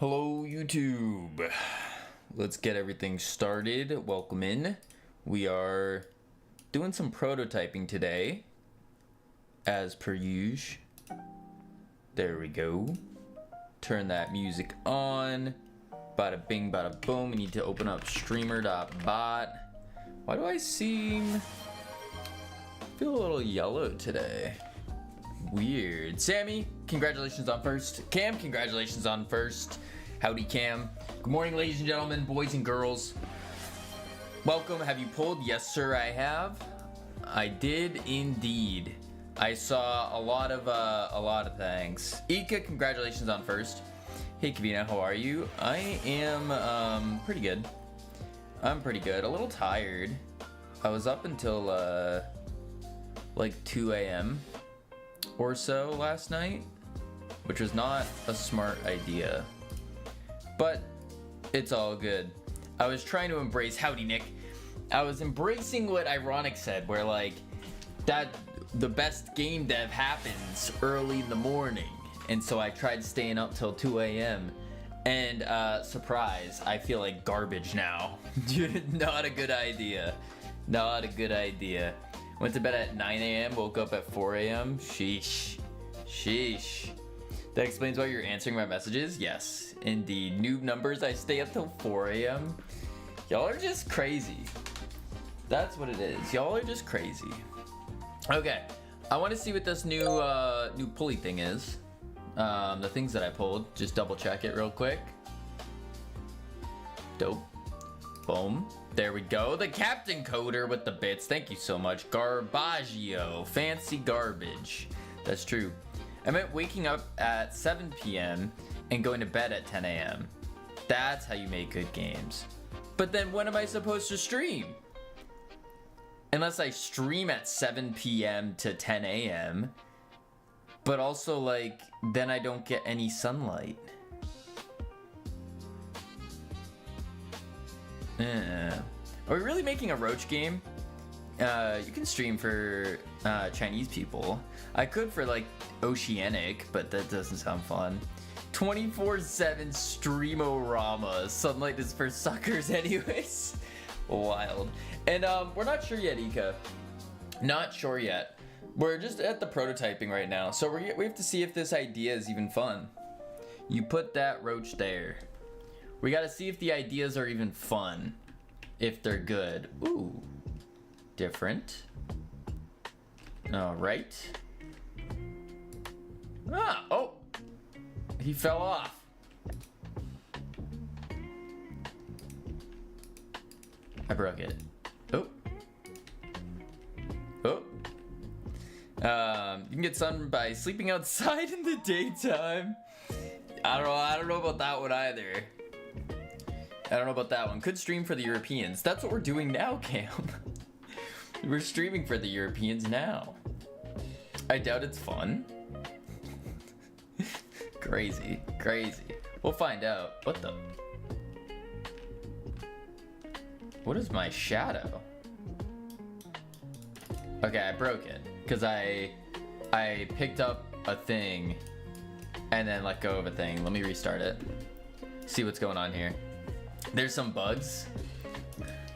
Hello YouTube. Let's get everything started. Welcome in. We are doing some prototyping today, as per usual. There we go. Turn that music on. Bada bing, bada boom. We need to open up streamer.bot. Why do I feel a little yellow today? Weird. Sammy, congratulations on first. Cam, congratulations on first. Howdy, Cam. Good morning, ladies and gentlemen, boys and girls. Welcome. Have you pulled? Yes, sir, I have. I did indeed. I saw a lot of things. Ika, congratulations on first. Hey, Kavina, how are you? I am pretty good. I'm pretty good. A little tired. I was up until like 2 a.m. or so last night, which was not a smart idea, but it's all good. I was trying to embrace, howdy Nick, I was embracing what Ironic said, where like that the best game dev happens early in the morning, and so I tried staying up till 2 a.m. and surprise, I feel like garbage now. Not a good idea. Not a good idea. Went to bed at 9 a.m., woke up at 4 a.m. Sheesh. Sheesh. That explains why you're answering my messages? Yes, indeed. Noob numbers, I stay up till 4 a.m. Y'all are just crazy. That's what it is. Y'all are just crazy. Okay, I want to see what this new pulley thing is. The things that I pulled, just double check it real quick. Dope. Boom. There we go. The Captain Coder with the bits. Thank you so much. Garbaggio. Fancy garbage. That's true. I meant waking up at 7 p.m. and going to bed at 10 a.m. That's how you make good games. But then when am I supposed to stream? Unless I stream at 7 p.m. to 10 a.m. But also, like, then I don't get any sunlight. Are we really making a Roach game? You can stream for Chinese people. I could for like Oceanic, but that doesn't sound fun. 24/7 streamorama. Sunlight is for suckers anyways. Wild. And we're not sure yet, Ika. Not sure yet. We're just at the prototyping right now, so we have to see if this idea is even fun. You put that Roach there. We gotta see if the ideas are even fun. If they're good. Ooh. Different. Alright. Ah! Oh! He fell off. I broke it. Oh. Oh. You can get sun by sleeping outside in the daytime. I don't know about that one either. I don't know about that one. Could stream for the Europeans. That's what we're doing now, Cam. We're streaming for the Europeans now. I doubt it's fun. Crazy, crazy. We'll find out. What the? What is my shadow? Okay, I broke it. Because I picked up a thing and then let go of a thing. Let me restart it. See what's going on here. There's some bugs,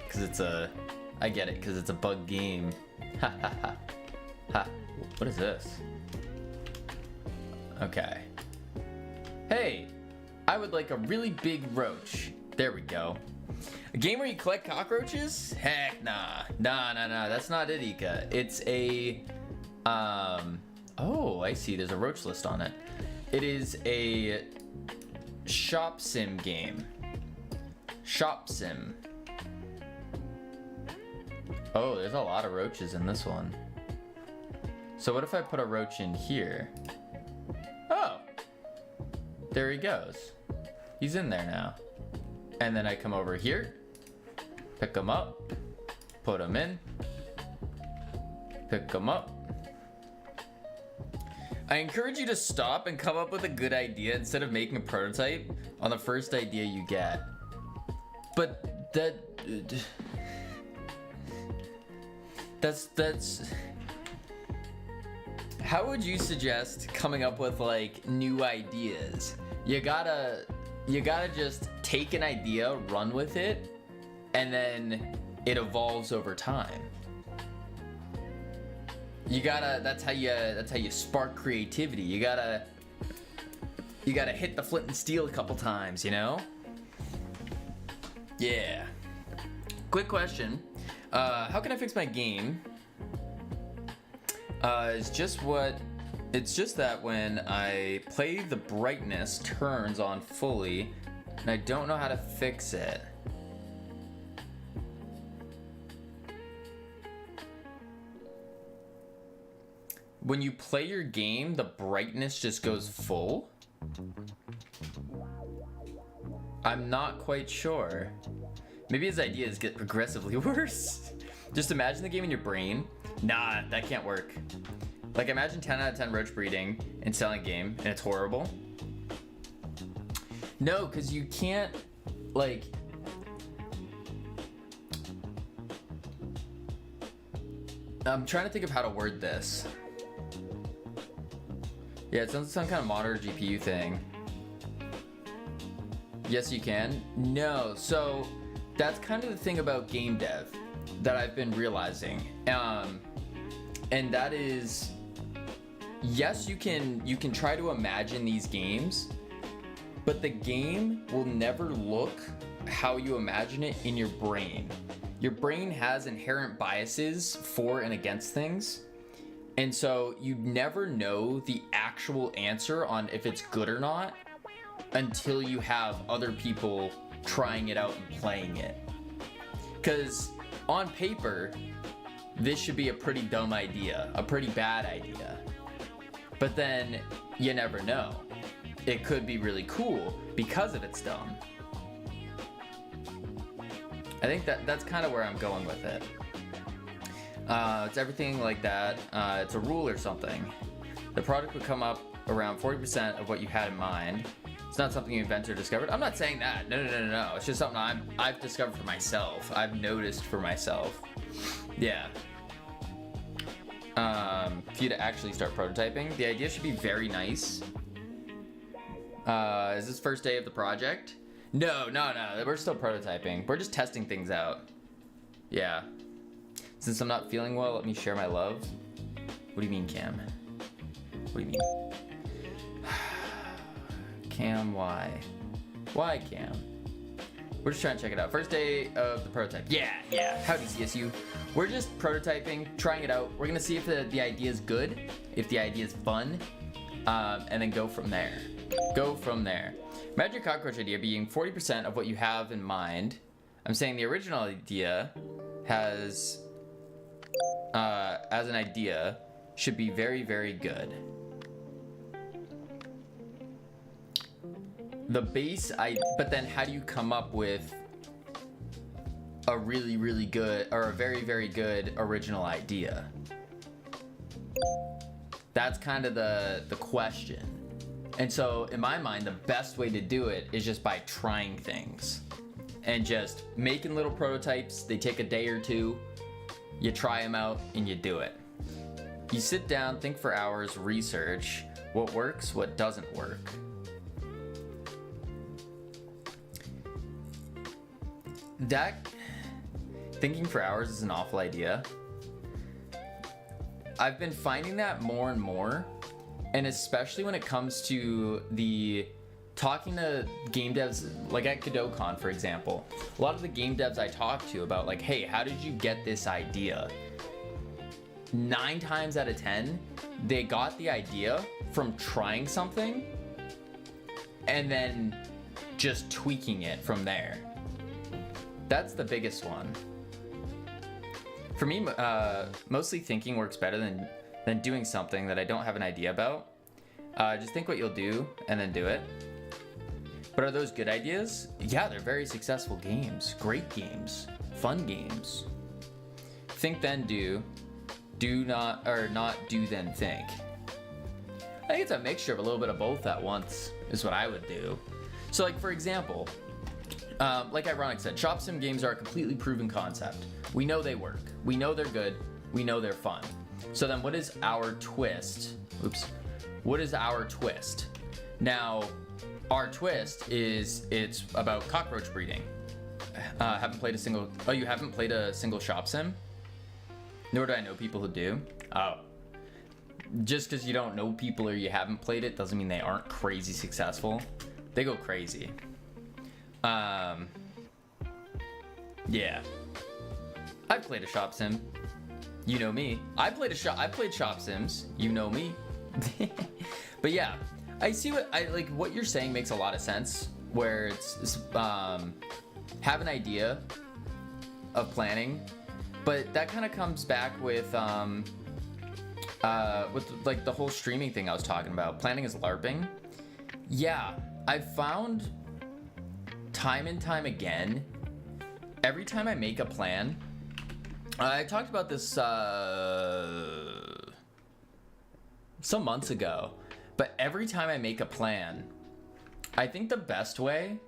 because it's I get it, because it's a bug game. Ha ha ha. Ha. What is this? Okay. Hey, I would like a really big roach. There we go. A game where you collect cockroaches? Heck nah. Nah, that's not it, Ika. It's a, oh, I see, there's a roach list on it. It is a shop sim game. Shop sim. Oh, there's a lot of roaches in this one. So what if I put a roach in here? Oh, there he goes. He's in there now. And then I come over here, pick him up, put him in, pick him up. I encourage you to stop and come up with a good idea instead of making a prototype on the first idea you get. But that's how would you suggest coming up with like new ideas? You gotta you gotta just take an idea, run with it, and then it evolves over time. You gotta, that's how you spark creativity. You gotta hit the flint and steel a couple times, you know? Yeah. Quick question. How can I fix my game? It's just that when I play, the brightness turns on fully, and I don't know how to fix it. When you play your game, the brightness just goes full? I'm not quite sure. Maybe his ideas get progressively worse. Just imagine the game in your brain. Nah, that can't work. Like, imagine 10 out of 10 roach breeding and selling game, and it's horrible. No, because you can't, like... I'm trying to think of how to word this. Yeah, it's some kind of monitor GPU thing. Yes, you can. No, so that's kind of the thing about game dev that I've been realizing. And that is, yes, you can try to imagine these games, but the game will never look how you imagine it in your brain. Your brain has inherent biases for and against things. And so you never know the actual answer on if it's good or not until you have other people trying it out and playing it. Because on paper, this should be a pretty dumb idea, a pretty bad idea. But then you never know. It could be really cool because of it's dumb. I think that's kind of where I'm going with it. It's everything like that. It's a rule or something. The product would come up around 40% of what you had in mind. It's not something you invented or discovered. I'm not saying that. No. It's just something I've discovered for myself. I've noticed for myself. Yeah. For you to actually start prototyping, the idea should be very nice. Is this first day of the project? No. We're still prototyping. We're just testing things out. Yeah. Since I'm not feeling well, let me share my love. What do you mean, Cam? What do you mean? Cam, why? Why, Cam? We're just trying to check it out. First day of the prototype. Yeah. Howdy, CSU. We're just prototyping, trying it out. We're gonna see if the idea is good, if the idea is fun, and then go from there. Imagine your cockroach idea being 40% of what you have in mind. I'm saying the original idea has, as an idea, should be very, very good. But then how do you come up with a really, really good, or a very, very good original idea? That's kind of the question. And so in my mind, the best way to do it is just by trying things and just making little prototypes. They take a day or two, you try them out and you do it. You sit down, think for hours, research what works, what doesn't work. That thinking for hours is an awful idea. I've been finding that more and more, and especially when it comes to the talking to game devs, like at GodotCon, for example. A lot of the game devs I talk to about, like, hey, how did you get this idea? 9 times out of 10, they got the idea from trying something and then just tweaking it from there. That's the biggest one. For me, mostly thinking works better than doing something that I don't have an idea about. Just think what you'll do and then do it. But are those good ideas? Yeah, they're very successful games. Great games. Fun games. Think then do. Do not, or not do then think. I think it's a mixture of a little bit of both at once is what I would do. So, like, for example, like Ironic said, Shop Sim games are a completely proven concept. We know they work. We know they're good. We know they're fun. So then what is our twist? What is our twist? Now, our twist is it's about cockroach breeding. Haven't played a single. Oh, you haven't played a single shop sim? Nor do I know people who do. Oh. Just because you don't know people or you haven't played it doesn't mean they aren't crazy successful. They go crazy. Yeah. I've played a shop sim. You know me. I played shop sims. You know me. But yeah, I see what you're saying makes a lot of sense. Where it's have an idea of planning, but that kind of comes back with like the whole streaming thing I was talking about. Planning is LARPing. Yeah, I've found time and time again, every time I make a plan, I talked about this some months ago, but every time I make a plan, I think the best way,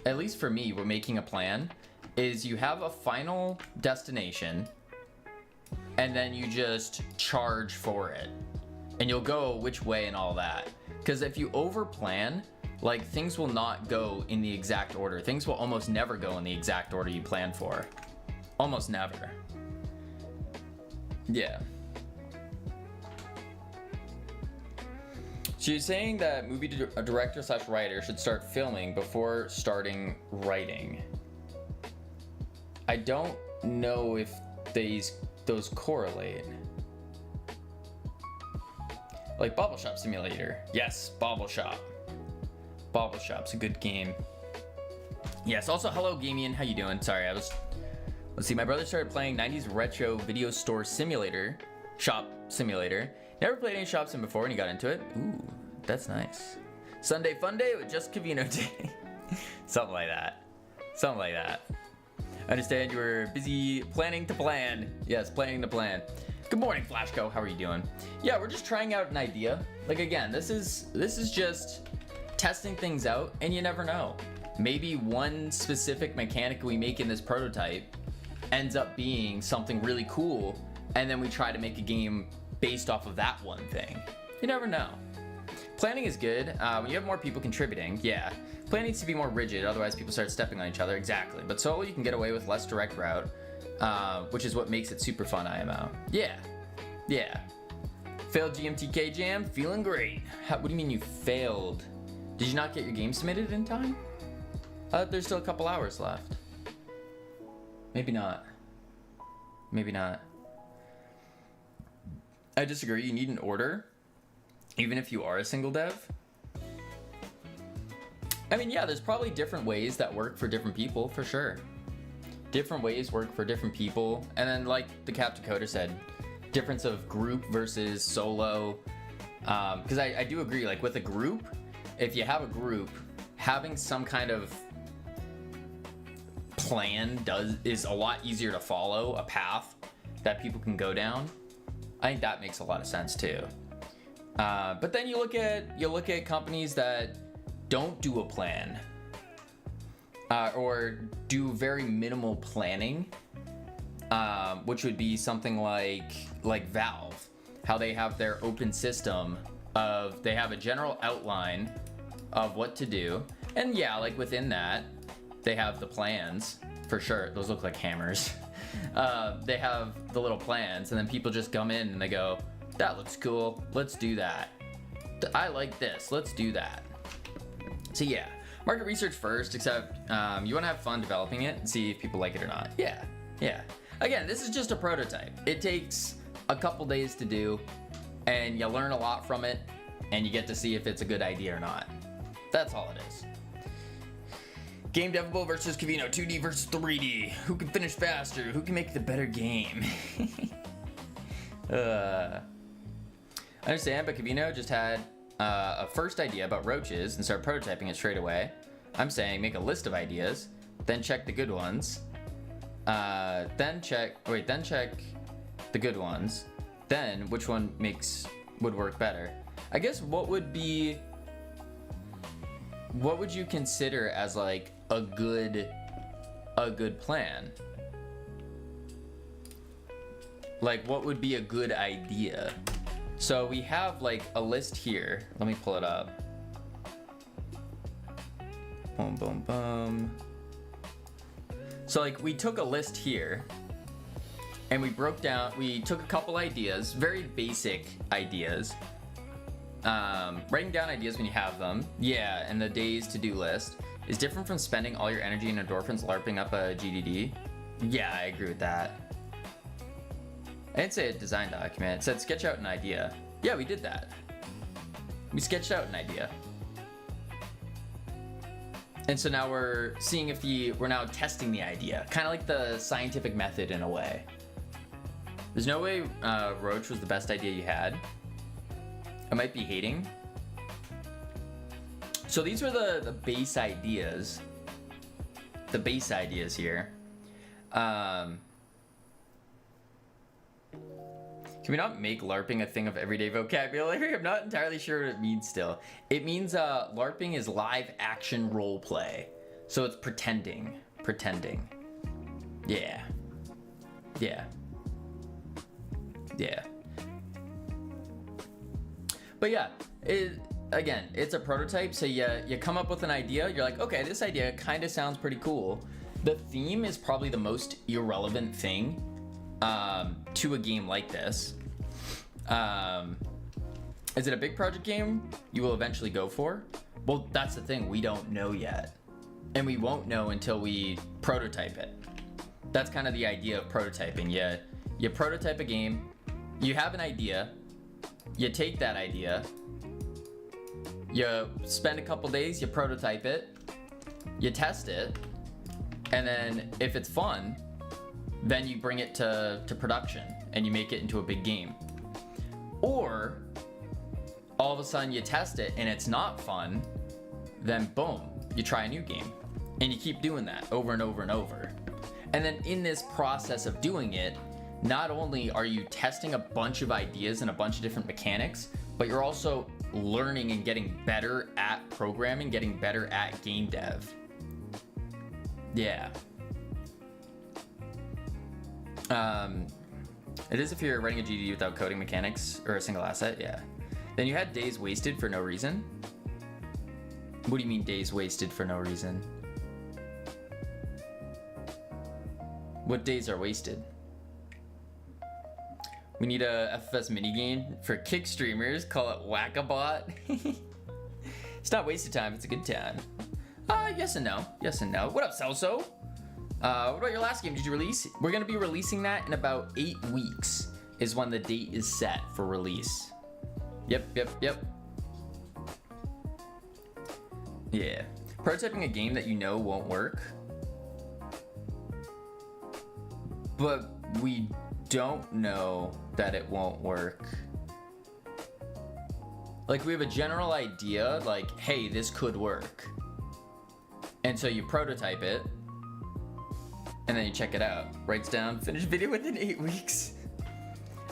at least for me, we're making a plan, is you have a final destination and then you just charge for it. And you'll go which way and all that. Because if you over plan, like things will not go in the exact order. Things will almost never go in the exact order you plan for. Almost never. Yeah. She's saying that movie director / writer should start filming before starting writing. I don't know if those correlate. Like Bobble Shop Simulator. Yes, Bobble Shop. Bobble Shop's a good game. Yes, also hello Gamian, how you doing? Sorry, let's see, my brother started playing 90s retro video store simulator, shop simulator. Never played any shop sim before and he got into it. Ooh, that's nice. Sunday fun day with just Cavino Day. Something like that. Something like that. I understand you were busy planning to plan. Yes, planning to plan. Good morning, Flashco. How are you doing? Yeah, we're just trying out an idea. Like again, this is just testing things out, and you never know. Maybe one specific mechanic we make in this prototype ends up being something really cool, and then we try to make a game based off of that one thing. You never know. Planning is good. When you have more people contributing, yeah. Plan needs to be more rigid, otherwise people start stepping on each other. Exactly. But solo, you can get away with less direct route, which is what makes it super fun, IMO. Yeah. Yeah. Failed GMTK jam? Feeling great. What do you mean you failed? Did you not get your game submitted in time? There's still a couple hours left. Maybe not. Maybe not. I disagree. You need an order, even if you are a single dev. I mean, yeah, there's probably different ways that work for different people, for sure. Different ways work for different people. And then, like the Captain Coder said, difference of group versus solo. Because I do agree, like with a group, if you have a group, having some kind of plan is a lot easier to follow, a path that people can go down. I think that makes a lot of sense too. But then you look at companies that don't do a plan or do very minimal planning, which would be something like Valve, how they have their open system of they have a general outline of what to do, and yeah, like within that they have the plans for sure. Those look like hammers. They have the little plans, and then people just come in and they go, that looks cool, let's do that. I like this, let's do that. So yeah, market research first, except you want to have fun developing it and see if people like it or not. Yeah, yeah. Again, this is just a prototype. It takes a couple days to do, and you learn a lot from it, and you get to see if it's a good idea or not. That's all it is. Game Devable versus Cavino, 2D versus 3D. Who can finish faster? Who can make the better game? I understand, but Cavino just had a first idea about roaches and started prototyping it straight away. I'm saying make a list of ideas, then check the good ones, then check the good ones, then which one would work better. I guess what would you consider as like a good plan? Like what would be a good idea? So we have like a list here. Let me pull it up. Boom, boom, boom. So like we took a list here and we took a couple ideas, very basic ideas. Writing down ideas when you have them. Yeah, and the day's to-do list is different from spending all your energy and endorphins LARPing up a GDD. Yeah, I agree with that. I didn't say a design document. It said sketch out an idea. Yeah, we did that. We sketched out an idea. And so now we're seeing if we're now testing the idea. Kind of like the scientific method in a way. There's no way Roach was the best idea you had. I might be hating. So these were the base ideas. The base ideas here. Can we not make LARPing a thing of everyday vocabulary? I'm not entirely sure what it means still. It means LARPing is live action role play. So it's pretending. Pretending. Yeah. Yeah. Yeah. But yeah, again, it's a prototype. So you come up with an idea. You're like, okay, this idea kind of sounds pretty cool. The theme is probably the most irrelevant thing to a game like this. Is it a big project game you will eventually go for? Well, that's the thing, we don't know yet. And we won't know until we prototype it. That's kind of the idea of prototyping. You prototype a game, you have an idea, you take that idea, you spend a couple days, you prototype it, you test it, and then if it's fun, then you bring it to production and you make it into a big game. Or all of a sudden you test it and it's not fun, then boom, you try a new game. And you keep doing that over and over and over. And then in this process of doing it, not only are you testing a bunch of ideas and a bunch of different mechanics, but you're also learning and getting better at programming, getting better at game dev. Yeah. It is if you're writing a GDD without coding mechanics or a single asset, yeah. Then you had days wasted for no reason. What do you mean days wasted for no reason? What days are wasted? We need a FFS minigame for kick streamers, call it Whack-A-Bot. It's not wasted time, it's a good time. Yes and no, yes and no. What up, Celso? What about your last game? Did you release? We're gonna be releasing that in about 8 weeks is when the date is set for release. Yep. Yeah. Prototyping a game that you know won't work, but we don't know that it won't work. Like we have a general idea, like, hey, this could work. And so you prototype it, and then you check it out. Writes down, finish video within 8 weeks.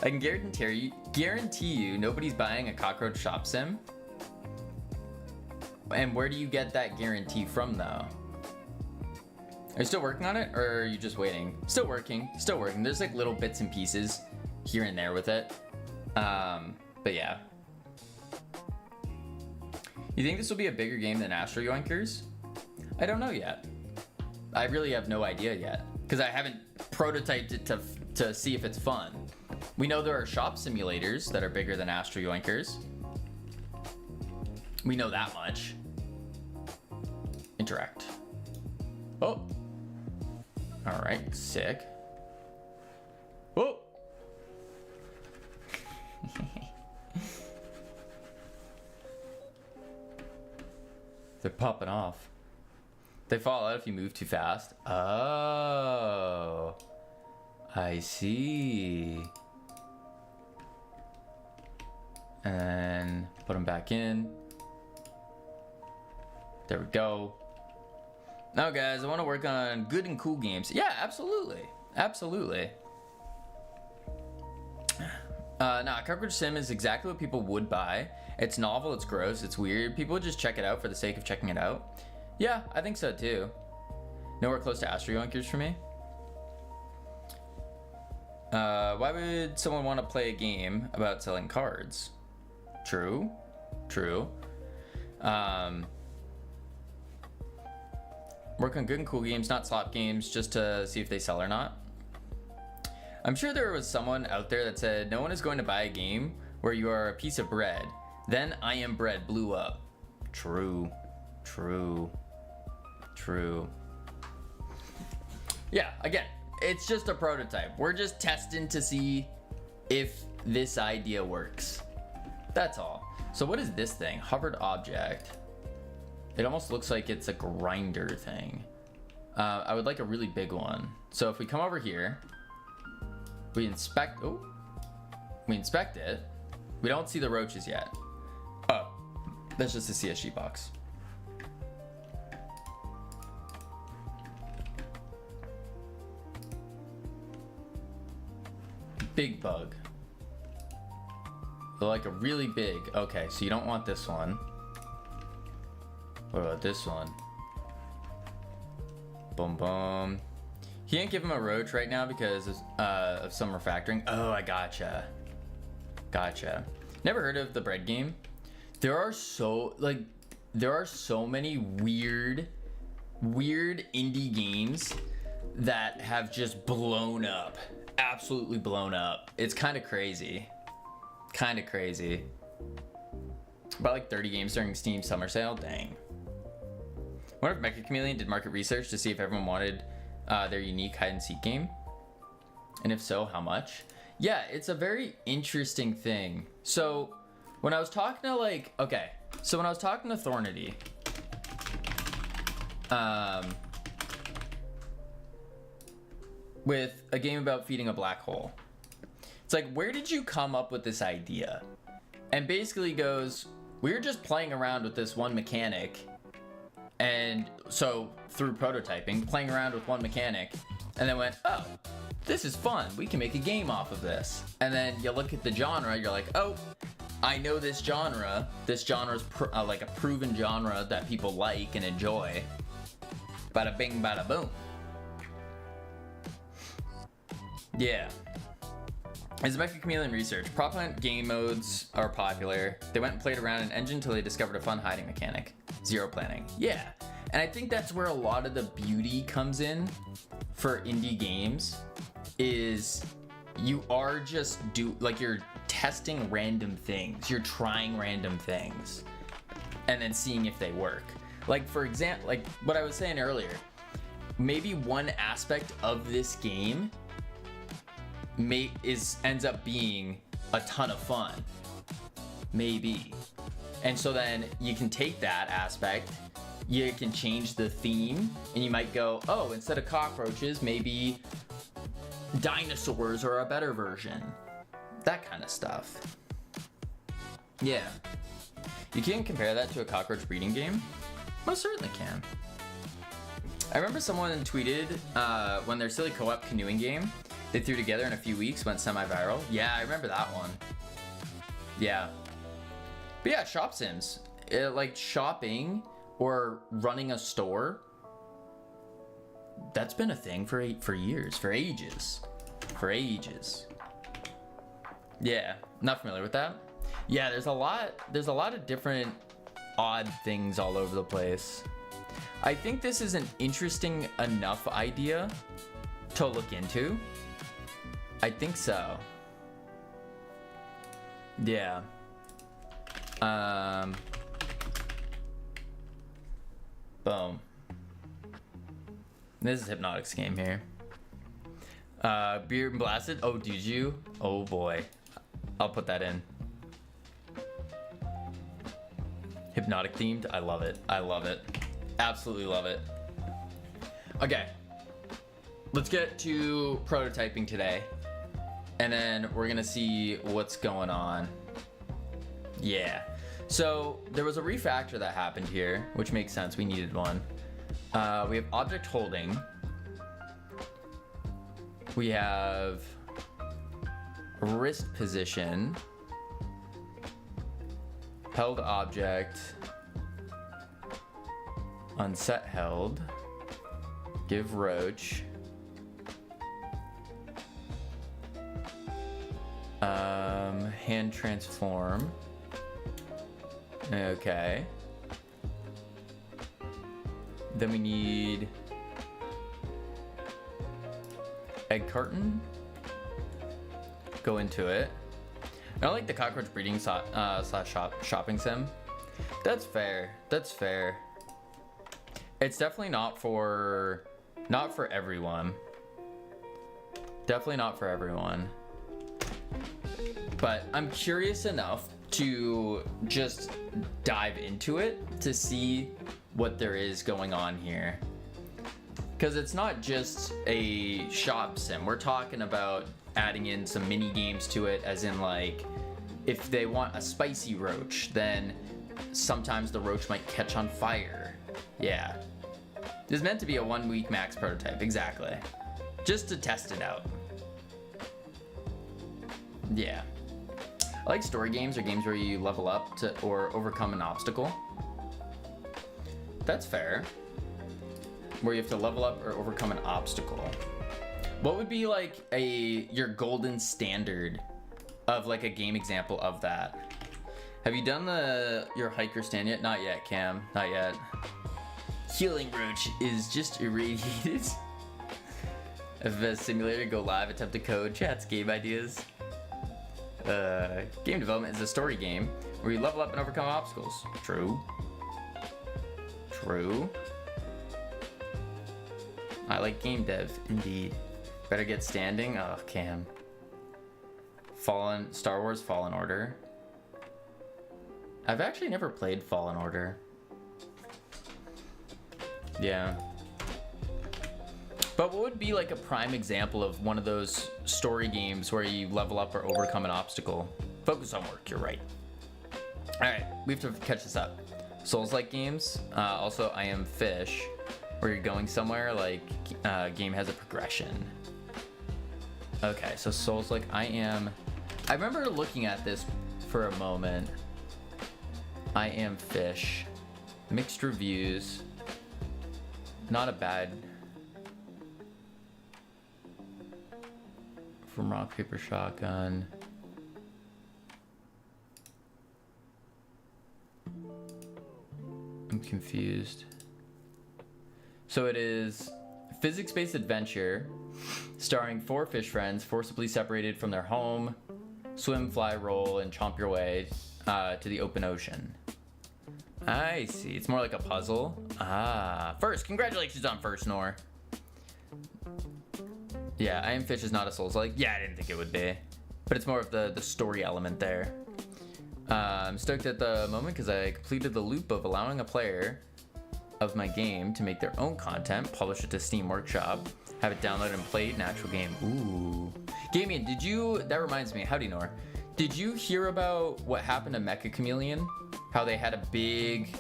I can guarantee you nobody's buying a cockroach shop sim. And where do you get that guarantee from though? Are you still working on it or are you just waiting? Still working. There's like little bits and pieces here and there with it. But yeah. You think this will be a bigger game than Astro Yoinkers? I don't know yet. I really have no idea yet because I haven't prototyped it to see if it's fun. We know there are shop simulators that are bigger than Astro Yoinkers. We know that much. Interact. Oh. All right, sick. Oh. They're popping off. They fall out if you move too fast. Oh, I see. And then put them back in. There we go. Now guys, I want to work on good and cool games. Yeah, absolutely. Nah, Cockroach Sim is exactly what people would buy. It's novel, it's gross, it's weird. People would just check it out for the sake of checking it out. Yeah, I think so too. Nowhere close to Astro Yoinkers for me. Why would someone want to play a game about selling cards? True. Work on good and cool games, not slop games, just to see if they sell or not. I'm sure there was someone out there that said, no one is going to buy a game where you are a piece of bread. Then I Am Bread blew up. True. True. True. Yeah, again, it's just a prototype. We're just testing to see if this idea works. That's all. So what is this thing? Hovered object. It almost looks like it's a grinder thing. I would like a really big one. So if we come over here, we inspect, we inspect it. We don't see the roaches yet. Oh, that's just a CSG box. Big bug. They're like a really big, okay, so you don't want this one. What about this one? Boom, boom. He can't give him a roach right now because of some refactoring. Oh, I gotcha. Gotcha. Never heard of the bread game. There are so many weird indie games that have just blown up. Absolutely blown up. It's kind of crazy. Kind of crazy. About like 30 games during Steam summer sale. Dang. What if Mecha Chameleon did market research to see if everyone wanted their unique hide and seek game? And if so, how much? Yeah, it's a very interesting thing. So when I was talking to when I was talking to Thornity, with a game about feeding a black hole, it's like, where did you come up with this idea? And basically goes, we were just playing around with this one mechanic. And so through prototyping, playing around with one mechanic, and then went, oh, this is fun. We can make a game off of this. And then you look at the genre, you're like, oh, I know this genre. This genre's like a proven genre that people like and enjoy. Bada bing, bada boom. Yeah. As Mecha Chameleon research, prop hunt game modes are popular. They went and played around an engine until they discovered a fun hiding mechanic. Zero planning. Yeah. And I think that's where a lot of the beauty comes in for indie games, is you are just you're testing random things. You're trying random things and then seeing if they work. Like, for example, like what I was saying earlier, maybe one aspect of this game ends up being a ton of fun, maybe. And so then you can take that aspect, you can change the theme, and you might go, oh, instead of cockroaches, maybe dinosaurs are a better version. That kind of stuff. Yeah. You can compare that to a cockroach breeding game? Most certainly can. I remember someone tweeted when their silly co-op canoeing game they threw together in a few weeks went semi-viral. Yeah, I remember that one. Yeah. But yeah, shop sims. Like shopping or running a store, that's been a thing for years, for ages. Yeah, not familiar with that. Yeah, there's a lot of different odd things all over the place. I think this is an interesting enough idea to look into. I think so. Yeah. Boom. This is Hypnotic's game here. Beer and Blasted. Oh, did you? Oh boy. I'll put that in. Hypnotic themed. I love it. I love it. Absolutely love it. Okay. Let's get to prototyping today. And then we're gonna see what's going on. Yeah. So there was a refactor that happened here, which makes sense. We needed one. We have object holding. We have wrist position. Held object. Unset held. Give roach. Hand transform. Okay. Then we need egg carton. Go into it. I don't like the cockroach breeding slash shopping sim. That's fair. That's fair. It's definitely not for everyone. Definitely not for everyone. But I'm curious enough to just dive into it to see what there is going on here. Because it's not just a shop sim. We're talking about adding in some mini games to it, as in like, if they want a spicy roach, then sometimes the roach might catch on fire. Yeah. This is meant to be a 1 week max prototype, exactly. Just to test it out. Yeah. I like story games or games where you level up to or overcome an obstacle. That's fair. Where you have to level up or overcome an obstacle. What would be like your golden standard of like a game example of that? Have you done your hiker stand yet? Not yet, Cam. Not yet. Healing roach is just irradiated. If a simulator go live, attempt to code, chats, game ideas. Game development is a story game where you level up and overcome obstacles. True. True. I like game dev, indeed. Better get standing. Oh, Cam. Star Wars Fallen Order. I've actually never played Fallen Order. Yeah. But what would be like a prime example of one of those story games where you level up or overcome an obstacle? Focus on work, you're right. Alright, we have to catch this up. Souls-like games. Also, I Am Fish, where you're going somewhere, like, game has a progression. Okay, so Souls-like, I remember looking at this for a moment. I Am Fish. Mixed reviews. Not a bad... From Rock, Paper, Shotgun. I'm confused. So it is physics-based adventure starring 4 fish friends forcibly separated from their home. Swim, fly, roll, and chomp your way to the open ocean. I see. It's more like a puzzle. First, congratulations on first, Nor. Yeah, I Am Fish is not a Souls-like. Yeah, I didn't think it would be. But it's more of the story element there. I'm stoked at the moment because I completed the loop of allowing a player of my game to make their own content, publish it to Steam Workshop, have it downloaded and played in actual game. Ooh. Gamian, that reminds me, howdy Nor. Did you hear about what happened to Mecha Chameleon? How they had a big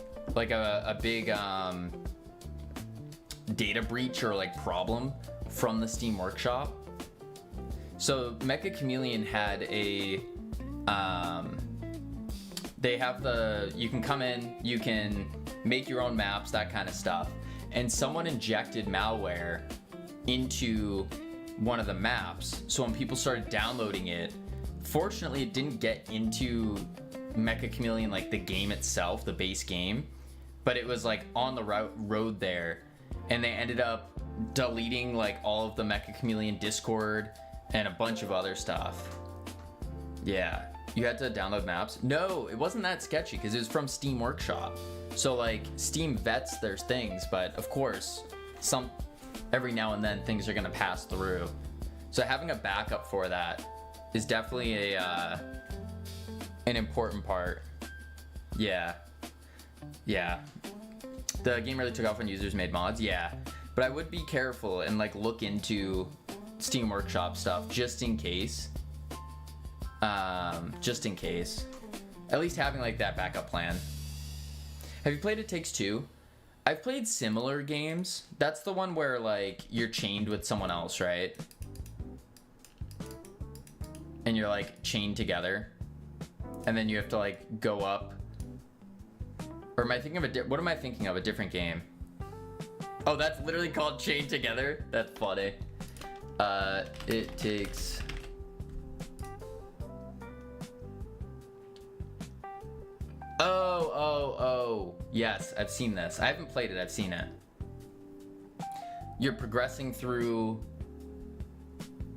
data breach or like problem from the Steam Workshop? So Mecha Chameleon had they have you can come in, you can make your own maps, that kind of stuff. And someone injected malware into one of the maps. So when people started downloading it, fortunately it didn't get into Mecha Chameleon, like the game itself, the base game, but it was like on the road there, and they ended up deleting like all of the Mecha Chameleon Discord and a bunch of other stuff. Yeah, you had to download maps. No, it wasn't that sketchy because it was from Steam Workshop. So like Steam vets their things, but of course, every now and then things are gonna pass through. So having a backup for that is definitely an important part. Yeah. Yeah. The game really took off when users made mods. Yeah. But I would be careful and like look into Steam Workshop stuff just in case. Just in case. At least having like that backup plan. Have you played It Takes Two? I've played similar games. That's the one where like you're chained with someone else, right? And you're like chained together. And then you have to like go up. Or am I thinking of what am I thinking of? A different game. Oh, that's literally called Chained Together? That's funny. It Takes... Oh. Yes, I've seen this. I haven't played it, I've seen it. You're progressing through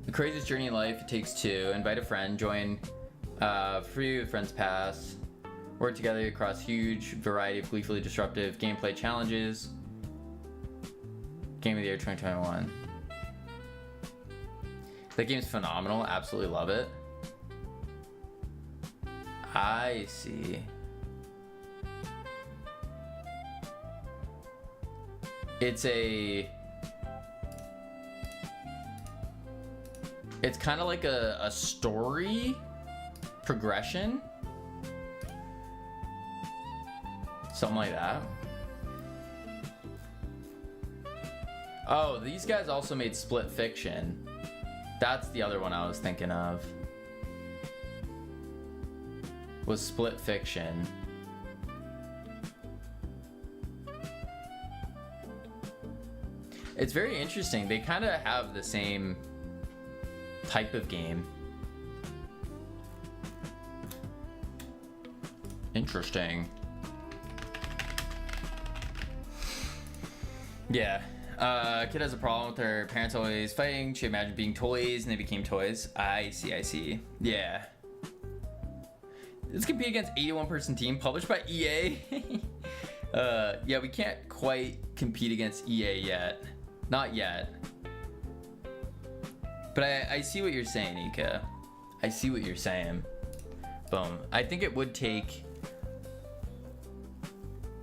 the craziest journey in life. It takes two. Invite a friend. Join free with Friends Pass. Work together across huge variety of gleefully disruptive gameplay challenges. Game of the Year 2021. That game's phenomenal. Absolutely love it. I see. It's kind of like a story progression. Something like that. Oh, these guys also made Split Fiction. That's the other one I was thinking of. Was Split Fiction. It's very interesting. They kind of have the same type of game. Interesting. Yeah. Kid has a problem with her parents always fighting. She imagined being toys and they became toys. I see. Yeah. Let's compete against 81 person team published by EA. Yeah, we can't quite compete against EA yet. Not yet. But I see what you're saying, Ika. I see what you're saying. Boom. I think it would take...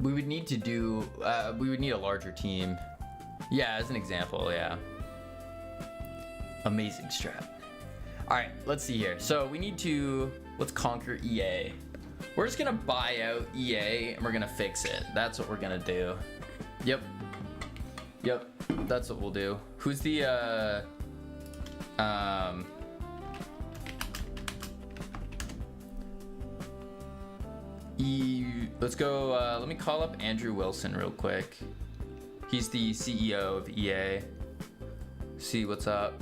We would need to do... we would need a larger team. Yeah, as an example, yeah. Amazing strat. Alright, let's see here. So we need to... Let's conquer EA. We're just gonna buy out EA and we're gonna fix it. That's what we're gonna do. Yep. That's what we'll do. Who's the let's go, let me call up Andrew Wilson real quick. He's the CEO of EA. See what's up.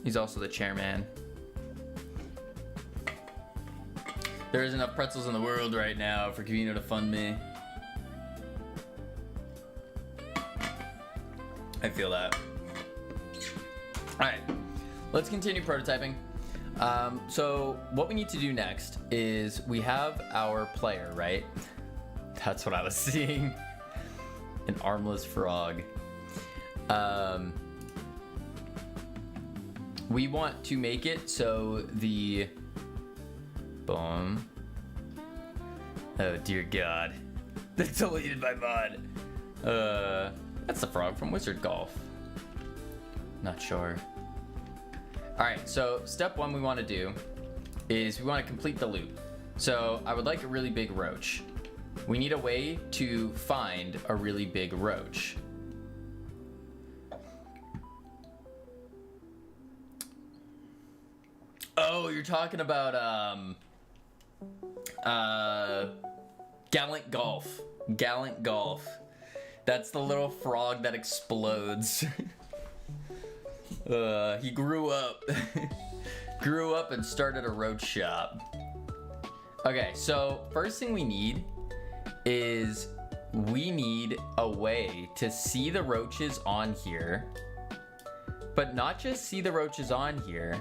He's also the chairman. There isn't enough pretzels in the world right now for Kavino to fund me. I feel that. Alright, let's continue prototyping. So what we need to do next is we have our player, right? That's what I was seeing. An armless frog. We want to make it so the... Boom. Oh dear God. That's deleted by mod. That's the frog from Wizard Golf. Not sure. Alright, so step one we want to do is we want to complete the loop. So I would like a really big roach. We need a way to find a really big roach. Oh, you're talking about Gallant Golf. Gallant Golf. That's the little frog that explodes. He grew up. Grew up and started a roach shop. Okay, so first thing we need is we need a way to see the roaches on here. But not just see the roaches on here.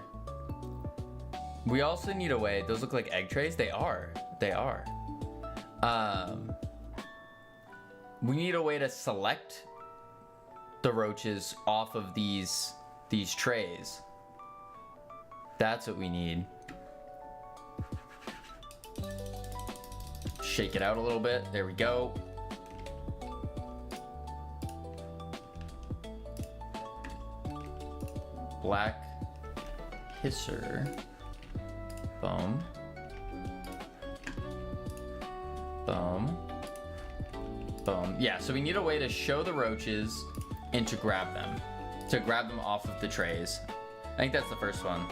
We also need a way, those look like egg trays? They are. We need a way to select the roaches off of these trays. That's what we need. Shake it out a little bit. There we go. Black Hisser. Boom. Boom. Boom. Yeah, so we need a way to show the roaches and to grab them. To grab them off of the trays. I think that's the first one.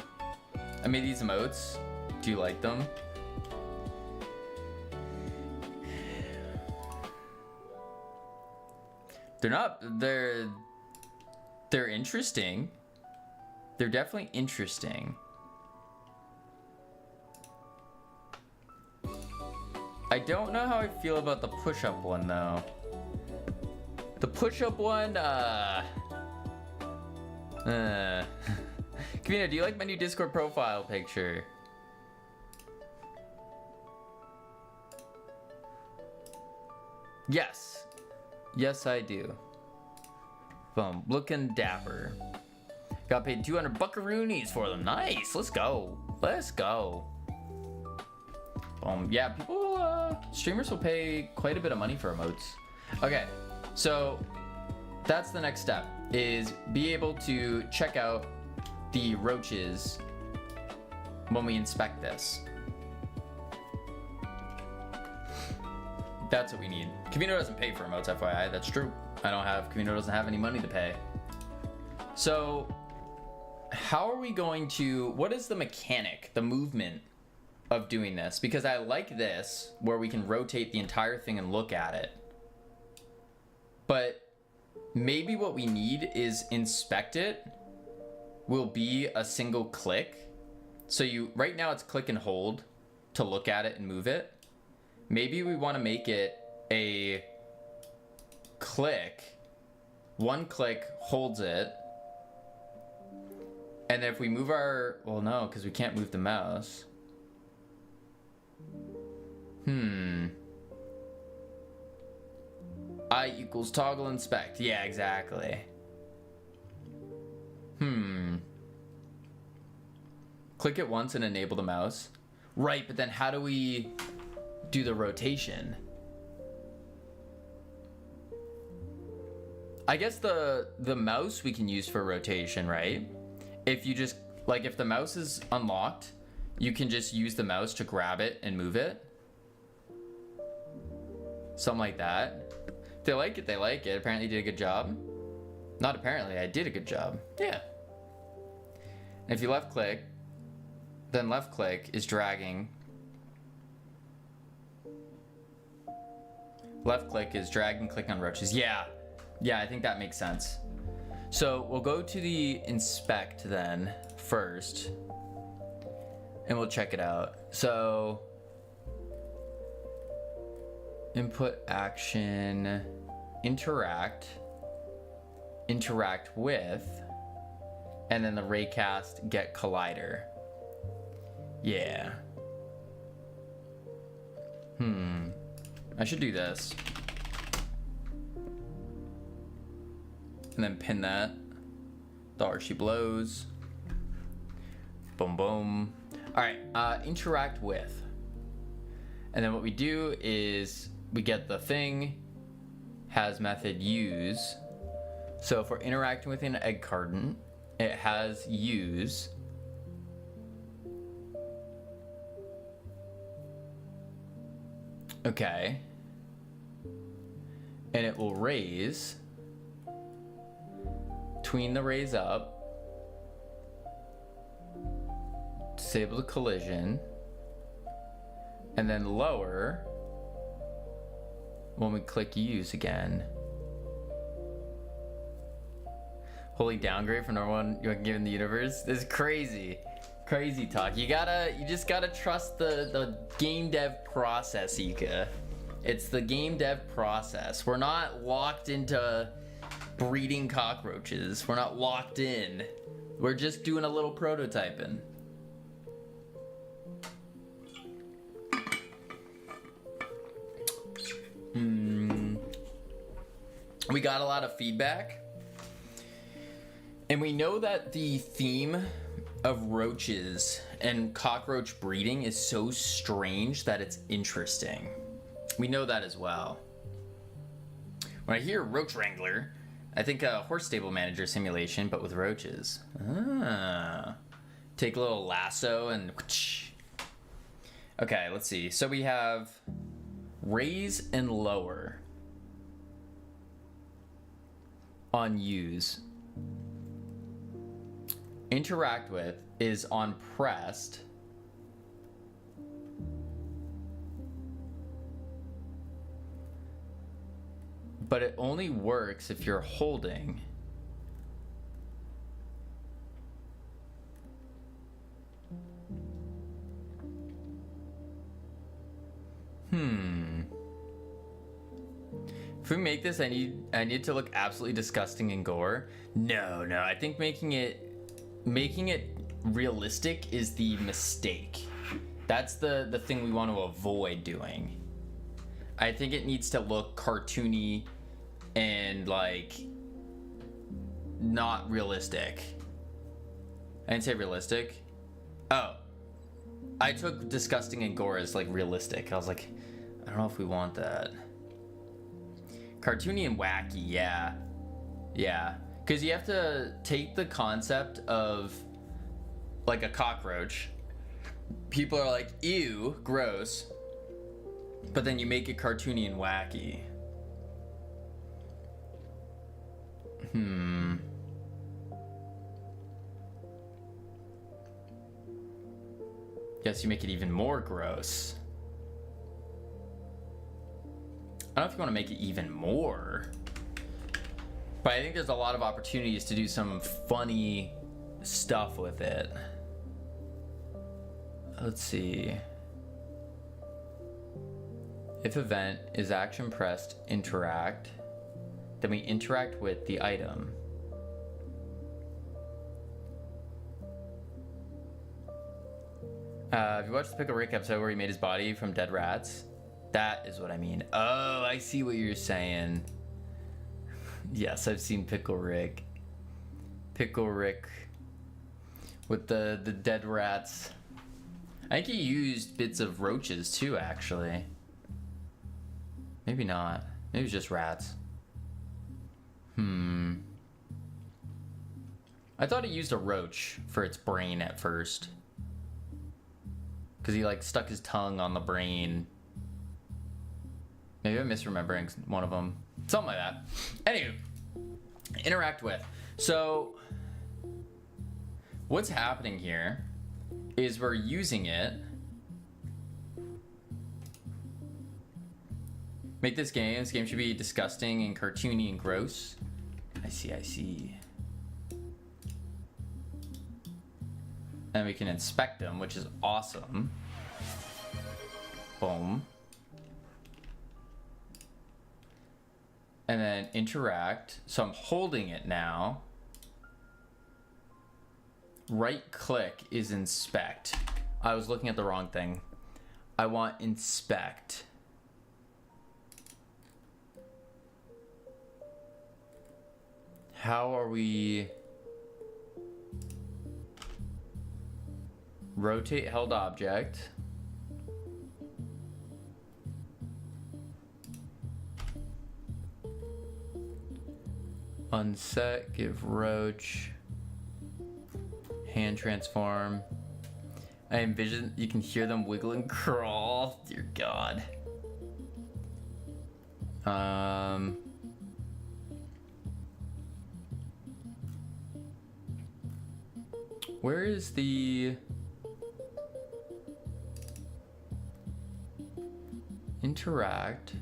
I made these emotes. Do you like them? They're interesting. They're definitely interesting. I don't know how I feel about the push-up one though. The push-up one, Kavina, do you like my new Discord profile picture? Yes. Yes, I do. Boom. Looking dapper. Got paid 200 buckaroonies for them. Nice. Let's go. Let's go. Yeah, people, streamers will pay quite a bit of money for emotes. Okay, so that's the next step, is be able to check out the roaches when we inspect this. That's what we need. Kamino doesn't pay for emotes, FYI. That's true. Kamino doesn't have any money to pay. So how are we going to, what is the mechanic, the movement of doing this? Because I like this, where we can rotate the entire thing and look at it. But maybe what we need is inspect it will be a single click. So right now it's click and hold to look at it and move it. Maybe we want to make it a click. One click holds it. And if we move well, no, because we can't move the mouse. I equals toggle inspect. Yeah, exactly. Click it once and enable the mouse. Right, but then how do we do the rotation? I guess the mouse we can use for rotation, right? If you just, like, if the mouse is unlocked, you can just use the mouse to grab it and move it. Something like that. If they like it, they like it. Apparently you did a good job. Not apparently, I did a good job. Yeah. And if you left click, then left click is dragging. Left click is drag and click on roaches. Yeah. Yeah, I think that makes sense. So we'll go to the inspect then first, and we'll check it out. So input action, interact with, and then the raycast get collider. Yeah. I should do this. And then pin that. The Archie blows. Boom, boom. All right, interact with. And then what we do is we get the thing, has method use. So if we're interacting with an egg carton, it has use. Okay. And it will raise. Tween the raise up. Disable the collision. And then lower when we click use again. Holy downgrade from normal one you're given the universe. This is crazy. Crazy talk. You just gotta trust the game dev process, Ika. It's the game dev process. We're not locked into breeding cockroaches. We're not locked in. We're just doing a little prototyping. We got a lot of feedback. And we know that the theme of roaches and cockroach breeding is so strange that it's interesting. We know that as well. When I hear roach wrangler, I think a horse stable manager simulation, but with roaches. Take a little lasso and... Okay, let's see. So we have raise and lower on use. Interact with is on pressed. But it only works if you're holding. If we make this, I need to look absolutely disgusting and gore. No, I think making it realistic is the mistake. That's the thing we want to avoid doing. I think it needs to look cartoony and like not realistic. I didn't say realistic. Oh, I took disgusting and gore as like realistic. I was like, I don't know if we want that. Cartoony and wacky, yeah. Because you have to take the concept of like a cockroach. People are like, ew, gross. But then you make it cartoony and wacky. Yes, you make it even more gross. I don't know if you want to make it even more. But I think there's a lot of opportunities to do some funny stuff with it. Let's see. If event is action pressed interact, then we interact with the item. Have you watched the Pickle Rick episode where he made his body from dead rats? That is what I mean. Oh, I see what you're saying. Yes, I've seen Pickle Rick. Pickle Rick with the dead rats. I think he used bits of roaches too, actually. Maybe not. Maybe it was just rats. I thought he used a roach for its brain at first. Because he like stuck his tongue on the brain. Maybe I'm misremembering one of them. Something like that. Anywho, interact with. So, what's happening here is we're using it. Make this game. This game should be disgusting and cartoony and gross. I see. And we can inspect them, which is awesome. Boom. And then interact. So I'm holding it now. Right click is inspect. I was looking at the wrong thing. I want inspect. How are we? Rotate held object. Unset, give roach. Hand transform. I envision you can hear them wiggle and crawl. Dear God. Where is the interact?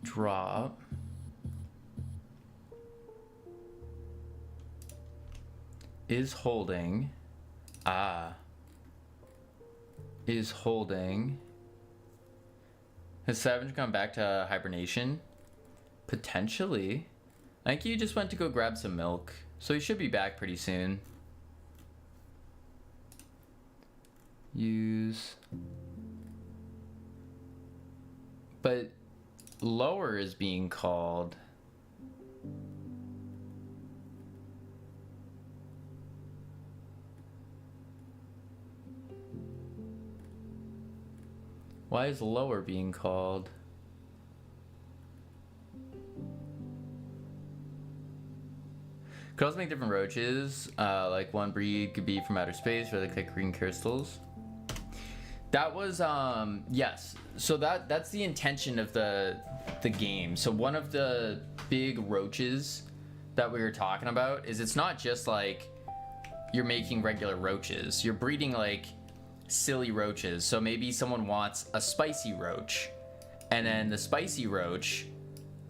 Drop. Is holding. Is holding. Has Savage gone back to hibernation? Potentially. I think he just went to go grab some milk. So he should be back pretty soon. Use. But lower is being called. Why is lower being called? Could also make different roaches. Like one breed could be from outer space, or they like green crystals. That was yes. So that's the intention of the game. So one of the big roaches that we were talking about is it's not just like you're making regular roaches. You're breeding like silly roaches. So maybe someone wants a spicy roach, and then the spicy roach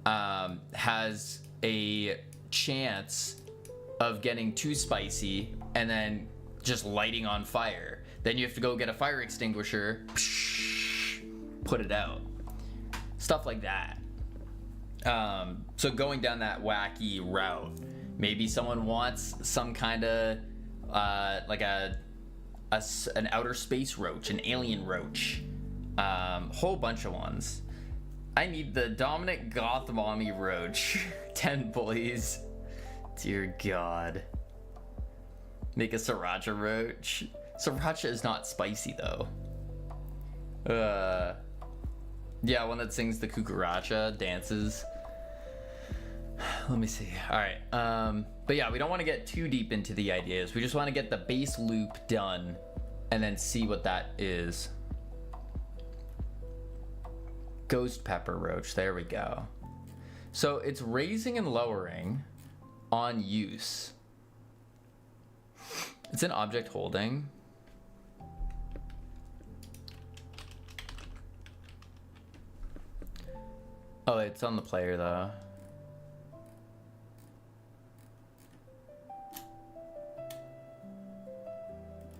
has a chance of getting too spicy and then just lighting on fire. Then you have to go get a fire extinguisher, put it out. stuff like that. So going down that wacky route, maybe someone wants some kind of like an outer space roach, an alien roach, whole bunch of ones. I need the Dominic Goth Mommy roach. 10 please. Dear God. Make a sriracha roach. Sriracha is not spicy though. Yeah, one that sings the cucaracha dances. Let me see. All right. But yeah, we don't want to get too deep into the ideas. We just want to get the base loop done and then see what that is. Ghost pepper roach. There we go. So it's raising and lowering on use. It's an object holding. Oh, it's on the player though.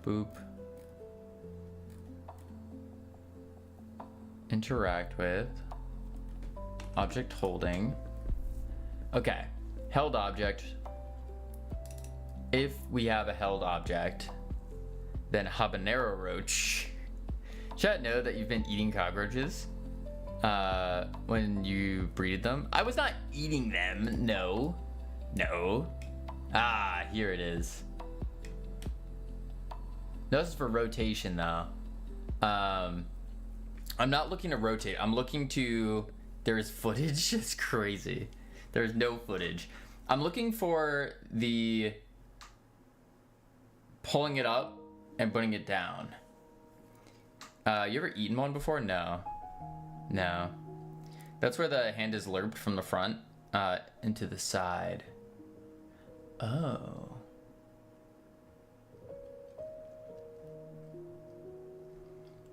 Boop. Interact with. Object holding. Okay. Held object. If we have a held object, then habanero roach. Chat know that you've been eating cockroaches when you breeded them. I was not eating them. No. No. Ah, here it is. No, this is for rotation though. I'm not looking to rotate. I'm looking to... There's footage. It's crazy. There's no footage. I'm looking for the... pulling it up and putting it down. You ever eaten one before? No. No. That's where the hand is lerped from the front into the side. Oh.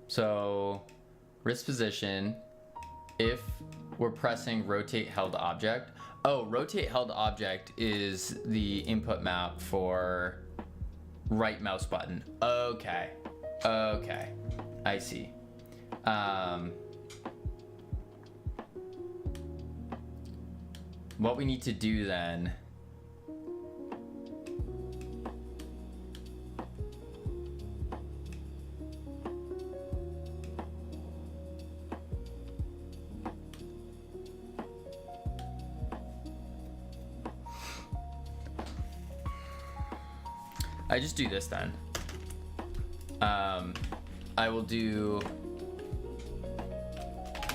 So, wrist position, if we're pressing rotate held object. Oh, rotate held object is the input map for right mouse button. Okay. Okay. I see. What we need to do then... I just do this then. I will do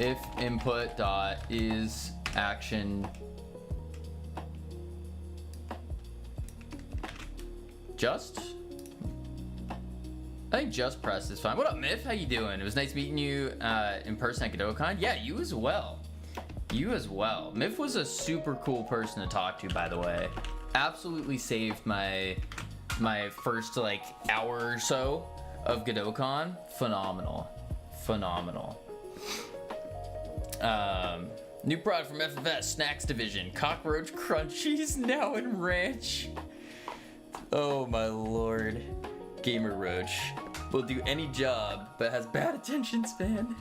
if input dot is action just. I think just press is fine. What up, Myth? How you doing? It was nice meeting you in person at GodotCon. Yeah, you as well. You as well. Myth was a super cool person to talk to, by the way. Absolutely saved my first like hour or so of GodotCon. Phenomenal. Phenomenal. New product from FFS Snacks Division. Cockroach Crunchies now in ranch. Oh my lord. Gamer Roach will do any job but has bad attention span.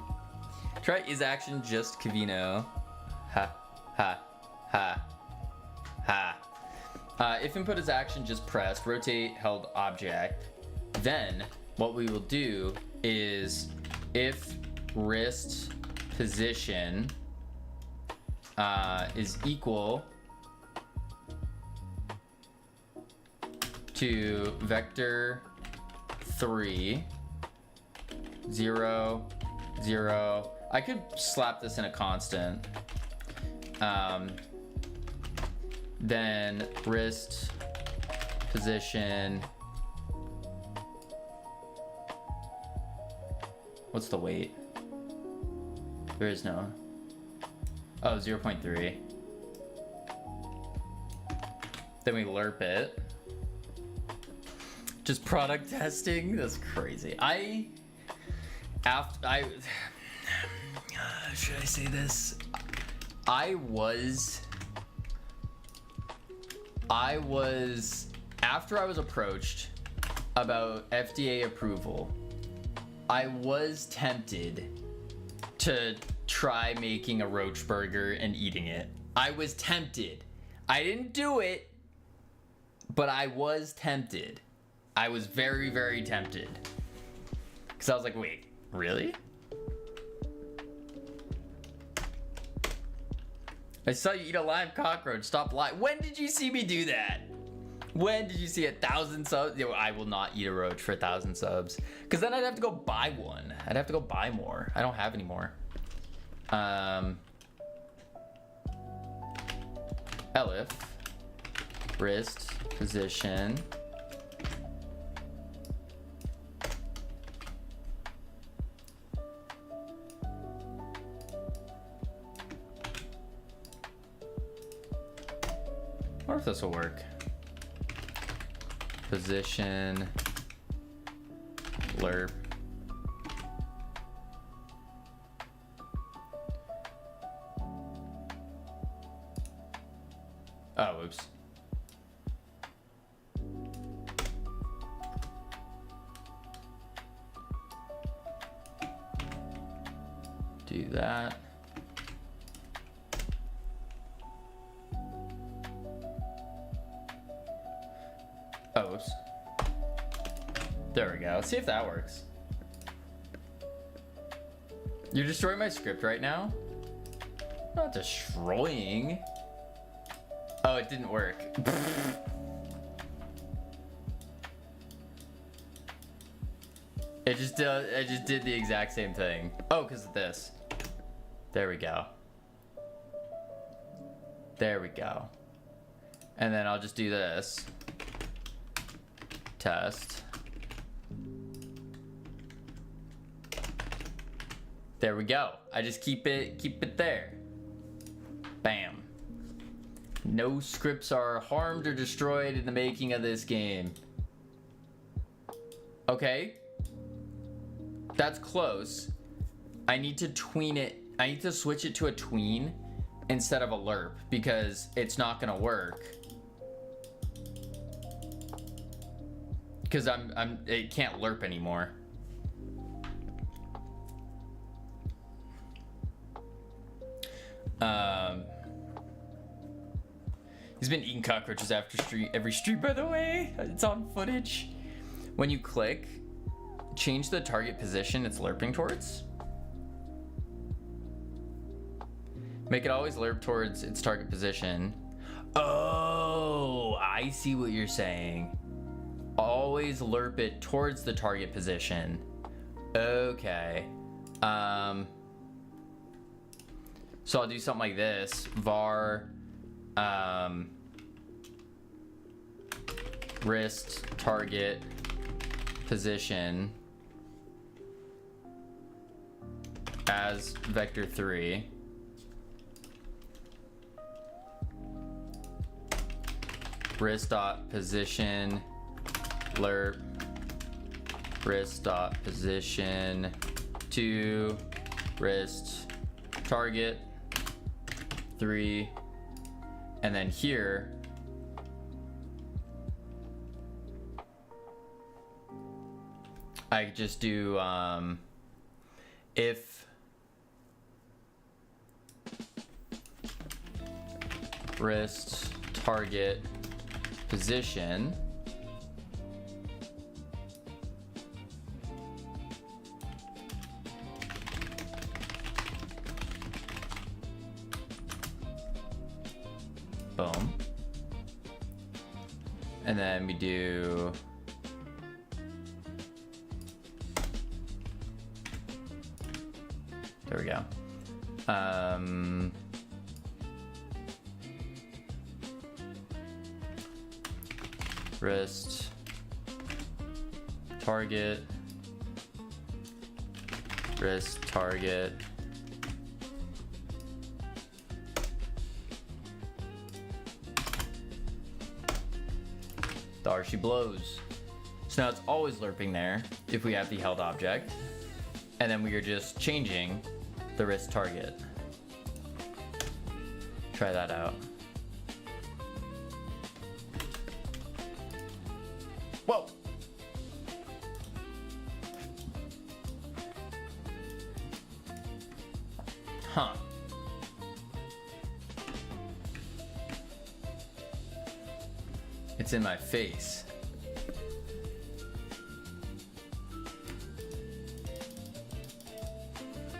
Try is action just Cavino. Ha ha ha ha. If input is action just pressed, rotate held object, then what we will do is if wrist position is equal to vector 3 0 0. I could slap this in a constant. Then wrist position. What's the weight? There is no. Oh, 0.3. Then we lerp it. Just product testing? That's crazy. Should I say this? I was, after I was approached about FDA approval, I was tempted to try making a roach burger and eating it. I was tempted. I didn't do it, but I was tempted. I was very, very tempted. Because I was like, wait, really? I saw you eat a live cockroach. Stop lying. When did you see me do that? When did you see 1,000 subs? Yo, I will not eat a roach for 1,000 subs. Because then I'd have to go buy one. I'd have to go buy more. I don't have any more. Elif. Wrist. Position. I wonder if this will work. Position, lerp. Oh, oops. Do that. Oh, oops. There we go. Let's see if that works. You're destroying my script right now? Not destroying. Oh, it didn't work. I just did the exact same thing. Oh, because of this. There we go. There we go. And then I'll just do this. Test. There we go. I just keep it there. Bam. No scripts are harmed or destroyed in the making of this game. Okay. That's close. I need to tween it. I need to switch it to a tween instead of a lerp because it's not gonna work. Because it can't lerp anymore. He's been eating cockroaches after every stream, by the way. It's on footage. When you click, change the target position it's lerping towards. Make it always lerp towards its target position. Oh, I see what you're saying. Always lerp it towards the target position. Okay. So I'll do something like this. Var wrist target position as vector 3. Wrist dot position lerp wrist dot position to wrist target 3, and then here I just do if wrist target position boom, and then we do there we go. Wrist target wrist target There she blows. So now it's always lerping there if we have the held object, and then we are just changing the wrist target. Try that out. Whoa! Huh. It's in my face.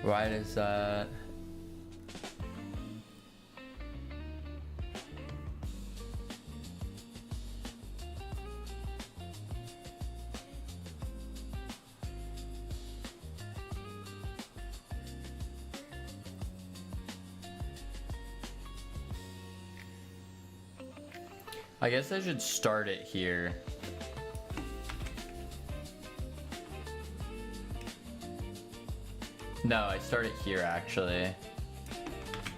Why does that? I guess I should start it here. No, I start it here actually. It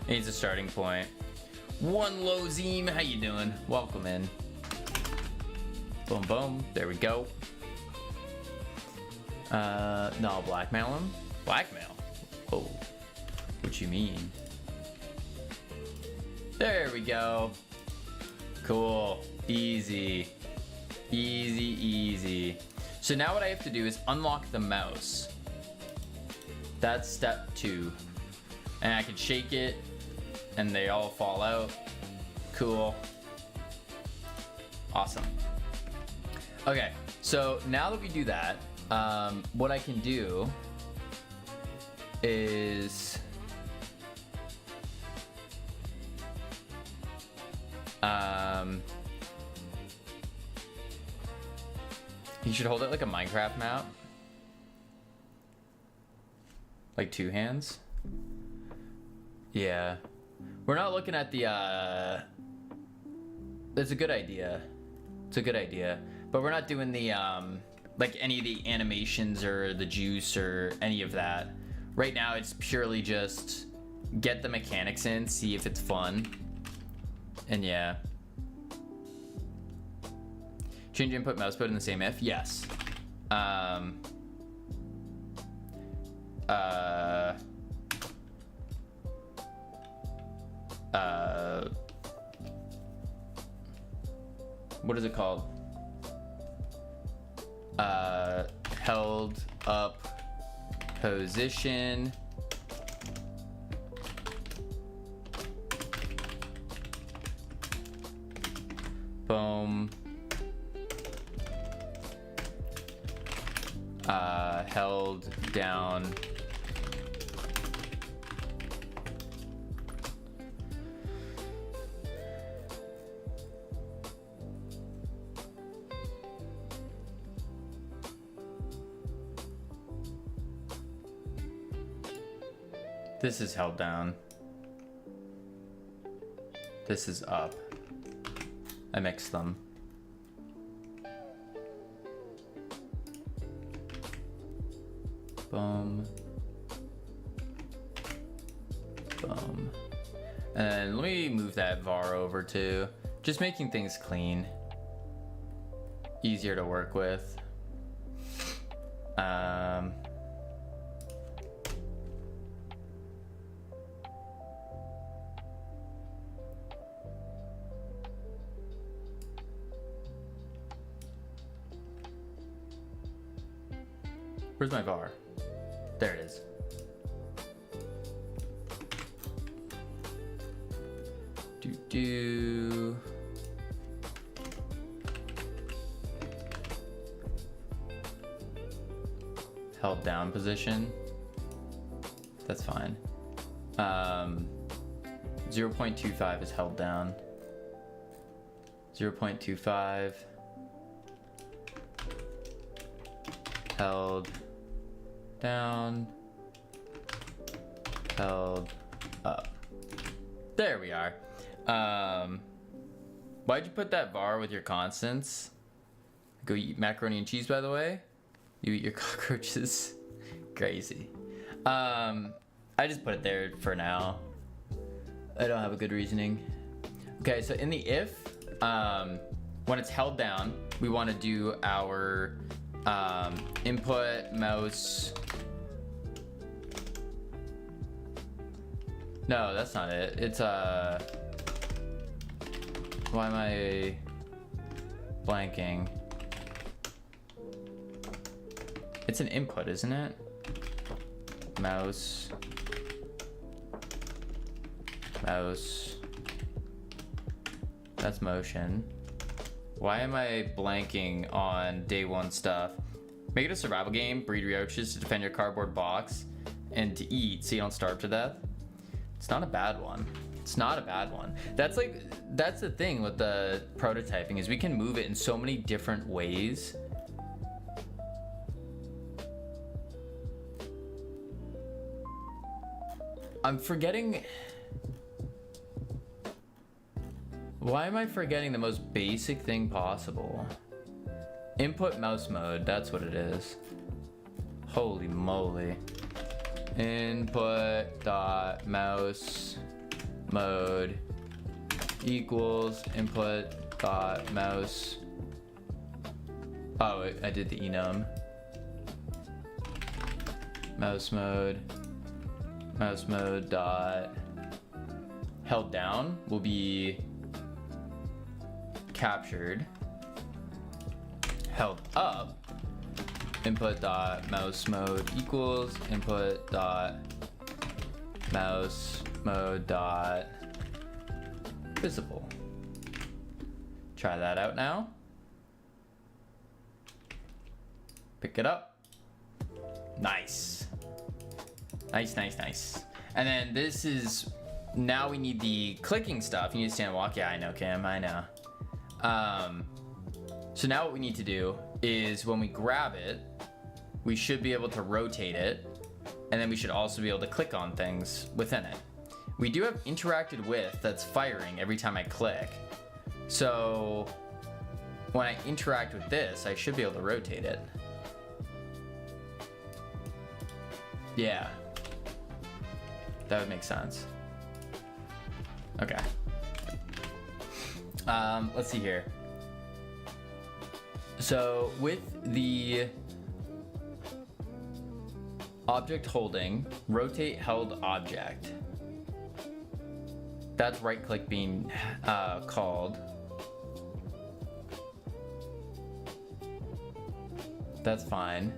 needs a starting point. One low Zeme, how you doing? Welcome in. Boom, boom. There we go. No, I'll blackmail him. Blackmail? Oh, what you mean? There we go. Cool. Easy. Easy, easy. So now what I have to do is unlock the mouse. That's step 2. And I can shake it and they all fall out. Cool. Awesome. Okay, so now that we do that, what I can do is you should hold it like a Minecraft map. Like 2 hands. Yeah. We're not looking at the, that's a good idea. It's a good idea. But we're not doing the, like any of the animations or the juice or any of that. Right now it's purely just get the mechanics in, see if it's fun. And yeah. Change input mouse put in the same if? Yes. What is it called? Held up position. Boom. Held down. This is held down. This is up. I mixed them. Boom. Boom. And let me move that var over too. Just making things clean. Easier to work with. Where's my var? There it is. Do. Held down position. That's fine. 0.25 is held down. 0.25. Held down. Held up. There we are. Why'd you put that var with your constants? Go eat macaroni and cheese, by the way. You eat your cockroaches. Crazy. I just put it there for now. I don't have a good reasoning. Okay, so in the if, when it's held down, we want to do our input mouse. No, that's not it. It's why am I blanking? It's an input, isn't it? Mouse mouse. That's motion. Why am I blanking on day one stuff? Make it a survival game, breed roaches to defend your cardboard box, and to eat so you don't starve to death. It's not a bad one. It's not a bad one. That's the thing with the prototyping, is we can move it in so many different ways. I'm forgetting. Why am I forgetting the most basic thing possible? Input mouse mode, that's what it is. Holy moly. Input dot mouse mode equals input dot mouse. Oh, I did the enum. Mouse mode dot held down will be captured. Held up, input dot mouse mode equals input dot mouse mode dot visible. Try that out now. Pick it up. Nice. Nice. And then this is, now we need the clicking stuff. You need to stand and walk. Yeah, I know, Cam, I know. So now what we need to do is when we grab it, we should be able to rotate it, and then we should also be able to click on things within it. We do have interacted with that's firing every time I click. So when I interact with this, I should be able to rotate it. Yeah, that would make sense. Okay. Let's see here. So with the object holding, rotate held object. That's right click being called. That's fine.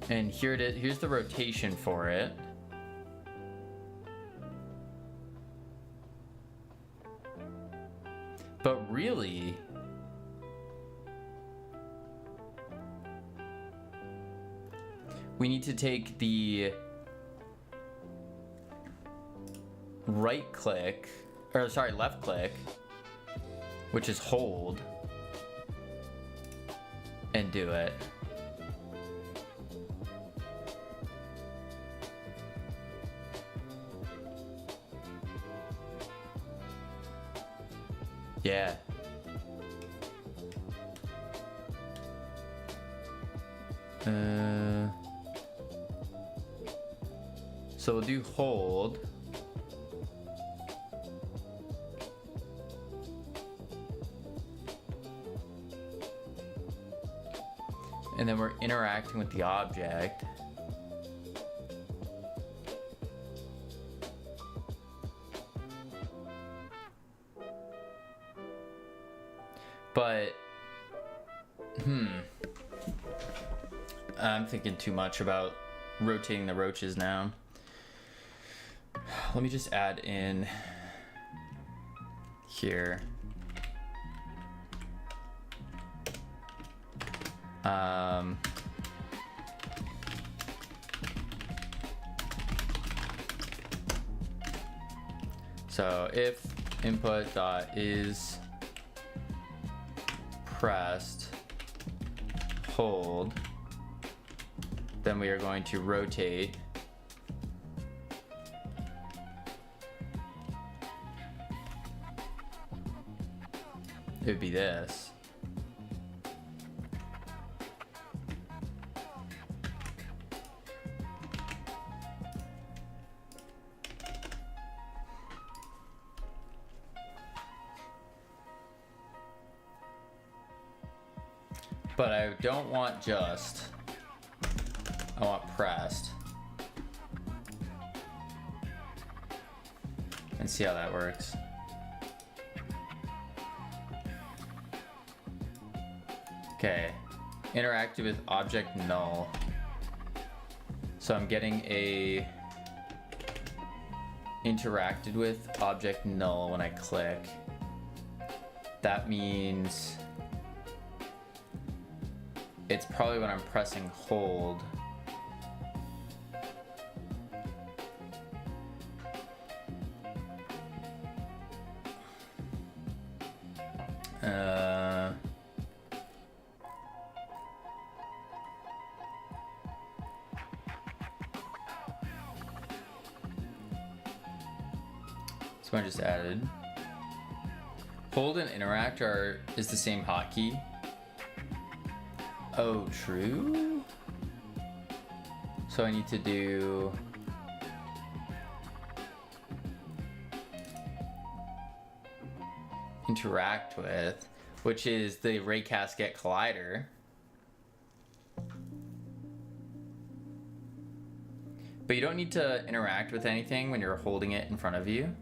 And here it is. Here's the rotation for it. But really, we need to take the right click, or sorry, left click, which is hold, and do it. Yeah. So we'll do hold. And then we're interacting with the object. But, I'm thinking too much about rotating the roaches now. Let me just add in here. So if input dot is pressed hold, then we are going to rotate it would be this. But I don't want just, I want pressed. And see how that works. Okay, interacted with object null. So I'm getting a interacted with object null when I click. That means it's probably when I'm pressing hold. So I just added. Hold and interact is the same hotkey. Oh, true. So I need to do interact with, which is the Raycast Get Collider. But you don't need to interact with anything when you're holding it in front of you.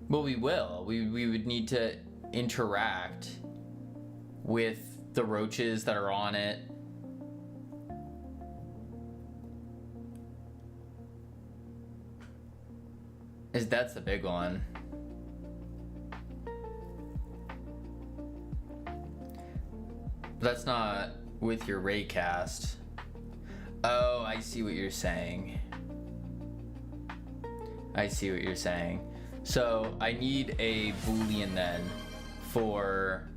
Well, we will. We would need to interact with the roaches that are on it. That's the big one. That's not with your Raycast. Oh, I see what you're saying. I see what you're saying. So I need a Boolean then for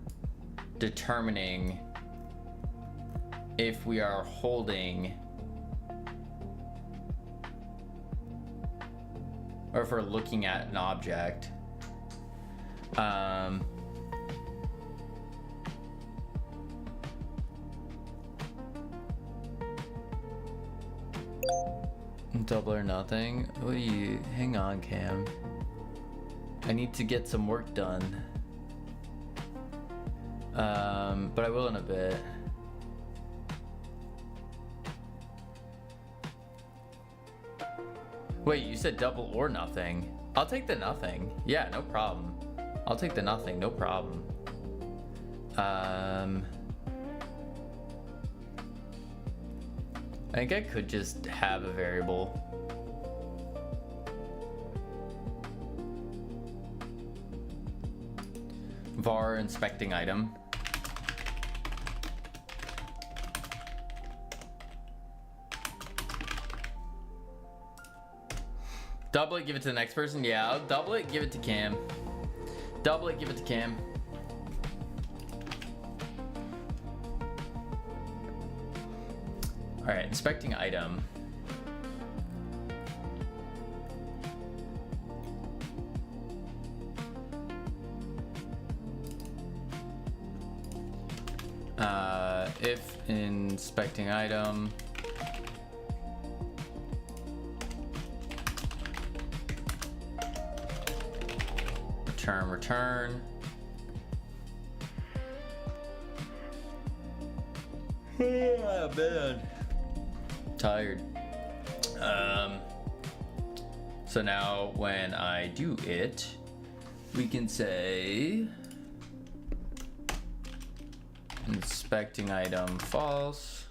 determining if we are holding or if we're looking at an object. Double or nothing? What do you, hang on, Cam. I need to get some work done. But I will in a bit. Wait, you said double or nothing. I'll take the nothing. Yeah, no problem. I'll take the nothing, no problem. I think I could just have a variable. Var inspecting item. Double it, give it to the next person. Yeah, I'll double it, give it to Cam. Double it, give it to Cam. All right, inspecting item. If inspecting item return. Oh man, tired. So now when I do it, we can say inspecting item false.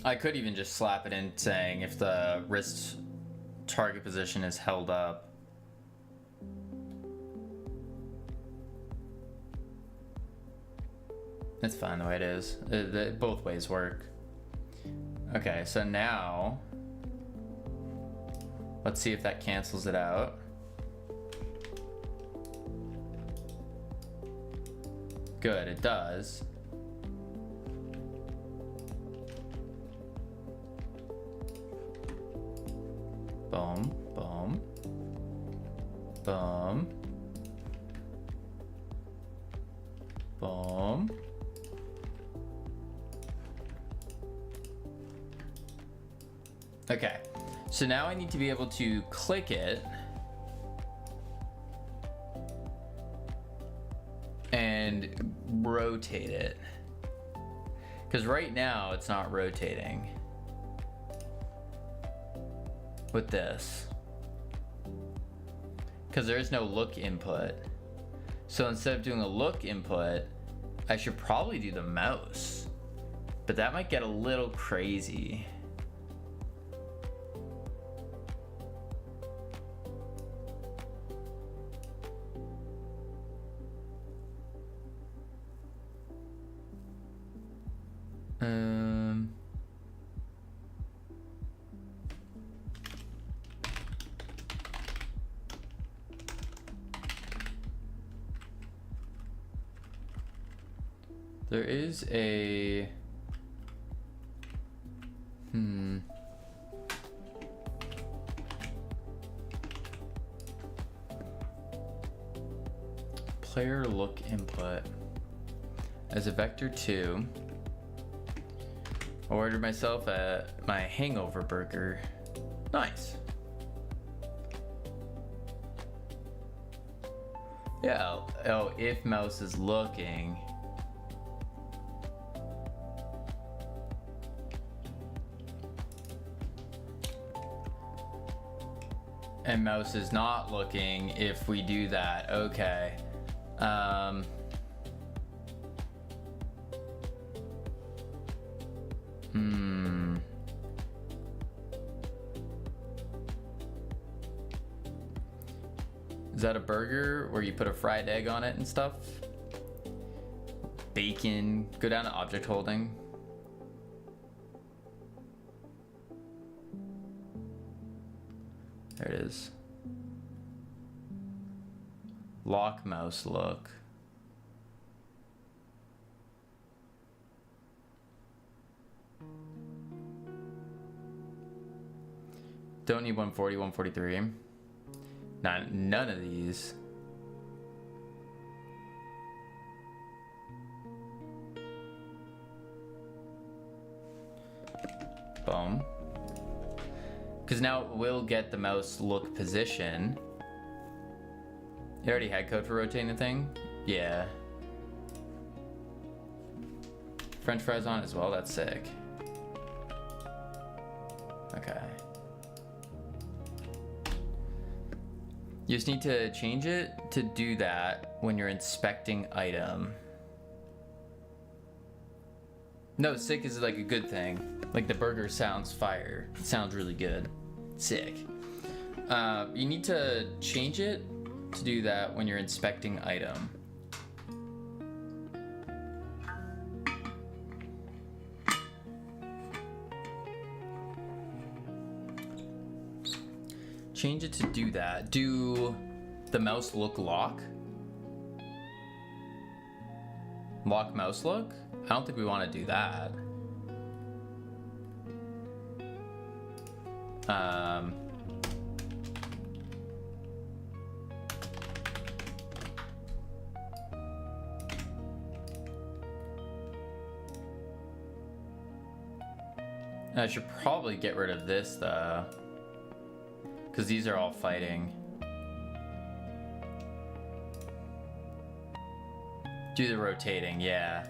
I could even just slap it in saying if the wrist target position is held up. It's fine the way it is. Both ways work. Okay, so now let's see if that cancels it out. Good, it does. Boom, boom, boom, boom. Okay, so now I need to be able to click it and rotate it, because right now it's not rotating with this. because there is no look input. So instead of doing a look input, I should probably do the mouse. But that might get a little crazy. There is a player look input as a vector 2. I ordered myself my hangover burger. Nice. Yeah. Oh, if mouse is looking. And mouse is not looking if we do that. Okay. Is that a burger where you put a fried egg on it and stuff? Bacon. Go down to object holding. There it is. Lock mouse look. Don't need 140, 143. None of these. Boom. Because now we'll get the mouse look position. You already had code for rotating the thing? Yeah. French fries on as well, that's sick. Okay. You just need to change it to do that when you're inspecting item. No, sick is like a good thing. Like the burger sounds fire. It sounds really good. Sick. You need to change it to do that when you're inspecting item. Change it to do that. Do the mouse look lock? Lock mouse look? I don't think we want to do that. I should probably get rid of this though, because these are all fighting. Do the rotating, yeah.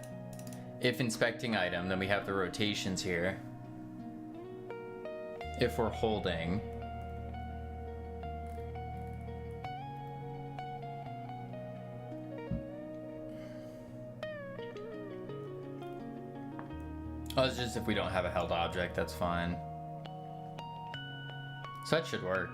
If inspecting item, then we have the rotations here. If we're holding. Oh, it's just if we don't have a held object, that's fine. So that should work.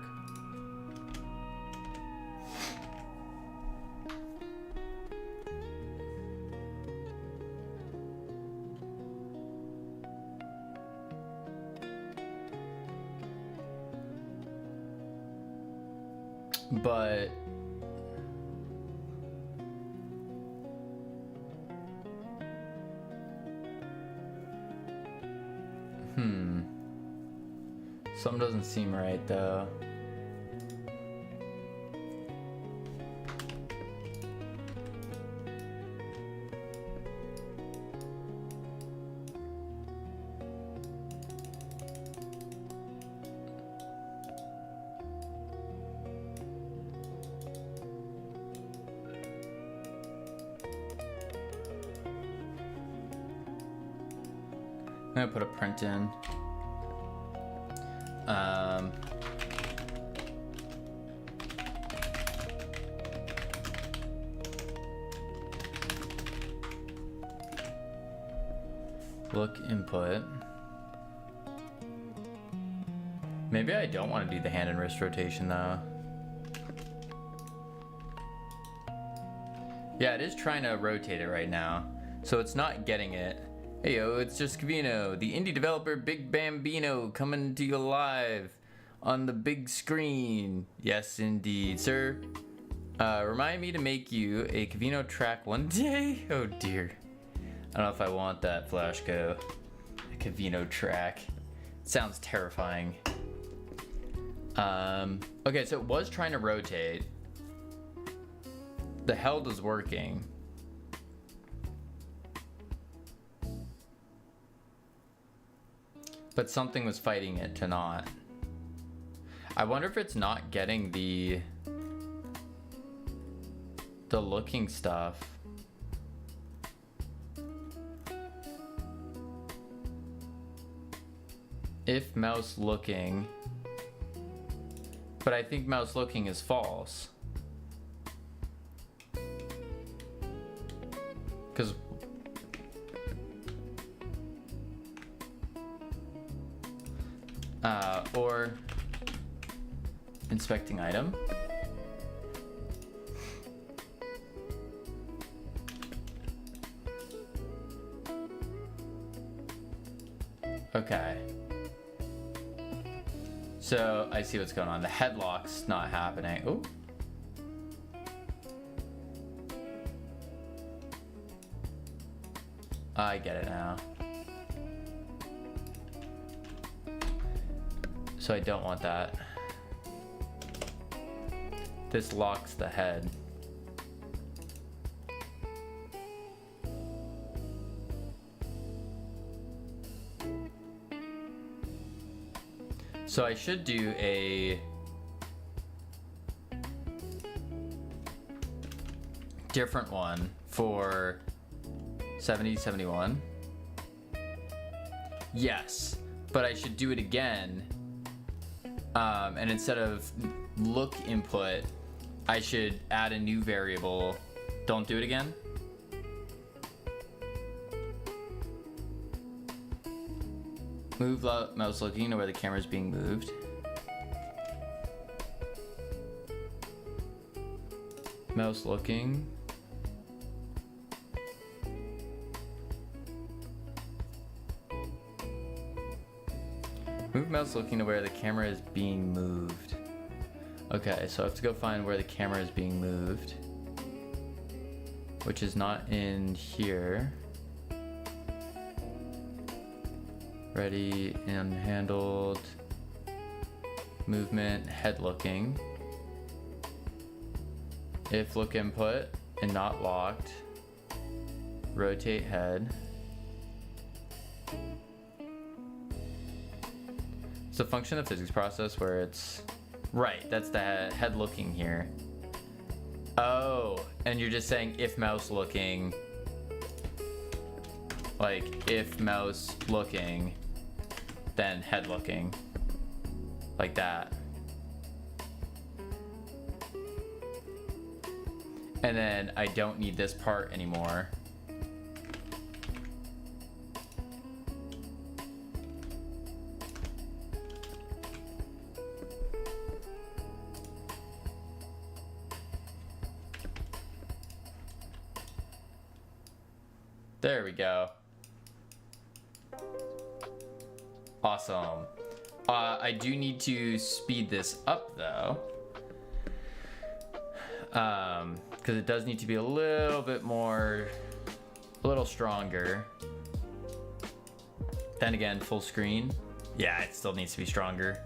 But something doesn't seem right though. I'm gonna put a print in. Look input. Maybe I don't want to do the hand and wrist rotation though. Yeah, it is trying to rotate it right now. So it's not getting it. Hey yo, it's just Cavino, the indie developer Big Bambino, coming to you live on the big screen. Yes, indeed, sir. Remind me to make you a Cavino track one day. Oh dear. I don't know if I want that, Flashco. A Cavino track. Sounds terrifying. Okay, so it was trying to rotate. The held was working. But something was fighting it to not. I wonder if it's not getting the looking stuff. If mouse looking. But I think mouse looking is false. Because or inspecting item. Okay. So I see what's going on. The headlock's not happening. Oh. I get it now. So I don't want that. This locks the head. So I should do a different one for 7071. Yes, but I should do it again. And instead of look input, I should add a new variable. Don't do it again. Move mouse looking to where the camera is being moved. Mouse looking. Move mouse looking to where the camera is being moved. Okay, so I have to go find where the camera is being moved, which is not in here. Ready and handled. Movement, head looking. If look input and not locked. Rotate head. It's a function of the physics process where it's right. That's the head looking here. Oh, and you're just saying if mouse looking, like if mouse looking, then head looking, like that. And then I don't need this part anymore. There we go. Awesome. I do need to speed this up though. Because it does need to be a little bit more, a little stronger. Then again, full screen. Yeah, it still needs to be stronger.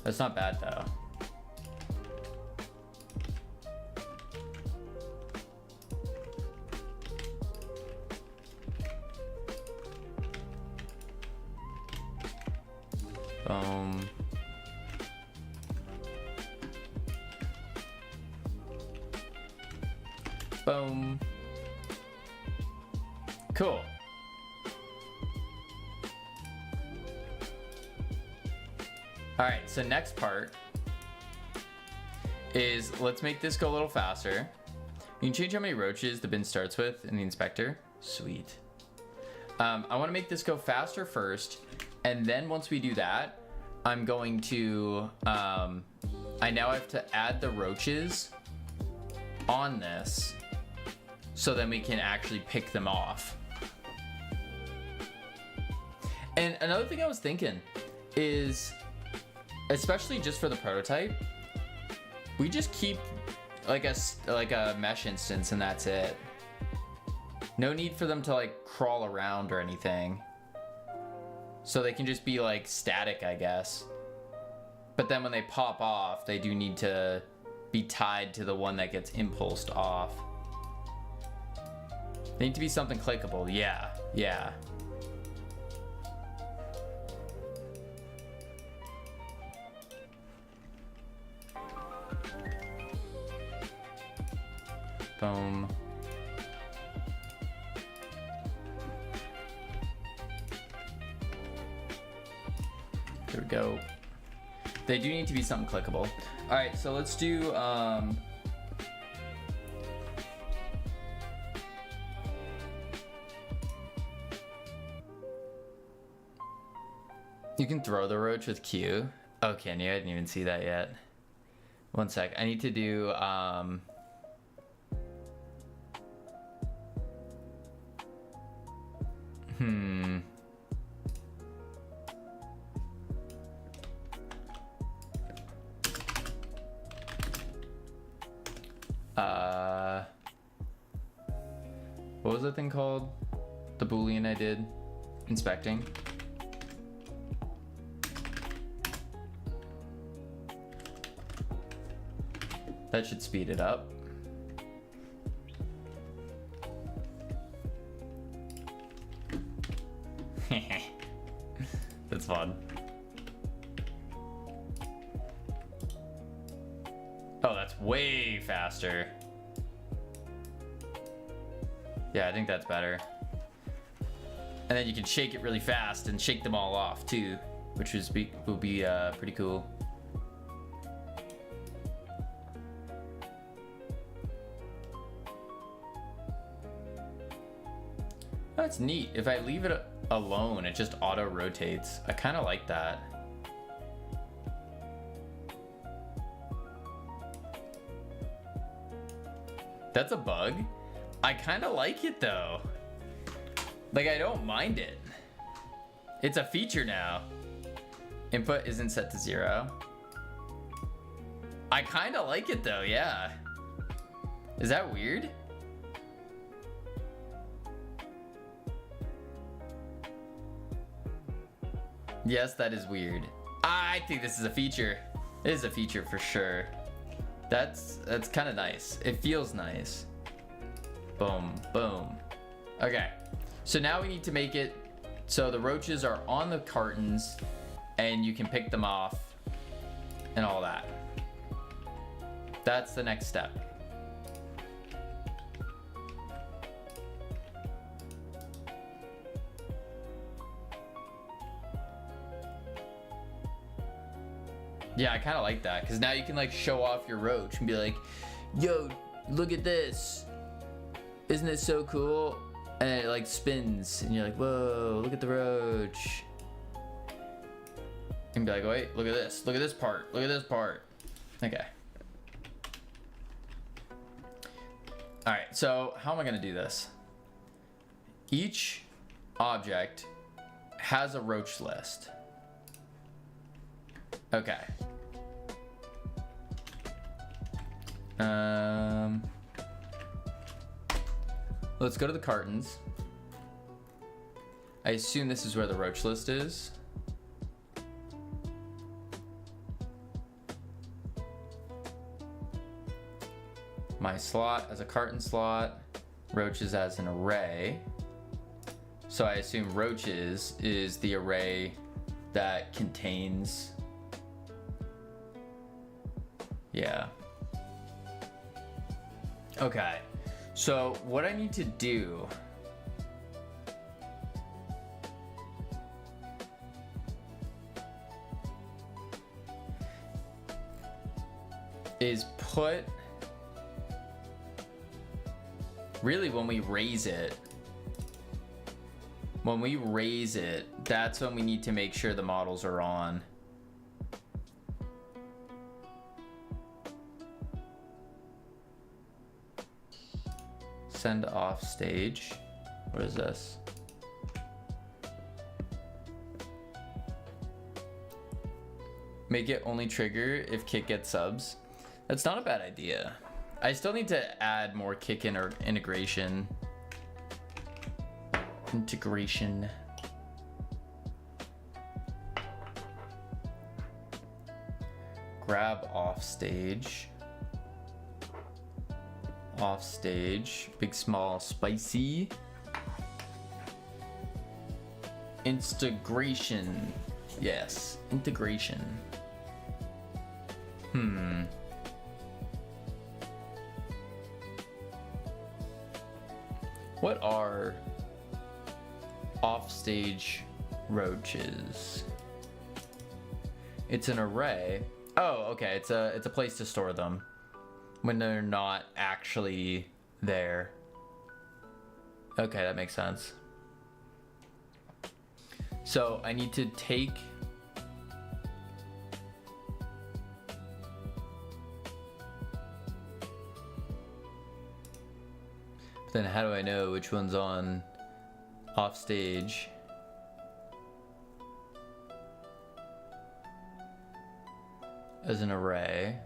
That's not bad though. Boom. Cool. All right, so next part is let's make this go a little faster. You can change how many roaches the bin starts with in the inspector. Sweet. I want to make this go faster first, and then once we do that, I'm going to, I now have to add the roaches on this so then we can actually pick them off. And another thing I was thinking is, especially just for the prototype, we just keep like a mesh instance and that's it. No need for them to like crawl around or anything. So they can just be like static, I guess. But then when they pop off, they do need to be tied to the one that gets impulsed off. They need to be something clickable. Yeah, yeah. Boom. There we go. They do need to be something clickable. All right, so let's do you can throw the roach with Q. Oh, can you? I didn't even see that yet. One sec. I need to do what was that thing called? The Boolean I did? Inspecting. That should speed it up. That's fun. Oh, that's way faster. Yeah, I think that's better. And then you can shake it really fast and shake them all off too, which will be pretty cool. That's neat. If I leave it alone, it just auto rotates. I kind of like that. That's a bug. I kind of like it though. Like, I don't mind it. It's a feature now. Input isn't set to 0. I kind of like it though, yeah. Is that weird? Yes, that is weird. I think this is a feature. It is a feature for sure. That's kind of nice. It feels nice. Boom, boom. Okay, so now we need to make it so the roaches are on the cartons and you can pick them off and all that. That's the next step. Yeah, I kind of like that because now you can like show off your roach and be like, yo, look at this. Isn't it so cool? And it like spins and you're like, whoa, look at the roach. And be like, wait, look at this part, look at this part. Okay. All right, so how am I gonna do this? Each object has a roach list. Okay. Let's go to the cartons. I assume this is where the roach list is. My slot as a carton slot, roaches as an array. So I assume roaches is the array that contains, yeah. Okay, so what I need to do is put, really when we raise it, When we raise it, that's when we need to make sure the models are on. Send off stage. What is this? Make it only trigger if Kick gets subs. That's not a bad idea. I still need to add more Kick in or integration. Grab off stage. Off stage. Big, small, spicy. Integration. Yes, integration. What are offstage roaches? It's an array. Oh, okay. It's a place to store them when they're not actually there. Okay, that makes sense. So I need to take then how do I know which one's on off stage? As an array.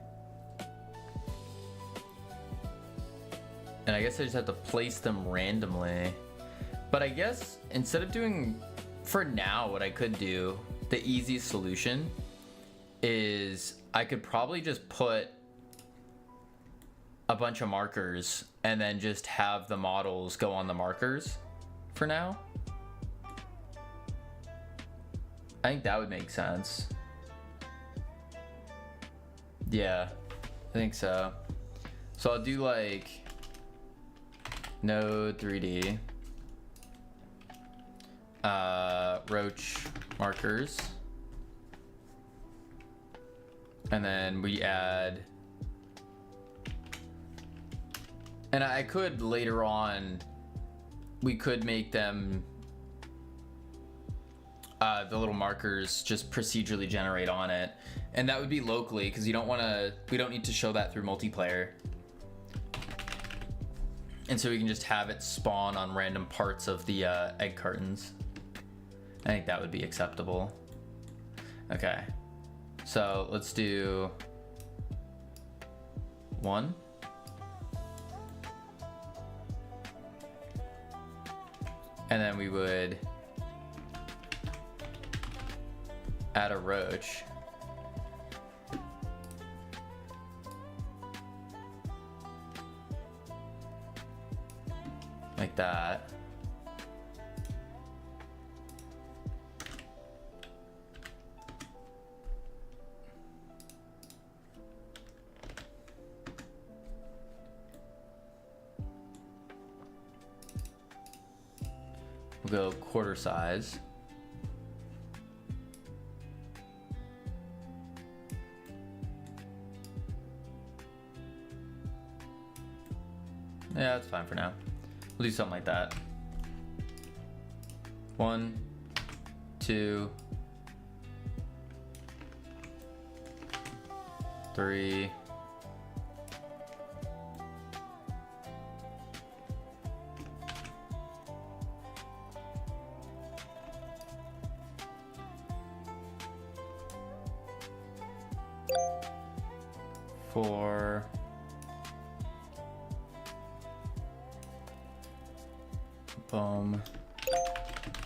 And I guess I just have to place them randomly. But I guess instead of doing, for now, what I could do, the easiest solution is I could probably just put a bunch of markers and then just have the models go on the markers for now. I think that would make sense. Yeah, I think so. So I'll do like node 3D, roach markers, and then we add, and I could later on, we could make them, the little markers just procedurally generate on it. And that would be locally, because you don't want to, we don't need to show that through multiplayer. And so we can just have it spawn on random parts of the egg cartons. I think that would be acceptable. Okay, so let's do 1. And then we would add a roach. Like that. We'll go quarter size. Yeah, that's fine for now. We'll do something like that. 1, 2, 3. 4. Boom.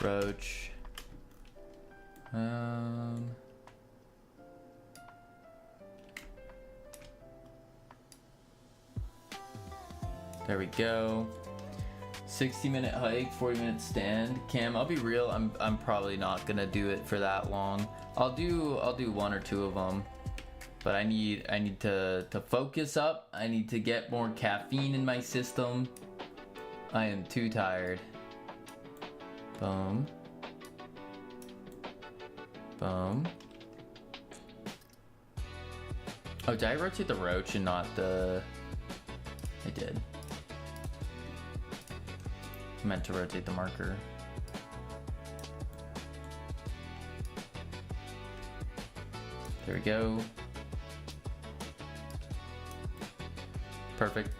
Roach. There we go. 60-minute hike, 40-minute stand. Cam, I'll be real, I'm probably not gonna do it for that long. I'll do 1 or 2 of them. But I need to focus up. I need to get more caffeine in my system. I am too tired. Boom. Boom. Oh, did I rotate the roach and not the... I did. I meant to rotate the marker. There we go. Perfect.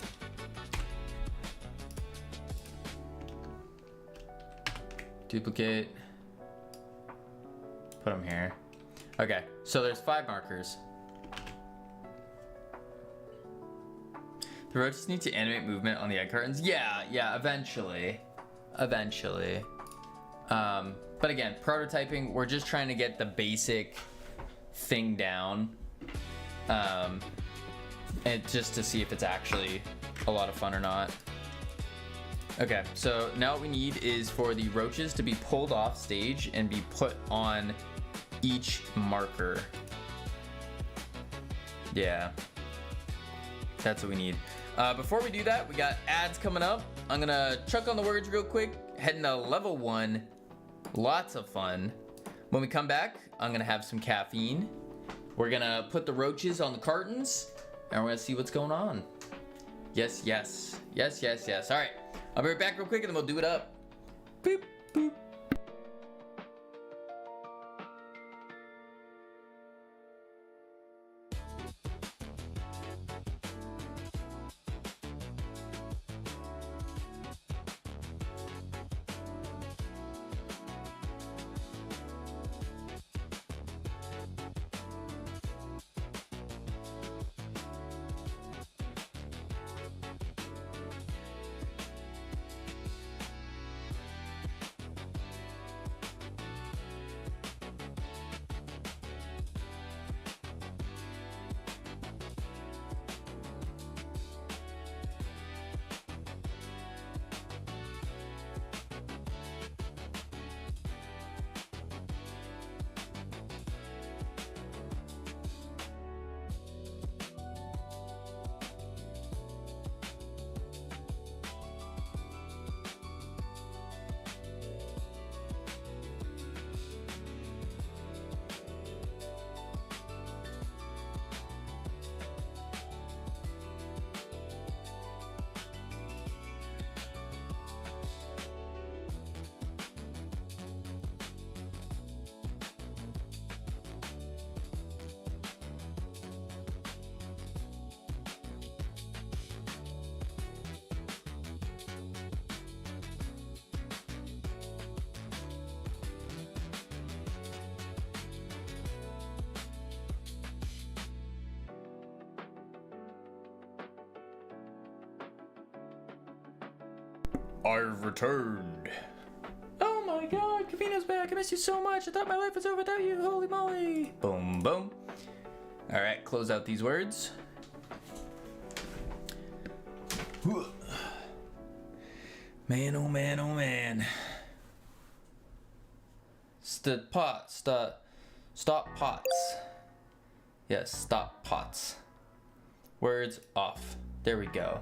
Duplicate. Put them here. Okay, so there's 5 markers. The roaches need to animate movement on the egg cartons. Yeah, eventually. Eventually. But again, prototyping, we're just trying to get the basic thing down. And just to see if it's actually a lot of fun or not. Okay, so now what we need is for the roaches to be pulled off stage and be put on each marker. Yeah, that's what we need. Before we do that, we got ads coming up. I'm gonna chuck on the words real quick, heading to level 1. Lots of fun. When we come back, I'm gonna have some caffeine. We're gonna put the roaches on the cartons, and we're gonna see what's going on. Yes. All right, I'll be right back real quick, and then we'll do it up. Boop, boop. I've returned. Oh my god, Kavina's back. I miss you so much. I thought my life was over without you. Holy moly. Boom, boom. All right, close out these words. Man, oh man, oh man. Stop pots. Yes, stop pots. Words off. There we go.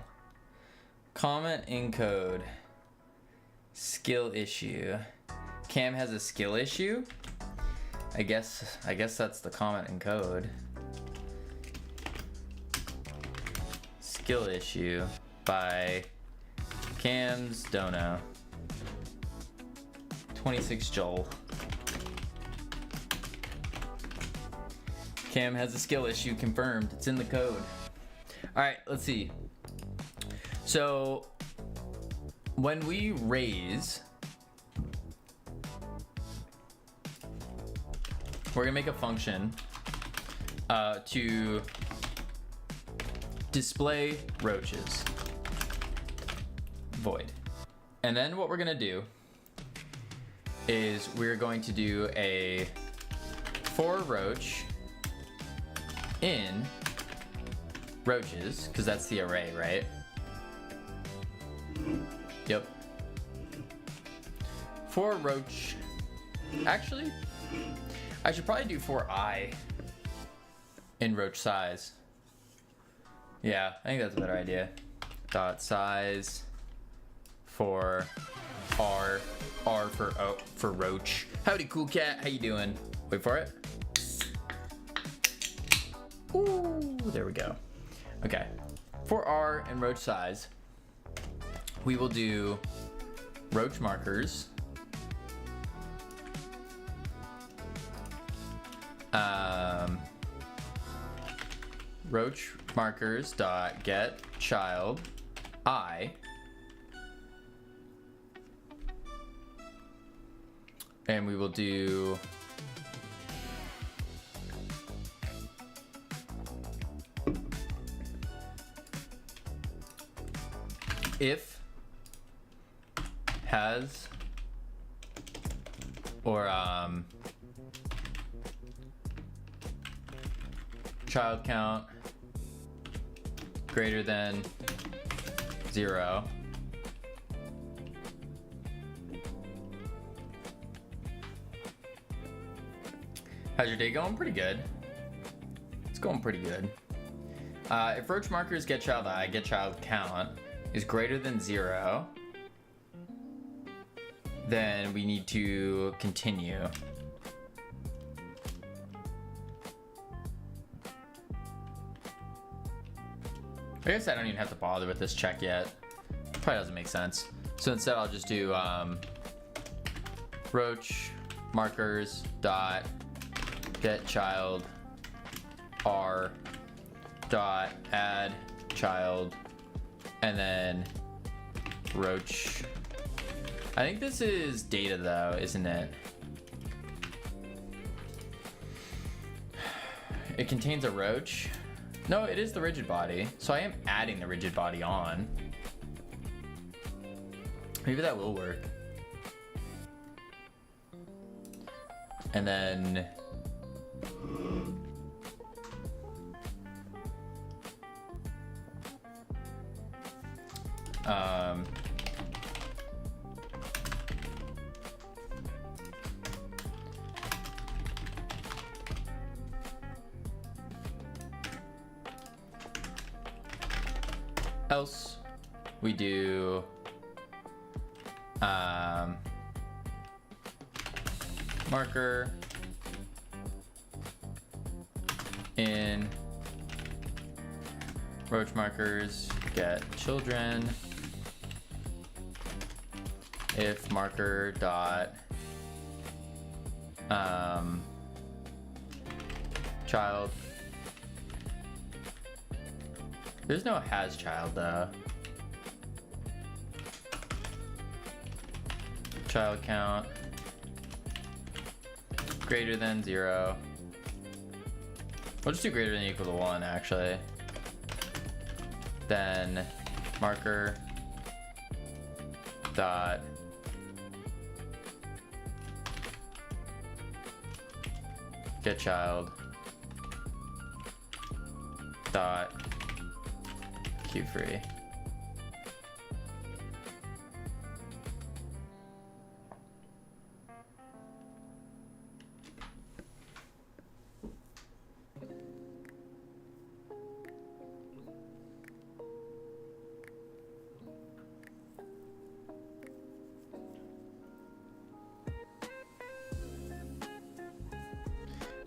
Comment in code. Skill issue. Cam has a skill issue? I guess that's the comment in code. Skill issue by Cam's Dono. 26 Joel. Cam has a skill issue confirmed. It's in the code. All right, let's see. So when we raise, we're gonna make a function to display roaches, void. And then what we're gonna do is we're going to do a for roach in roaches, because that's the array, right? Yep. For roach. Actually, I should probably do for I in roach size. Yeah, I think that's a better idea. Dot size for R for roach. Howdy, cool cat. How you doing? Wait for it. Ooh, there we go. Okay. For R and roach size, we will do roach markers. roach markers dot get child I, and we will do if has or child count greater than 0. How's your day going? Pretty good. It's going pretty good. If roach markers get child I, get child count is greater than 0, then we need to continue. I guess I don't even have to bother with this check yet. Probably doesn't make sense. So instead I'll just do roach markers dot get child r dot add child, and then roach. I think this is data though, isn't it? It contains a roach. No, it is the rigid body. So I am adding the rigid body on. Maybe that will work. And then else we do marker in roach markers get children if marker dot child. There's no has child though. Child count greater than 0. We'll just do greater than or equal to 1 actually. Then marker dot get child dot cube free.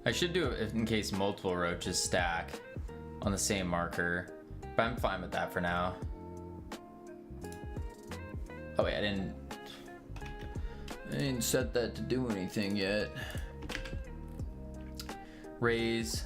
I should do it in case multiple roaches stack on the same marker, but I'm fine with that for now. Oh wait, I didn't set that to do anything yet. Raise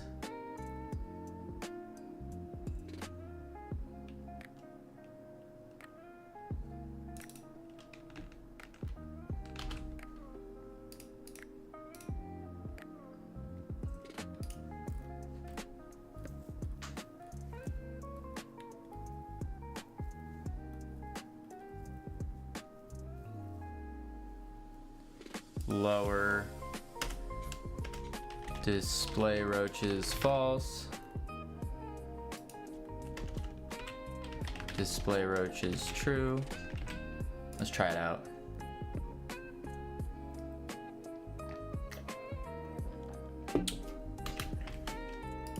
lower display roaches false, display roaches true. Let's try it out.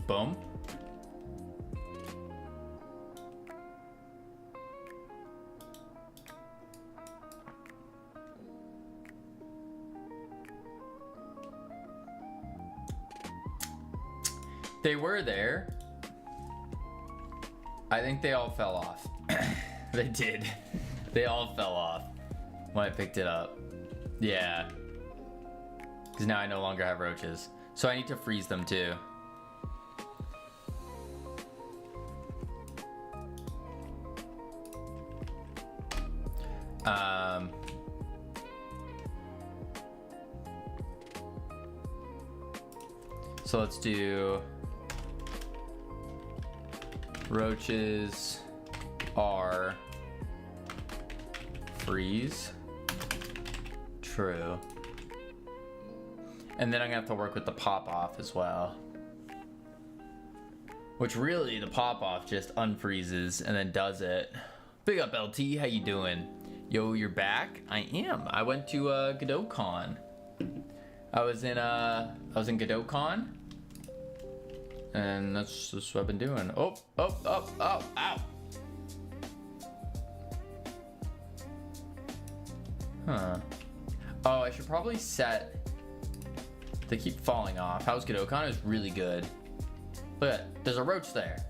Boom. They were there. I think they all fell off. They did. They all fell off when I picked it up. Yeah. Because now I no longer have roaches. So I need to freeze them too. So let's do roaches are freeze. True. And then I'm gonna have to work with the pop off as well. Which really, the pop off just unfreezes and then does it. Big up LT, how you doing? Yo, you're back? I am. I went to GodotCon. I was in GodotCon. And that's just what I've been doing. Oh, ow. Huh. Oh, I should probably set. They keep falling off. How's GodotCon? It was really good. Look at it. There's a roach there.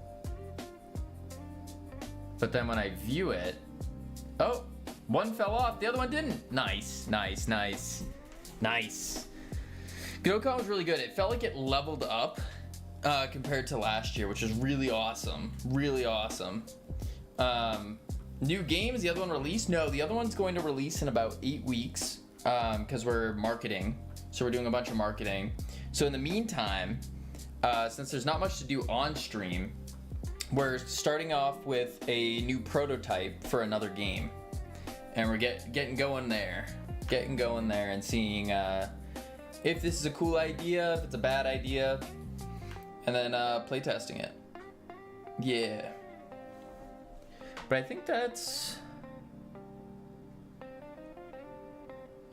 But then when I view it, oh, one fell off, the other one didn't. Nice. GodotCon was really good. It felt like it leveled up compared to last year, which is really awesome. New games, the other one released? No, the other one's going to release in about 8 weeks because we're marketing. So we're doing a bunch of marketing. So in the meantime, since there's not much to do on stream, we're starting off with a new prototype for another game. And we're getting going there and seeing if this is a cool idea, if it's a bad idea, and then playtesting it. Yeah. But I think that's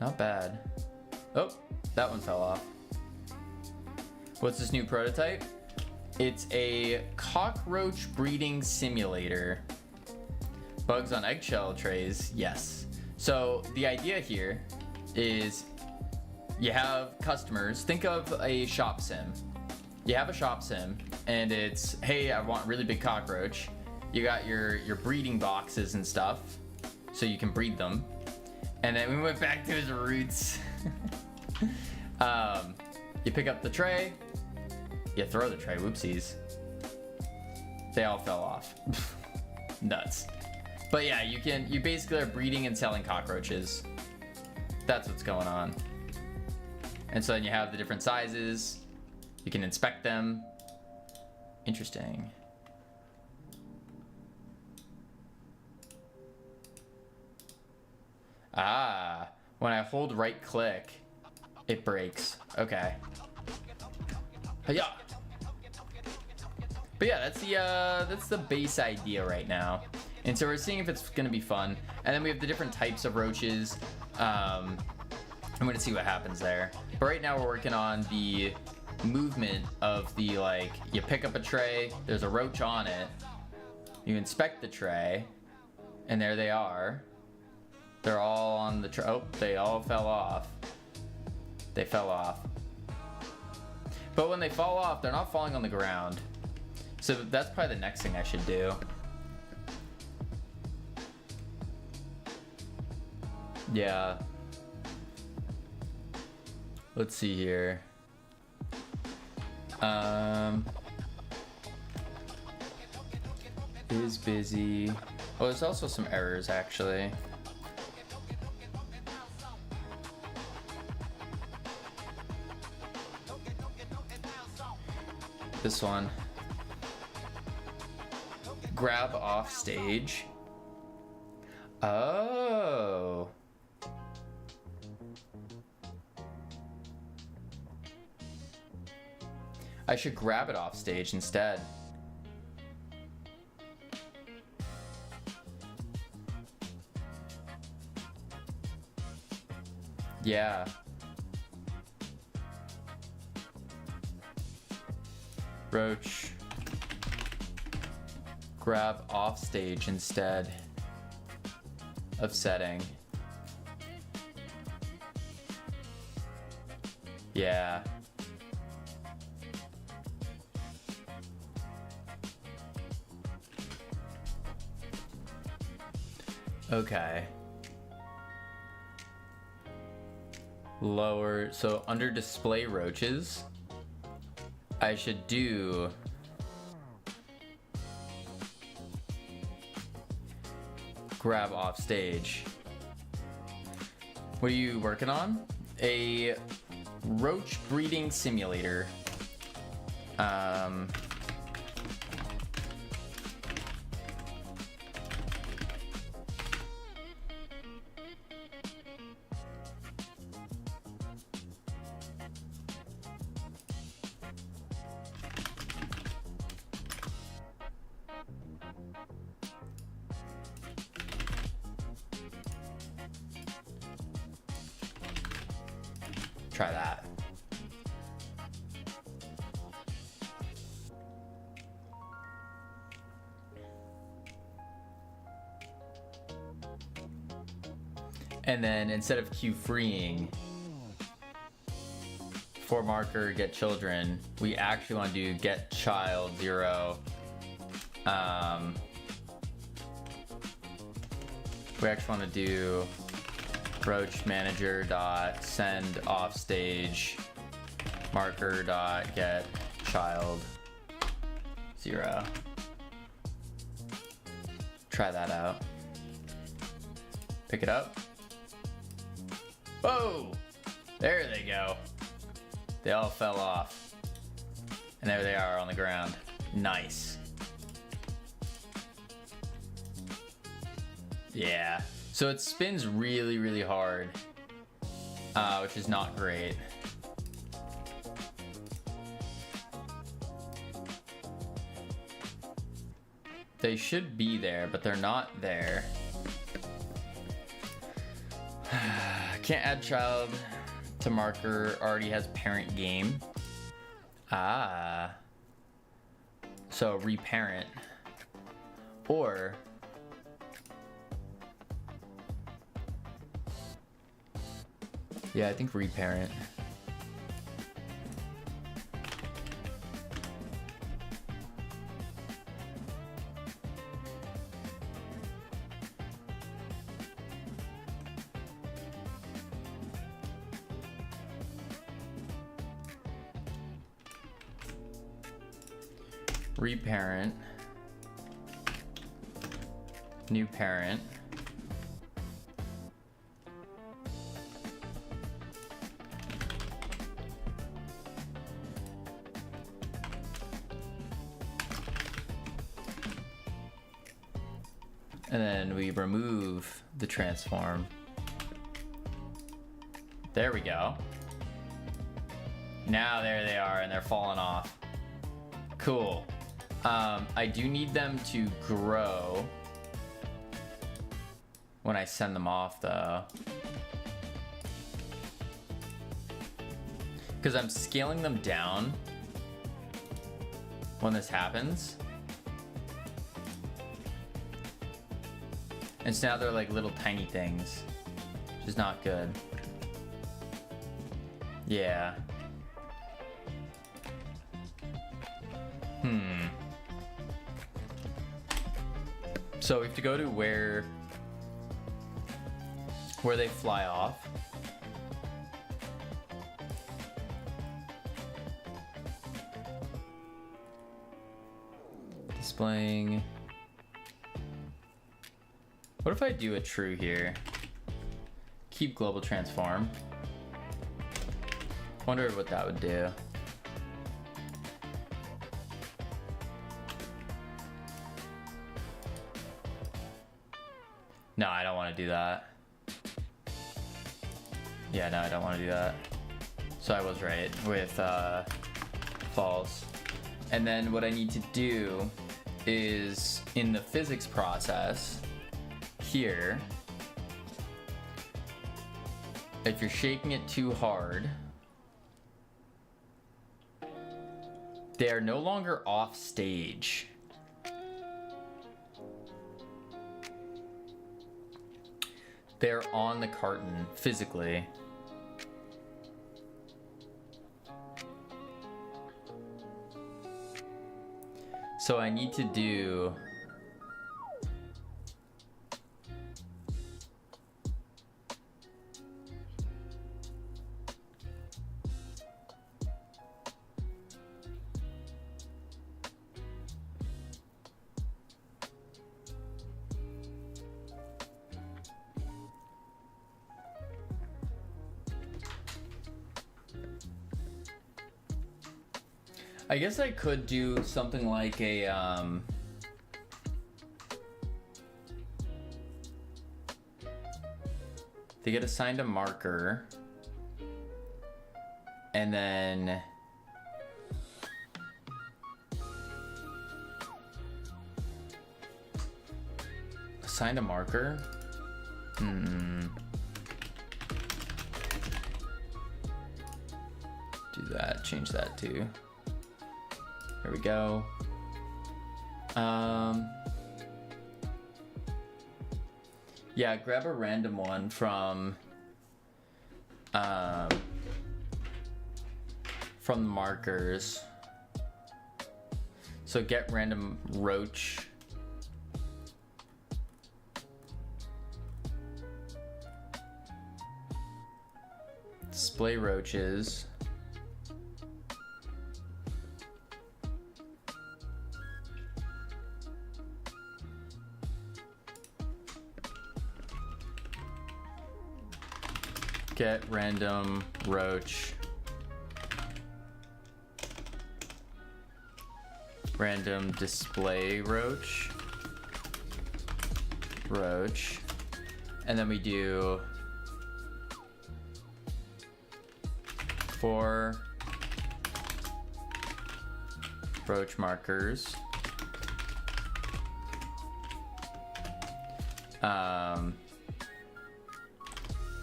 not bad. Oh, that one fell off. What's this new prototype? It's a cockroach breeding simulator. Bugs on eggshell trays, yes. So the idea here is you have customers. Think of a shop sim. You have a shop sim and it's, hey, I want really big cockroach. You got your breeding boxes and stuff so you can breed them. And then we went back to his roots. You pick up the tray, you throw the tray, whoopsies. They all fell off. Nuts. But yeah, you basically are breeding and selling cockroaches. That's what's going on. And so then you have the different sizes. You can inspect them. Interesting. Ah, when I hold right click, it breaks. Okay. Yeah. But yeah, that's the base idea right now. And so we're seeing if it's gonna be fun. And then we have the different types of roaches. I'm gonna see what happens there. But right now we're working on the movement of the, like, you pick up a tray, there's a roach on it, you inspect the tray, and there they are. They're all on the tray. Oh, they all fell off. They fell off. But when they fall off, they're not falling on the ground. So that's probably the next thing I should do. Yeah. Let's see here. Is busy. Oh, there's also some errors actually. This one. Grab off stage. Oh. I should grab it off stage instead. Yeah. Roach. Grab off stage instead of setting. Yeah. Okay. Lower, so under display roaches, I should do grab off stage. What are you working on? A roach breeding simulator. Try that. And then instead of queue freeing for marker get children, we actually want to do get child 0. We actually want to do roach manager dot send off stage marker dot get child 0. Try that out. Pick it up. Whoa! There they go. They all fell off. And there they are on the ground. Nice. Yeah. So it spins really, really hard, which is not great. They should be there, but they're not there. Can't add child to marker, already has parent game. Ah. So reparent. Or yeah, I think reparent. Reparent. New parent. And then we remove the transform. There we go. Now there they are, and they're falling off. Cool. I do need them to grow when I send them off though. Because I'm scaling them down when this happens. And so now they're like little tiny things, which is not good. Yeah. So we have to go to where they fly off. Displaying. What if I do a true here? Keep global transform. Wonder what that would do. No, I don't want to do that. Yeah, no, I don't want to do that. So I was right with false. And then what I need to do is in the physics process here, if you're shaking it too hard, they are no longer off stage. They're on the carton physically. So I need to do I guess I could do something like a they get assigned a marker, and then assigned a marker. Do that, change that too. There we go. Yeah, grab a random one from the markers. So get random roach. Display roaches. Get random roach. Random display roach. Roach. And then we do 4 roach markers.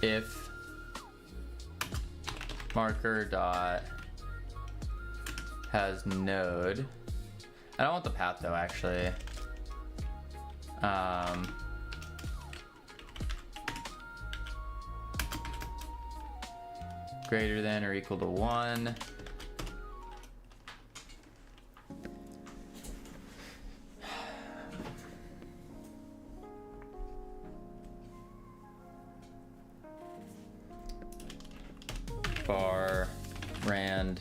If marker dot has node. I don't want the path though, actually. Greater than or equal to 1. Bar rand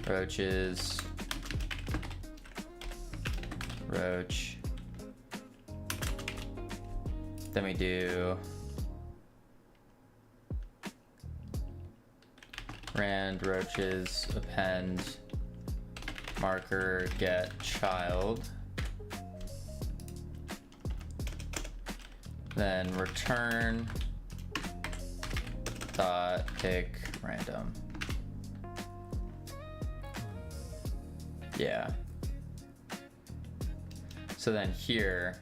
roaches roach. Then we do rand roaches append marker get child. Then return dot pick random. Yeah. So then here,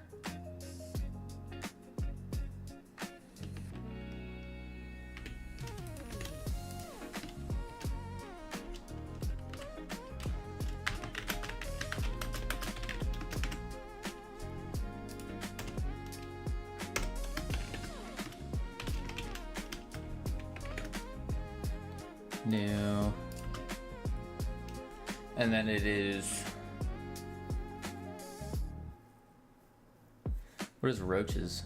new, and then it is, what is roaches?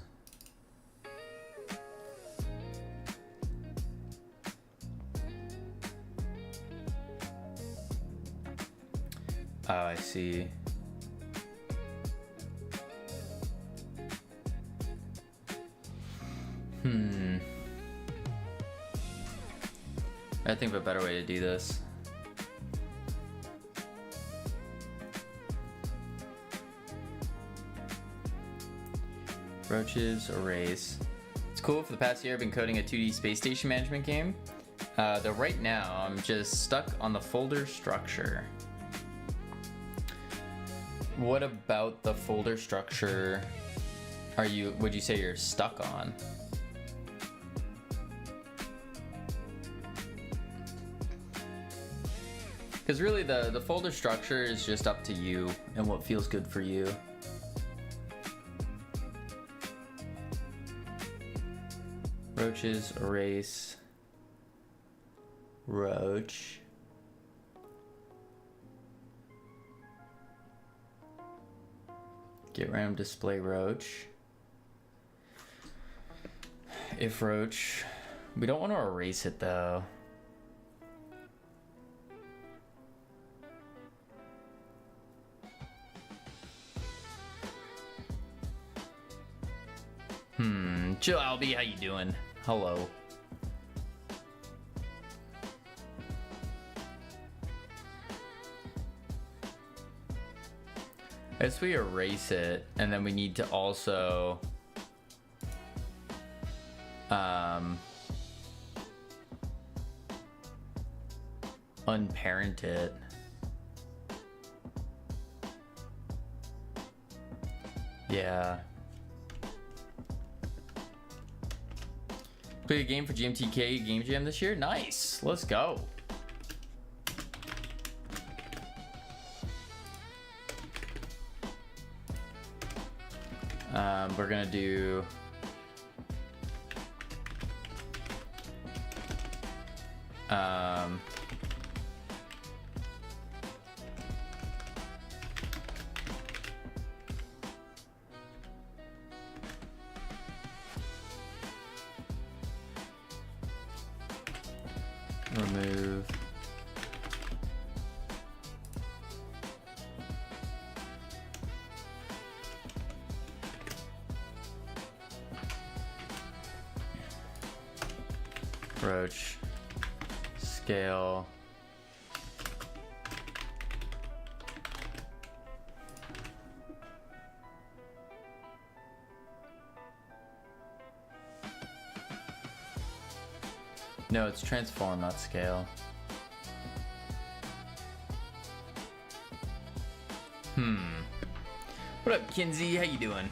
Oh, I see. I think of a better way to do this. Roaches erase. It's cool. For the past year I've been coding a 2D space station management game. Though right now I'm just stuck on the folder structure. What about the folder structure would you say you're stuck on? Because really the folder structure is just up to you and what feels good for you. Roaches, erase, roach. Get random display roach. If roach, we don't want to erase it though. Chill, Albie, how you doing? Hello. As we erase it, and then we need to also unparent it. Yeah. Play a game for GMTK Game Jam this year? Nice. Let's go. We're gonna do remove approach scale no, it's transform, not scale. What up, Kinsey? How you doing?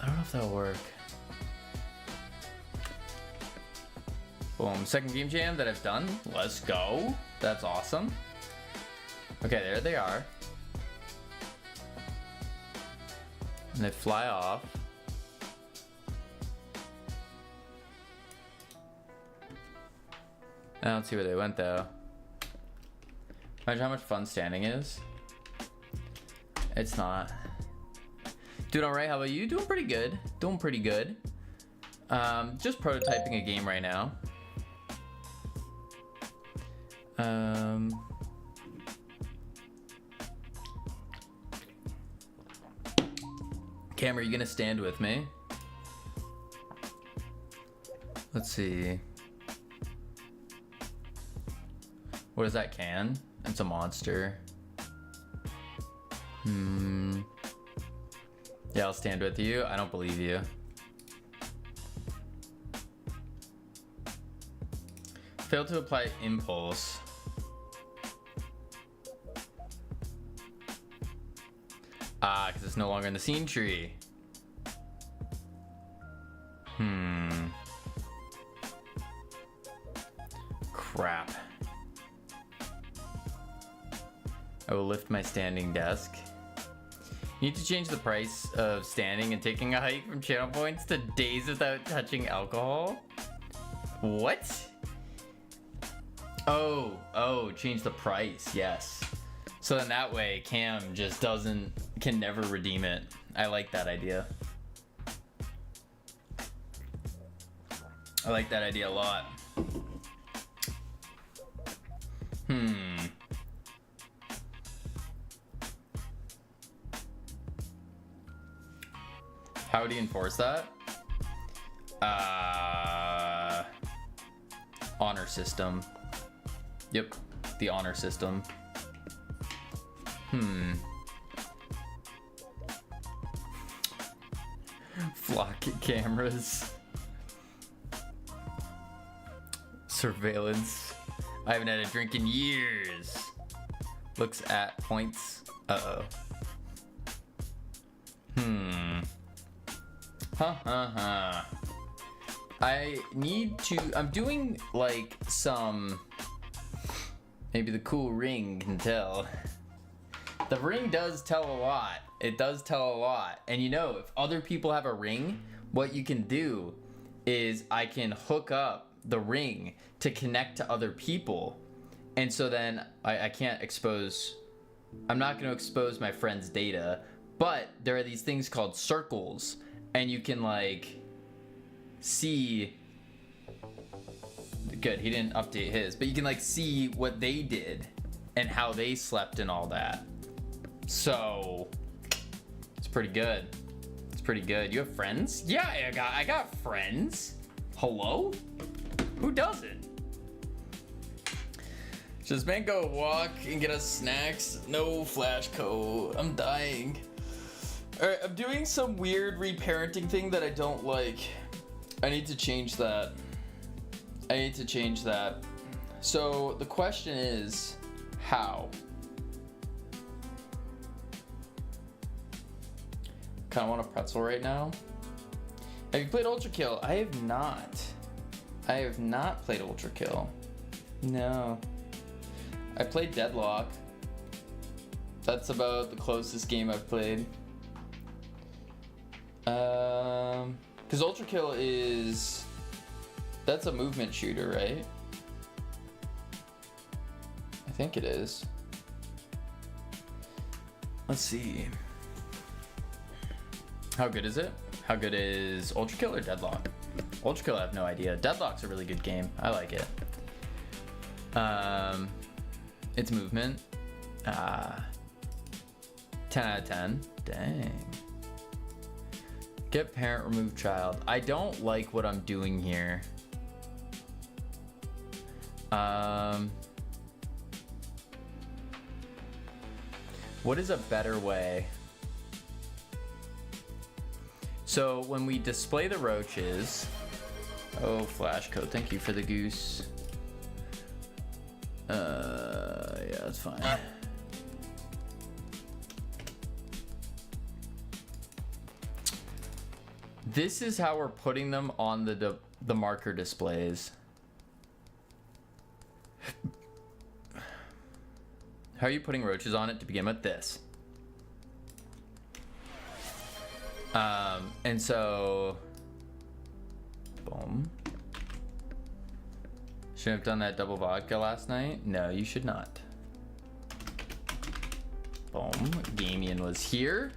I don't know if that'll work. Boom, second game jam that I've done. Let's go. That's awesome. Okay, there they are. And they fly off. I don't see where they went though. Imagine how much fun standing is. It's not. Doing alright, how about you? Doing pretty good. Doing pretty good. Just prototyping a game right now. Cam, are you gonna stand with me? Let's see. What is that can? It's a monster. Yeah, I'll stand with you. I don't believe you. Failed to apply impulse. Ah, because it's no longer in the scene tree. Crap. I will lift my standing desk. You need to change the price of standing and taking a hike from channel points to days without touching alcohol. What? Oh, change the price, yes. So then that way Cam just can never redeem it. I like that idea. I like that idea a lot. How would you enforce that? Honor system. Yep, the honor system. Flock cameras. Surveillance. I haven't had a drink in years. Looks at points. I'm doing like some, maybe the cool ring can tell. The ring does tell a lot. It does tell a lot. And you know, if other people have a ring, what you can do is I can hook up the ring to connect to other people. And so then I can't expose, I'm not going to expose my friend's data, but there are these things called circles, and you can like see, good, he didn't update his, but you can like see what they did and how they slept and all that. So it's pretty good. It's pretty good. You have friends? Yeah, I got friends. Hello? Who doesn't? Just man, go walk and get us snacks. No Flash Co. I'm dying. Alright, I'm doing some weird reparenting thing that I don't like. I need to change that. So the question is, how? Kinda want a pretzel right now. Have you played Ultra Kill? I have not. I have not played Ultra Kill. No. I played Deadlock. That's about the closest game I've played. Because Ultra Kill is... That's a movement shooter, right? I think it is. Let's see. How good is it? How good is Ultra Kill or Deadlock? Ultra Kill, I have no idea. Deadlock's a really good game. I like it. It's movement. 10 out of 10. Dang. Get parent, remove child. I don't like what I'm doing here. What is a better way? So when we display the roaches, oh, Flash Code, thank you for the goose. Yeah, that's fine. This is how we're putting them on the marker displays. How are you putting roaches on it to begin with? This. And so, boom. Shouldn't have done that double vodka last night. No, you should not. Boom. Gamian was here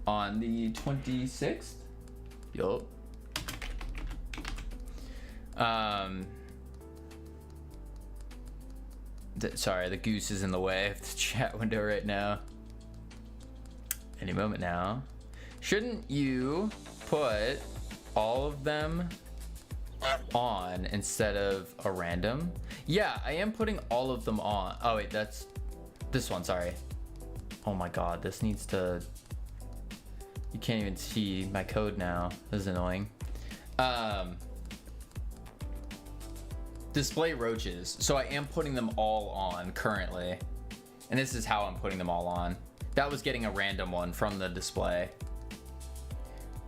on the 26th. Yup. Sorry, the goose is in the way of the chat window right now. Any moment now. Shouldn't you put all of them on instead of a random? Yeah, I am putting all of them on. Oh wait, that's this one, sorry. Oh my god, this needs to... You can't even see my code now. This is annoying. Display roaches. So I am putting them all on currently. And this is how I'm putting them all on. That was getting a random one from the display.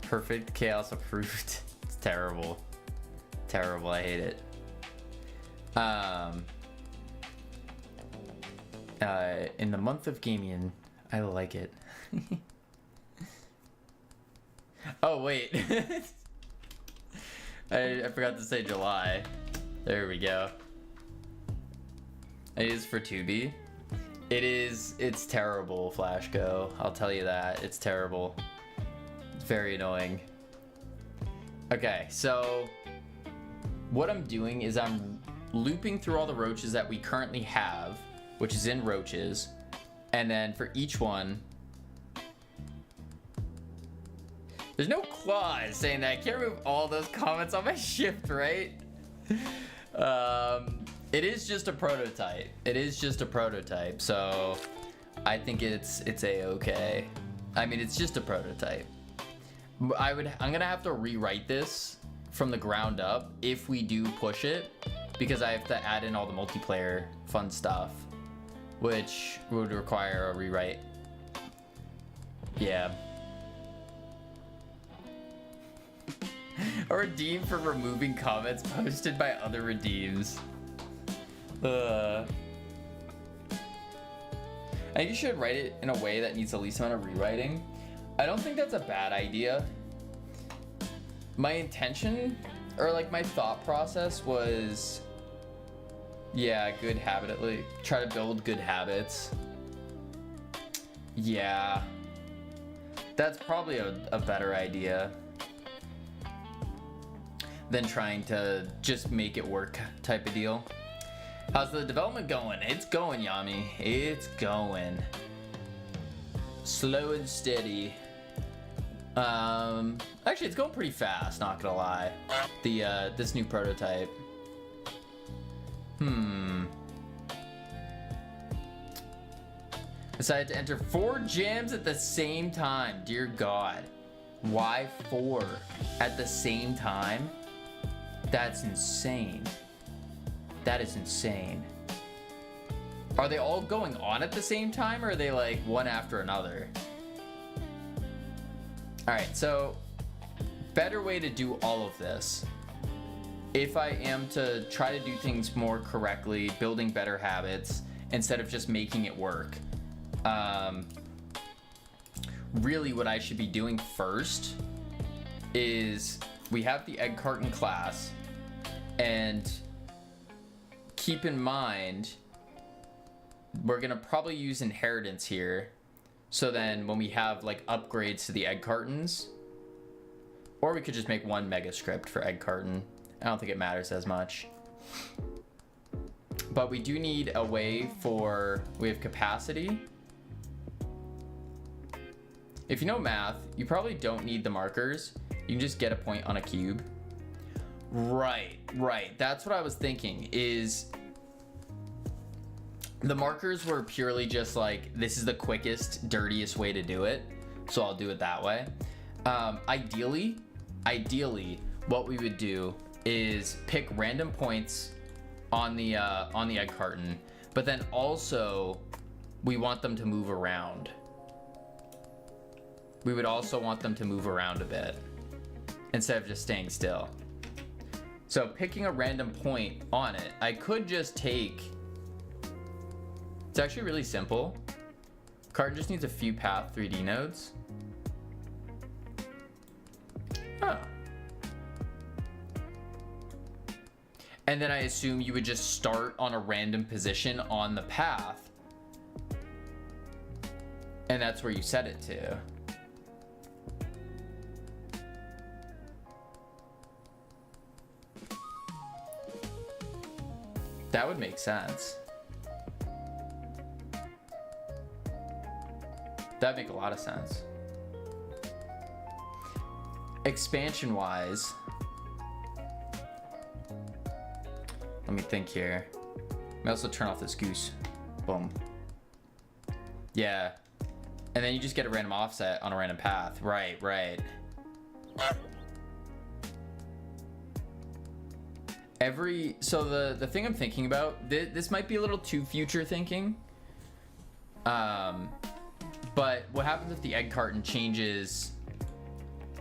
Perfect chaos approved. It's terrible. Terrible, I hate it. In the month of Gamian, I like it. Oh wait. I forgot to say July. There we go. It is for Tubi. It's terrible, Flash Go. I'll tell you that. It's terrible. It's very annoying. Okay, so what I'm doing is I'm looping through all the roaches that we currently have, which is in roaches, and then for each one, there's no clause saying that I can't remove all those comments on my shift, right? It is just a prototype. It is just a prototype, so I think it's a-okay. I mean, it's just a prototype. I'm gonna have to rewrite this from the ground up if we do push it, because I have to add in all the multiplayer fun stuff, which would require a rewrite. Yeah. A redeem for removing comments posted by other redeems. I think you should write it in a way that needs the least amount of rewriting. I don't think that's a bad idea. My intention, or like my thought process was, yeah, good habit, like try to build good habits. Yeah, that's probably a better idea than trying to just make it work type of deal. How's the development going? It's going, Yami. It's going. Slow and steady. Actually, it's going pretty fast, not gonna lie. This new prototype. decided to enter 4 gyms at the same time. Dear God. Why 4 at the same time? That's insane. That is insane. Are they all going on at the same time, or are they like one after another? All right, so better way to do all of this. If I am to try to do things more correctly, building better habits, instead of just making it work. Really what I should be doing first is we have the egg carton class, and keep in mind we're gonna probably use inheritance here, so then when we have like upgrades to the egg cartons, or we could just make one mega script for egg carton. I don't think it matters as much, but we do need a way for, we have capacity. If you know math, you probably don't need the markers. You can just get a point on a cube. Right. That's what I was thinking, is the markers were purely just like, this is the quickest, dirtiest way to do it, so I'll do it that way. Ideally, what we would do is pick random points on the egg carton, but then also we want them to move around. We would also want them to move around a bit instead of just staying still. So picking a random point on it, I could just take, it's actually really simple. Carton just needs a few path 3D nodes. Huh. And then I assume you would just start on a random position on the path, and that's where you set it to. That would make sense. That'd make a lot of sense. Expansion wise, let me think here. Let me also turn off this goose. Boom. Yeah. And then you just get a random offset on a random path. Right. So the thing I'm thinking about, this might be a little too future thinking. But what happens if the egg carton changes?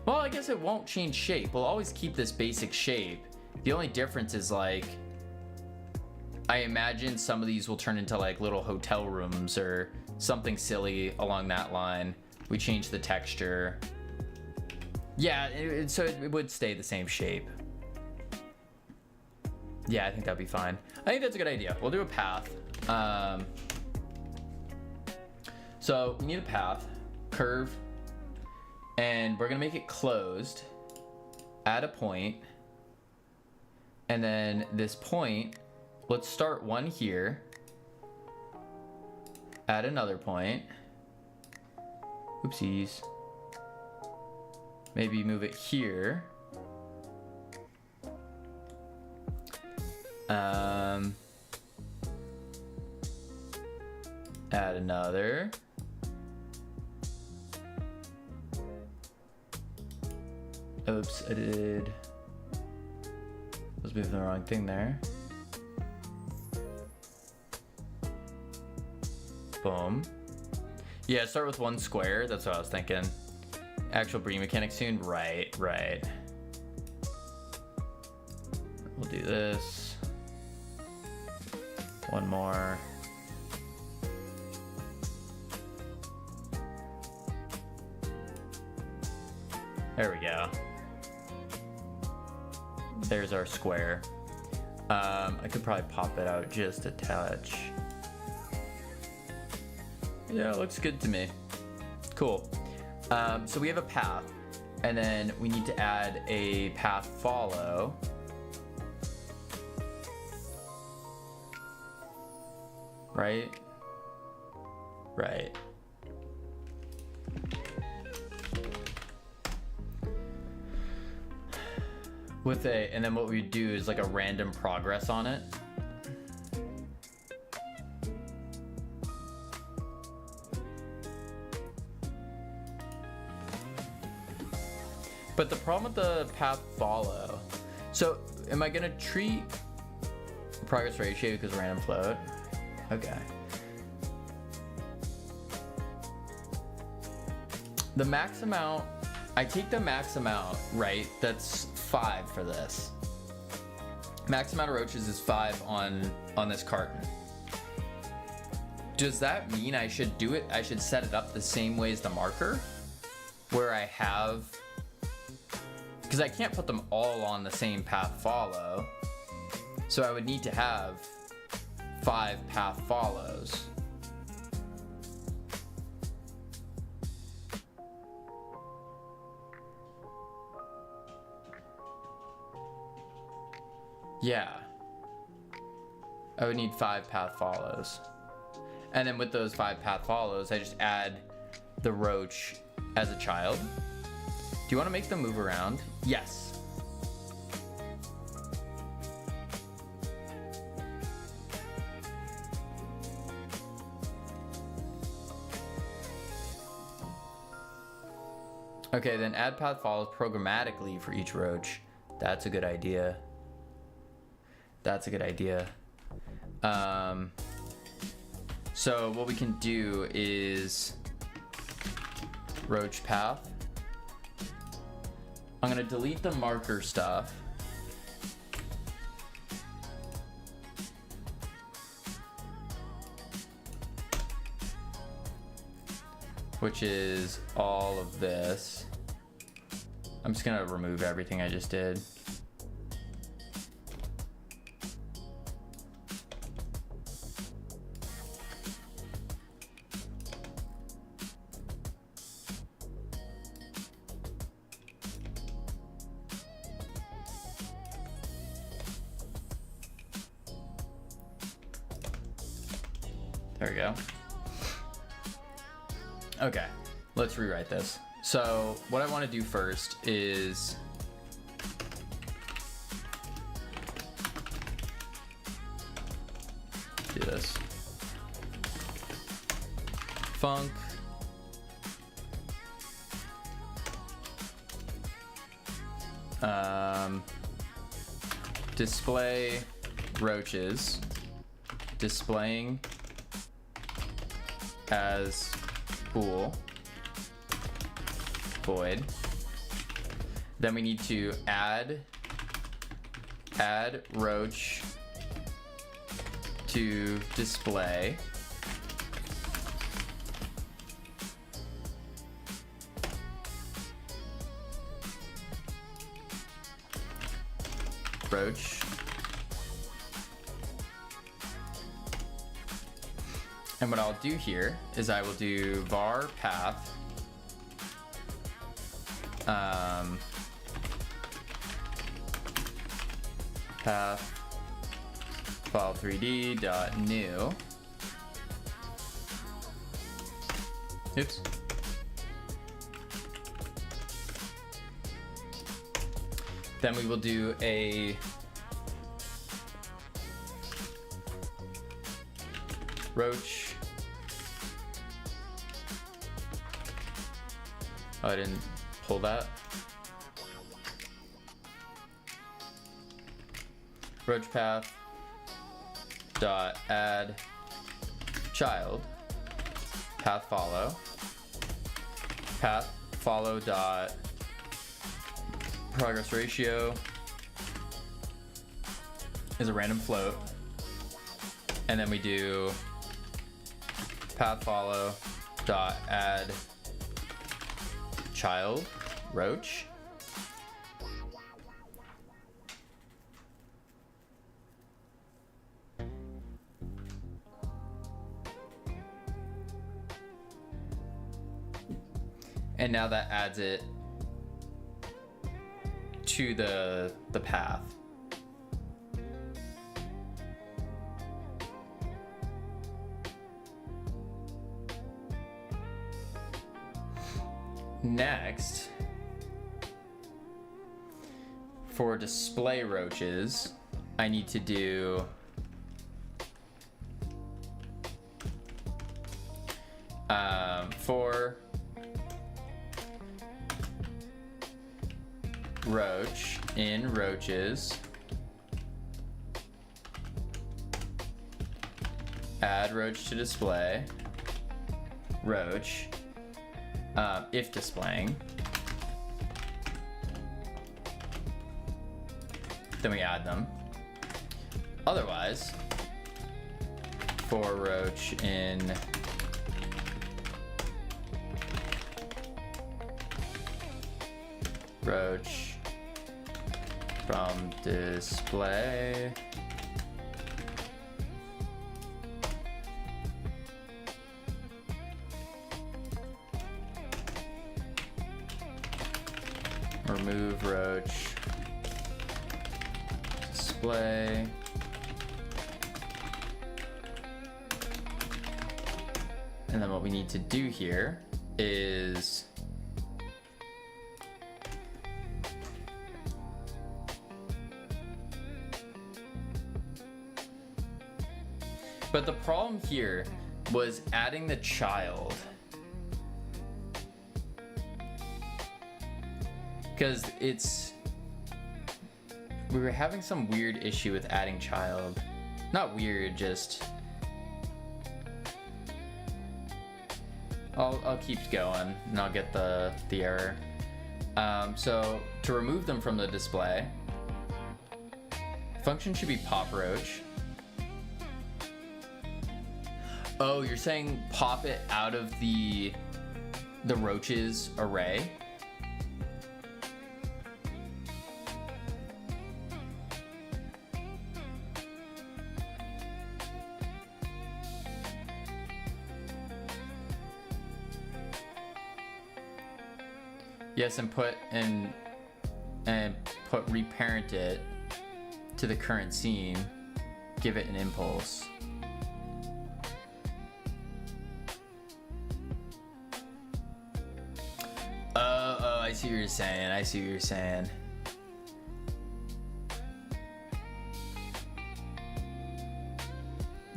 Well, I guess it won't change shape. We'll always keep this basic shape. The only difference is, like, I imagine some of these will turn into like little hotel rooms or something silly along that line. We change the texture. Yeah, so it would stay the same shape. Yeah, I think that'd be fine. I think that's a good idea. We'll do a path. So we need a path, curve, and we're gonna make it closed, add a point, and then this point, let's start one here, add another point, oopsies, maybe move it here, add another, oops, I was moving the wrong thing there. Boom. Yeah, start with one square. That's what I was thinking. Actual breeding mechanic soon. Right. We'll do this. One more. There we go. There's our square. I could probably pop it out just a touch. Yeah, it looks good to me. Cool. So we have a path, and then we need to add a path follow. Right? And then what we do is like a random progress on it. But the problem with the path follow, so am I gonna treat progress ratio because random float? Okay. The max amount, I take the max amount, right? That's 5 for this. Max amount of roaches is 5 on this carton. Does that mean I should do it? I should set it up the same way as the marker, where I have, because I can't put them all on the same path follow. So I would need to have 5 path follows. Yeah. I would need 5 path follows. And then with those 5 path follows, I just add the roach as a child. Do you want to make them move around? Yes. Okay, then add path follows programmatically for each roach. That's a good idea. That's a good idea. So what we can do is roach path. I'm gonna delete the marker stuff. Which is all of this. I'm just gonna remove everything I just did. There we go. Okay, let's rewrite this. So what I want to do first is do this. Func display roaches, displaying as bool, void. Then we need to add roach to display. Roach. And what I'll do here is I will do var path path file3d dot new. Oops. Then we will do a roach. Oh, I didn't pull that. Roach path dot add child path follow dot progress ratio is a random float, and then we do path follow dot add child roach. And now that adds it to the path. Next, for display roaches, I need to do for roach in roaches. Add roach to display. Roach. If displaying. Then we add them. Otherwise, for roach in roach from display. Remove roach display. And then what we need to do here is but the problem here was adding the child. Because we were having some weird issue with adding child. Not weird, just I'll keep going and I'll get the error. So to remove them from the display, function should be pop roach. Oh, you're saying pop it out of the roaches array? Yes, and put reparent it to the current scene. Give it an impulse. Oh, I see what you're saying. I see what you're saying.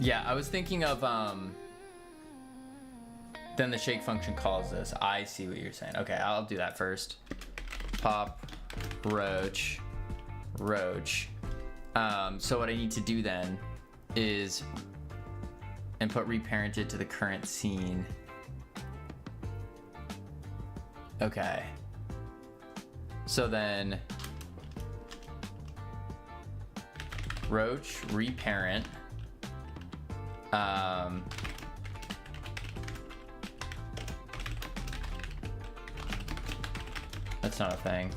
Yeah, I was thinking of then the shake function calls this. I see what you're saying. Okay, I'll do that first. Pop roach. So what I need to do then is input reparented to the current scene. Okay. So then roach reparent. That's not a thing.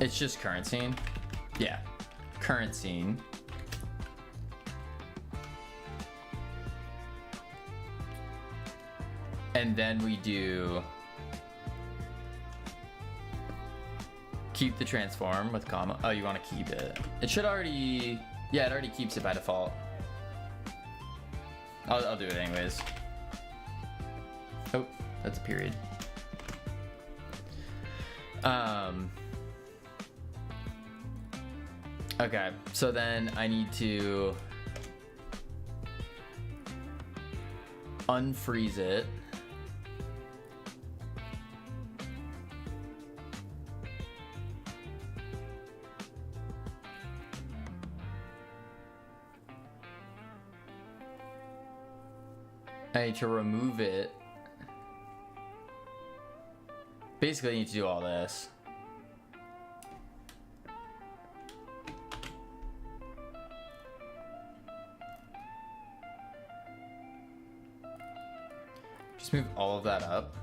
It's just current scene. Yeah, current scene. And then we do keep the transform with comma. Oh, you want to keep it. It should already, yeah, it already keeps it by default. I'll do it anyways. Oh, that's a period. Okay, so then I need to unfreeze it. I need to remove it. Basically, I need to do all this. Just move all of that up.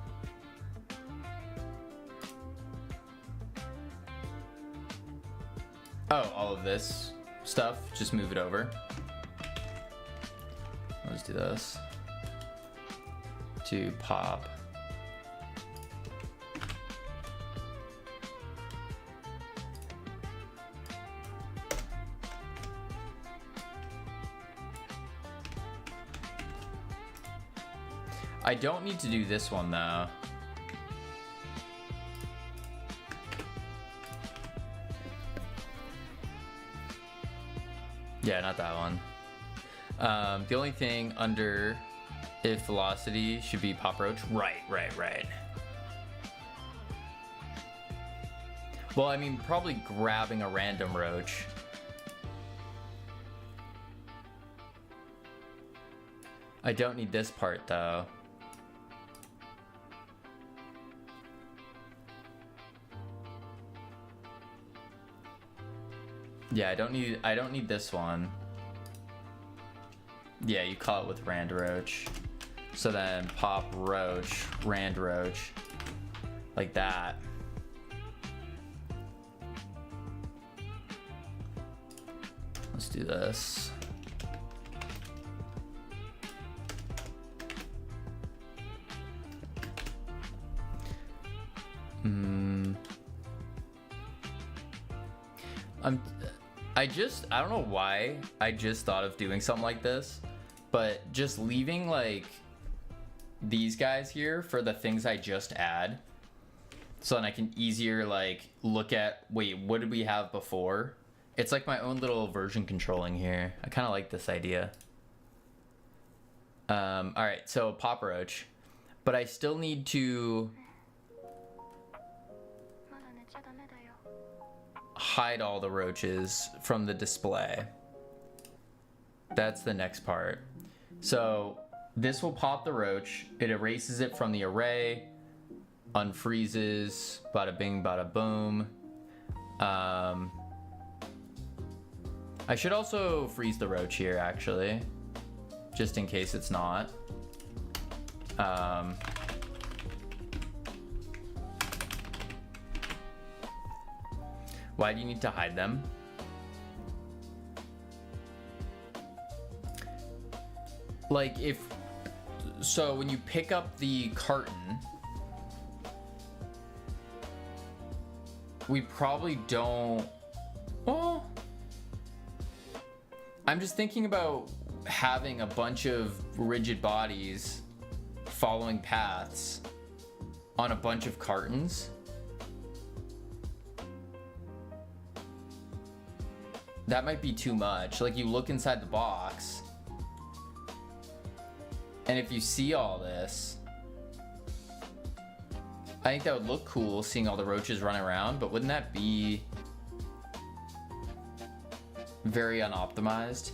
Oh, all of this stuff, just move it over. Let's do this. To pop. I don't need to do this one though. Yeah, not that one. The only thing under If velocity should be pop roach. Right. Well, I mean, probably grabbing a random roach. I don't need this part though. Yeah, I don't need this one. Yeah, you call it with rand roach. So then pop roach, rand roach, like that. Let's do this. I don't know why I just thought of doing something like this, but just leaving like these guys here for the things I just add, so then I can easier like look at, wait, what did we have before? It's like my own little version controlling here. I kind of like this idea. All right, so pop roach, but I still need to hide all the roaches from the display. That's the next part. So this will pop the roach, it erases it from the array, unfreezes, bada bing, bada boom. I should also freeze the roach here actually, just in case it's not. Why do you need to hide them? Like so when you pick up the carton, we probably don't, well, I'm just thinking about having a bunch of rigid bodies following paths on a bunch of cartons. That might be too much. Like, you look inside the box, and if you see all this, I think that would look cool, seeing all the roaches running around, but wouldn't that be very unoptimized?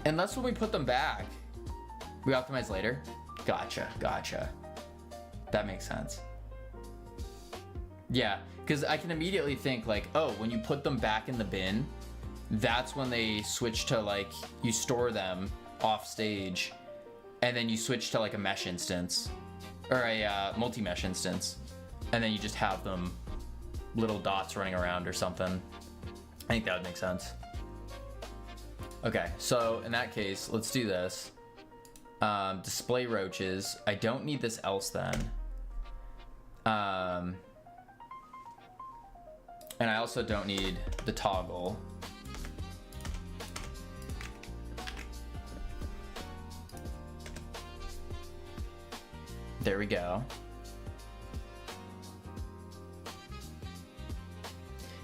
Unless when we put them back, we optimize later. Gotcha. That makes sense. Yeah, because I can immediately think like, oh, when you put them back in the bin, that's when they switch to like, you store them off stage, and then you switch to like a mesh instance, or a multi-mesh instance, and then you just have them little dots running around or something. I think that would make sense. Okay, so in that case, let's do this. Display roaches. I don't need this else then. And I also don't need the toggle. There we go.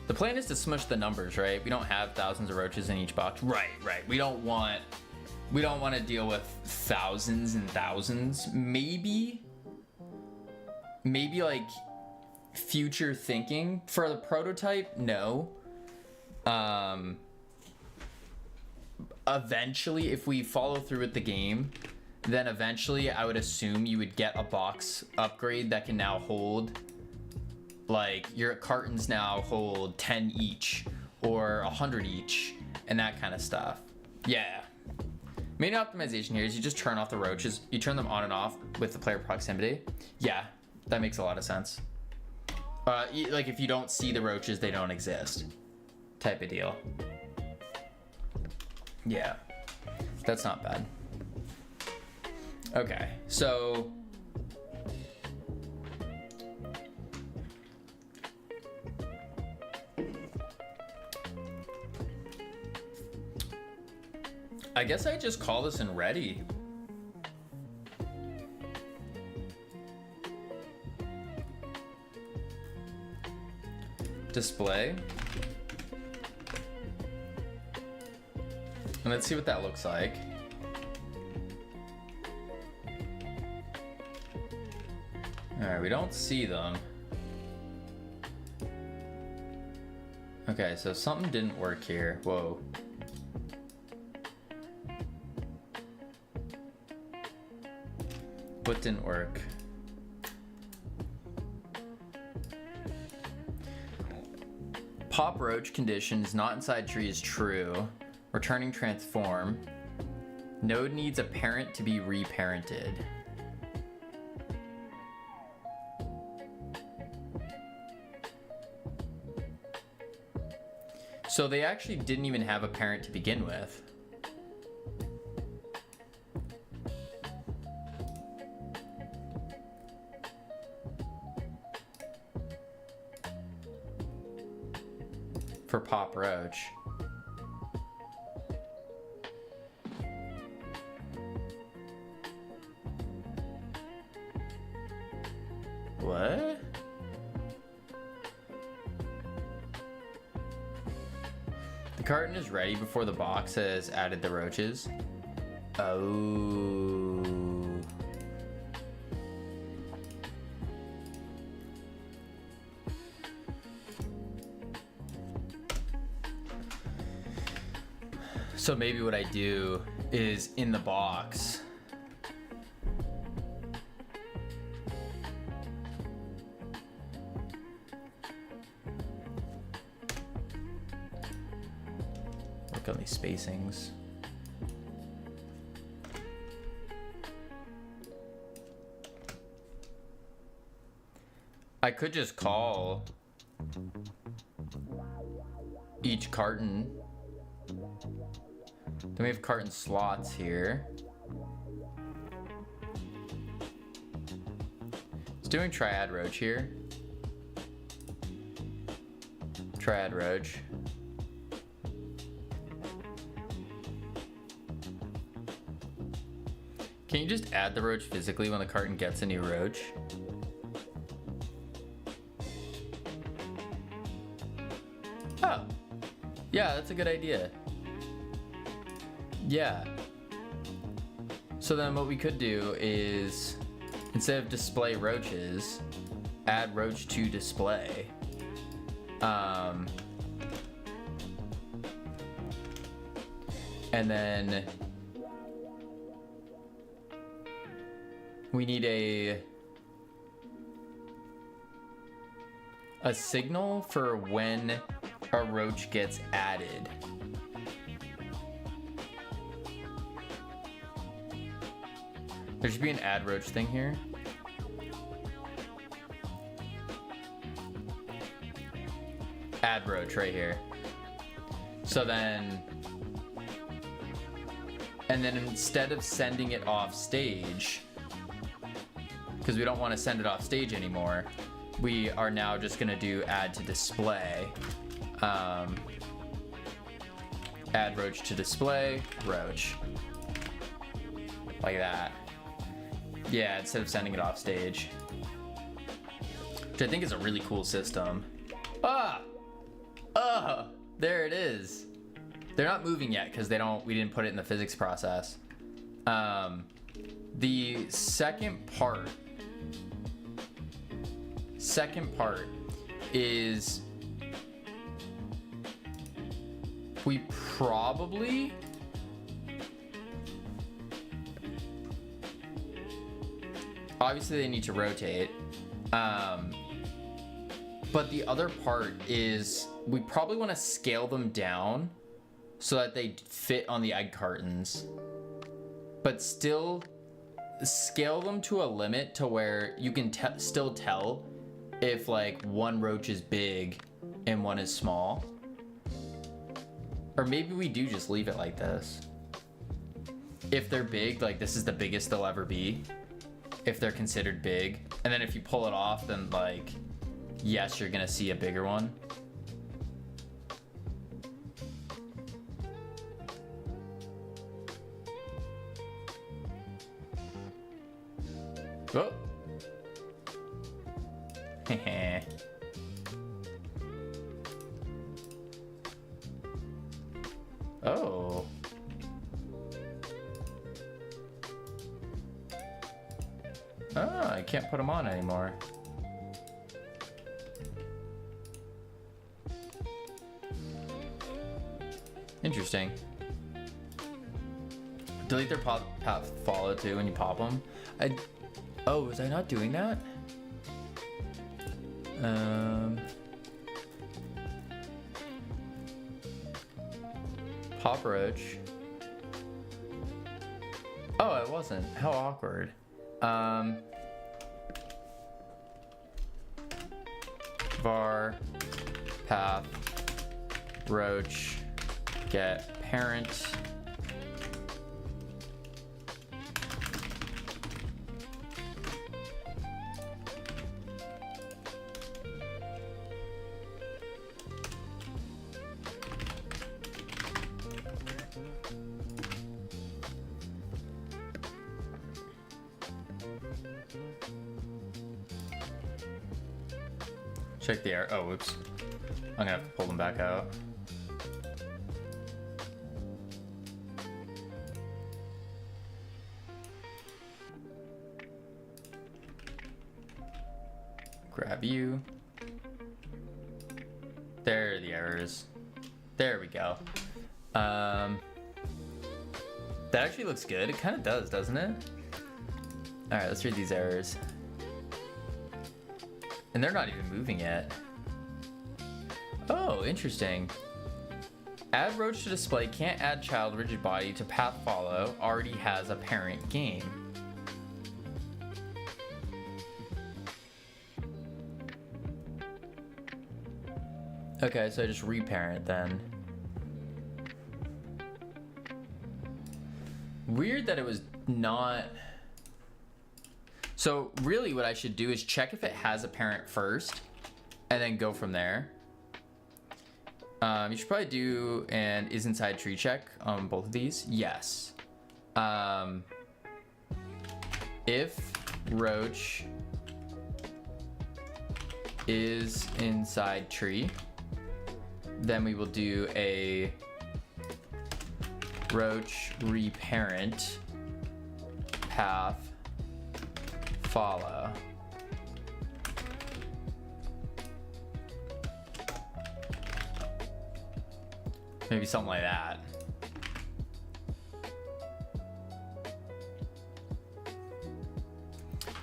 The plan is to smush the numbers, right? We don't have thousands of roaches in each box. Right. We don't want to deal with thousands and thousands. Maybe like future thinking for the prototype, no. Eventually, if we follow through with the game, then eventually I would assume you would get a box upgrade that can now hold, like, your cartons now hold 10 each or 100 each and that kind of stuff. Yeah. Main optimization here is you just turn off the roaches. You turn them on and off with the player proximity. Yeah, that makes a lot of sense. Like, if you don't see the roaches, they don't exist, type of deal. Yeah, that's not bad. Okay, so I guess I just call this in ready. display. And let's see what that looks like. Alright, we don't see them. Okay, so something didn't work here. Whoa. What didn't work? Pop roach conditions not inside tree is true. Returning transform. Node needs a parent to be reparented. So they actually didn't even have a parent to begin with. For Pop Roach. What? The carton is ready before the box has added the roaches. Oh. So maybe what I do is in the box. Look on these spacings. I could just call each carton. Then we have carton slots here. It's doing Triad Roach here. Triad Roach. Can you just add the roach physically when the carton gets a new roach? Oh. Yeah, that's a good idea. Yeah. So then what we could do is, instead of display roaches, add roach to display. And then we need a signal for when a roach gets added. There should be an add roach thing here. Add roach right here. So then, and then instead of sending it off stage, because we don't want to send it off stage anymore, we are now just going to do add to display. Add roach to display, roach. Like that. Yeah, instead of sending it off stage. Which I think is a really cool system. There it is. They're not moving yet because we didn't put it in the physics process. The second part is we probably obviously they need to rotate, but the other part is we probably want to scale them down so that they fit on the egg cartons, but still scale them to a limit to where you can still tell if like one roach is big and one is small. Or maybe we do just leave it like this. If they're big, like this is the biggest they'll ever be, if they're considered big. And then if you pull it off, then like, yes, you're gonna see a bigger one. Oh. Oh. Oh, I can't put them on anymore. Interesting. Delete their path follow too when you pop them. Oh, was I not doing that? Pop roach. Oh, I wasn't. How awkward. Var path roach get parent check the air. Oh, whoops. I'm gonna have to pull them back out. Grab you. There are the errors. There we go. That actually looks good. It kind of does, doesn't it? All right, let's read these errors. And they're not even moving yet. Oh, interesting. Add roach to display, can't add child rigid body to path follow, already has a parent game. Okay, so I just reparent then. Weird that it was not... So really what I should do is check if it has a parent first and then go from there. You should probably do an is inside tree check on both of these. Yes. If roach is inside tree, then we will do a roach reparent path follow. Maybe something like that.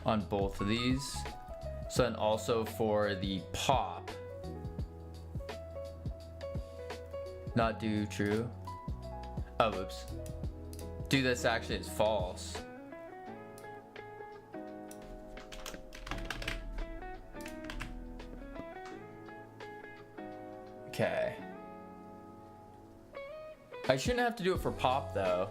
On both of these. So then also for the pop. Not do true. Oh, oops. Do this actually is false. Okay. I shouldn't have to do it for pop though.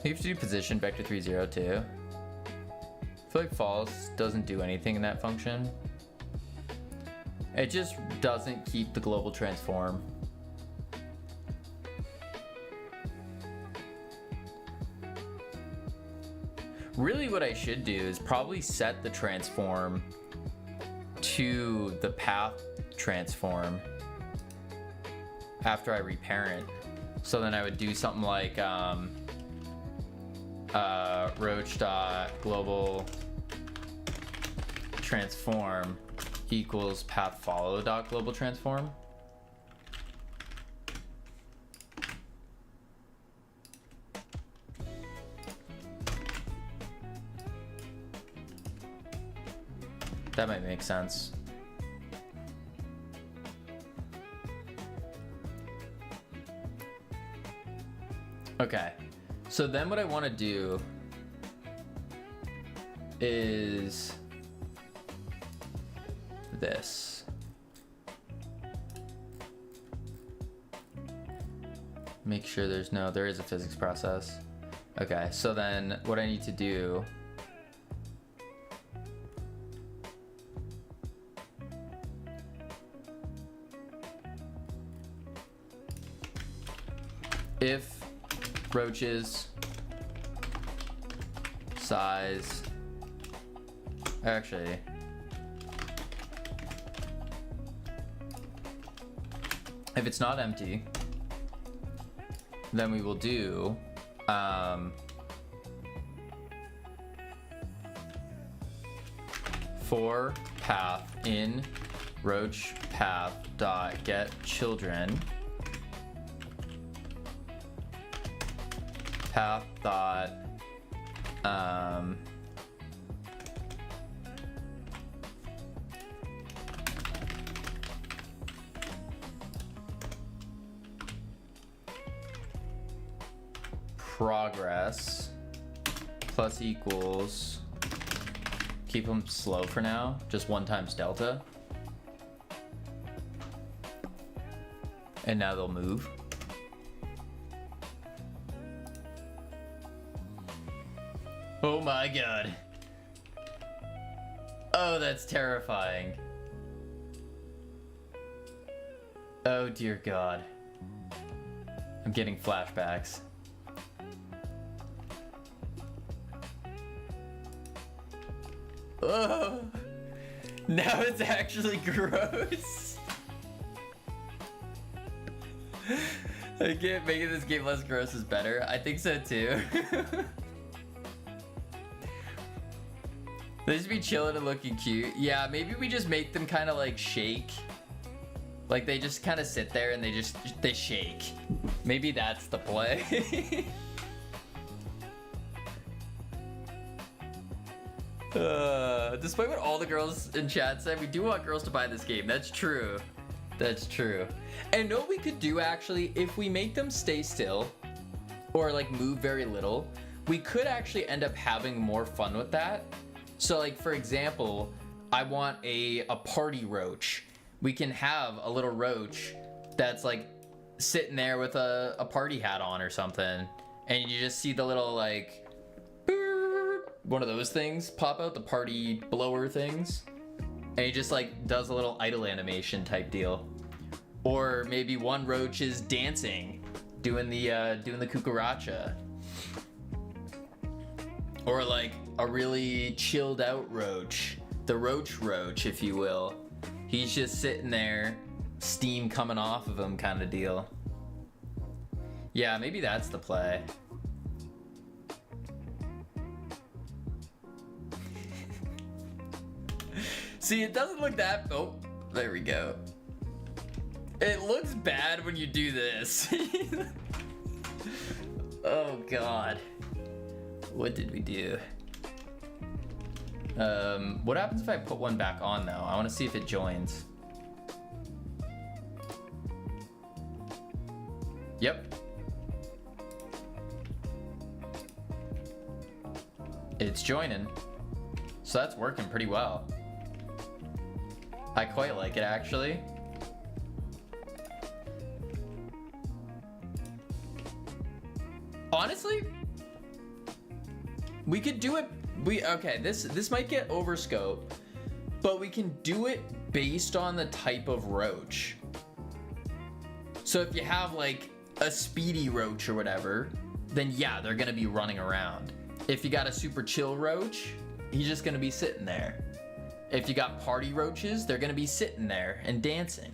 You have to do position vector 30 too. I feel like false doesn't do anything in that function. It just doesn't keep the global transform. Really what I should do is probably set the transform to the path transform after I reparent. So then I would do something like roach.global transform equals path follow dot global transform. That might make sense. Okay, so then what I want to do is this. Make sure there is a physics process. Okay, so then what I need to do if roaches size Actually, if it's not empty, then we will do for path in roach path dot get children path dot progress plus equals, keep them slow for now, just 1 times delta, and now they'll move. Oh my god. Oh, that's terrifying. Oh dear god. I'm getting flashbacks. Oh, now it's actually gross. I can't make this game less gross is better. I think so too. They should be chilling and looking cute. Yeah, maybe we just make them kind of like shake. Like they just kind of sit there and they shake. Maybe that's the play. Despite what all the girls in chat said, we do want girls to buy this game. That's true. That's true. And know what we could do actually, if we make them stay still or like move very little, we could actually end up having more fun with that. So like for example, I want a party roach. We can have a little roach that's like sitting there with a party hat on or something, and you just see the little like one of those things pop out, the party blower things, and he just like does a little idle animation type deal. Or maybe one roach is dancing, doing the cucaracha. Or like a really chilled out roach, the roach if you will. He's just sitting there, steam coming off of him kind of deal. Yeah, maybe that's the play. See, it doesn't look that, oh, there we go. It looks bad when you do this. Oh God. What did we do? What happens if I put one back on though? I want to see if it joins. Yep. It's joining. So that's working pretty well. I quite like it actually. Honestly, we could do it. Okay, this might get overscope, but we can do it based on the type of roach. So if you have like a speedy roach or whatever, then yeah, they're gonna be running around. If you got a super chill roach, he's just gonna be sitting there. If you got party roaches, they're gonna be sitting there and dancing.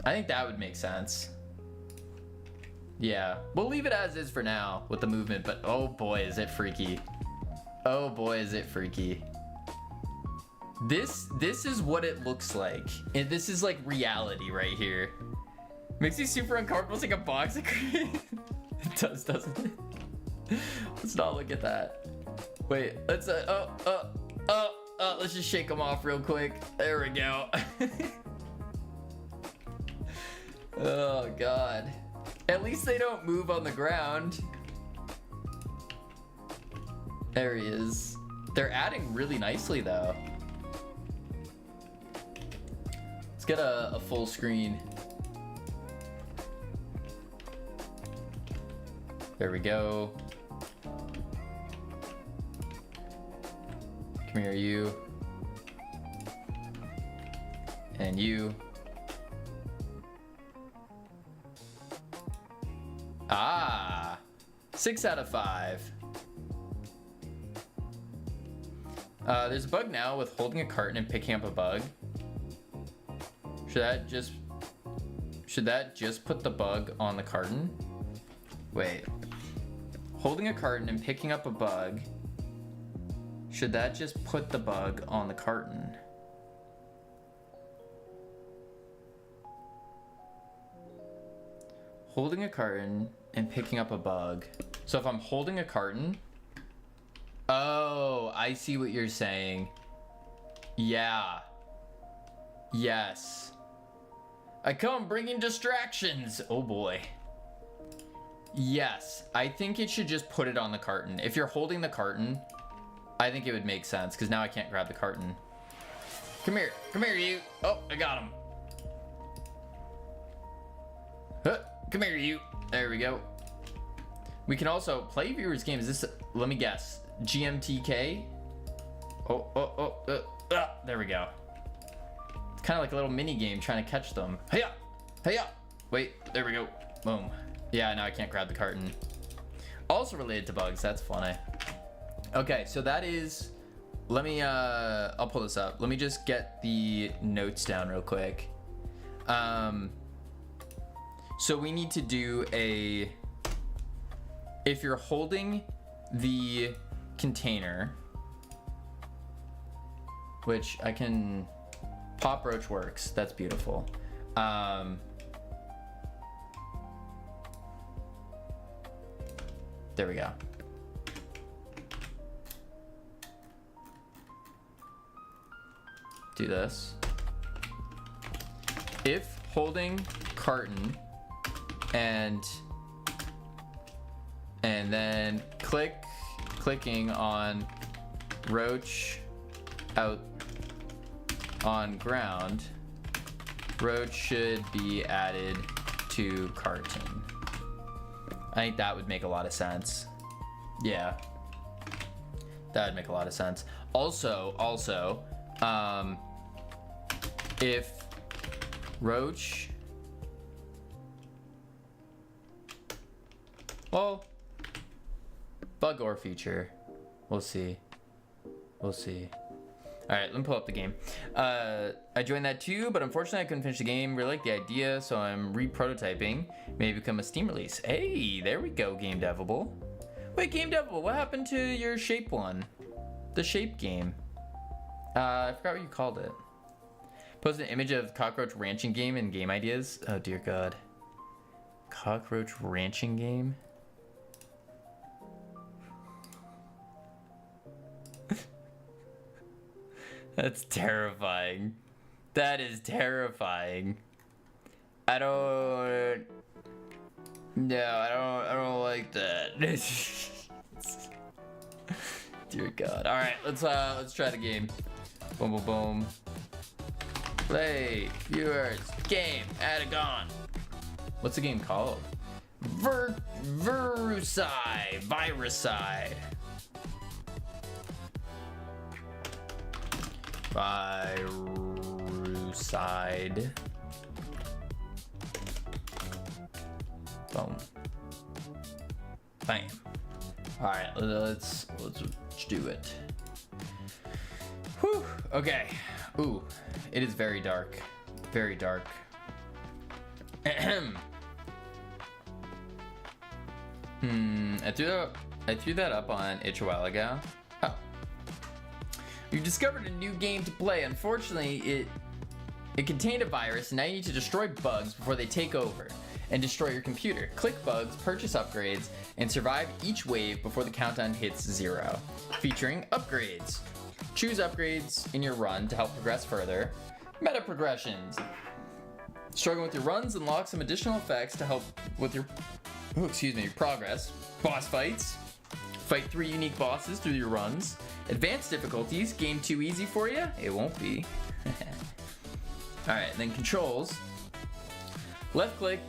I think that would make sense. Yeah, we'll leave it as is for now with the movement, but oh boy, is it freaky. Oh boy, is it freaky. This is what it looks like. And this is like reality right here. Makes you super uncomfortable. It's like a box of cream. It does, doesn't it? Let's not look at that. Wait, let's let's just shake them off real quick. There we go. Oh God. At least they don't move on the ground. There he is. They're adding really nicely though. Let's get a full screen. There we go. Come here, you. And you. Ah, 6 out of 5. There's a bug now with holding a carton and picking up a bug. Should that just put the bug on the carton? Wait. Holding a carton and picking up a bug. Should that just put the bug on the carton? Holding a carton and picking up a bug. So if I'm holding a carton... Oh, I see what you're saying. Yeah. Yes. I come bringing distractions. Oh boy. Yes, I think it should just put it on the carton. If you're holding the carton, I think it would make sense, because now I can't grab the carton. Come here you. Oh, I got him. Come here you. There we go. We can also play viewers game. Is this, let me guess, GMTK? There we go. It's kind of like a little mini game trying to catch them. Hey-ya! Hey-ya! Wait, there we go. Boom. Yeah, now I can't grab the carton. Also related to bugs, that's funny. Okay, so that is, let me, I'll pull this up. Let me just get the notes down real quick. So we need to do a, if you're holding the container, which I can, pop roach works, that's beautiful. There we go. Do this. If holding carton and then clicking on roach out on ground, roach should be added to carton. I think that would make a lot of sense. Yeah, that would make a lot of sense. Also, if roach, well, bug or feature, we'll see. All right, let me pull up the game. I joined that too, but unfortunately I couldn't finish the game. Really like the idea, so I'm re-prototyping. Maybe become a Steam release. Hey, there we go, Game Devable. Wait, Game Devable, what happened to your shape one? The shape game. I forgot what you called it. Post an image of cockroach ranching game and game ideas. Oh dear God. Cockroach ranching game? That's terrifying. That is terrifying. I don't like that. Dear God. All right, let's try the game. Boom, boom, boom. Play, viewers, game, Adagon. What's the game called? Viruside. Viruside. Boom. Bam. All right, let's do it. Whew. Okay. Ooh, it is very dark. Very dark. Ahem. I threw that up on itch a while ago. Oh. You've discovered a new game to play. Unfortunately, it contained a virus, and now you need to destroy bugs before they take over and destroy your computer. Click bugs, purchase upgrades, and survive each wave before the countdown hits 0. Featuring upgrades. Choose upgrades in your run to help progress further. Meta progressions. Struggling with your runs, unlock some additional effects to help with your progress. Boss fights. Fight 3 unique bosses through your runs. Advanced difficulties. Game too easy for you? It won't be. Alright, then controls. Left click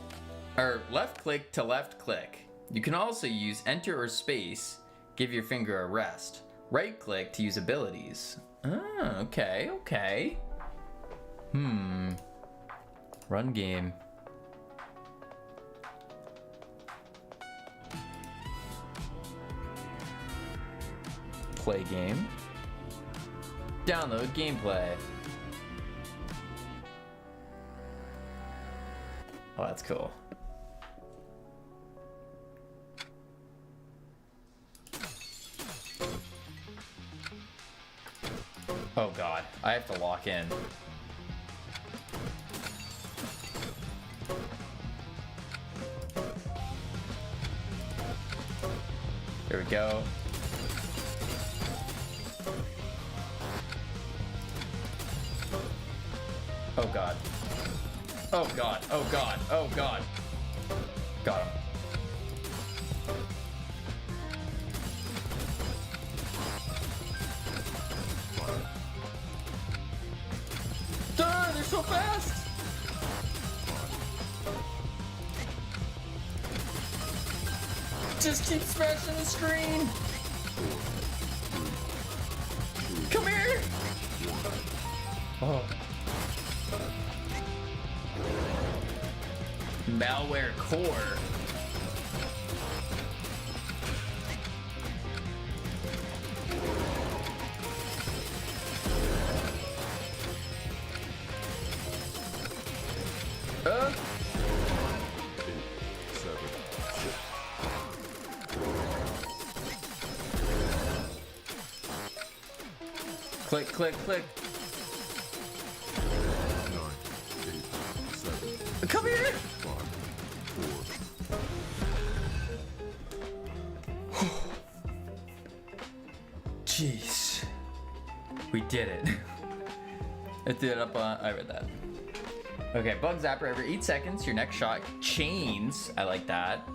to left click. You can also use enter or space. Give your finger a rest. Right click to use abilities. Oh, okay. Run game. Play game. Download gameplay. Oh, that's cool. Oh god, I have to lock in. There we go. Oh god. Oh god, oh god, oh god. Got him. Duh, they're so fast! Just keep smashing the screen! Come here! Oh. Malware core. Click, click, click. 9, 8, 7. Come here! 5, 4. Jeez. We did it. I threw it up on. I read that. Okay, bug zapper every 8 seconds. Your next shot chains. I like that.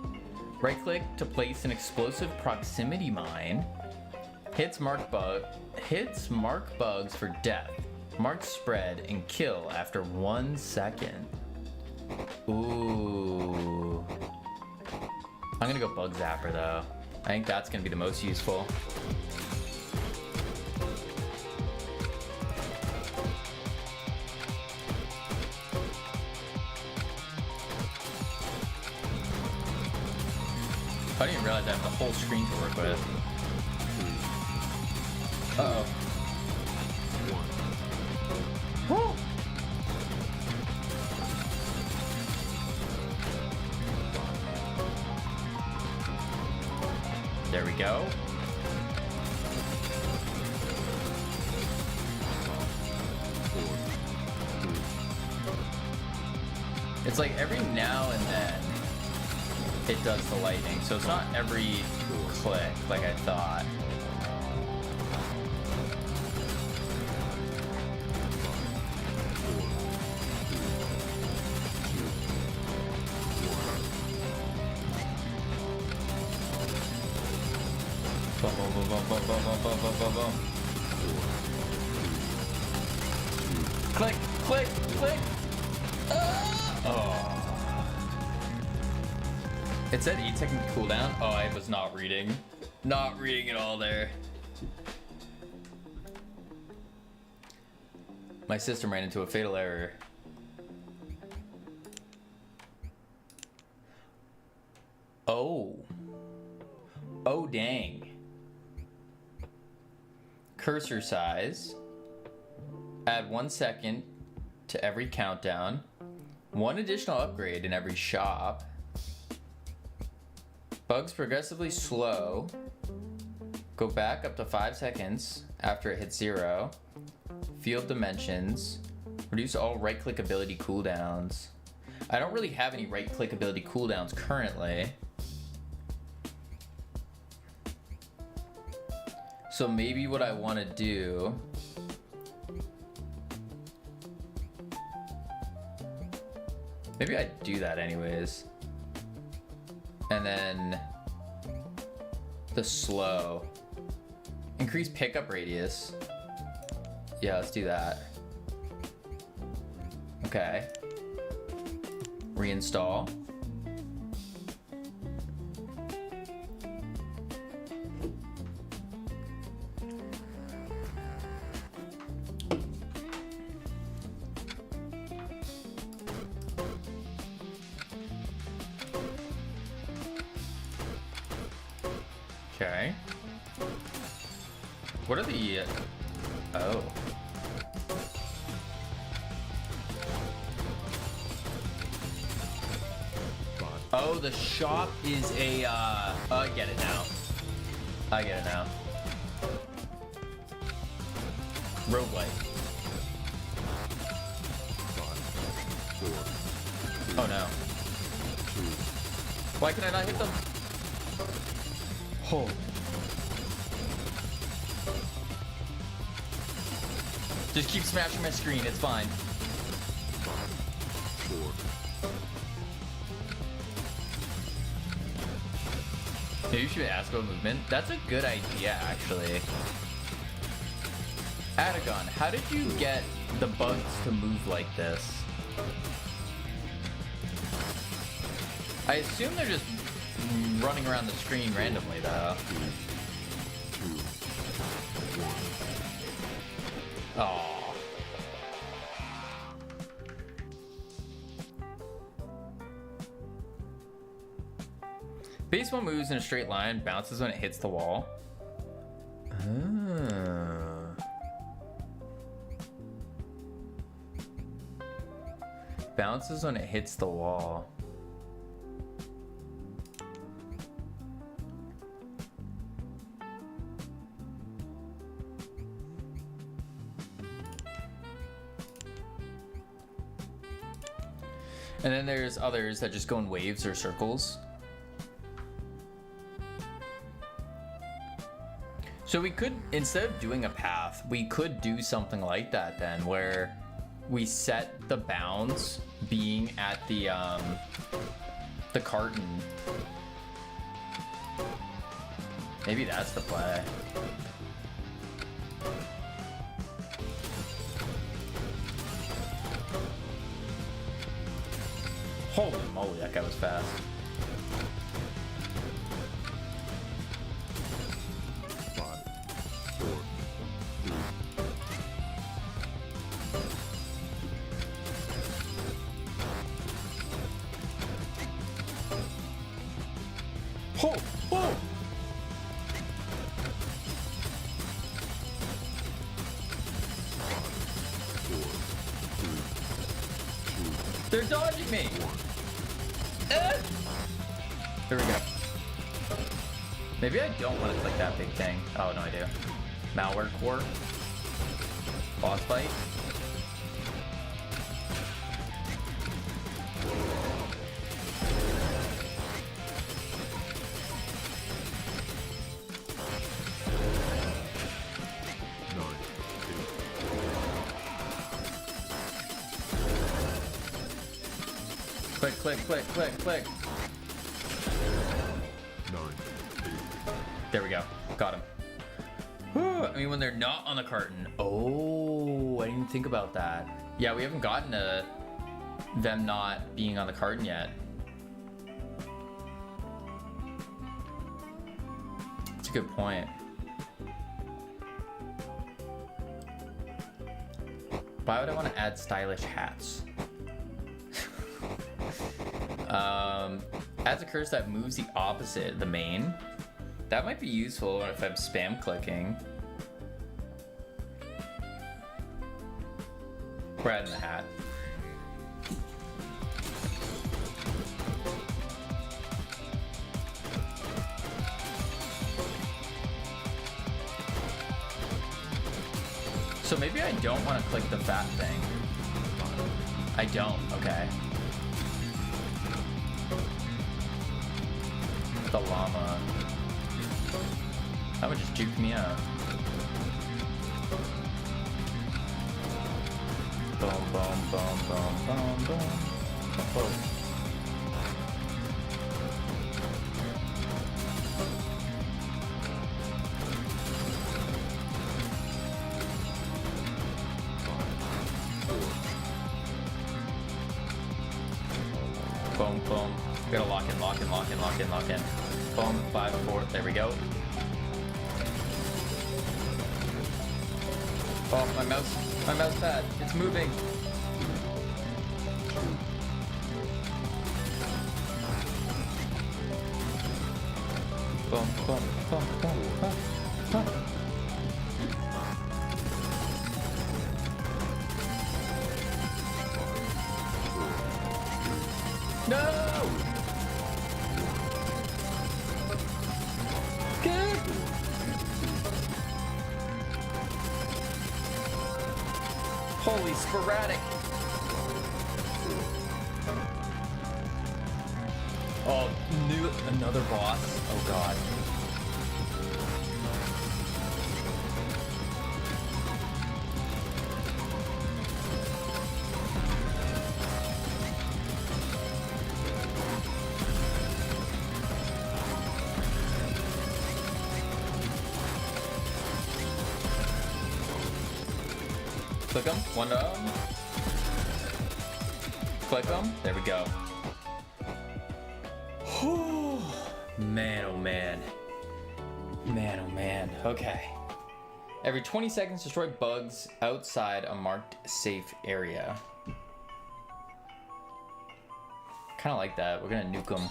Right click to place an explosive proximity mine. Hits mark bugs for death. Mark spread and kill after 1 second. Ooh. I'm gonna go bug zapper though. I think that's gonna be the most useful. I didn't realize I have the whole screen to work with. Uh-oh. Woo! There we go. It's like every now and then it does the lightning, so it's not every click like I thought. Boom, boom, boom, boom, boom, boom, boom, boom, boom, boom. Click, click, click. Oh. It said 8-second cooldown. Oh, I was not reading. Not reading at all there. My system ran into a fatal error. Oh. Oh, dang. Cursor size. Add 1 second to every countdown. 1 additional upgrade in every shop. Bugs progressively slow. Go back up to 5 seconds after it hits 0. Field dimensions. Reduce all right click ability cooldowns. I don't really have any right click ability cooldowns currently. So maybe what I want to do maybe I do that anyways. And then the slow. Increase pickup radius. Yeah, let's do that. Okay. Reinstall. Okay. What are the... Oh. Oh, the shop is a, I get it now. I get it now. Roguelike. 5, 4, Oh no. 2, Why can I not hit them? Oh. Just keep smashing my screen, it's fine. 4. Maybe you should ask about movement. That's a good idea, actually. Adagon, how did you get the bugs to move like this? I assume they're just running around the screen randomly, though. 2, 1. Oh. Baseball moves in a straight line, bounces when it hits the wall. Bounces when it hits the wall. And then there's others that just go in waves or circles. So we could, instead of doing a path, we could do something like that then, where we set the bounds being at the carton. Maybe that's the play. Holy moly, that guy was fast. Oh, oh. They're dodging me. Here we go. Maybe I don't want to click that big thing. Oh, no, I do. Malware core. Boss fight. Click, click, click, click, click. 9, 8. There we go. Got him. Whew, I mean, when they're not on the carton. Oh, I didn't even think about that. Yeah, we haven't gotten to them not being on the carton yet. That's a good point. Why would I want to add stylish hats? Adds a curse that moves the opposite, the main. That might be useful if I'm spam clicking. We're adding the hat. So maybe I don't want to click the fat thing. I don't, okay. The llama. That would just juke me up. Boom, boom, boom, boom, boom, boom. Whoa. Boom, boom. We gotta lock in, lock in, lock in, lock in, lock in. Boom, 5, 4, there we go. Oh, my mouse pad, it's moving. Boom, boom, boom, boom, boom, boom. No! Holy sporadic. Oh, another boss. Oh god. Click them. One of them. Click them. There we go. Man, oh man. Man, oh man. Okay. Every 20 seconds, destroy bugs outside a marked safe area. Kind of like that. We're gonna nuke them.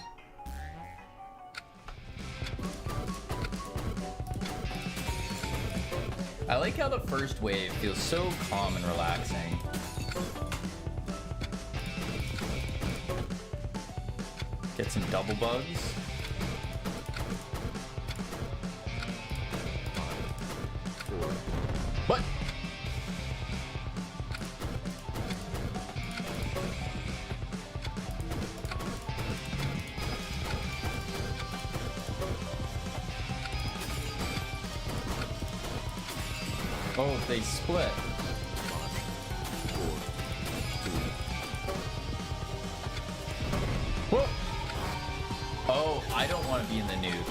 I like how the first wave feels so calm and relaxing. Get some double bugs. What? Oh, they split. Whoa! Oh, I don't want to be in the nuke.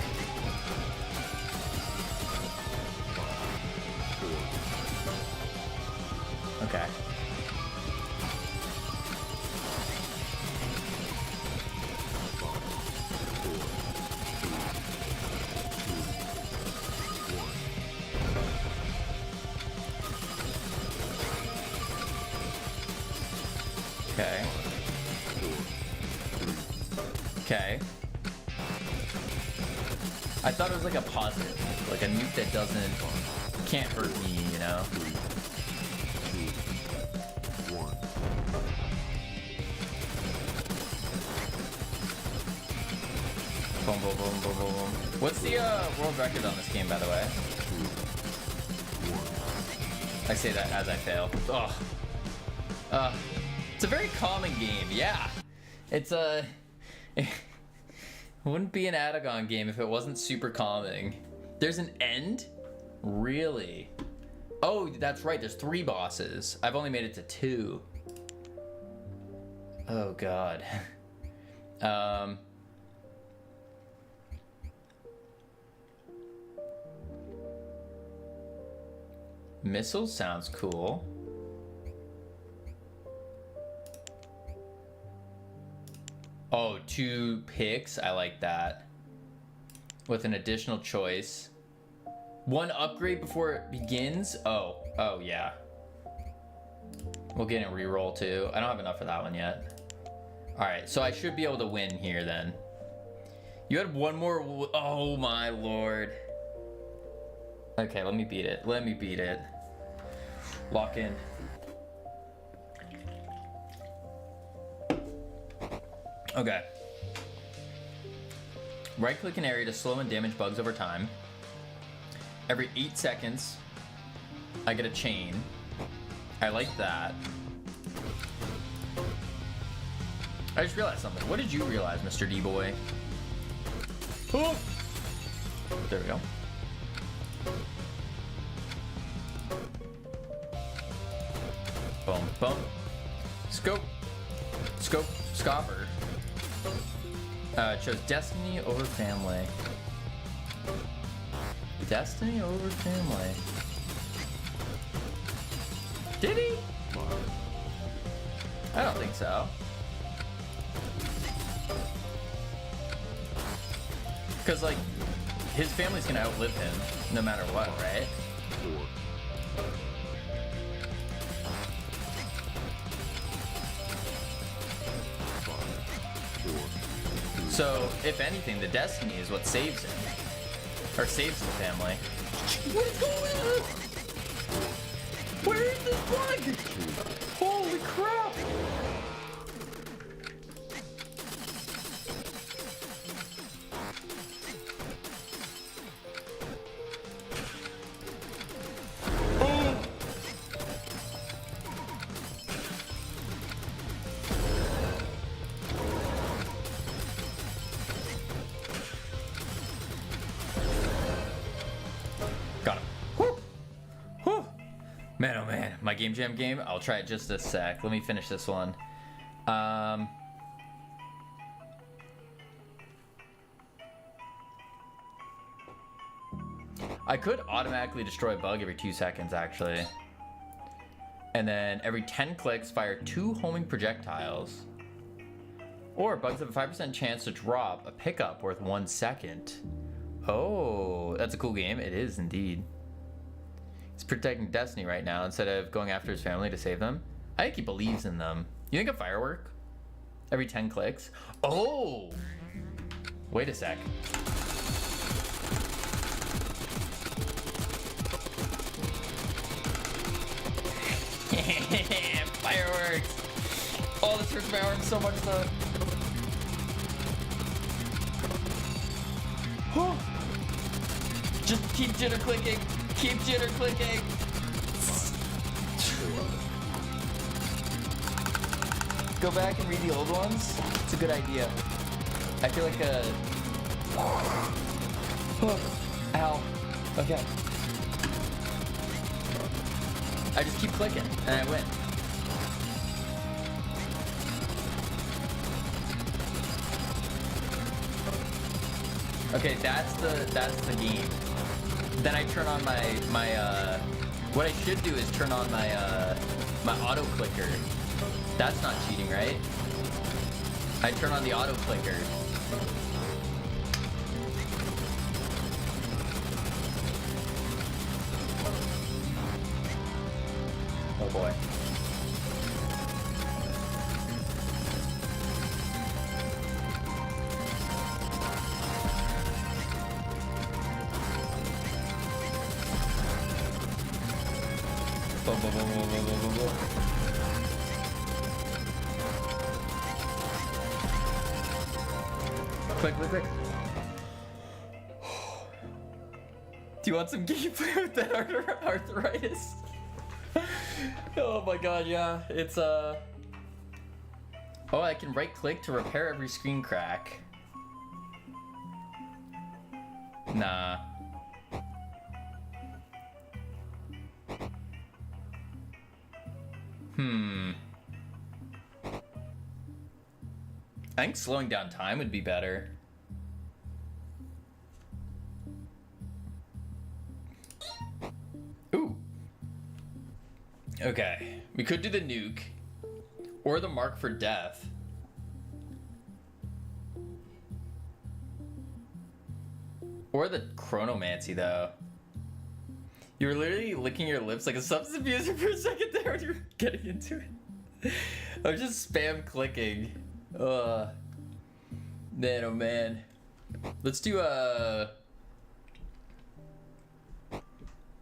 Okay. Okay. Okay. I thought it was like a positive, like a nuke that can't hurt me, you know? 2, 1. Boom, boom, boom, boom, boom, boom. What's the world record on this game, by the way? 2, 1. I say that as I fail. Ugh. It's a very calming game, yeah. It's a... It wouldn't be an Adagon game if it wasn't super calming. There's an end? Really? Oh, that's right, there's 3 bosses. I've only made it to 2. Oh, God. Missile sounds cool. Oh, 2 picks. I like that. With an additional choice. 1 upgrade before it begins. Oh, yeah. We'll get a reroll too. I don't have enough for that one yet. All right, so I should be able to win here then. You had 1 more. Oh my lord. Okay, let me beat it. Let me beat it. Lock in. Okay. Right click an area to slow and damage bugs over time. Every 8 seconds, I get a chain. I like that. I just realized something. What did you realize, Mr. D-Boy? Oh! There we go. Boom, boom. Scope. Scope. Scopper. Chose Destiny over Family. Destiny over Family. Did he? I don't think so. Because, like, his family's gonna outlive him no matter what, right? 4. So, if anything, the Destiny is what saves him. Or saves the family. What is going on? Where is this bug? Holy crap! Man, oh man, my Game Jam game. I'll try it just a sec. Let me finish this one. I could automatically destroy a bug every 2 seconds, actually. And then every 10 clicks, fire 2 homing projectiles. Or bugs have a 5% chance to drop a pickup worth 1 second. Oh, that's a cool game. It is indeed. He's protecting Destiny right now instead of going after his family to save them. I think he believes in them. You think a firework? Every 10 clicks? Oh! Wait a sec. Fireworks! Oh, this hurts my arm so much though. Just keep jitter clicking. Keep jitter clicking. Go back and read the old ones. It's a good idea. I feel like a. Ow. Okay. I just keep clicking and I win. Okay, that's the game. Then I turn on my what I should do is turn on my my auto clicker. That's not cheating, right? I turn on the auto clicker. Oh boy. Quick. Do you want some gameplay with that arthritis? Oh my god, yeah. It's Oh, I can right click to repair every screen crack. Nah. I think slowing down time would be better. Ooh. Okay. We could do the nuke. Or the mark for death. Or the chronomancy, though. You were literally licking your lips like a substance abuser for a second there when you were getting into it. I was just spam clicking. Man, oh man. Let's do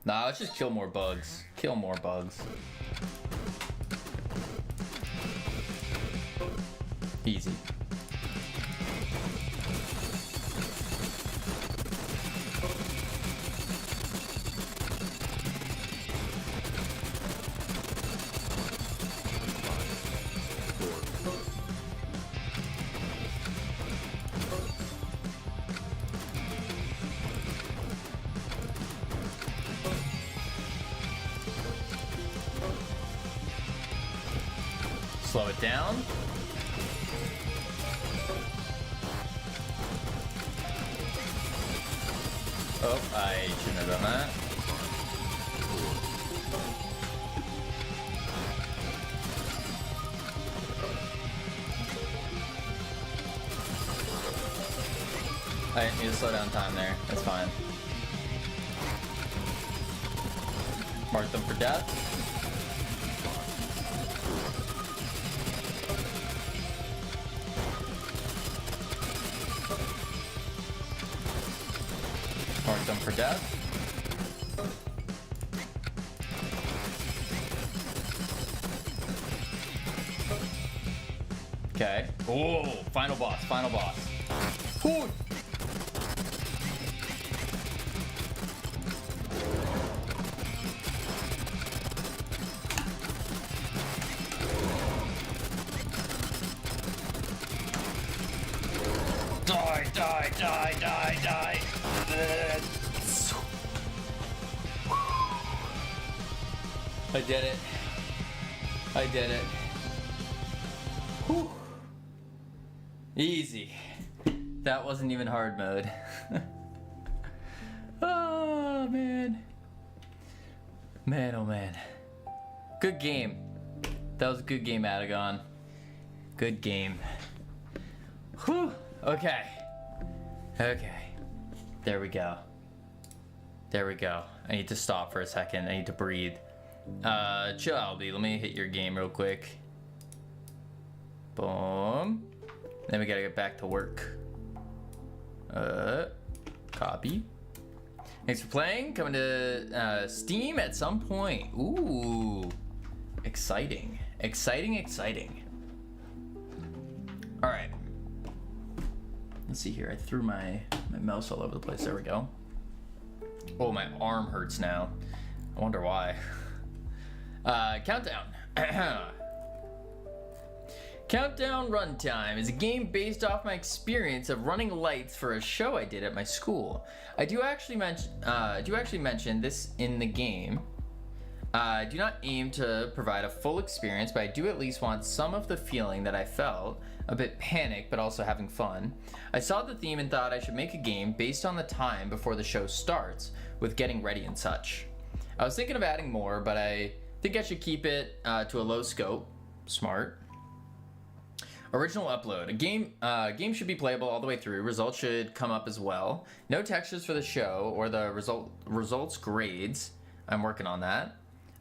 Nah, let's just kill more bugs. Kill more bugs. Easy. Slow it down. Oh, I shouldn't have done that. I didn't need to slow down time there. That's fine. Mark them for death. Mark them for death. Okay. Oh, final boss, final boss. Ooh. Die. I did it. I did it. Whew. Easy. That wasn't even hard mode. Oh, man. Man, oh, man. Good game. That was a good game, Adagon. Good game. Whew. Okay. Okay. There we go. There we go. I need to stop for a second. I need to breathe. Chill, Albie. Let me hit your game real quick. Boom. Then we gotta get back to work. Copy. Thanks for playing. Coming to Steam at some point. Ooh. Exciting. Exciting, exciting. Alright. Let's see here. I threw my mouse all over the place. There we go. Oh, my arm hurts now. I wonder why. Countdown. Countdown Runtime is a game based off my experience of running lights for a show I did at my school. I do actually mention this in the game. I do not aim to provide a full experience, but I do at least want some of the feeling that I felt, a bit panicked but also having fun. I saw the theme and thought I should make a game based on the time before the show starts, with getting ready and such. I was thinking of adding more, but I think I should keep it to a low scope. Smart. Original upload. A game should be playable all the way through. Results should come up as well. No textures for the show or the results grades. I'm working on that.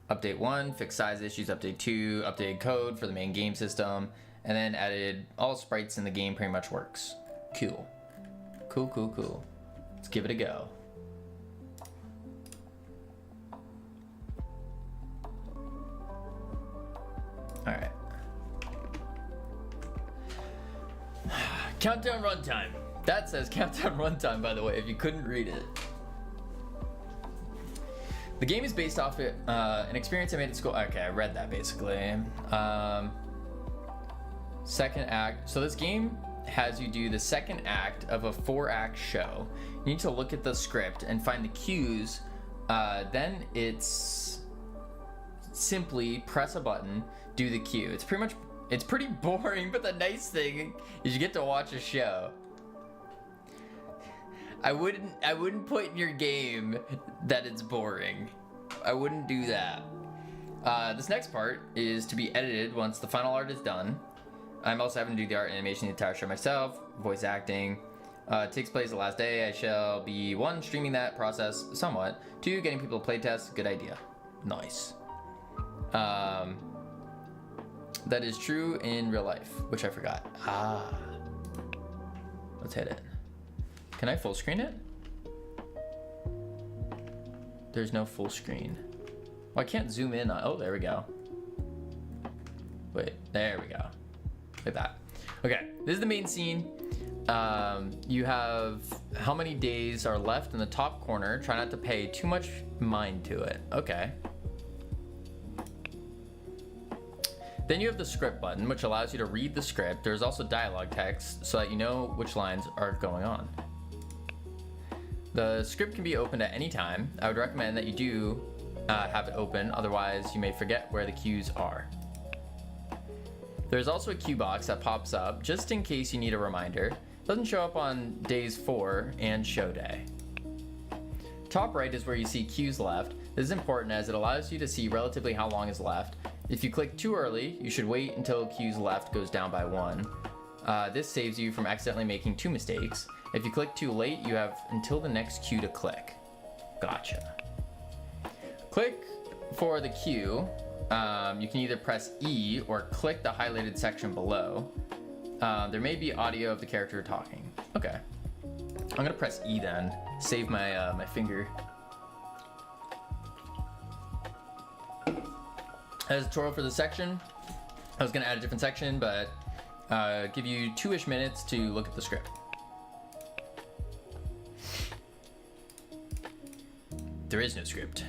Update 1, fixed size issues. Update 2, updated code for the main game system. And then added all sprites in the game pretty much works. Cool. Cool, cool, cool. Let's give it a go. Alright. Countdown runtime. That says countdown runtime, by the way, if you couldn't read it. The game is based off an experience I made at school. Okay, I read that basically. Second act. So this game has you do the second act of a 4-act show. You need to look at the script and find the cues. Then it's simply press a button, do the cue. It's pretty boring, but the nice thing is you get to watch a show. I wouldn't put in your game that it's boring. I wouldn't do that. This next part is to be edited once the final art is done. I'm also having to do the art and animation of the entire show myself, voice acting. It takes place the last day. I shall be 1, streaming that process somewhat. 2, getting people to play test. Good idea. Nice. That is true in real life, which I forgot. Let's hit it. Can I full screen it? There's no full screen. Well, I can't zoom in on. Oh, there we go. Wait, there we go. Look at that. Okay, this is the main scene. You have how many days are left in the top corner. Try not to pay too much mind to it. Okay. Then you have the script button, which allows you to read the script. There's also dialogue text so that you know which lines are going on. The script can be opened at any time. I would recommend that you do have it open, otherwise you may forget where the cues are. There's also a cue box that pops up just in case you need a reminder. It doesn't show up on days 4 and show day. Top right is where you see cues left. This is important as it allows you to see relatively how long is left. If you click too early, you should wait until cues left goes down by 1. This saves you from accidentally making 2 mistakes. If you click too late, you have until the next cue to click. Gotcha. Click for the cue. You can either press E or click the highlighted section below. There may be audio of the character talking. Okay. I'm gonna press E then. Save my my finger. As a tutorial for the section, I was gonna add a different section, but give you 2-ish minutes to look at the script. There is no script.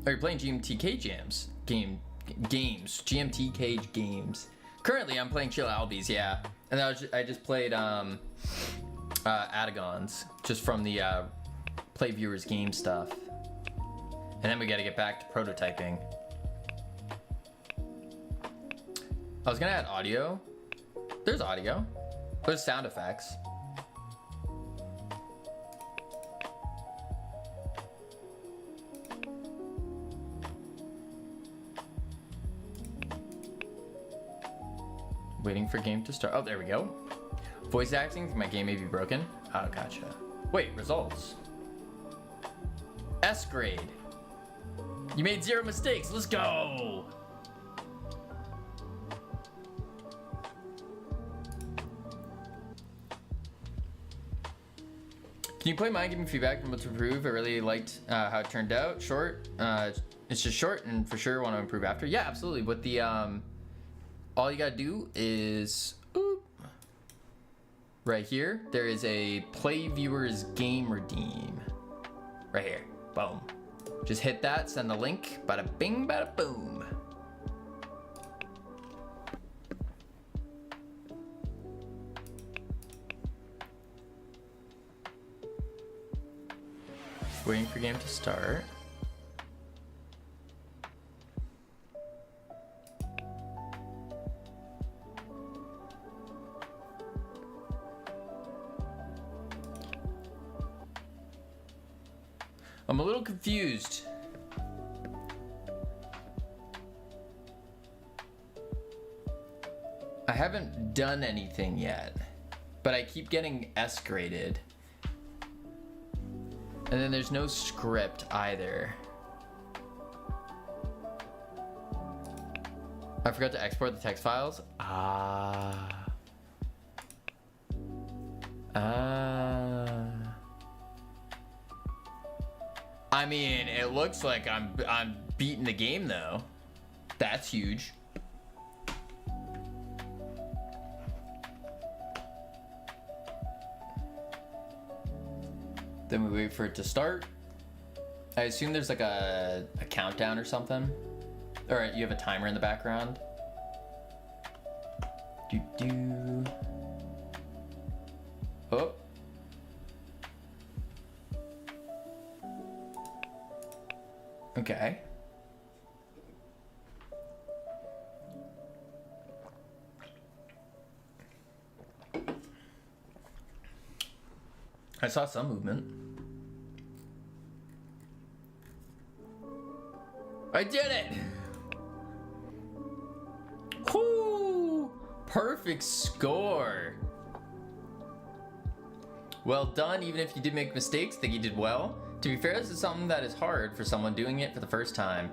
Oh, you're playing GMTK games. GMTK games. Currently, I'm playing Chill Albies, yeah. And I just played Adagon's, just from the Play Viewers game stuff. And then we gotta get back to prototyping. I was gonna add audio. There's audio. There's sound effects. Waiting for game to start. Oh, there we go. Voice acting. My game may be broken. Oh, gotcha. Wait, results. S grade. You made 0 mistakes. Let's go. Can you play mine? Give me feedback on what to improve. I really liked how it turned out. Short. It's just short, and for sure want to improve after. Yeah, absolutely. But the all you gotta do is right here. There is a play viewers game redeem. Right here. Boom. Just hit that. Send the link. Bada bing, bada boom. Waiting for game to start. I'm a little confused. I haven't done anything yet, but I keep getting S graded. And then there's no script either. I forgot to export the text files. I mean, it looks like I'm beating the game though. That's huge. Then we wait for it to start. I assume there's like a countdown or something. Or you have a timer in the background. Do. Oh. Okay. I saw some movement. I did it! Whoo! Perfect score. Well done, even if you did make mistakes, I think you did well. To be fair, this is something that is hard for someone doing it for the first time.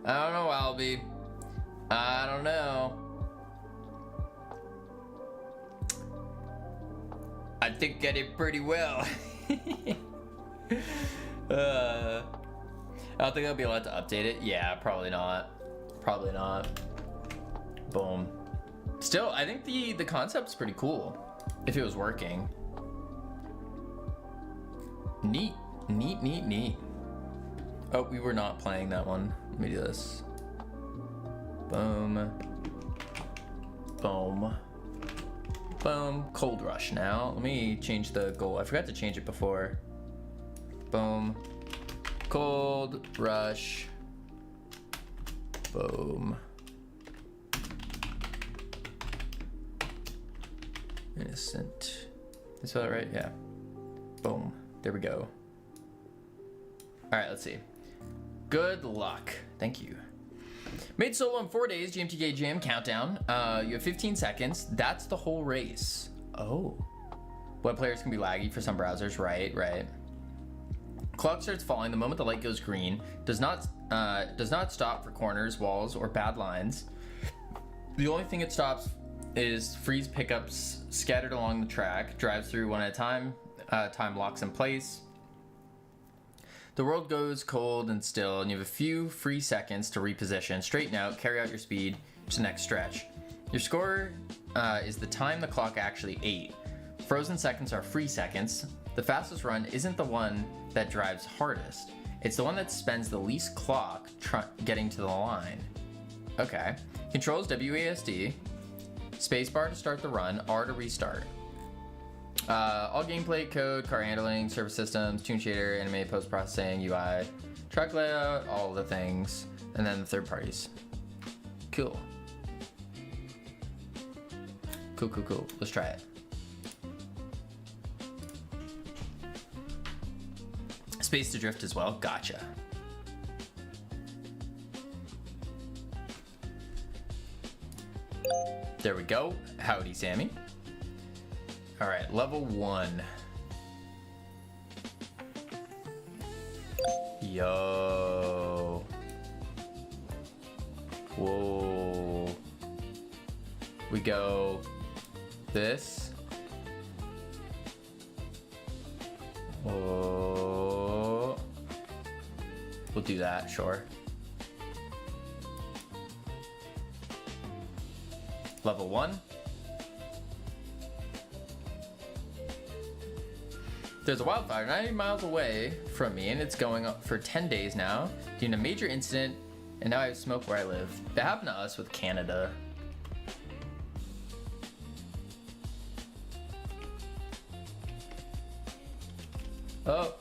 I don't know, Albie. I don't know. I think I did pretty well. I don't think I'll be allowed to update it. Yeah, probably not. Probably not. Boom. Still, I think the concept's pretty cool. If it was working. Neat. Neat, neat, neat. Oh, we were not playing that one. Let me do this. Boom. Boom. Boom. Cold Rush now. Let me change the goal. I forgot to change it before. Boom. Cold Rush. Boom. Innocent. Is that right? Yeah. Boom. There we go. All right, let's see. Good luck. Thank you. Made solo in 4 days, GMTK Jam countdown. You have 15 seconds. That's the whole race. Oh. Web players can be laggy for some browsers. Right. Clock starts falling the moment the light goes green. Does not stop for corners, walls, or bad lines. The only thing it stops is freeze pickups scattered along the track. Drives through one at a time. Time locks in place. The world goes cold and still, and you have a few free seconds to reposition, straighten out, carry out your speed to the next stretch. Your score is the time the clock actually ate. Frozen seconds are free seconds. The fastest run isn't the one that drives hardest. It's the one that spends the least clock getting to the line. Okay. Controls WASD. Spacebar to start the run, R to restart. All gameplay, code, car handling, service systems, tune shader, anime, post-processing, UI, track layout, all the things, and then the third parties. Cool. Cool, cool, cool. Let's try it. Space to drift as well. Gotcha. There we go. Howdy, Sammy. All right, level 1. Yo. Whoa. We go this. Oh. We'll do that, sure. Level 1. There's a wildfire 90 miles away from me, and it's going up for 10 days now due to a major incident, and now I have smoke where I live. That happened to us with Canada. Oh.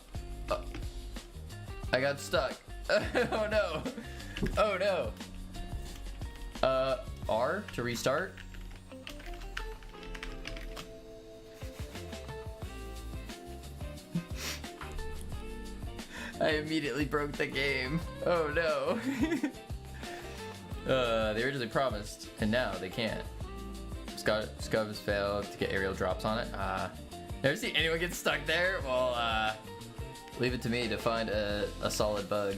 I got stuck. Oh no. Oh no. R to restart. I immediately broke the game. Oh no. They originally promised, and now they can't. Scub has failed to get aerial drops on it. Never seen anyone get stuck there? Well, leave it to me to find a solid bug.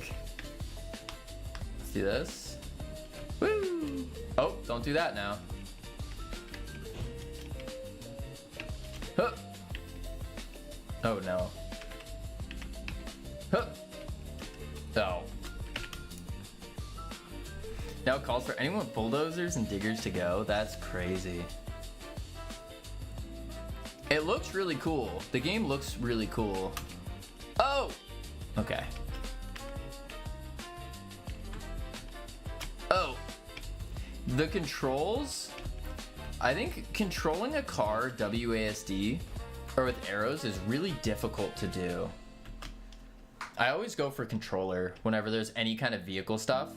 Let's do this. Woo! Oh, don't do that now. Huh. Oh no. Huh. Oh. Now it calls for anyone with bulldozers and diggers to go. That's crazy. It looks really cool. The game looks really cool. Oh! Okay. Oh. The controls? I think controlling a car WASD or with arrows is really difficult to do. I always go for controller whenever there's any kind of vehicle stuff.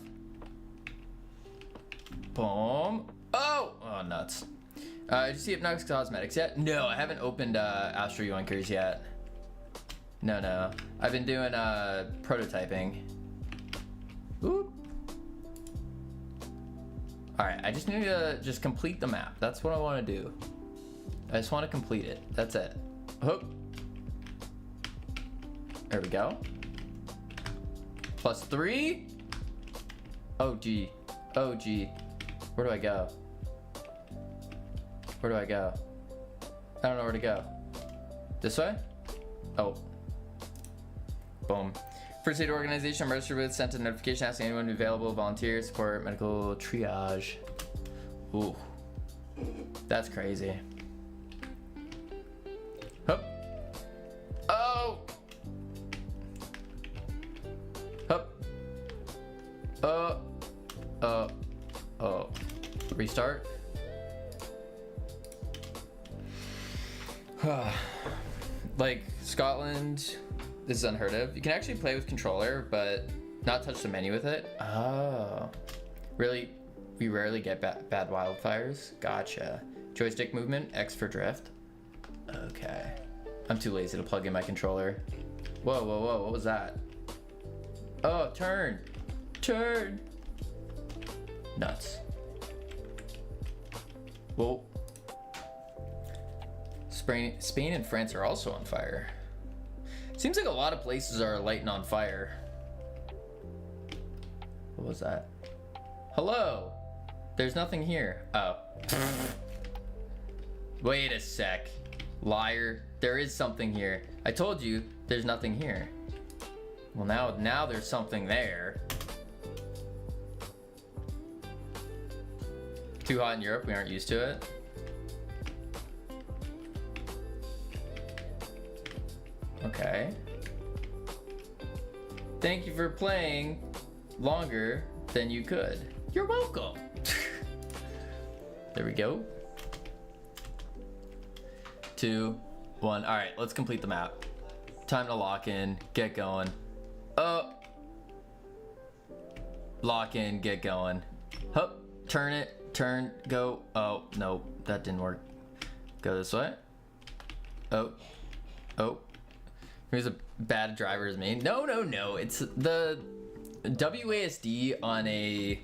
Boom. Oh! Oh, nuts. Did you see Hypnotic Cosmetics yet? No, I haven't opened Astro Yoinkers yet. No. I've been doing prototyping. Ooh. Alright, I just need to just complete the map. That's what I want to do. I just want to complete it. That's it. Hook. There we go. +3. Oh, gee. Oh, gee. Where do I go? Where do I go? I don't know where to go. This way? Oh. Boom. First aid organization I'm registered with sent a notification asking anyone available volunteer support medical triage. Ooh. That's crazy. Hup. Oh! Hup. Oh. Restart. Like, Scotland, this is unheard of. You can actually play with controller, but not touch the menu with it. Oh. Really? We rarely get bad wildfires? Gotcha. Joystick movement, X for drift. Okay. I'm too lazy to plug in my controller. Whoa, what was that? Oh, turn. Turn. Nuts. Whoa. Spain and France are also on fire. Seems like a lot of places are lighting on fire. What was that? Hello. There's nothing here. Oh. Wait a sec. Liar. There is something here. I told you there's nothing here. Well, now there's something there. Too hot in Europe. We aren't used to it. Okay. Thank you for playing longer than you could. You're welcome. There we go. 2, 1. All right, let's complete the map. Time to lock in, get going. Lock in, get going. Hup, turn it, turn, go. Oh, no, that didn't work. Go this way. Oh. Oh. Here's a bad driver as me. No, no, no. It's the WASD on a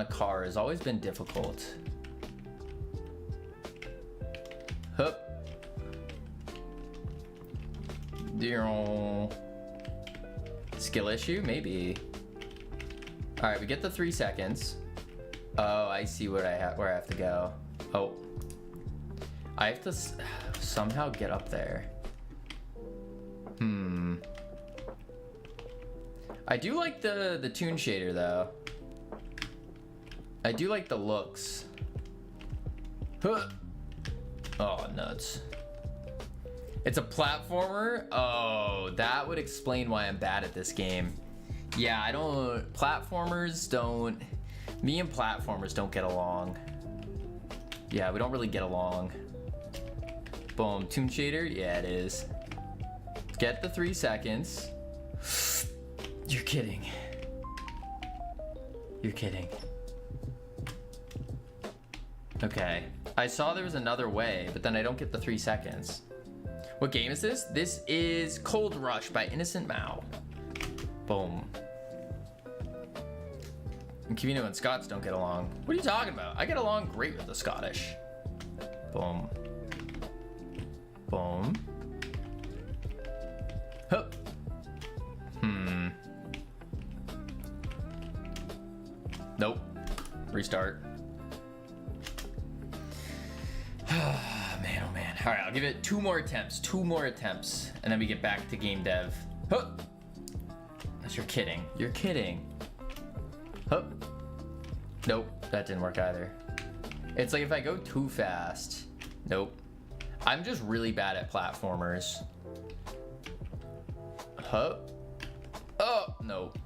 car has always been difficult. Hup. Skill issue? Maybe. Alright, we get the 3 seconds. Oh, I see what where I have to go. Oh. I have to somehow get up there. I do like the toon shader though. I do like the looks. Huh. Oh, nuts. It's a platformer? Oh, that would explain why I'm bad at this game. Yeah, me and platformers don't get along. Yeah, we don't really get along. Boom, toon shader? Yeah, it is. Get the 3 seconds. You're kidding. You're kidding. Okay. I saw there was another way, but then I don't get the 3 seconds. What game is this? This is Cold Rush by Innocent Mao. Boom. And Kivino and Scots don't get along. What are you talking about? I get along great with the Scottish. Boom. Boom. Hup. Nope. Restart. Man, oh man. All right, I'll give it 2 more attempts. 2 more attempts, and then we get back to game dev. Hup. You're kidding. You're kidding. Hup. Nope, that didn't work either. It's like if I go too fast. Nope. I'm just really bad at platformers. Hup. Oh, nope.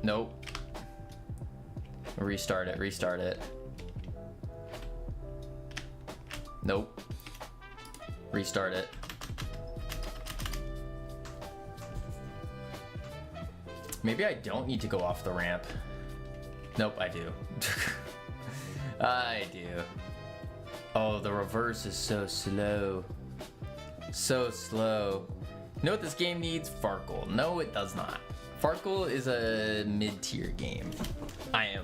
Nope. Restart it, restart it. Nope. Restart it. Maybe I don't need to go off the ramp. Nope, I do. I do. Oh, the reverse is so slow. So slow. You know what this game needs? Farkle. No, it does not. Farkle is a mid-tier game. IMO.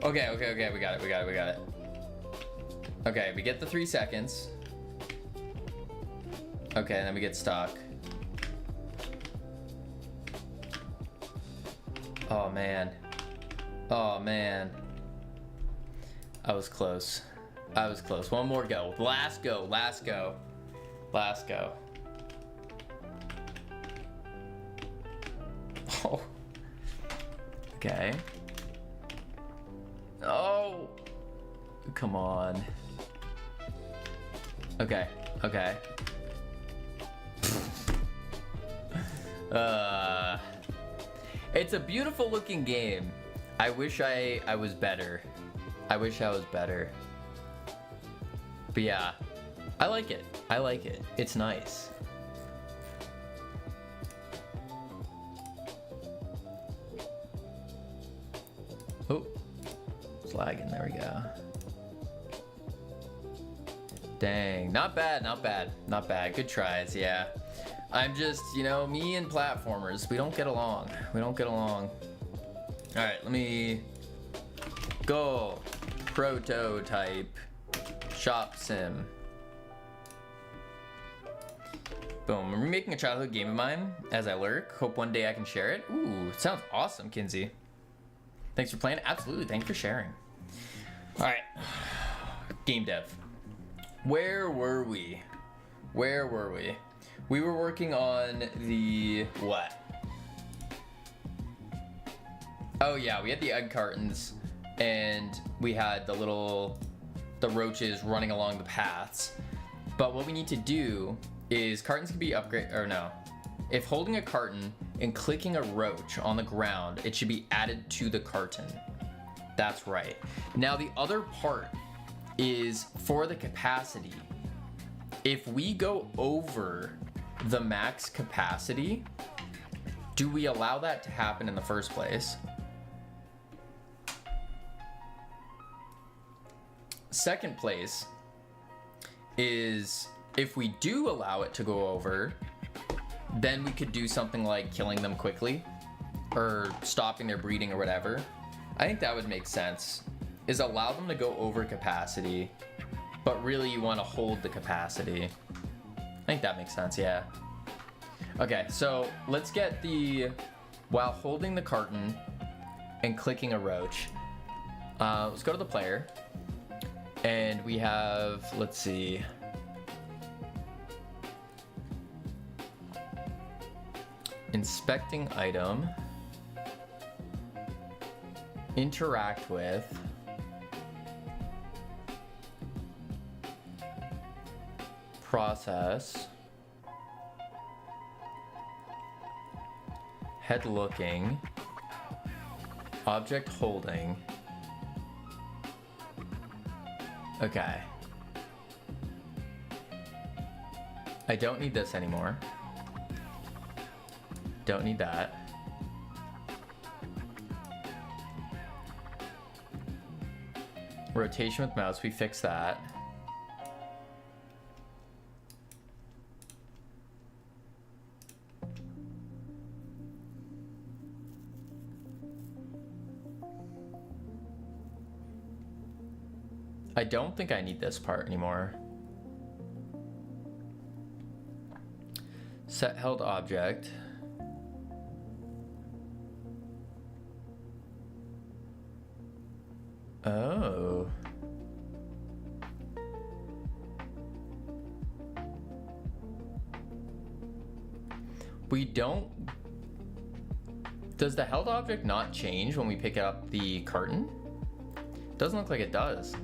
Okay, we got it. Okay, we get the 3 seconds. Okay, and then we get stuck. Oh man. Oh man. I was close. I was close. One more go. Last go. Last go. Last go. Oh. Okay. Oh. Come on. Okay. Okay. It's a beautiful looking game. I wish I was better. I wish I was better. But yeah, I like it. I like it. It's nice. Oh, it's lagging. There we go. Dang, not bad, not bad, not bad. Good tries, yeah. I'm just, you know, me and platformers, we don't get along. We don't get along. All right, let me go. Prototype. Shop sim. Boom. I'm remaking a childhood game of mine as I lurk. Hope one day I can share it. Ooh, sounds awesome, Kinsey. Thanks for playing. Absolutely. Thanks for sharing. All right. Game dev. Where were we? Where were we? We were working on the what? Oh yeah, we had the egg cartons and we had the roaches running along the paths. But what we need to do is cartons can be upgraded, or no. If holding a carton and clicking a roach on the ground, it should be added to the carton. That's right. Now the other part is for the capacity. If we go over the max capacity, do we allow that to happen in the first place? Second place is if we do allow it to go over, then we could do something like killing them quickly or stopping their breeding or whatever. I think that would make sense, is allow them to go over capacity, but really you want to hold the capacity. I think that makes sense, yeah. Okay, so let's get the, while holding the carton and clicking a roach. Let's go to the player. And we have, let's see. Inspecting item. Interact with. Process. Head looking. Object holding. Okay. I don't need this anymore. Don't need that. Rotation with mouse, we fix that. I don't think I need this part anymore. Set held object. Oh. We don't... Does the held object not change when we pick up the carton? Doesn't look like it does.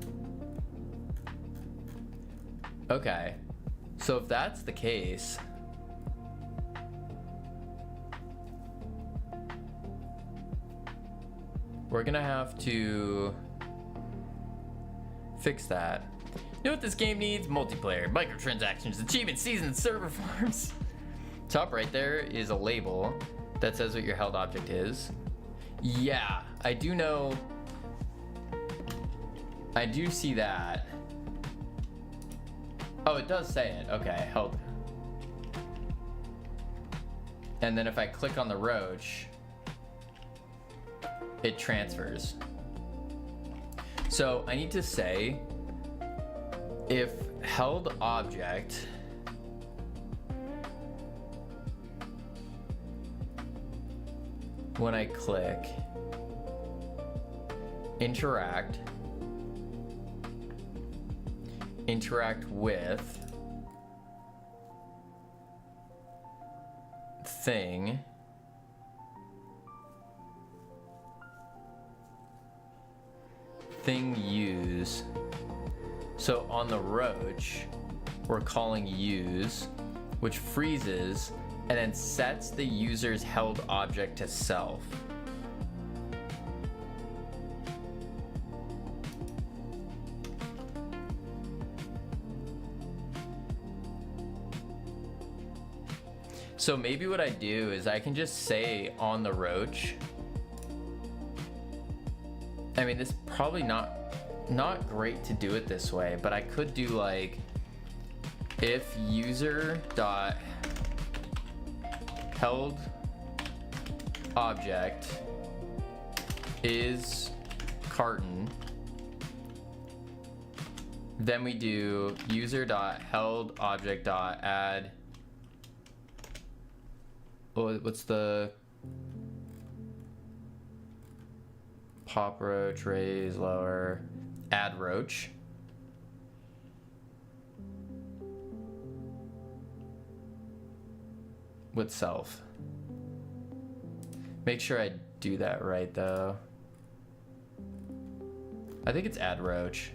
Okay, so if that's the case, we're gonna have to fix that. You know what this game needs? Multiplayer, microtransactions, achievements, seasons, server farms. Top right there is a label that says what your held object is. Yeah, I do know. I do see that. Oh, it does say it. Okay, held. And then if I click on the roach, it transfers. So I need to say if held object when I click interact with thing use. So on the roach, we're calling use, which freezes and then sets the user's held object to self. So maybe what I do is I can just say on the roach. I mean, this is probably not great to do it this way, but I could do like if user dot held object is carton, then we do user dot held object dot add. What's the pop roach, raise lower, add roach. With self. Make sure I do that right though. I think it's add roach.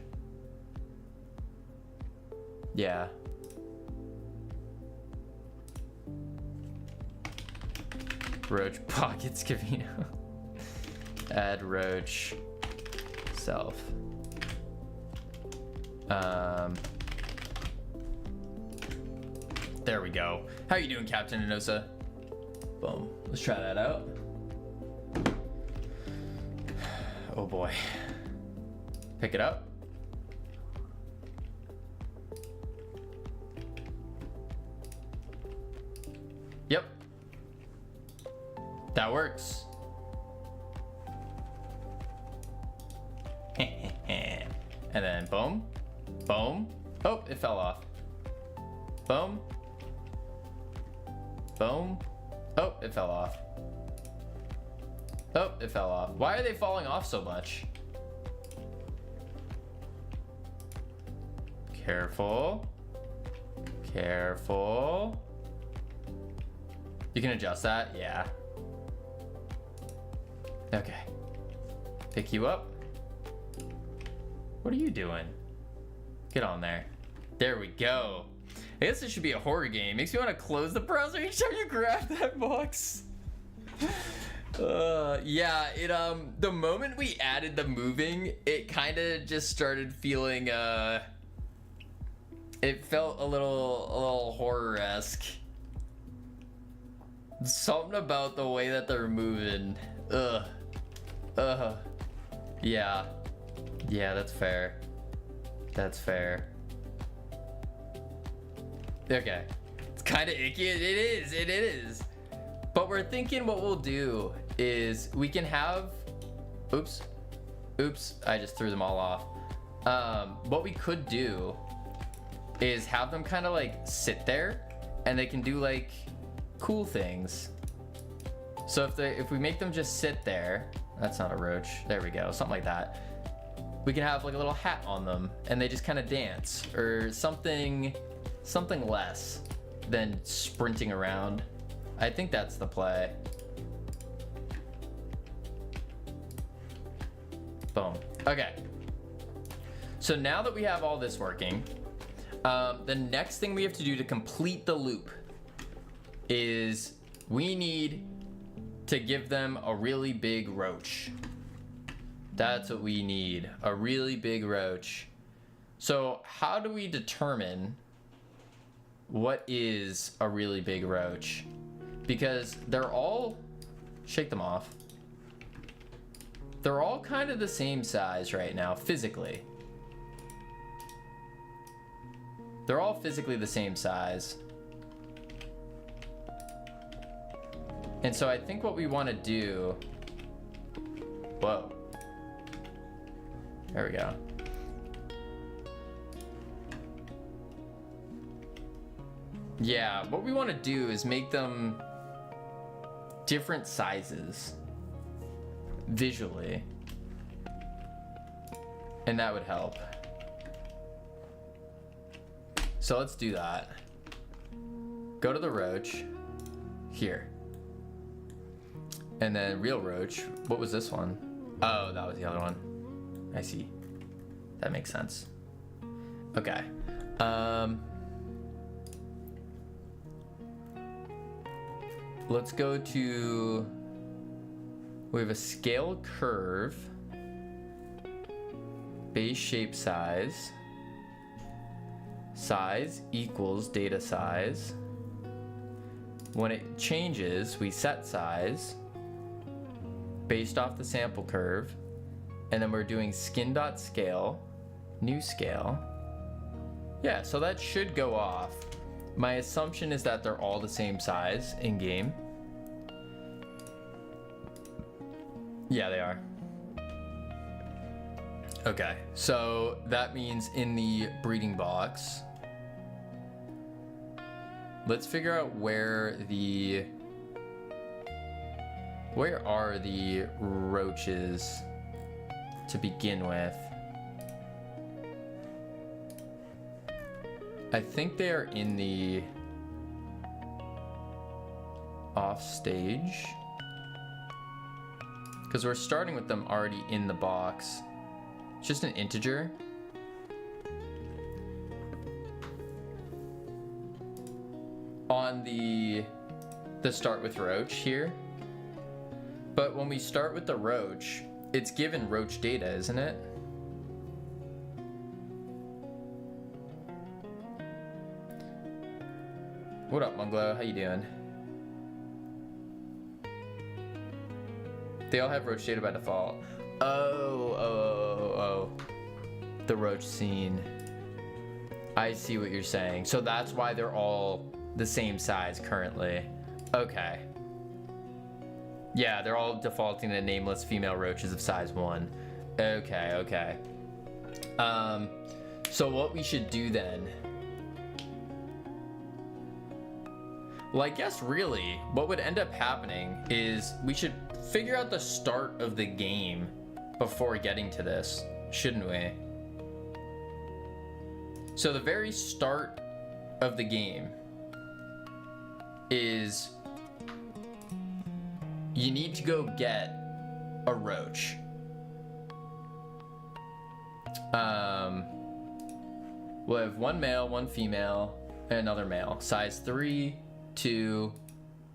Yeah. Roach pockets Cavino. Add roach self. There we go. How you doing, Captain Inosa? Boom. Let's try that out. Oh boy. Pick it up. Yep. That works. And then boom. Boom. Oh, it fell off. Boom. Boom. Oh, it fell off. Oh, it fell off. Why are they falling off so much? Careful. Careful. You can adjust that? Yeah. Okay. Pick you up. What are you doing? Get on there. There we go. I guess this should be a horror game. Makes me want to close the browser each time you grab that box. Yeah, the moment we added the moving, it kind of just started feeling, it felt a little horror-esque. Something about the way that they're moving. Yeah. Yeah, that's fair. That's fair. Okay. It's kind of icky. It is. But we're thinking what we'll do is we can have... Oops, I just threw them all off. What we could do is have them kind of like sit there and they can do like cool things. So if we make them just sit there, that's not a roach. There we go, something like that. We can have like a little hat on them and they just kind of dance or something less than sprinting around. I think that's the play. Boom. Okay. So now that we have all this working, the next thing we have to do to complete the loop is we need to give them a really big roach. That's what we need, a really big roach. So how do we determine what is a really big roach? Because they're all, shake them off. They're all kind of the same size right now, physically. They're all physically the same size. And so I think what we want to do, whoa. There we go. Yeah, what we want to do is make them different sizes visually. And that would help. So let's do that. Go to the roach. Here. And then real roach. What was this one? Oh, that was the other one. I see. That makes sense. Okay. Let's go to, we have a scale curve, base shape size, size equals data size. When it changes, we set size based off the sample curve, and then we're doing skin.scale, new scale. Yeah, so that should go off. My assumption is that they're all the same size in game. Yeah, they are. Okay, so that means in the breeding box, let's figure out where are the roaches to begin with. I think they are in the off stage, because we're starting with them already in the box. It's just an integer. On the start with roach here. But when we start with the roach, it's given roach data, isn't it? What up, Munglo? How you doing? They all have roach data by default. Oh. The roach scene. I see what you're saying. So that's why they're all the same size currently. Okay. Yeah, they're all defaulting to nameless female roaches of size 1. Okay. So what we should do then... Well, I guess really what would end up happening is we should figure out the start of the game before getting to this, shouldn't we? So the very start of the game is you need to go get a roach. We'll have one male, one female, and another male. Size 3, 2,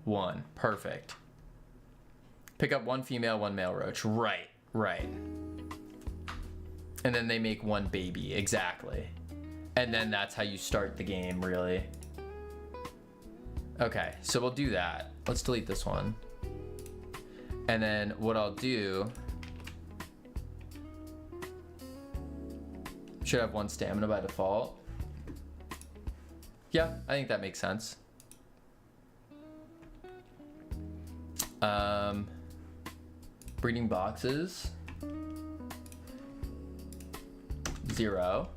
1. Perfect. Pick up one female, one male roach. Right. And then they make one baby. Exactly. And then that's how you start the game, really. Okay, so we'll do that. Let's delete this one. And then what I'll do... Should have one stamina by default. Yeah, I think that makes sense. Breeding boxes. 0.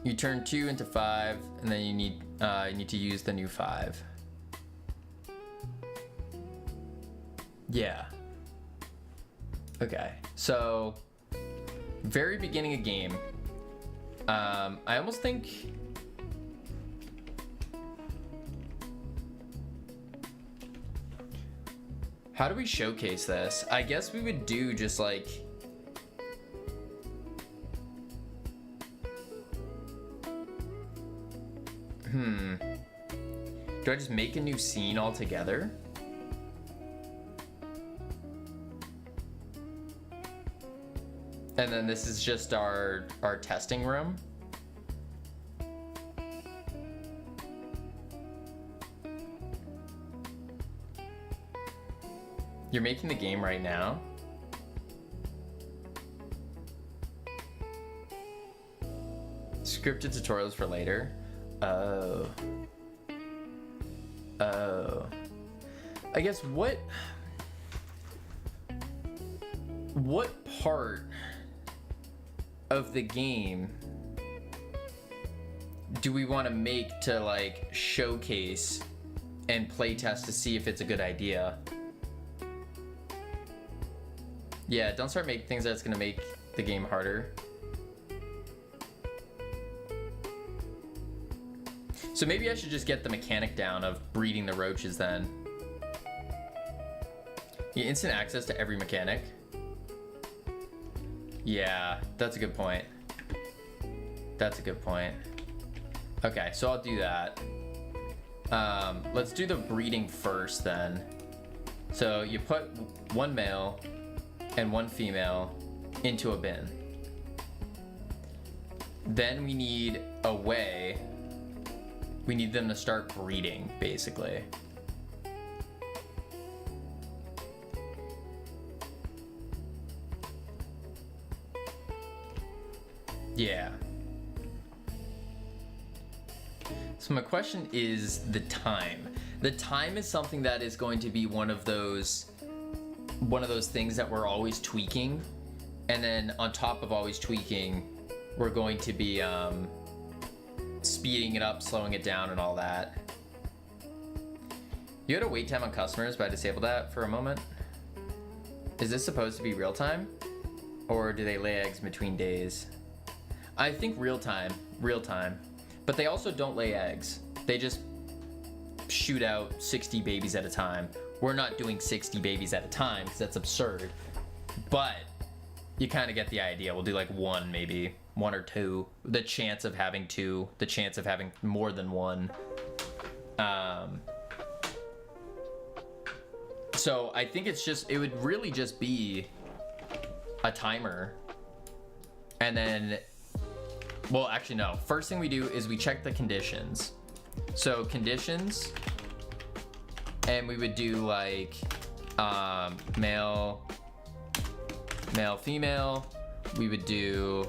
You turn 2 into 5, and then you need to use the new 5. Yeah. Okay, so very beginning of game. I almost think how do we showcase this? I guess we would do just like do I just make a new scene altogether? And then this is just our testing room. You're making the game right now? Scripted tutorials for later? Oh. I guess what part of the game do we want to make to like showcase and play test to see if it's a good idea? Yeah, don't start making things that's gonna make the game harder. So maybe I should just get the mechanic down of breeding the roaches then. Yeah, instant access to every mechanic. Yeah, that's a good point. That's a good point. Okay, so I'll do that. Let's do the breeding first then. So you put one male and one female into a bin. Then we need a way. We need them to start breeding, basically. Yeah. So my question is the time. The time is something that is going to be one of those things that we're always tweaking. And then on top of always tweaking, we're going to be speeding it up, slowing it down, and all that. You had a wait time on customers, but I disabled that for a moment. Is this supposed to be real time? Or do they lay eggs between days? I think real time. But they also don't lay eggs. They just shoot out 60 babies at a time. We're not doing 60 babies at a time because that's absurd. But you kind of get the idea. We'll do like one, maybe. 1 or 2. The chance of having 2. The chance of having more than 1. So I think it would really just be a timer. And then, well, actually no. First thing we do is we check the conditions. So conditions, and we would do like Male, female. We would do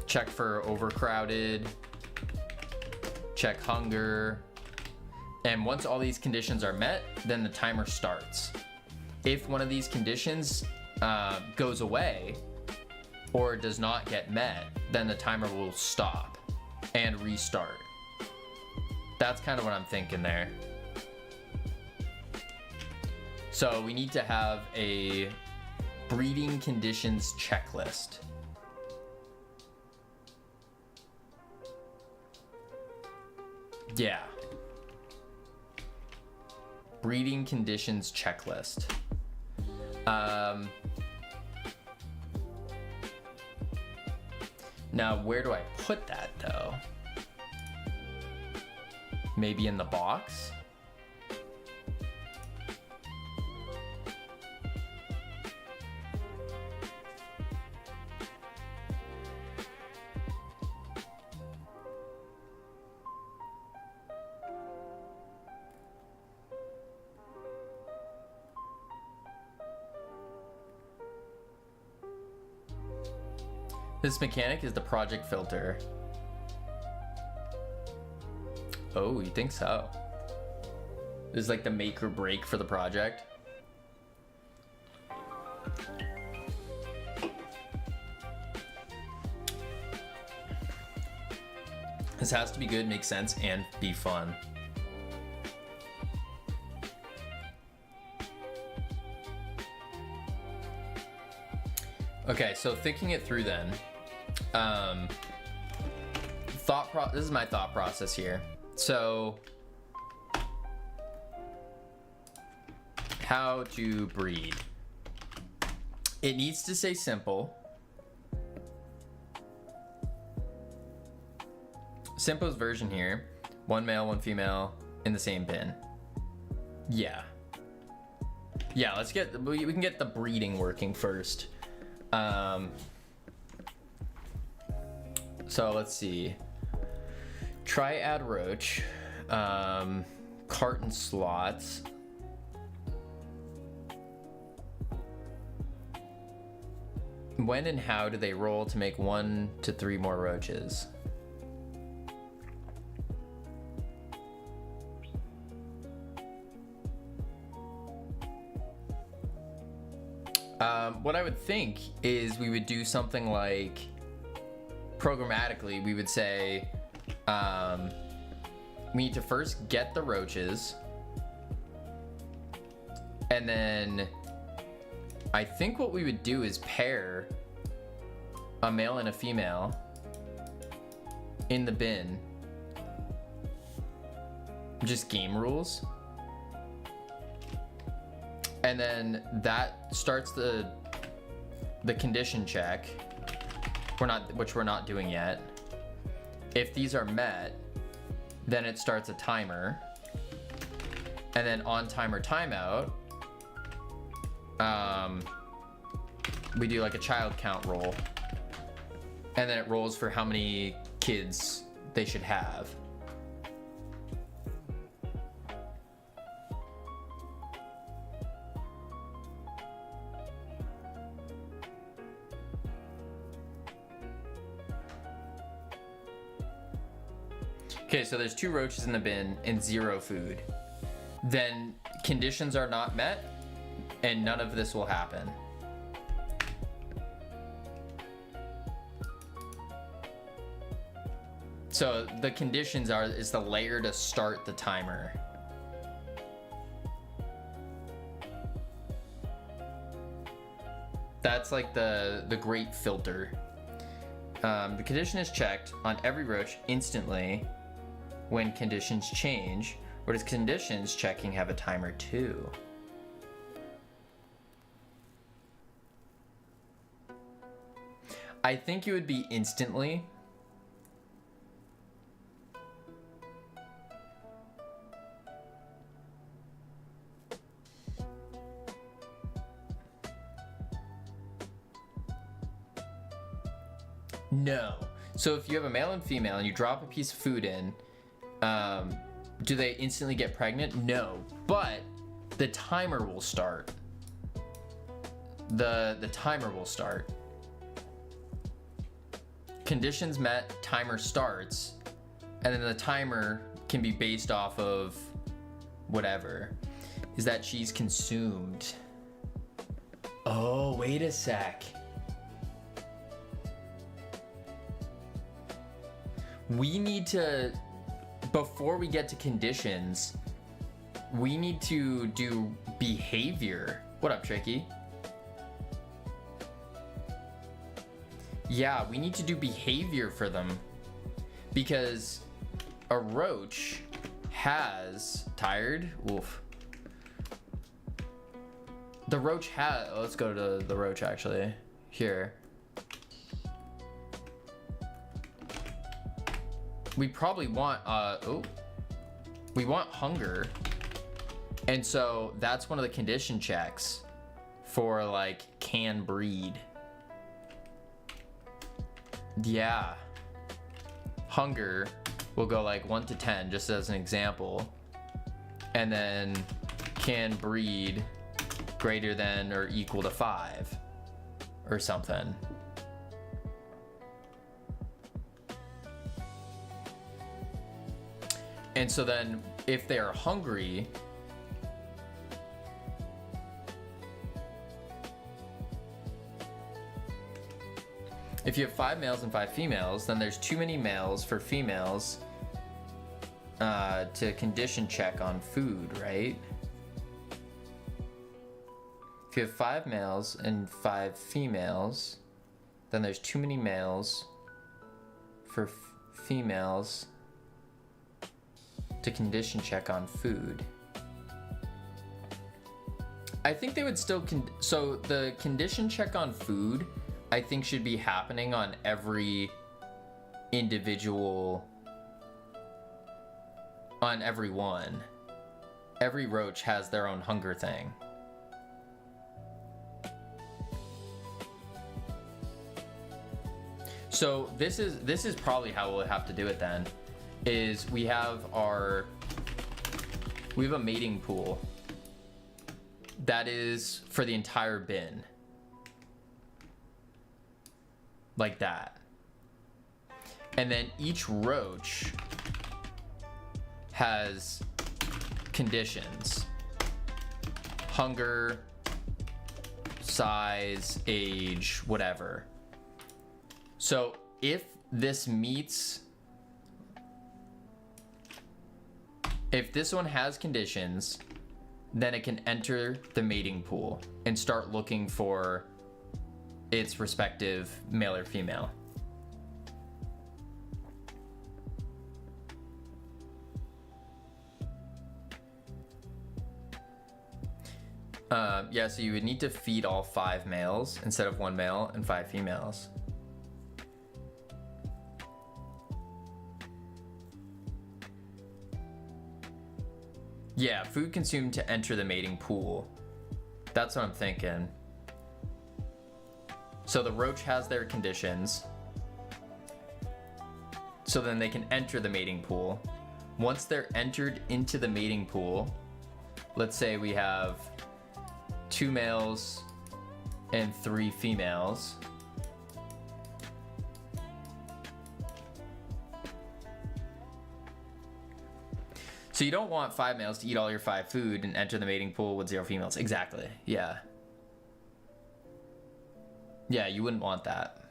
check for overcrowded, check hunger, and once all these conditions are met, then the timer starts. If one of these conditions goes away or does not get met, then the timer will stop and restart. That's kind of what I'm thinking there. So we need to have a breeding conditions checklist. Yeah. Breeding conditions checklist. Now, where do I put that though? Maybe in the box? This mechanic is the project filter. Oh, you think so? This is like the make or break for the project. This has to be good, make sense, and be fun. Okay, so thinking it through then, this is my thought process here. So, how to breed. It needs to say simple. Simplest version here, one male, one female in the same bin. Yeah. Yeah, we can get the breeding working first. So let's see. Triad roach, carton slots. When and how do they roll to make 1 to 3 more roaches? What I would think is we would do something like programmatically, we would say we need to first get the roaches, and then I think what we would do is pair a male and a female in the bin. Just game rules. And then that starts the condition check. Which we're not doing yet. If these are met, then it starts a timer. And then on timer timeout, we do like a child count roll. And then it rolls for how many kids they should have. Okay, so there's 2 roaches in the bin and 0 food. Then conditions are not met and none of this will happen. So the conditions is the layer to start the timer. That's like the great filter. The condition is checked on every roach instantly when conditions change, or does conditions checking have a timer too? I think it would be instantly. No. So if you have a male and female and you drop a piece of food in, do they instantly get pregnant? No. But the timer will start. The timer will start. Conditions met, timer starts, and then the timer can be based off of whatever. Is that cheese consumed? Oh, wait a sec. We need to, before we get to conditions, we need to do behavior. What up, Tricky? Yeah, we need to do behavior for them because a roach has tired. Oof. The roach has. Let's go to the roach actually. Here. We probably want. We want hunger, and so that's one of the condition checks for like can breed. Yeah. Hunger will go like 1 to 10 just as an example. And then can breed greater than or equal to 5 or something. And so then if they're hungry, if you have 5 males and 5 females, then there's too many males for females to condition check on food, right? If you have 5 males and 5 females, then there's too many males for females to condition check on food. I think they would still so the condition check on food I think should be happening on every individual, on every one. Every roach has their own hunger thing. So this is probably how we'll have to do it then, is we have a mating pool that is for the entire bin. Like that. And then each roach has conditions. Hunger, size, age, whatever. So if this meets, if this one has conditions, then it can enter the mating pool and start looking for its respective male or female. Yeah, so you would need to feed all 5 males instead of 1 male and 5 females. Yeah, food consumed to enter the mating pool. That's what I'm thinking. So the roach has their conditions. So then they can enter the mating pool. Once they're entered into the mating pool, let's say we have 2 males and 3 females. So you don't want 5 males to eat all your 5 food and enter the mating pool with 0 females. Exactly, yeah. Yeah, you wouldn't want that.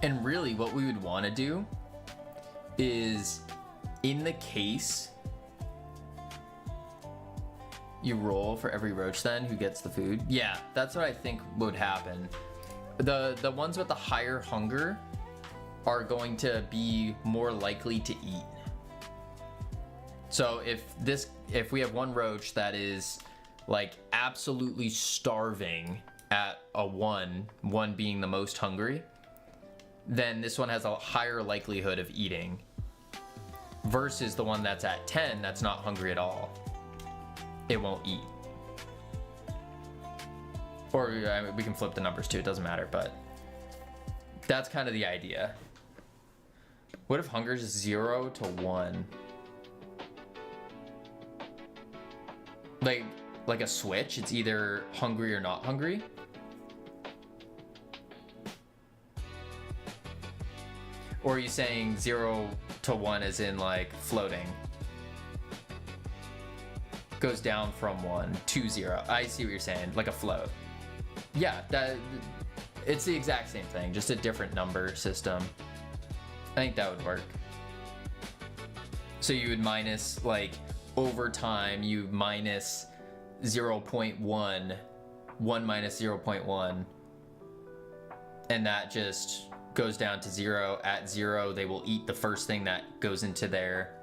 And really what we would want to do is, in the case you roll for every roach then who gets the food. Yeah, that's what I think would happen. The ones with the higher hunger are going to be more likely to eat. So if we have one roach that is like absolutely starving at a 1, 1 being the most hungry, then this one has a higher likelihood of eating versus the one that's at 10 that's not hungry at all. It won't eat. Or I mean, we can flip the numbers too, it doesn't matter, but that's kind of the idea. What if hunger is 0 to 1? Like a switch, it's either hungry or not hungry. Or are you saying 0 to 1 as in like floating? Goes down from 1 to 0. I see what you're saying, like a float. Yeah, it's the exact same thing, just a different number system. I think that would work. So you would minus, like, over time, you minus 0.1, 1 minus 0.1, and that just goes down to 0. At 0, they will eat the first thing that goes into there.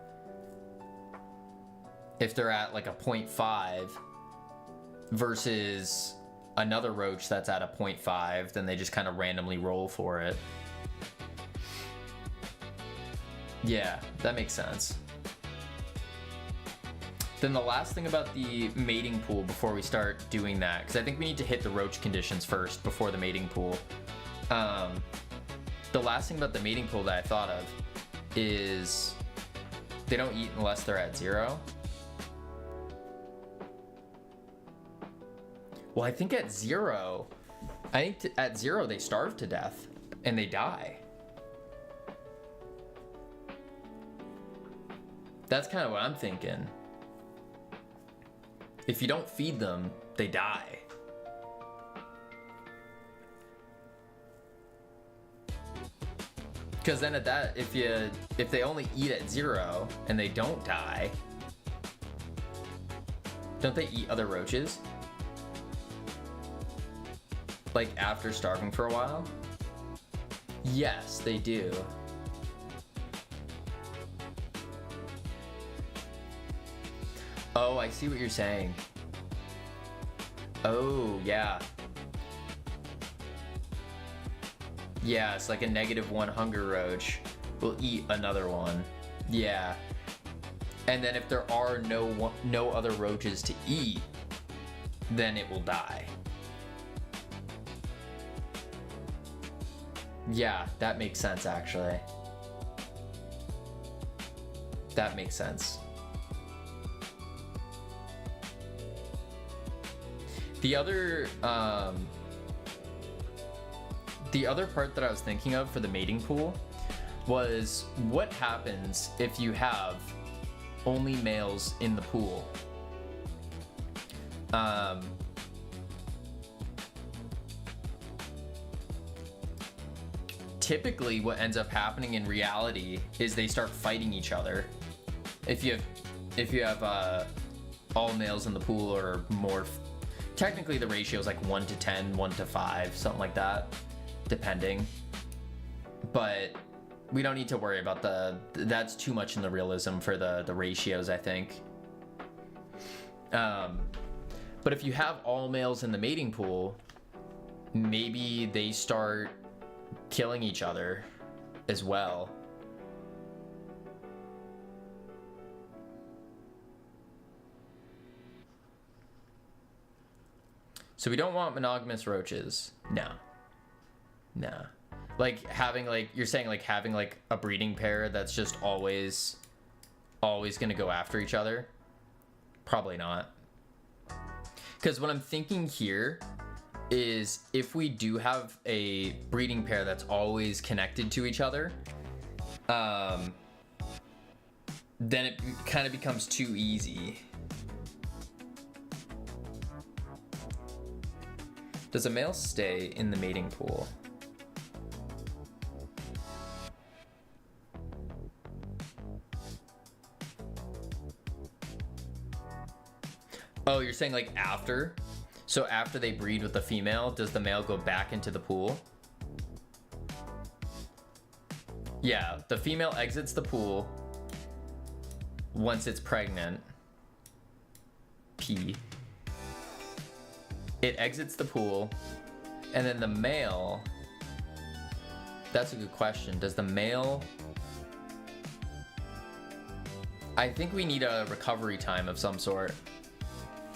If they're at like a 0.5 versus another roach that's at a 0.5, then they just kind of randomly roll for it. Yeah, that makes sense. Then the last thing about the mating pool before we start doing that, because I think we need to hit the roach conditions first before the mating pool. The last thing about the mating pool that I thought of is they don't eat unless they're at 0. Well, I think at 0, at 0 they starve to death and they die. That's kind of what I'm thinking. If you don't feed them, they die. Because then at that, if they only eat at 0 and they don't die, don't they eat other roaches? Like after starving for a while? Yes, they do. Oh, I see what you're saying. Oh, yeah. Yeah, it's like a -1 hunger roach will eat another one. Yeah. And then if there are no other roaches to eat, then it will die. Yeah, that makes sense actually. That makes sense. The other part that I was thinking of for the mating pool was what happens if you have only males in the pool. Typically what ends up happening in reality is they start fighting each other. If you have all males in the pool or more, technically the ratio is like 1 to 10, 1 to 5, something like that, depending. But we don't need to worry about that's too much in the realism for the ratios, I think. But if you have all males in the mating pool, maybe they start killing each other as well. So we don't want monogamous roaches. No. Like having you're saying like having like a breeding pair that's just always gonna go after each other? Probably not. Because what I'm thinking here is if we do have a breeding pair that's always connected to each other, then it kind of becomes too easy. Does a male stay in the mating pool? Oh, you're saying like after? So after they breed with the female, does the male go back into the pool? Yeah, the female exits the pool once it's pregnant. P. it exits the pool, and then the male, that's a good question. Does the male, I think we need a recovery time of some sort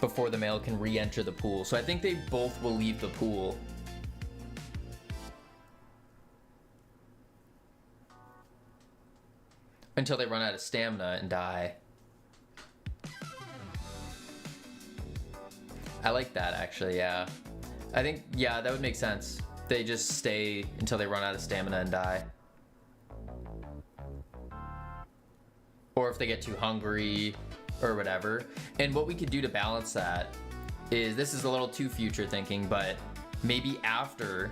before the male can re-enter the pool. So I think they both will leave the pool. Until they run out of stamina and die. I like that, actually, yeah. I think, yeah, that would make sense. They just stay until they run out of stamina and die. Or if they get too hungry or whatever. And what we could do to balance that is, this is a little too future thinking, but maybe after,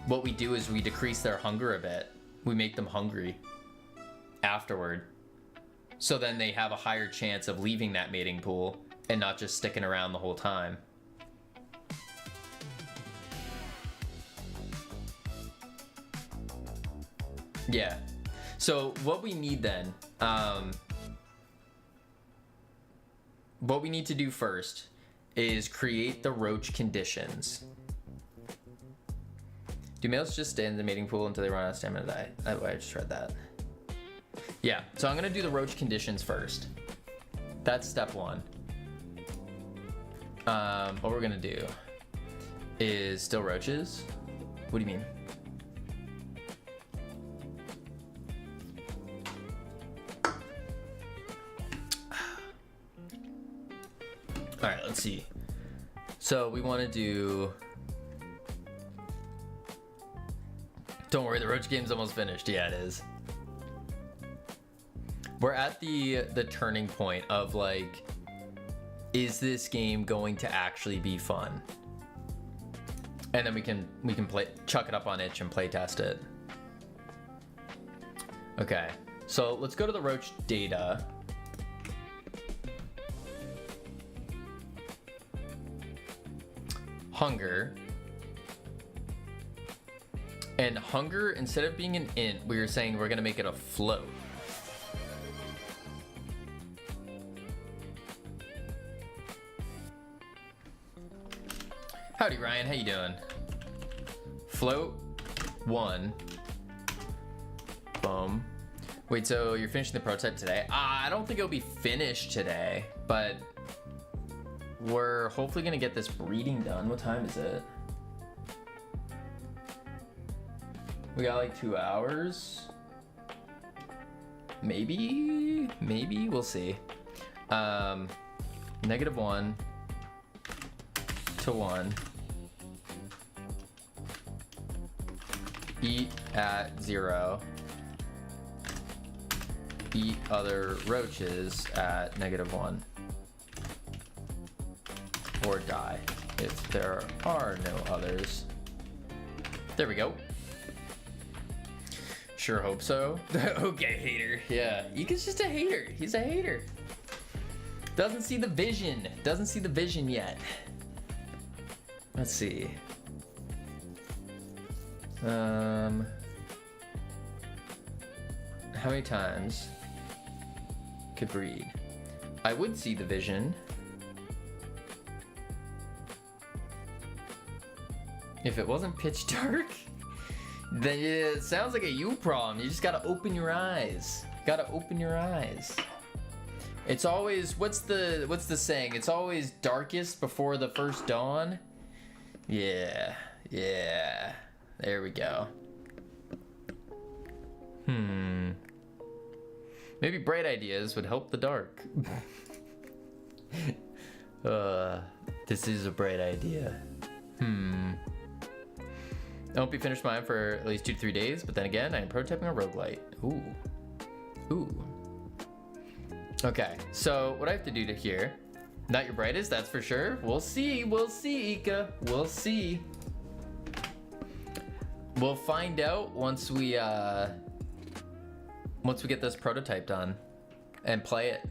what we do is we decrease their hunger a bit. We make them hungry afterward. So then they have a higher chance of leaving that mating pool and not just sticking around the whole time. Yeah. So what we need then, what we need to do first is create the roach conditions. Do males just stay in the mating pool until they run out of stamina and die? I just read that. Yeah, so I'm gonna do the roach conditions first. That's step one. What we're gonna do is still roaches. What do you mean? All right, let's see. So we want to do. Don't worry, the roach game's almost finished. Yeah, it is. We're at the turning point of like, is this game going to actually be fun? And then we can chuck it up on itch and play test it. Okay, so let's go to the roach data. Hunger. And hunger, instead of being an int, we were saying we're gonna make it a float. Howdy Ryan, how you doing? Float 1. Boom. Wait, so you're finishing the prototype today? I don't think it'll be finished today, but we're hopefully gonna get this breeding done. What time is it? We got like 2 hours. Maybe, we'll see. -1 to 1. Eat at 0. Eat other roaches at -1. Or die if there are no others. There we go. Sure hope so. Okay, hater. Yeah, Ika's just a hater. He's a hater. Doesn't see the vision. Doesn't see the vision yet. Let's see. How many times could breed? I would see the vision if it wasn't pitch dark. Then it sounds like a you problem. You just gotta open your eyes. Gotta open your eyes. It's always, what's the saying? It's always darkest before the first dawn. Yeah. There we go. Maybe bright ideas would help the dark. This is a bright idea. I won't be finished mine for at least 2 to 3 days, but then again, I am prototyping a roguelite. Ooh. Okay, so what I have to do to here, not your brightest, that's for sure. We'll see, Ika. We'll see. We'll find out once we get this prototype done and play it.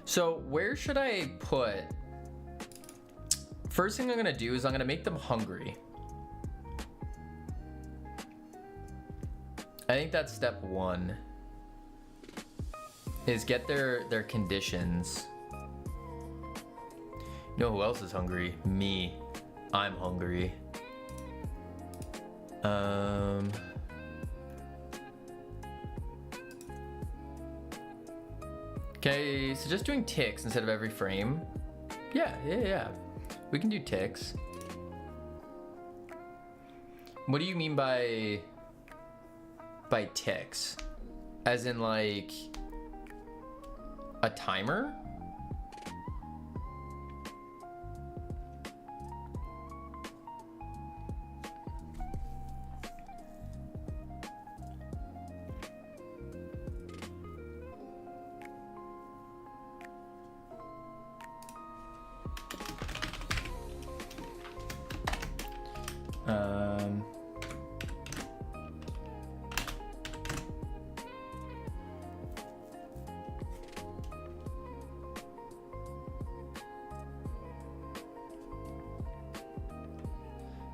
So where should I put? First thing I'm gonna do is I'm gonna make them hungry. I think that's step 1. is get their conditions. You know who else is hungry? Me. I'm hungry. Okay, so just doing ticks instead of every frame. Yeah. We can do ticks. What do you mean by ticks? As in like a timer?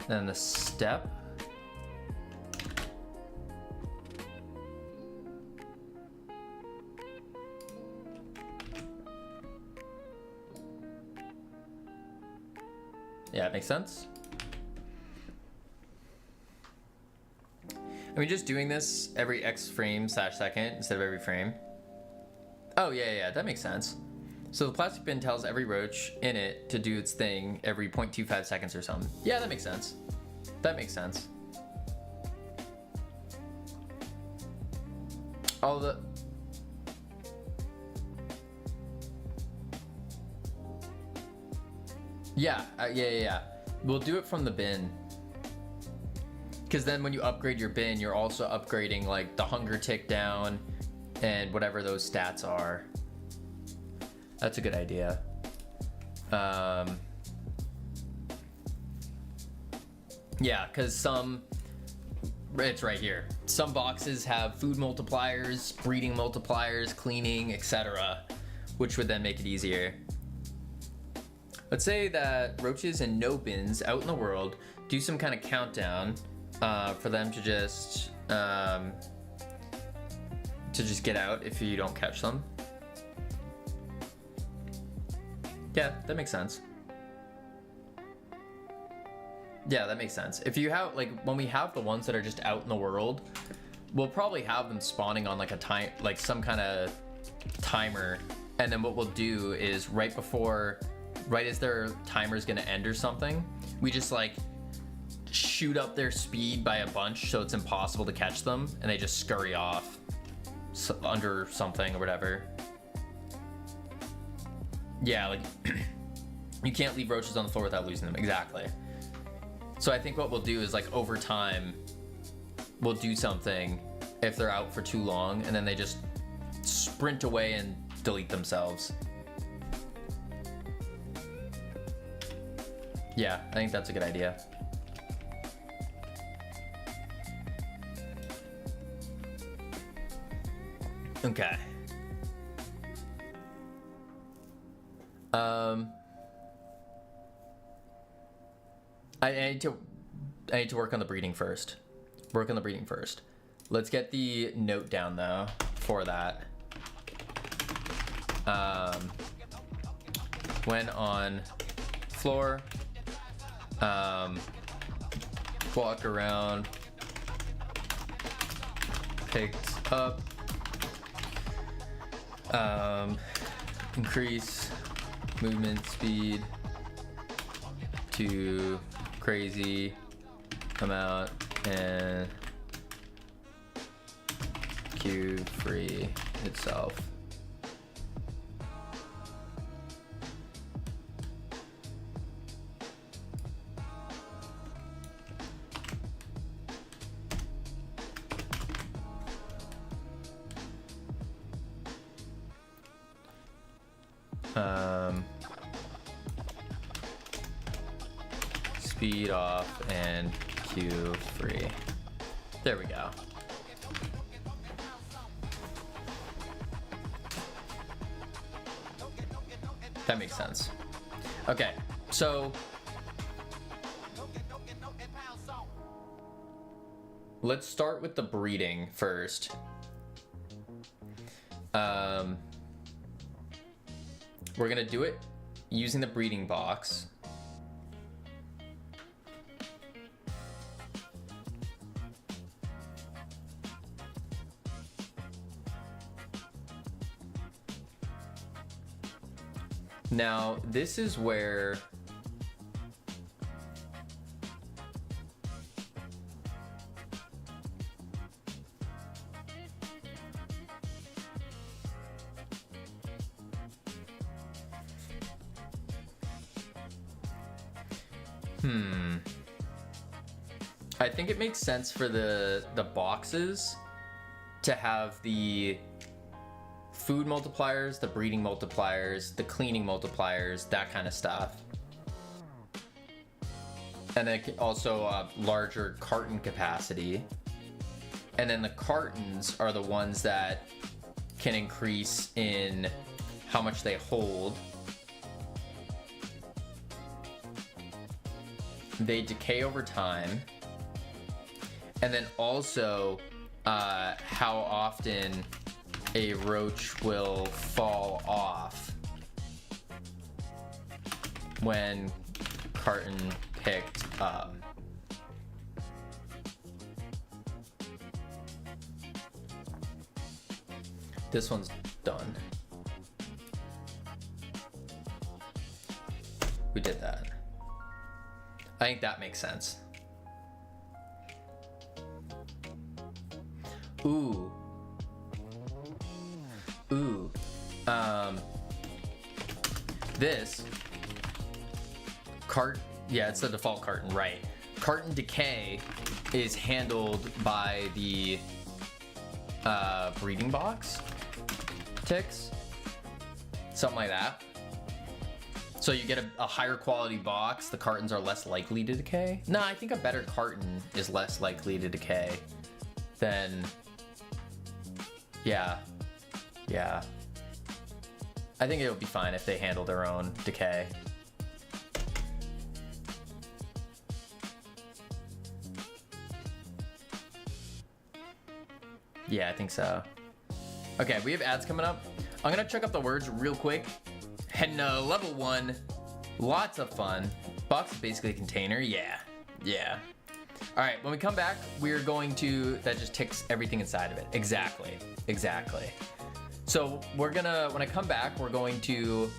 Then the step. Yeah, it makes sense. Are we just doing this every X frame / second instead of every frame? Oh, yeah, that makes sense. So the plastic bin tells every roach in it to do its thing every 0.25 seconds or something. Yeah, that makes sense. That makes sense. All the... Yeah. We'll do it from the bin. Because then when you upgrade your bin, you're also upgrading like the hunger tick down and whatever those stats are. That's a good idea. Yeah, because it's right here. Some boxes have food multipliers, breeding multipliers, cleaning, etc., which would then make it easier. Let's say that roaches in no bins out in the world do some kind of countdown for them to just get out if you don't catch them. Yeah, that makes sense. Yeah, that makes sense. If you have, like, when we have the ones that are just out in the world, we'll probably have them spawning on like a time, like some kind of timer. And then what we'll do is right as their timer's gonna end or something, we just like shoot up their speed by a bunch so it's impossible to catch them, and they just scurry off under something or whatever. Yeah, like you can't leave roaches on the floor without losing them. Exactly. So I think what we'll do is like over time, we'll do something if they're out for too long, and then they just sprint away and delete themselves. Yeah, I think that's a good idea. Okay. I need to work on the breeding first. Let's get the note down though for that. When on floor, walk around, picked up, increase movement speed to crazy amount and queue free itself. Speed off and queue free. There we go. That makes sense. Okay, so let's start with the breeding first. We're gonna do it using the breeding box. Now, this is where I think it makes sense for the boxes to have the food multipliers, the breeding multipliers, the cleaning multipliers, that kind of stuff. And then also a larger carton capacity. And then the cartons are the ones that can increase in how much they hold. They decay over time. And then also how often a roach will fall off when carton picked up. This one's done. We did that. I think that makes sense. Ooh. This yeah, it's the default carton, right? Carton decay is handled by the breeding box ticks, something like that. So you get a higher quality box, the cartons are less likely to decay. No, I think a better carton is less likely to decay than, yeah. I think it'll be fine if they handle their own decay. Yeah, I think so. Okay, we have ads coming up. I'm gonna check up the words real quick. Heading to level 1. Lots of fun. Box is basically a container. Yeah. All right, when we come back, we're going to, that just ticks everything inside of it. Exactly. So we're gonna, when I come back, we're going to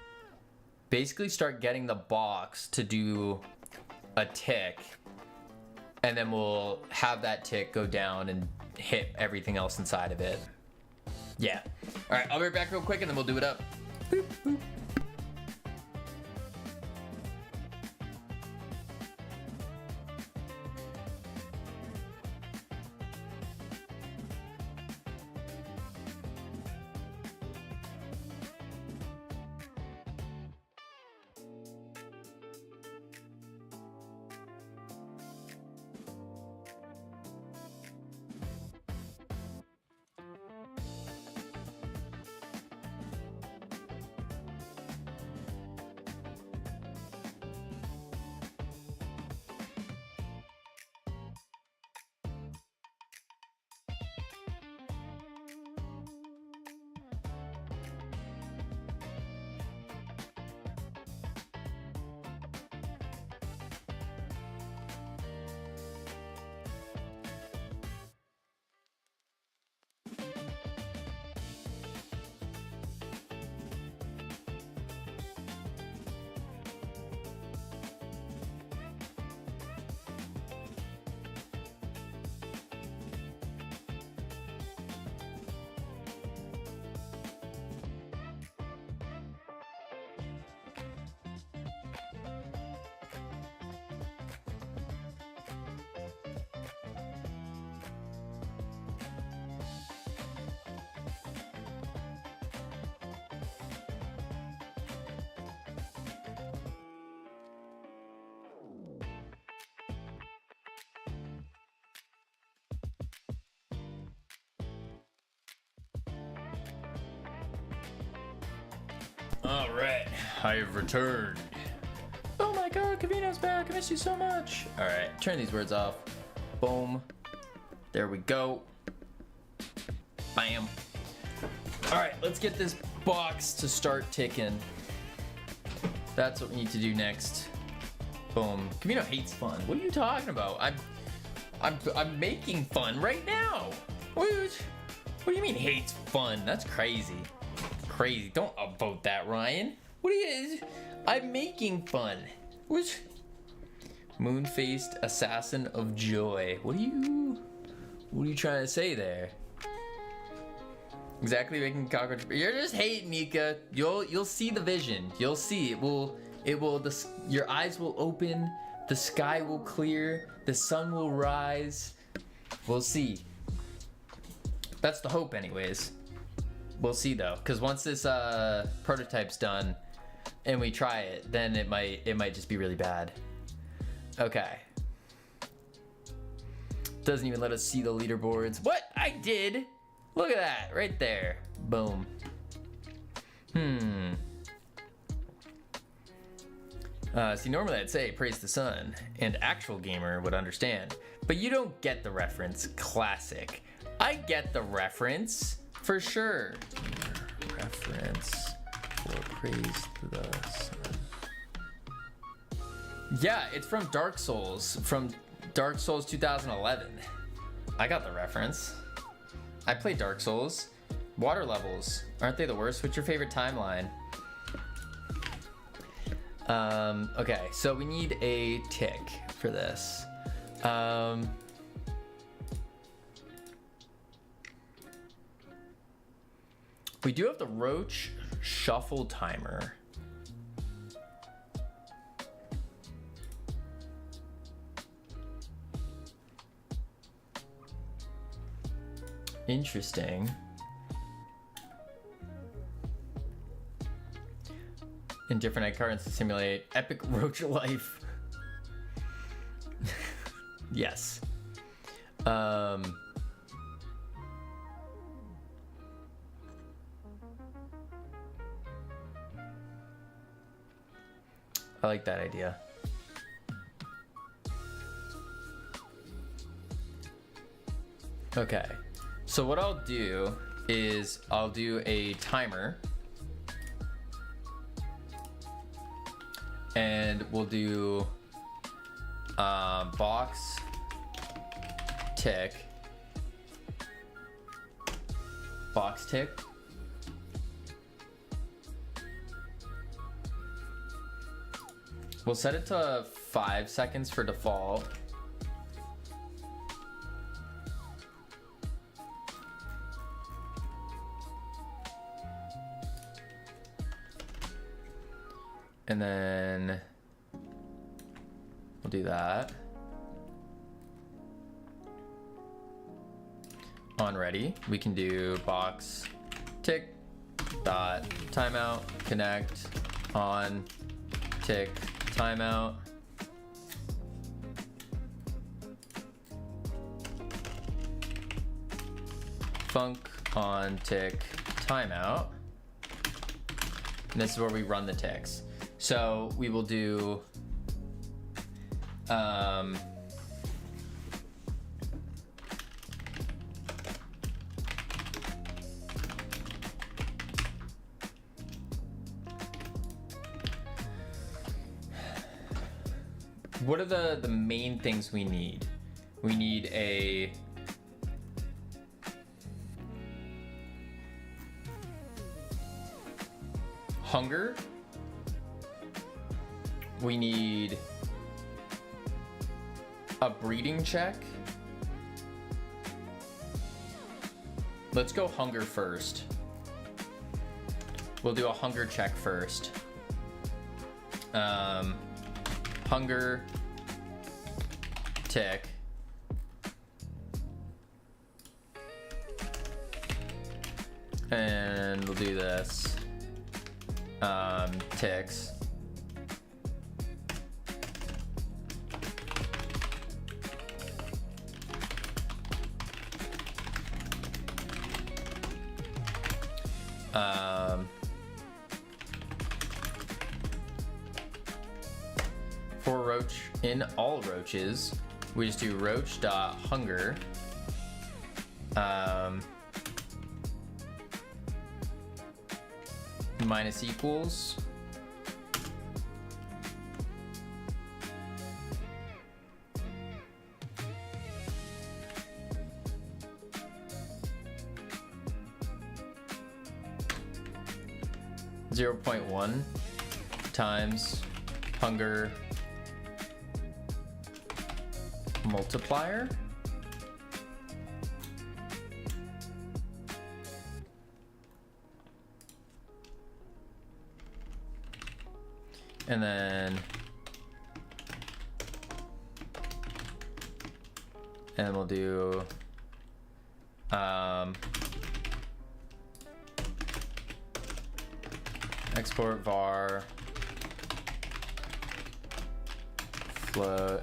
basically start getting the box to do a tick, and then we'll have that tick go down and hit everything else inside of it. Yeah. All right, I'll be right back real quick and then we'll do it up. Boop, boop. All right, I have returned. Oh my God, Kavino's back. I miss you so much. All right, turn these words off. Boom. There we go. Bam. All right, let's get this box to start ticking. That's what we need to do next. Boom. Camino hates fun. What are you talking about? I'm making fun right now. What do you mean hates fun? That's crazy. Crazy. Don't upvote that, Ryan. What are you? I'm making fun. Which moon-faced assassin of joy? What are you trying to say there? Exactly, making cockroach. You're just hating, Nika. You'll see the vision. You'll see your eyes will open, the sky will clear, the sun will rise. We'll see. That's the hope, anyways. We'll see though, because once this prototype's done and we try it, then it might just be really bad. Okay. Doesn't even let us see the leaderboards. What? I did. Look at that, right there. Boom. See, normally I'd say praise the sun, and actual gamer would understand. But you don't get the reference, classic. I get the reference, for sure. Reference for praise the sun. Yeah, it's from Dark Souls 2011. I got the reference. I played Dark Souls. Water levels, aren't they the worst? What's your favorite timeline? Okay, so we need a tick for this. We do have the Roach shuffle timer. Interesting. And different eye cards to simulate epic roach life. Yes. I like that idea. Okay. So what I'll do is I'll do a timer. And we'll do box tick. Box tick. We'll set it to 5 seconds for default. And then we'll do that. On ready, we can do box tick dot timeout connect on tick timeout. Func on tick timeout. And this is where we run the ticks. So we will do what are the main things we need? We need a hunger. We need a breeding check. Let's go hunger first. We'll do a hunger check first. Hunger tick. And we'll do this. Ticks. For roach in all roaches, we just do roach dot hunger. minus equals. .1 times hunger multiplier. And we'll do export var float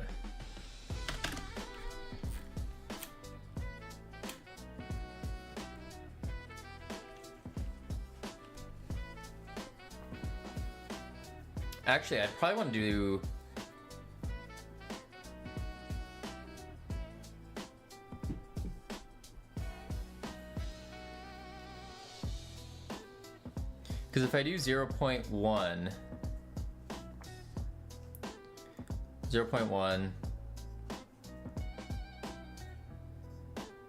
actually I'd probably want to do because if I do 0.1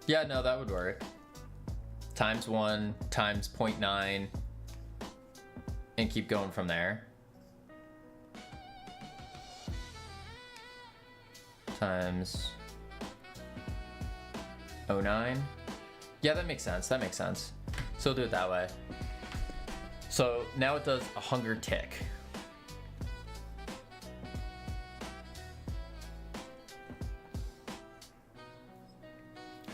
yeah, no, that would work. Times 1 times 0.9 and keep going from there. Times 0.9. Yeah, that makes sense. That makes sense. So we'll do it that way. So now it does a hunger tick.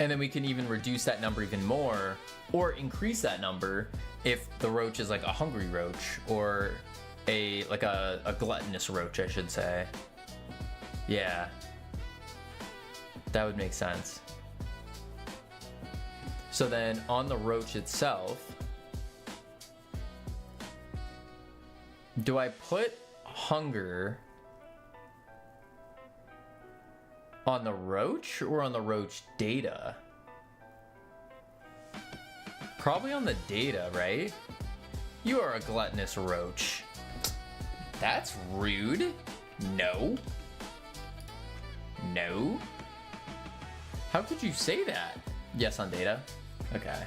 And then we can even reduce that number even more or increase that number if the roach is like a hungry roach or a gluttonous roach, I should say. Yeah. That would make sense. So then on the roach itself, do I put hunger on the roach or on the roach data? Probably on the data, right? You are a gluttonous roach. That's rude. No. No. How could you say that? Yes, on data. Okay.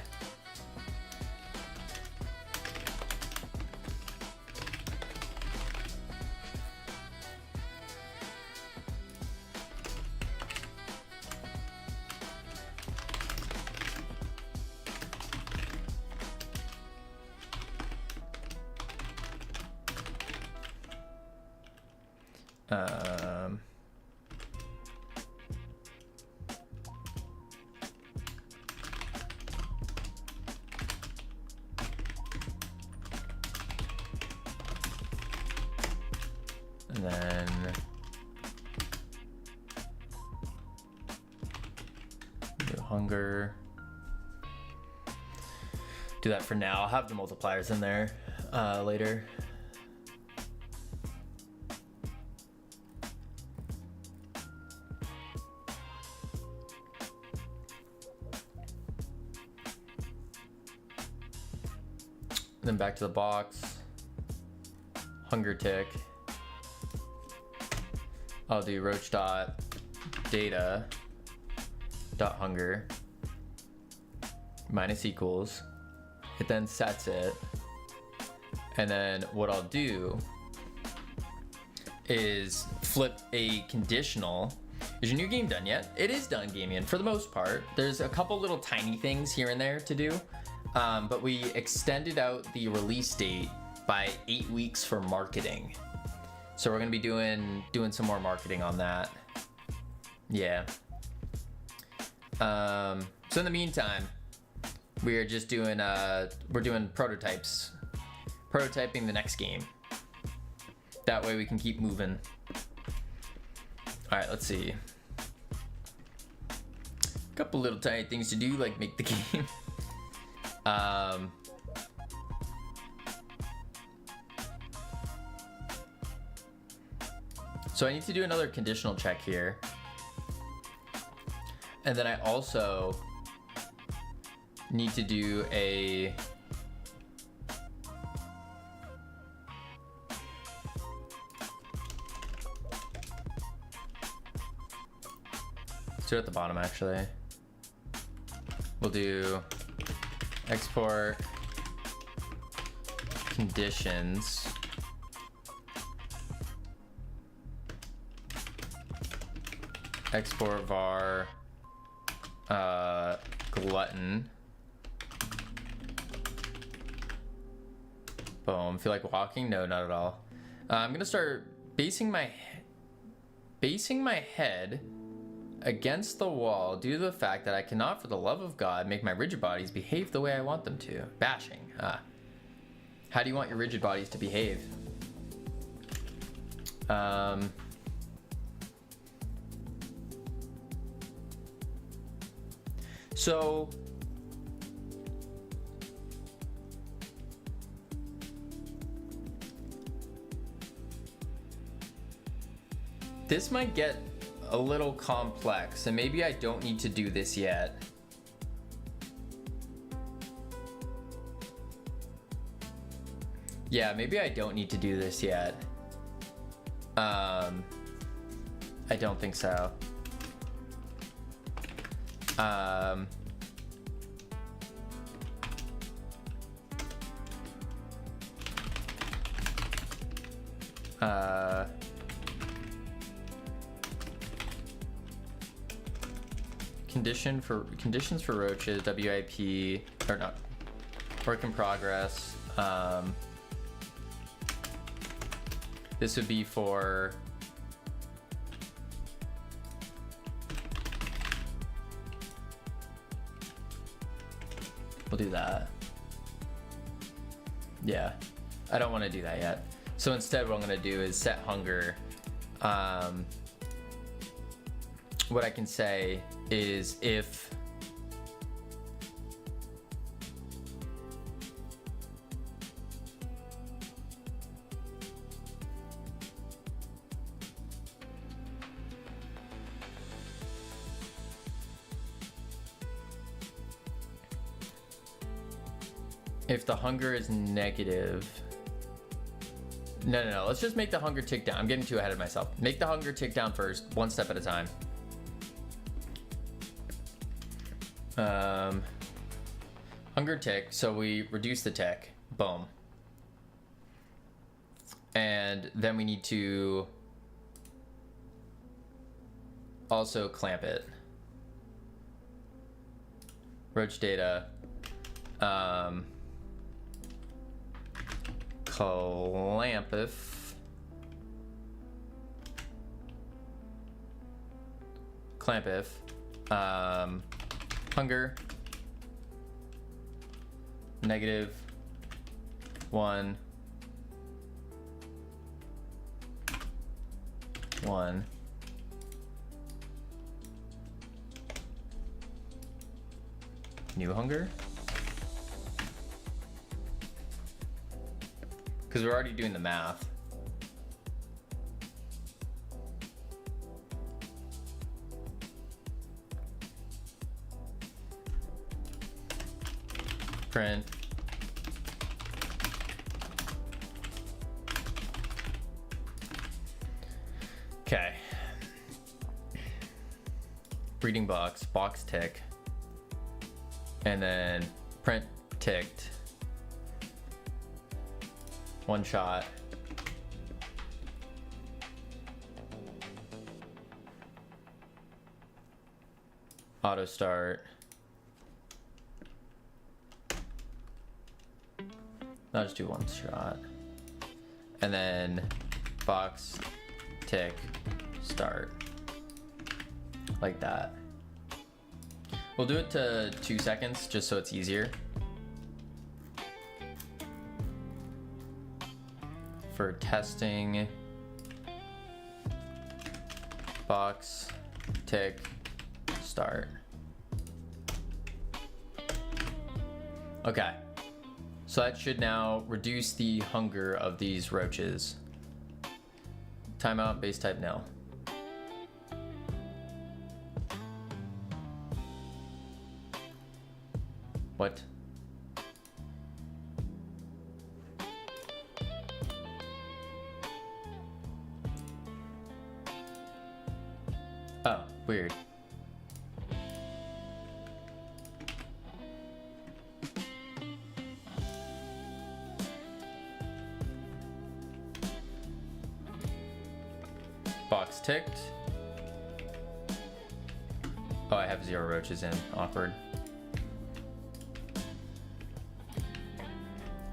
And then do hunger. Do that for now. I'll have the multipliers in there later. Then back to the box. Hunger tick. I'll do roach dot data dot hunger minus equals. It then sets it. And then what I'll do is flip a conditional. Is your new game done yet? It is done, Gamian, for the most part. There's a couple little tiny things here and there to do. But we extended out the release date by 8 weeks for marketing. So we're gonna be doing some more marketing on that. Yeah. So in the meantime, we are just doing we're doing prototypes, prototyping the next game. That way we can keep moving. All right, let's see. Couple little tiny things to do, like make the game. So I need to do another conditional check here. And then I also need to do a Let's do it at the bottom actually. We'll do export conditions. Export var glutton. Boom. Feel like walking? No, not at all. I'm gonna start basing my head against the wall due to the fact that I cannot, for the love of God, make my rigid bodies behave the way I want them to. Bashing. How do you want your rigid bodies to behave? So this might get a little complex, and maybe I don't need to do this yet. Yeah, maybe I don't need to do this yet. I don't think so. Conditions for roaches, WIP, or not, work in progress. This would be for we'll do that. Yeah, I don't want to do that yet. So instead what I'm going to do is set hunger. What I can say is if the hunger is negative. No, let's just make the hunger tick down. I'm getting too ahead of myself. Make the hunger tick down first, one step at a time. Hunger tick, so we reduce the tick. Boom. And then we need to also clamp it. Roach data. Clampif. Hunger. -1. New hunger. Because we're already doing the math. Print. Okay. Breeding box tick. And then print ticked. One shot. Auto start. I'll just do one shot. And then box, tick, start. Like that. We'll do it to 2 seconds just so it's easier. For testing, box, tick, start. Okay, so that should now reduce the hunger of these roaches. Timeout, base type nil. What? Oh, weird. box ticked. Oh, I have 0 roaches in. Awkward.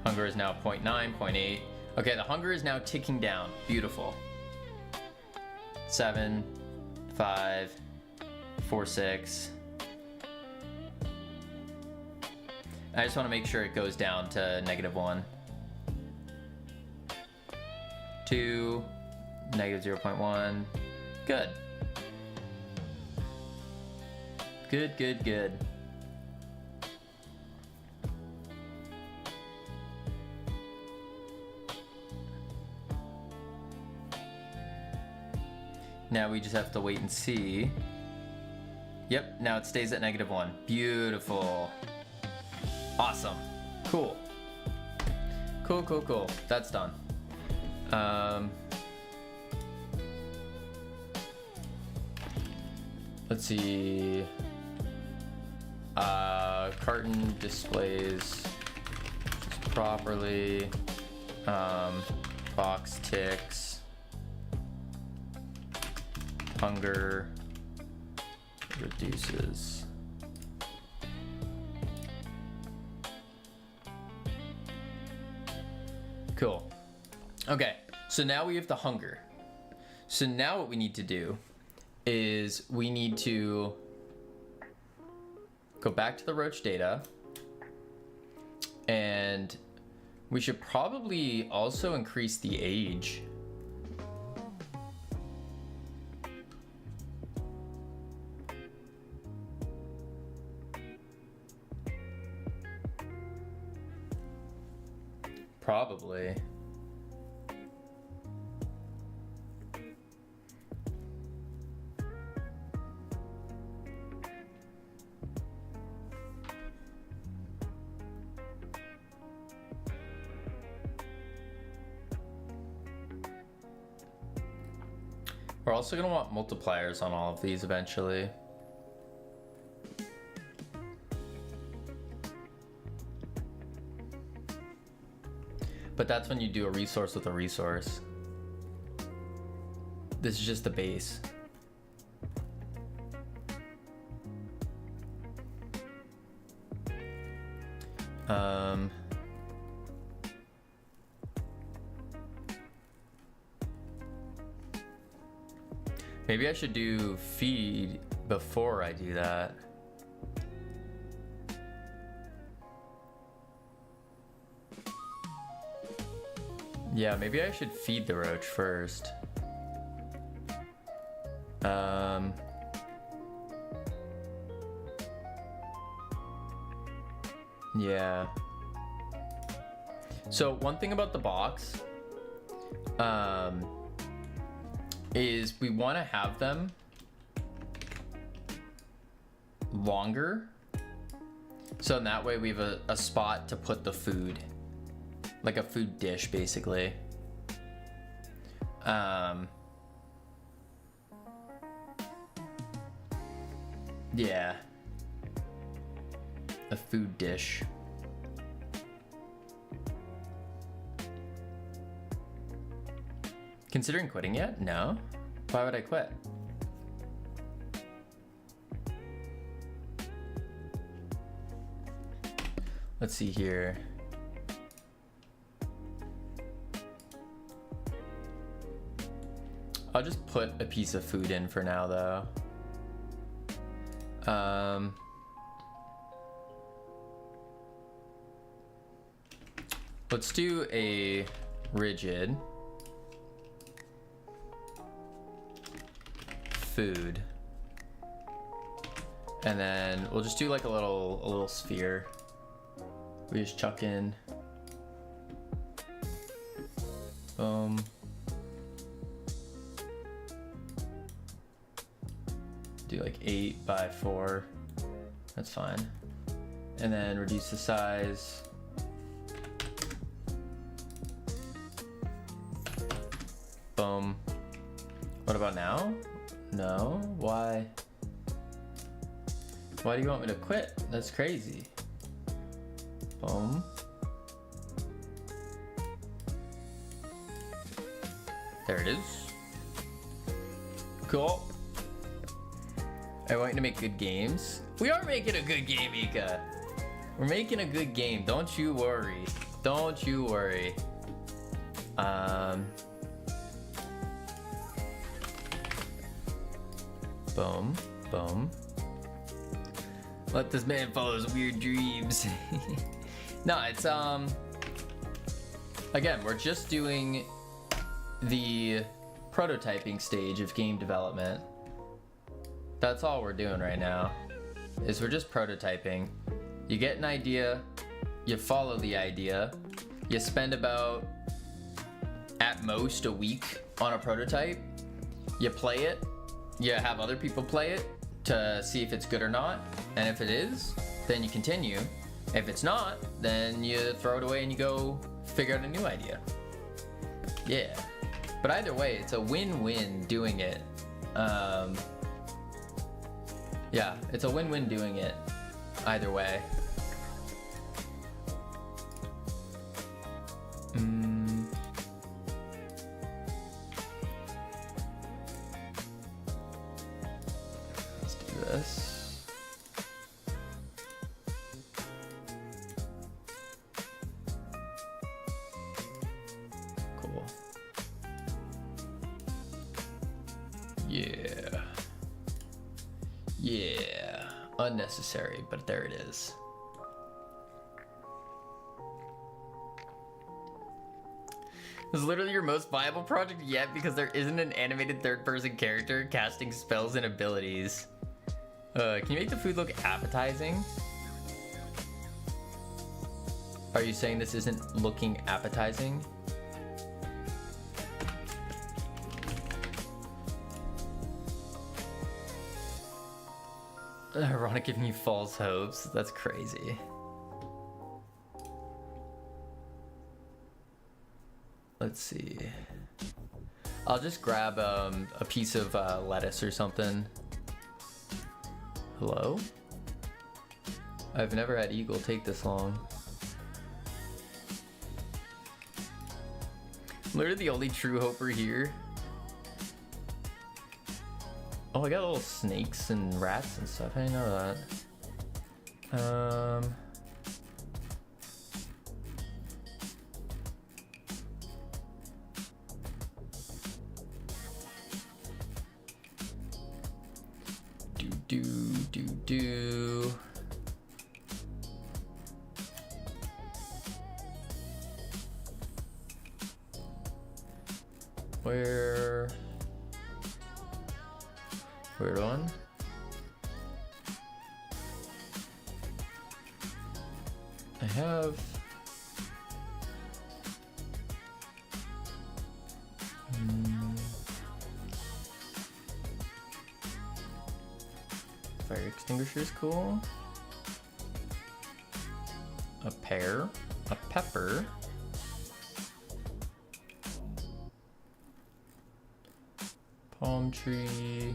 Hunger is now 0.9, 0.8. Okay, the hunger is now ticking down. Beautiful. 7, 5, 4, 6. I just want to make sure it goes down to -1. 2, -0.1. Good. Good, good, good. Now we just have to wait and see. Yep, now it stays at -1. Beautiful. Awesome. Cool. Cool, cool, cool. That's done. Let's see. Carton displays properly. Box ticks. Hunger reduces. Cool. Okay, so now we have the hunger. So now what we need to do is we need to go back to the roach data, and we should probably also increase the age. Probably. We're also going to want multipliers on all of these eventually. But that's when you do a resource with a resource. This is just the base. Maybe I should do feed before I do that. Yeah, maybe I should feed the roach first. Yeah. So one thing about the box, is we want to have them longer. So in that way we have a spot to put the food. Like a food dish, basically. Yeah. A food dish. Considering quitting yet? No. Why would I quit? Let's see here. I'll just put a piece of food in for now, though. Let's do a rigid food, and then we'll just do like a little sphere. We just chuck in. Boom. Do like 8 by 4. That's fine. And then reduce the size. Boom. What about now? No. Why? Why do you want me to quit? That's crazy. Boom. There it is. Cool. I want you to make good games. We are making a good game, Ika. We're making a good game. Don't you worry. Don't you worry. Boom. Boom. Let this man follow his weird dreams. No, it's again, we're just doing the prototyping stage of game development. That's all we're doing right now, is we're just prototyping. You get an idea, you follow the idea, you spend about, at most, a week on a prototype, you play it, you have other people play it to see if it's good or not, and if it is, then you continue. If it's not, then you throw it away and you go figure out a new idea. Yeah. But either way, it's a win-win doing it. Yeah, it's a win-win doing it either way. Let's do this. Cool. Yeah. Yeah. Unnecessary, but there it is. This is literally your most viable project yet because there isn't an animated third-person character casting spells and abilities. Can you make the food look appetizing? Are you saying this isn't looking appetizing? Ironic giving you false hopes. That's crazy. Let's see. I'll just grab a piece of lettuce or something. Hello? I've never had Eagle take this long. Literally the only true hoper here. Oh, I got little snakes and rats and stuff. I didn't know that. Do. Where? Weird one. I have. Fire extinguisher is cool. A pear, a pepper, palm tree,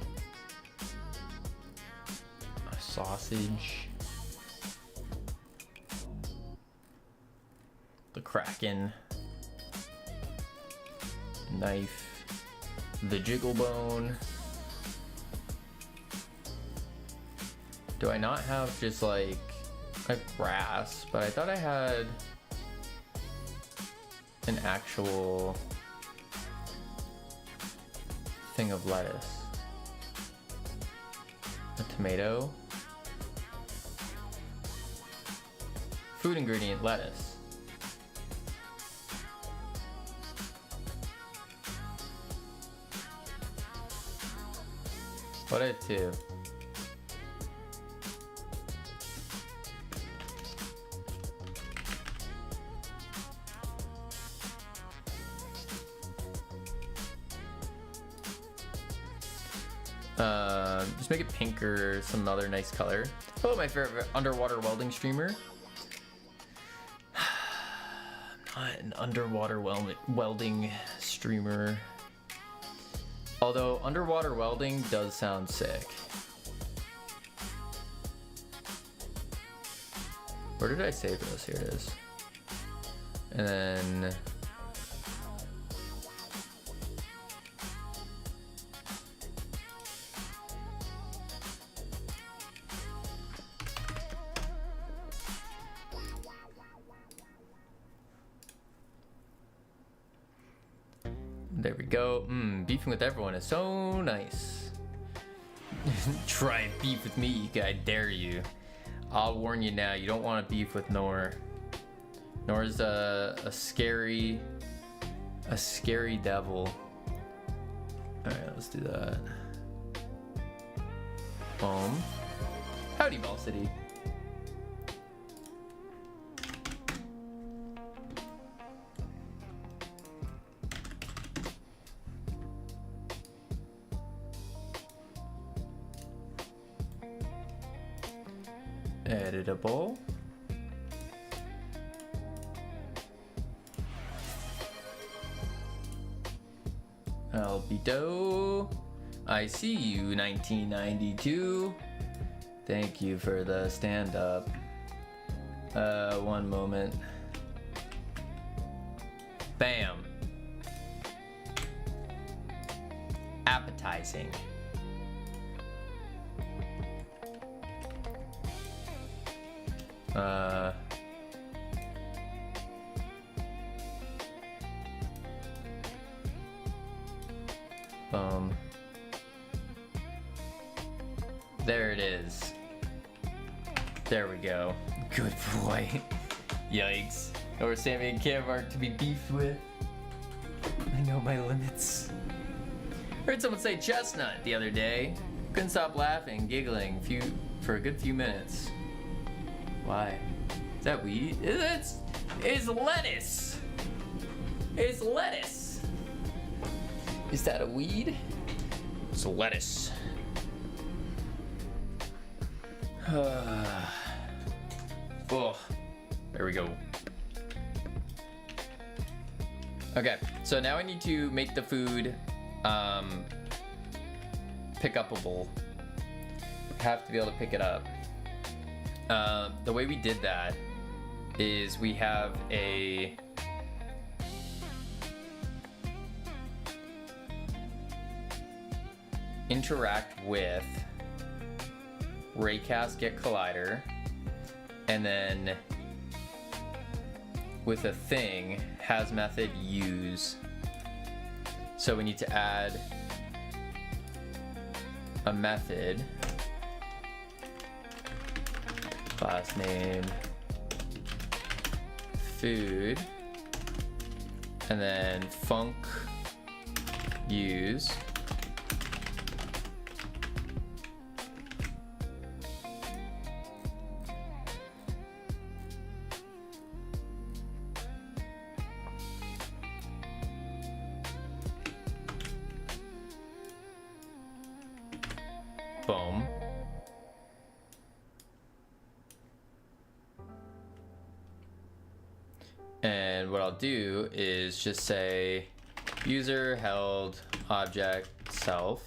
a sausage, the kraken, knife, the jiggle bone. Do I not have just like a grass? But I thought I had an actual thing of lettuce. A tomato. Food ingredient, lettuce. What I had two. Just make it pink or some other nice color. Oh, my favorite underwater welding streamer. I'm not an underwater welding streamer. Although underwater welding does sound sick. Where did I save this? Here it is. And then There we go. Beefing with everyone is so nice. Try and beef with me, I dare you. I'll warn you now, you don't want to beef with Nor. Nor's a scary devil. Alright, let's do that. Boom. Howdy, Ball City. Editable. Albedo. I see you, 1992. Thank you for the stand up. One moment. Bam. Appetizing. There it is. There we go. Good boy. Yikes. Or Sammy and Cam are to be beefed with. I know my limits. Heard someone say chestnut the other day. Couldn't stop laughing, giggling for a good few minutes. Why? Is that weed? It's lettuce. It's lettuce. Is that a weed? It's lettuce. Oh, there we go. Okay, so now I need to make the food pick upable. Have to be able to pick it up. The way we did that is we have a interact with raycast get collider, and then with a thing has method use. So we need to add a method, class name, food, and then func use. Boom. And what I'll do is just say user held object self.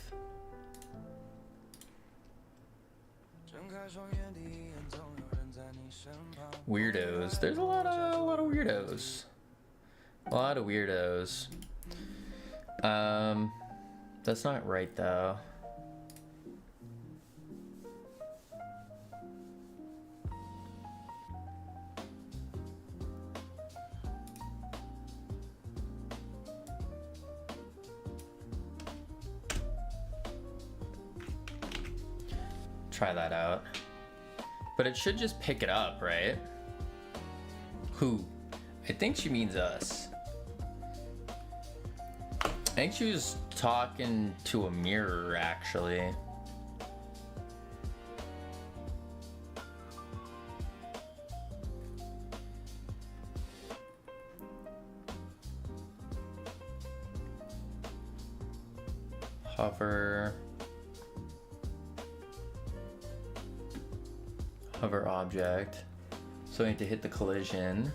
Weirdos. There's a lot of weirdos. A lot of weirdos. That's not right though. Try that out. But it should just pick it up, right? Who? I think she means us. I think she was talking to a mirror, actually. Hover object. So I need to hit the collision.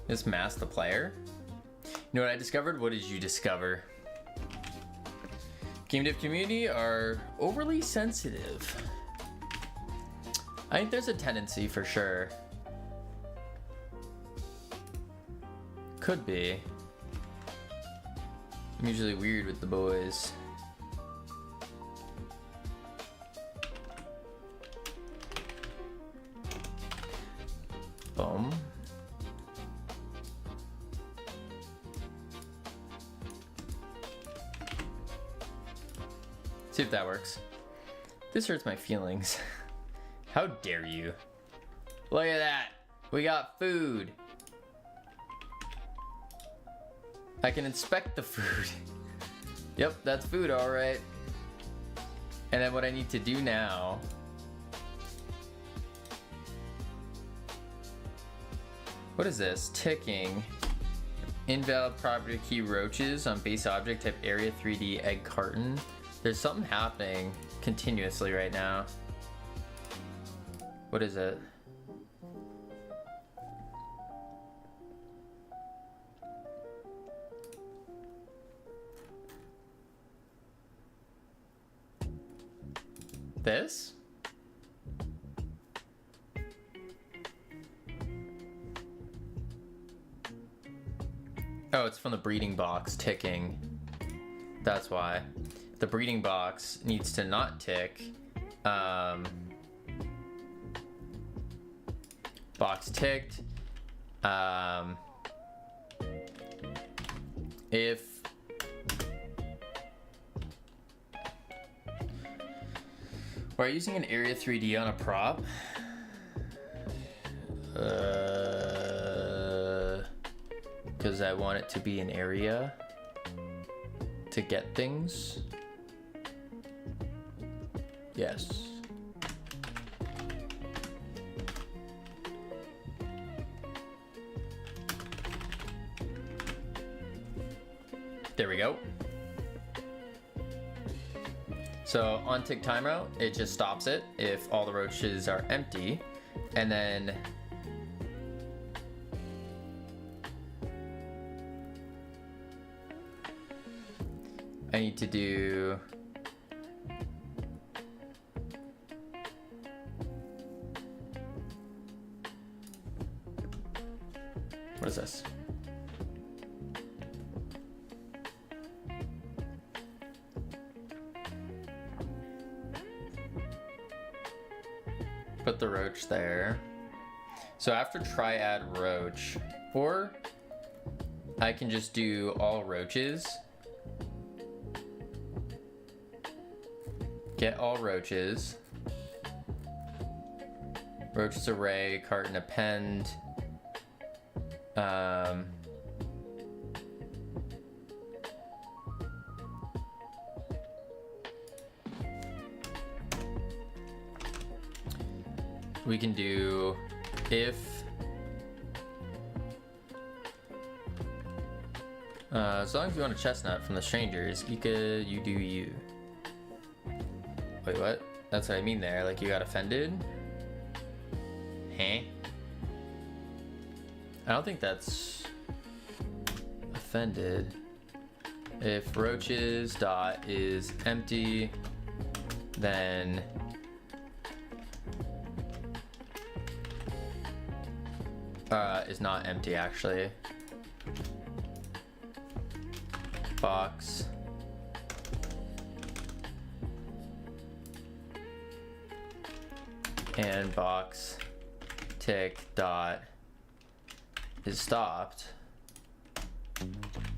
Just mask the player. You know what I discovered? What did you discover? Game dev community are overly sensitive. I think there's a tendency for sure. Could be. I'm usually weird with the boys. Boom. See if that works. This hurts my feelings. How dare you? Look at that. We got food. I can inspect the food. Yep, that's food, all right. And then what I need to do now. What is this? Ticking. Invalid property key roaches on base object type area 3D egg carton. There's something happening continuously right now. What is it? This? Oh, it's from the breeding box ticking. That's why. The breeding box needs to not tick. Box ticked. If we're using an Area 3D on a prop, because I want it to be an area to get things. Yes. There we go. So on tick timeout, it just stops it if all the roaches are empty, and then I need to do what is this? Put the roach there. So after triad roach, or I can just do all roaches. Get all roaches. Roaches array, carton append. We can do if as long as you want a chestnut from the strangers, Ika, you do you. Wait, what? That's what I mean there. Like you got offended? Huh? I don't think that's offended. If roaches dot is empty, then is not empty actually. Box and box tick dot is stopped.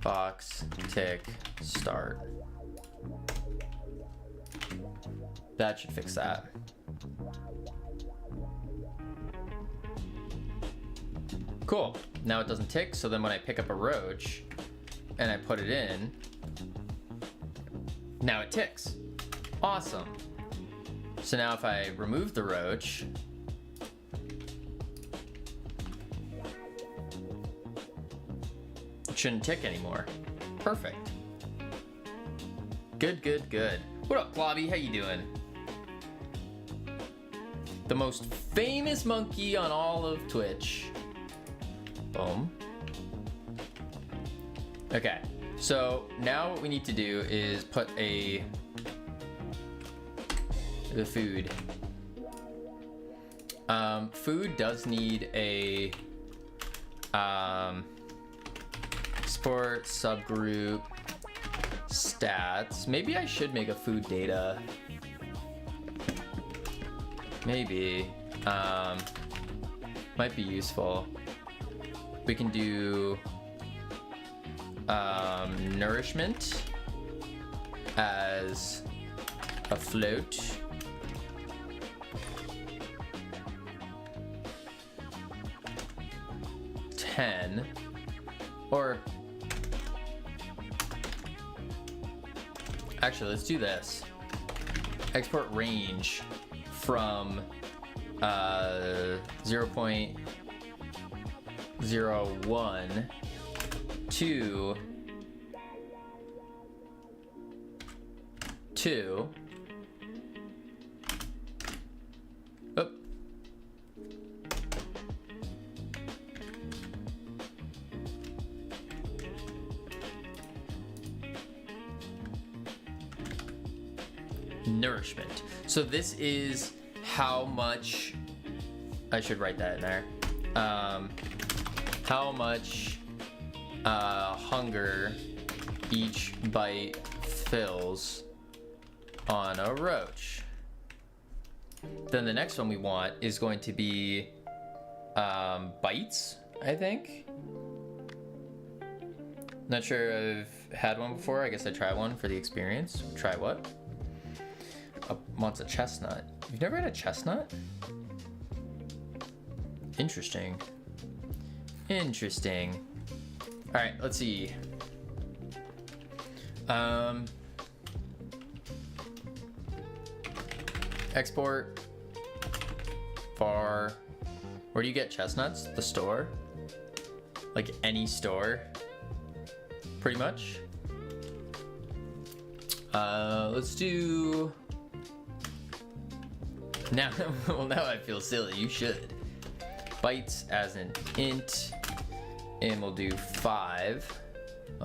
Box tick start. That should fix that. Cool. Now it doesn't tick, so then when I pick up a roach and I put it in, now it ticks. Awesome. So now if I remove the roach, it shouldn't tick anymore. Perfect. Good, good, good. What up, Globby? How you doing? The most famous monkey on all of Twitch. Boom. Okay, so now what we need to do is put the food. Food does need a sport subgroup stats. Maybe I should make a food data. Maybe. Might be useful. We can do nourishment as a float. Or actually, let's do this. Export range from 0.01 to 2. Oop. Nourishment. So this is how much, I should write that in there. How much hunger each bite fills on a roach. Then the next one we want is going to be bites, I think. Not sure I've had one before. I guess I try one for the experience. Try what? Wants a chestnut. You've never had a chestnut? Interesting. Interesting. All right, let's see. Export. Far. Where do you get chestnuts? The store? Like any store? Pretty much. Let's do. Now, well, now I feel silly. You should. Bites as an int, and we'll do 5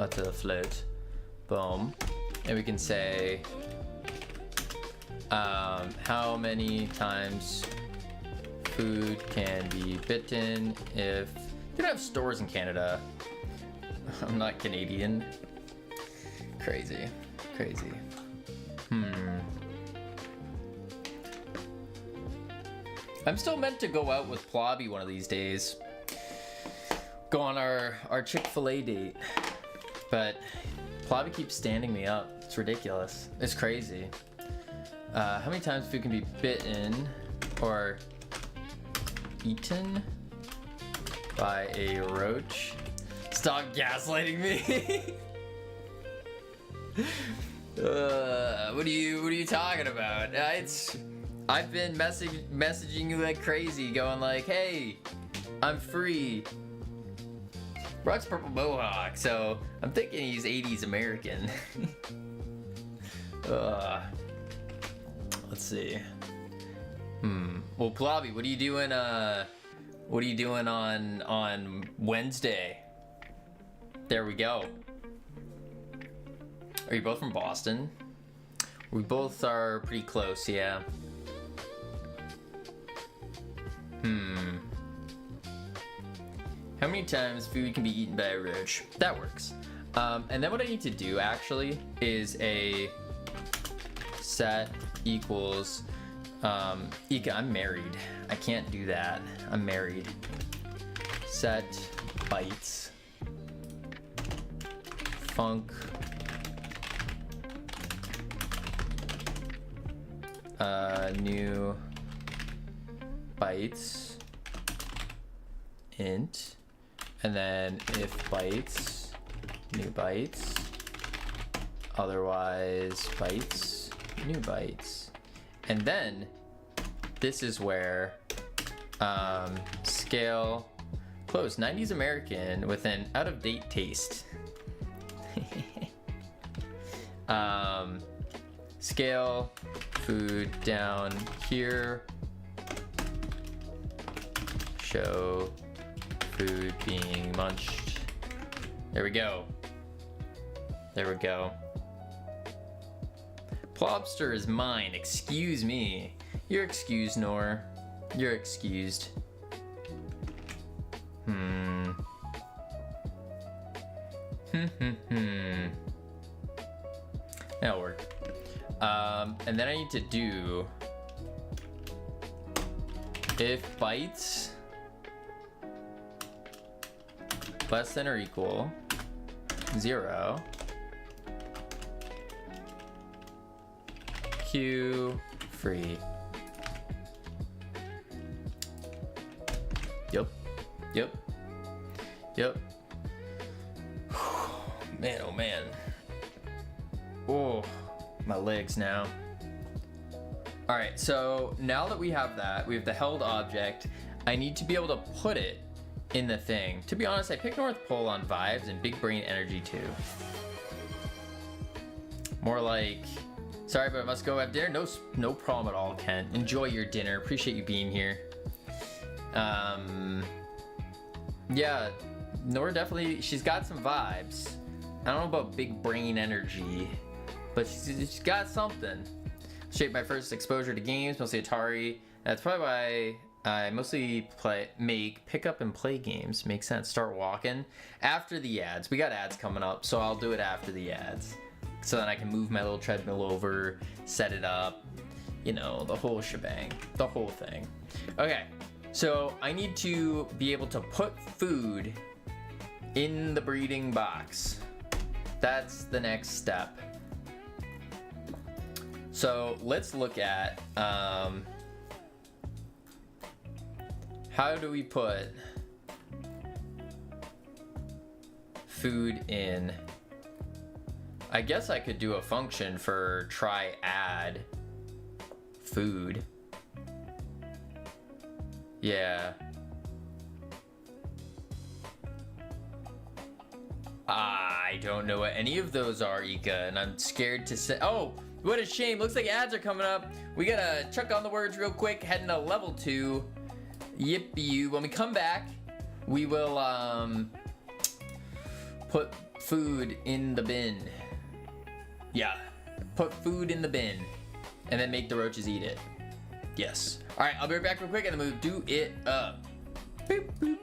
to the float. Boom. And we can say how many times food can be bitten if they don't have stores in Canada. I'm not Canadian. Crazy. Crazy. I'm still meant to go out with Plobby one of these days. Go on our Chick-fil-A date. But Plobby keeps standing me up. It's ridiculous. It's crazy. How many times food can be bitten or eaten by a roach? Stop gaslighting me. What are you talking about? I've been messaging you like crazy, going like, hey, I'm free. Brock's purple mohawk, so I'm thinking he's 80s American. Let's see. Well, Plobby, what are you doing? What are you doing on Wednesday? There we go. Are you both from Boston? We both are pretty close, yeah. How many times food can be eaten by a roach? That works. And then what I need to do actually is a set equals I'm married. I can't do that. I'm married. Set bites. Func. New bytes int, and then if bytes, new bytes, otherwise bytes, new bytes. And then this is where scale close 90s American with an out-of-date taste. Scale food down here, show food being munched. There we go. There we go. Plobster is mine. Excuse me. You're excused, Nor. You're excused. That'll work. And then I need to do if bites less than or equal 0, Q free. Yep. Yep. Yep. Man, oh man. Oh, my legs now. All right, so now that we have that, we have the held object. I need to be able to put it in the thing. To be honest, I picked North Pole on vibes and big brain energy too. More like, sorry, but I must go have dinner. No problem at all, Kent. Enjoy your dinner. Appreciate you being here. Yeah, Nora definitely, she's got some vibes. I don't know about big brain energy, but she's got something. Shaped my first exposure to games, mostly Atari. That's probably why I mostly pick up and play games. Makes sense. Start walking after the ads. We got ads coming up, so I'll do it after the ads. So then I can move my little treadmill over, set it up, you know, the whole shebang, the whole thing. Okay, so I need to be able to put food in the breeding box. That's the next step. So let's look at how do we put food in. I guess I could do a function for try add food. Yeah. I don't know what any of those are, Ika, and I'm scared to say. Oh, what a shame. Looks like ads are coming up. We gotta chuck on the words real quick, heading to level 2. Yippee. When we come back, we will put food in the bin. Yeah, put food in the bin and then make the roaches eat it. Yes. All right, I'll be right back real quick and then we'll do it up. Boop, boop.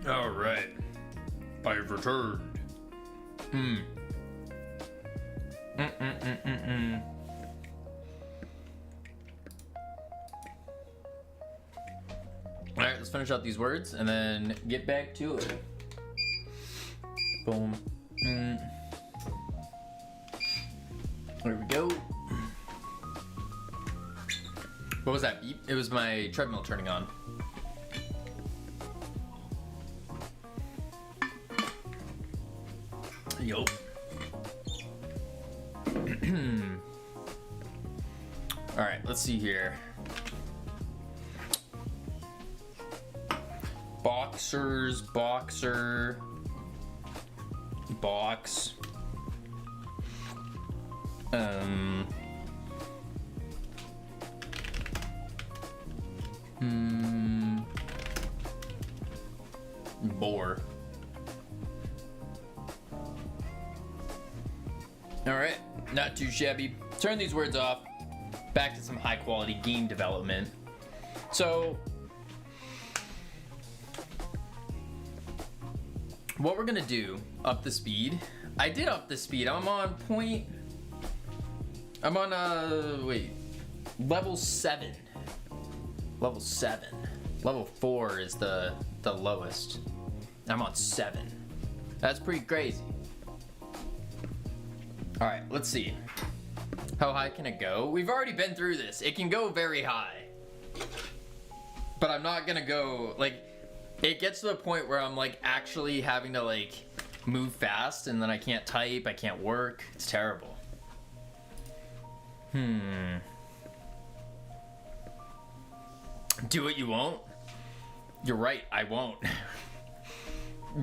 All right, I've returned. All right, let's finish out these words and then get back to it. Boom. There we go. What was that beep? It was my treadmill turning on. Yup. All right, let's see here. Boxers, boxer, box. Bore. All right, not too shabby. Turn these words off. Back to some high quality game development. So, what we're gonna do, up the speed. I did up the speed. I'm on level 7. Level 7. Level 4 is the lowest. I'm on 7. That's pretty crazy. All right, let's see. How high can it go? We've already been through this. It can go very high. But I'm not gonna go, like, it gets to the point where I'm like actually having to like move fast and then I can't type, I can't work. It's terrible. Do what you won't? You're right, I won't.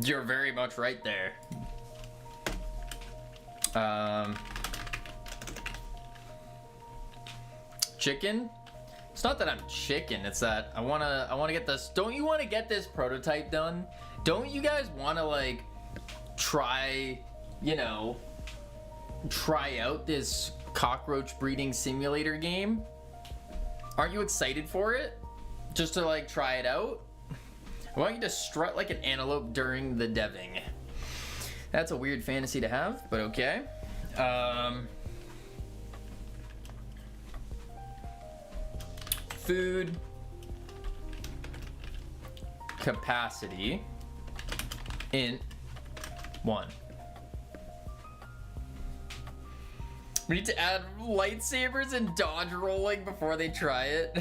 You're very much right there. Chicken? It's not that I'm chicken, it's that I wanna get this. Don't you wanna get this prototype done? Don't you guys wanna like try, you know, try out this cockroach breeding simulator game? Aren't you excited for it? Just to like try it out? I want you to strut like an antelope during the deving. That's a weird fantasy to have, but okay. Food capacity int 1. We need to add lightsabers and dodge rolling before they try it.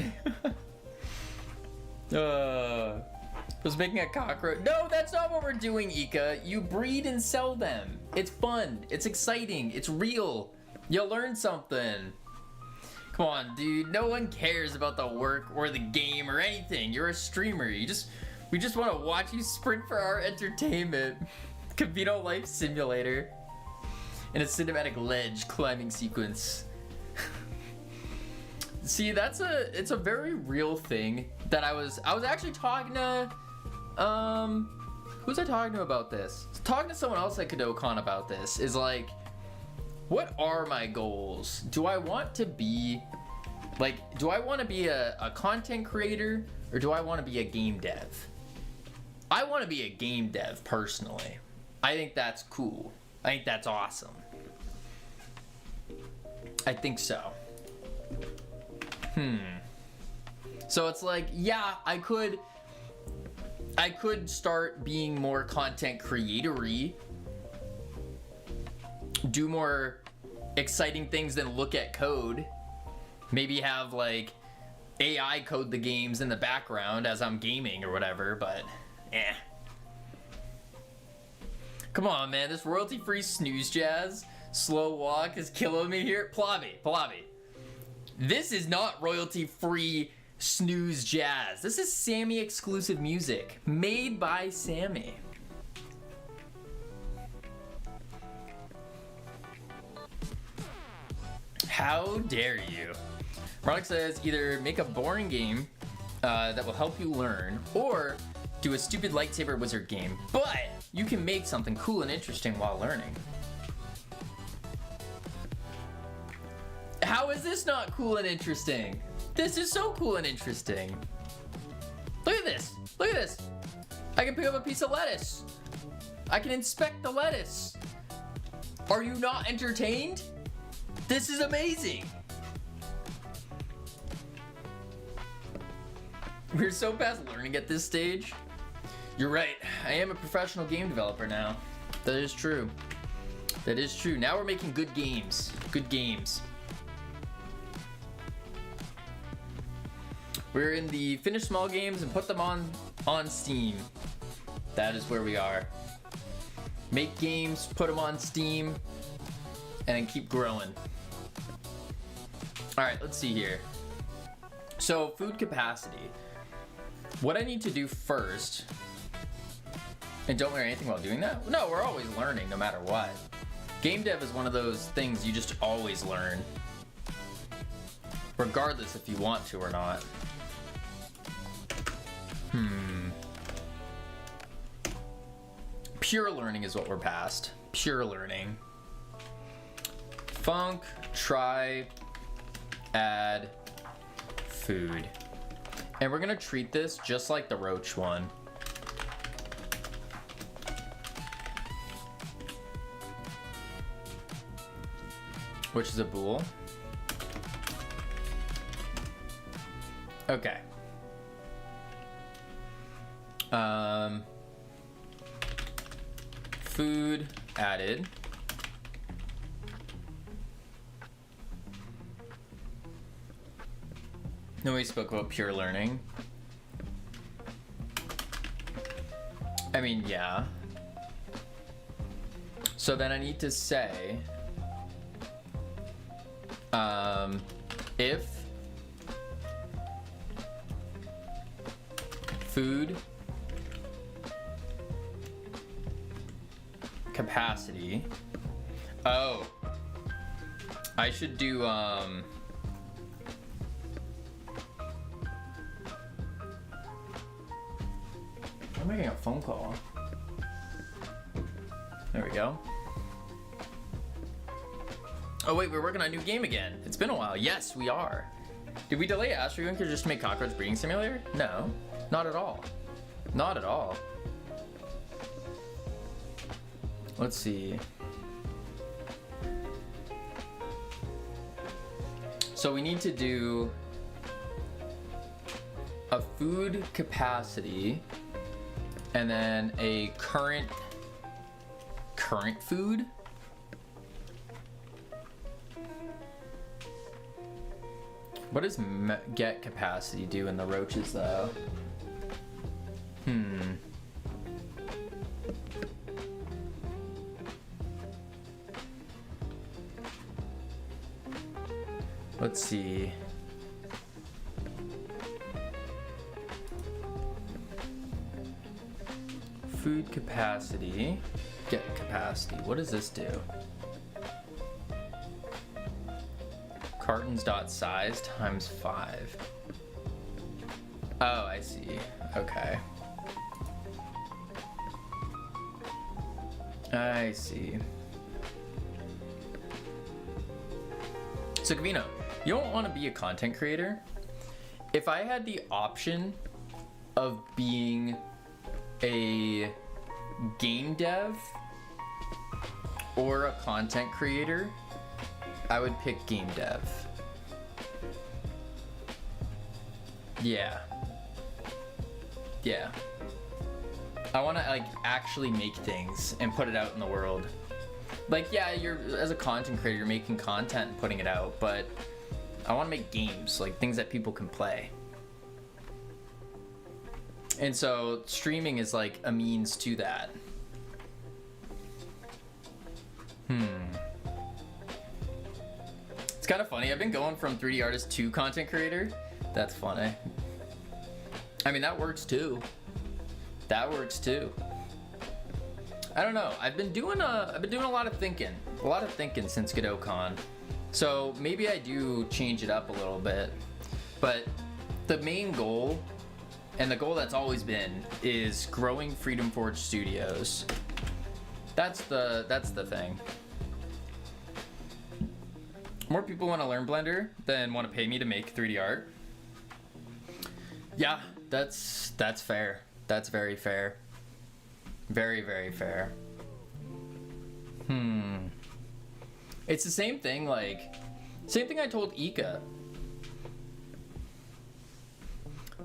Was making a cockroach. No, that's not what we're doing, Ika. You breed and sell them. It's fun. It's exciting. It's real. You'll learn something. Come on, dude. No one cares about the work or the game or anything. You're a streamer. We just want to watch you sprint for our entertainment. Camino Life Simulator. In a cinematic ledge climbing sequence. See, it's a very real thing that I was actually talking to, who was I talking to about this? Talking to someone else at Kadokan about this is like, what are my goals? Do I want to be a content creator or do I want to be a game dev? I want to be a game dev personally. I think that's cool. I think that's awesome. I think so. So it's like, yeah, I could start being more content creatory, do more exciting things than look at code, maybe have like AI code the games in the background as I'm gaming or whatever, but Come on, man, this royalty-free snooze jazz, slow walk is killing me here. Palabi. This is not royalty-free snooze jazz. This is Sammy exclusive music made by Sammy. How dare you? Roddick says either make a boring game that will help you learn or do a stupid lightsaber wizard game, but you can make something cool and interesting while learning. How is this not cool and interesting? This is so cool and interesting. Look at this. Look at this. I can pick up a piece of lettuce. I can inspect the lettuce. Are you not entertained? This is amazing. We're so past learning at this stage. You're right. I am a professional game developer now. That is true. That is true. Now we're making good games. Good games. We're in the finish small games and put them on Steam. That is where we are. Make games, put them on Steam, and then keep growing. All right, let's see here. So food capacity. What I need to do first, and don't learn anything while doing that? No, we're always learning no matter what. Game dev is one of those things you just always learn, regardless if you want to or not. Pure learning is what we're past. Pure learning. Func, try, add, food. And we're gonna treat this just like the roach one. Which is a bool. Okay. Food added. Then we spoke about pure learning. I mean, yeah. So then I need to say, if food capacity. Oh, I should do I'm making a phone call. There we go. Oh wait, we're working on a new game again. It's been a while. Yes, we are. Did we delay Astro Bunker just to make Cockroach Breeding Simulator? No, not at all. Not at all. Let's see. So we need to do a food capacity and then a current food. What does get capacity do in the roaches though? Let's see. Food capacity, get capacity. What does this do? Cartons dot size times 5. Oh, I see. Okay. I see. So Gavino, you don't want to be a content creator? If I had the option of being a game dev or a content creator, I would pick game dev. Yeah. Yeah. I want to like actually make things and put it out in the world. Like, yeah, you're as a content creator, you're making content and putting it out, but I want to make games, like things that people can play. And so streaming is like a means to that. It's kind of funny. I've been going from 3D artist to content creator. That's funny. I mean, that works too. That works too. I don't know. I've been doing a lot of thinking. A lot of thinking since GodotCon. So maybe I do change it up a little bit. But the main goal, and the goal that's always been, is growing Freedom Forge Studios. That's the thing. More people want to learn Blender than want to pay me to make 3D art. Yeah, that's fair. That's very fair. Very, very fair. It's the same thing, like, same thing I told Ika.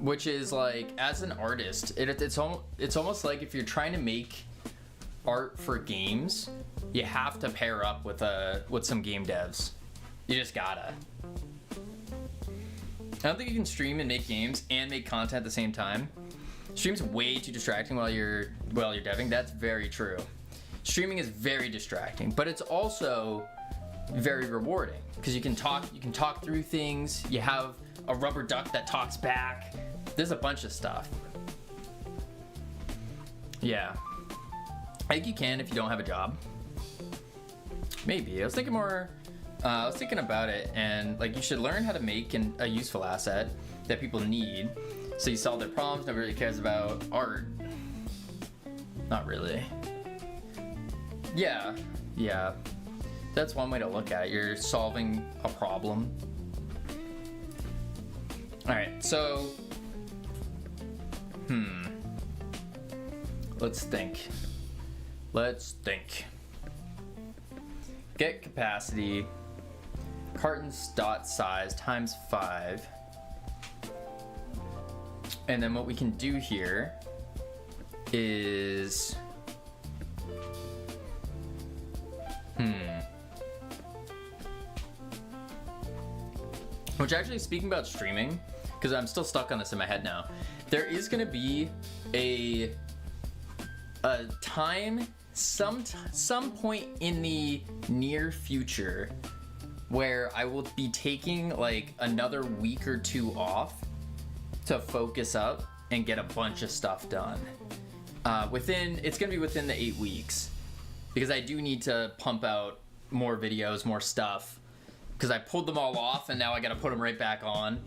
Which is like, as an artist, it's almost like if you're trying to make art for games, you have to pair up with some game devs. You just gotta. I don't think you can stream and make games and make content at the same time. Stream's way too distracting while you're deving. That's very true. Streaming is very distracting, but it's also very rewarding because you can talk through things. You have a rubber duck that talks back. There's a bunch of stuff. Yeah. I think you can if you don't have a job. Maybe. I was thinking about it, and like, you should learn how to make a useful asset that people need. So you solve their problems. Nobody really cares about art. Not really. Yeah. That's one way to look at it. You're solving a problem. All right. So. Let's think. Get capacity. Cartons dot size times 5. And then what we can do here is which, actually, speaking about streaming, because I'm still stuck on this in my head now, there is going to be a time, some point in the near future where I will be taking like another week or 2 off to focus up and get a bunch of stuff done. It's gonna be within the 8 weeks, because I do need to pump out more videos, more stuff, because I pulled them all off and now I gotta put them right back on,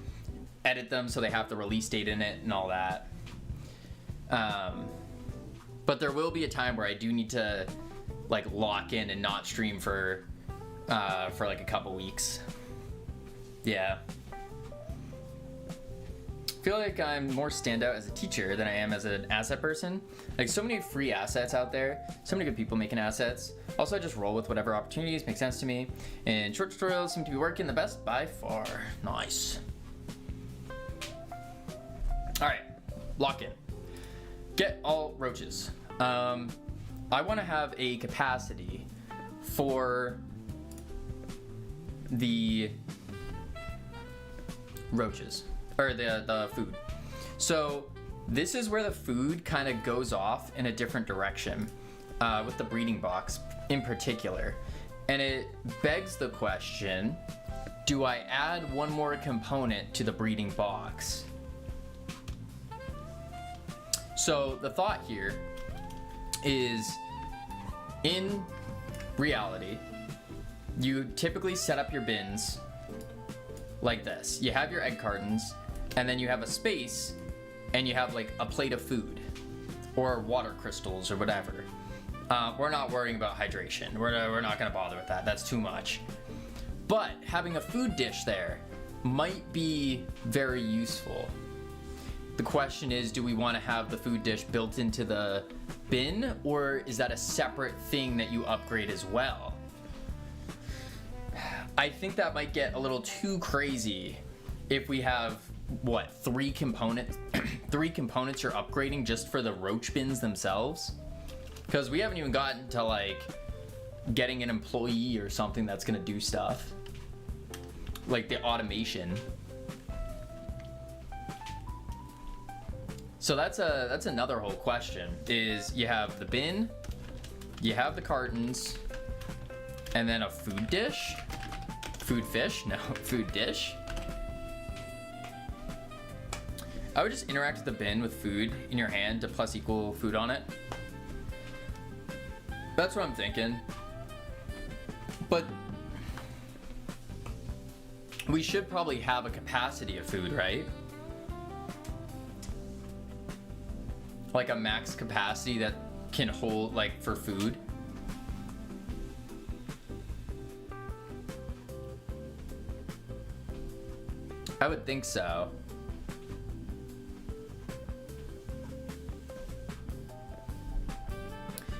edit them so they have the release date in it and all that. But there will be a time where I do need to like lock in and not stream for like a couple weeks. Yeah. I feel like I'm more standout as a teacher than I am as an asset person. Like, so many free assets out there, so many good people making assets. Also, I just roll with whatever opportunities make sense to me, and short tutorials seem to be working the best by far. Nice. All right, lock in. Get all roaches. I want to have a capacity for the roaches, or the food. So this is where the food kind of goes off in a different direction, with the breeding box in particular. And it begs the question, do I add one more component to the breeding box? So the thought here is, in reality, you typically set up your bins like this. You have your egg cartons, and then you have a space, and you have like a plate of food or water crystals or whatever. We're not worrying about hydration. We're not gonna bother with that. That's too much. But having a food dish there might be very useful. The question is, do we want to have the food dish built into the bin, or is that a separate thing that you upgrade as well? I think that might get a little too crazy if we have, what, 3 components you're upgrading just for the roach bins themselves? Because we haven't even gotten to like getting an employee or something that's gonna do stuff. Like the automation. So that's another whole question, is you have the bin, you have the cartons, and then a food dish? Food fish? No, food dish. I would just interact with the bin with food in your hand to plus equal food on it. That's what I'm thinking. But we should probably have a capacity of food, right? Like a max capacity that can hold, like, for food. I would think so.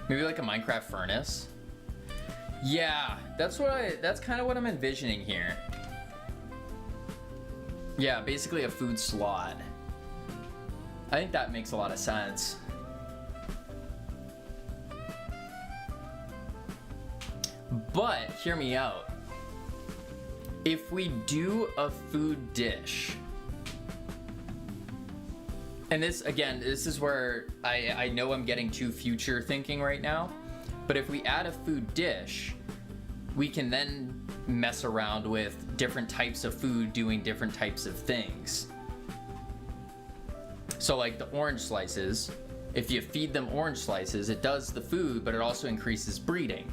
Maybe like a Minecraft furnace. Yeah, that's kind of what I'm envisioning here. Yeah, basically a food slot. I think that makes a lot of sense. But hear me out. If we do a food dish, and this is where I know I'm getting too future thinking right now, but if we add a food dish, we can then mess around with different types of food doing different types of things. So like the orange slices, if you feed them orange slices, it does the food, but it also increases breeding.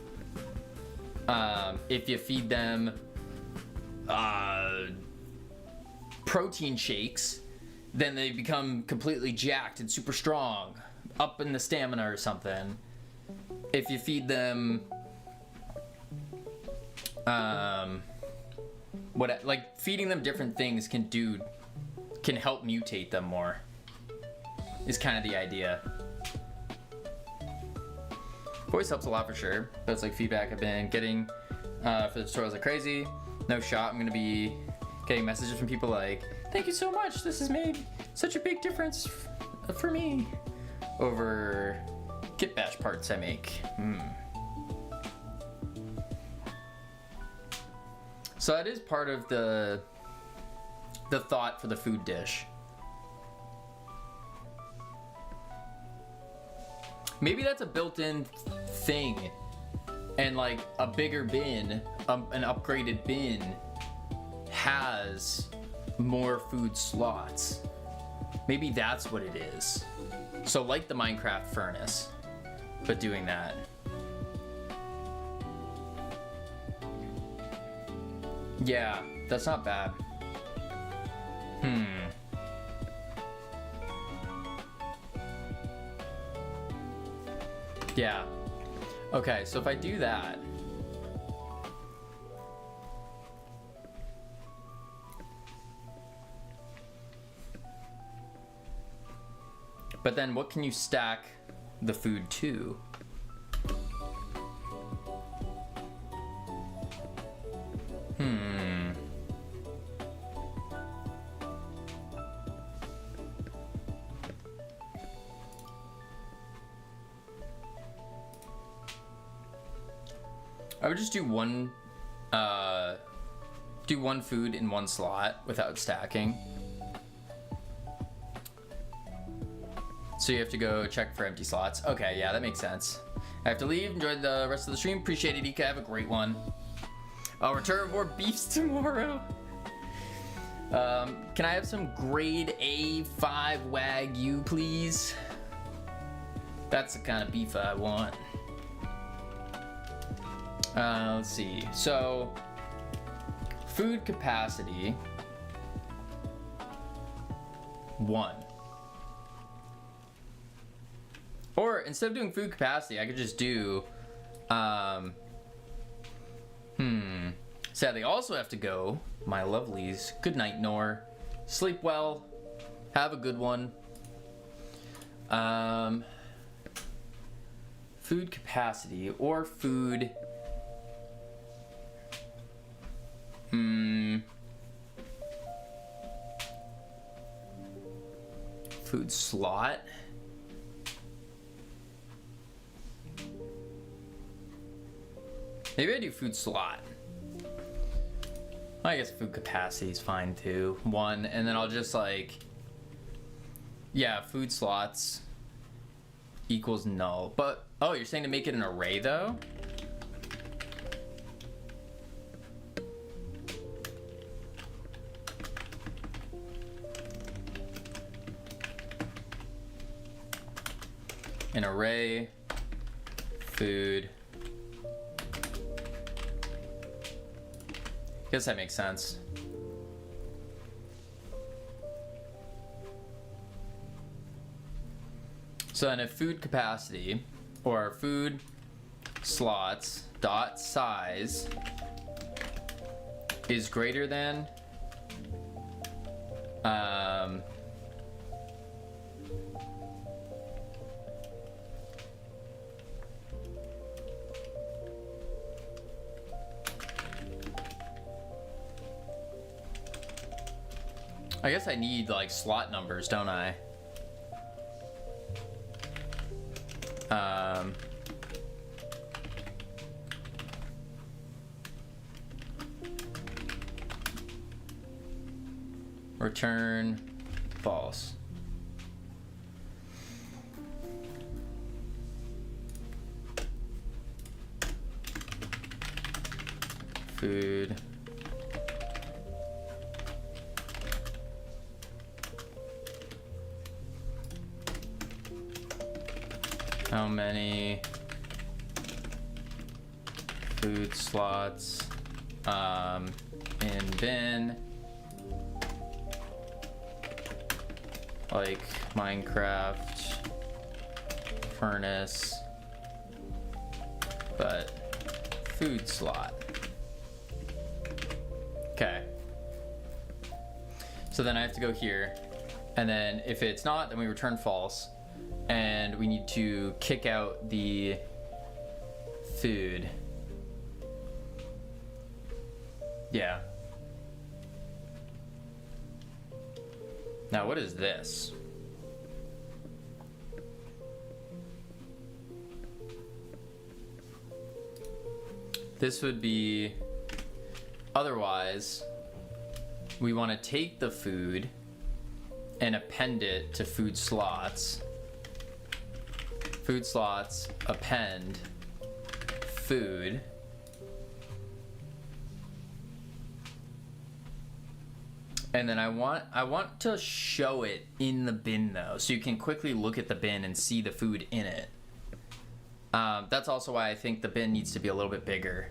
If you feed them protein shakes, then they become completely jacked and super strong, up in the stamina or something. If you feed them feeding them different things can help mutate them more, is kind of the idea. Voice helps a lot for sure. That's like feedback I've been getting for the tutorials like crazy. No shot, I'm gonna be getting messages from people like, thank you so much, this has made such a big difference for me, over kit bash parts I make. So that is part of the thought for the food dish. Maybe that's a built-in thing, and like a bigger bin, an upgraded bin, has more food slots. Maybe that's what it is. So like the Minecraft furnace, but doing that. Yeah, that's not bad. Yeah. Okay, so if I do that, but then what can you stack the food to? I would just do one food in one slot without stacking. So you have to go check for empty slots. Okay, yeah, that makes sense. I have to leave. Enjoy the rest of the stream. Appreciate it, Ika. Have a great one. I'll return more beefs tomorrow. Can I have some grade A5 Wagyu, please? That's the kind of beef I want. Let's see. So, food capacity 1. Or instead of doing food capacity, I could just do sadly, also have to go. My lovelies. Good night, Nor. Sleep well. Have a good one. Food capacity or food. Food slot. Maybe I do food slot. I guess food capacity is fine too. 1, and then I'll just like, yeah, food slots equals null. But, oh, you're saying to make it an array though? An array, food. Guess that makes sense. So then if food capacity or food slots dot size is greater than I guess I need like slot numbers, don't I? Return false. Food. How many food slots in bin? Like Minecraft furnace, but food slot. Okay. So then I have to go here, and then if it's not, then we return false, and we need to kick out the food. Yeah. Now what is this? This would be, otherwise, we want to take the food and append it to food slots. Food slots, append, food. And then I want to show it in the bin though, so you can quickly look at the bin and see the food in it. That's also why I think the bin needs to be a little bit bigger.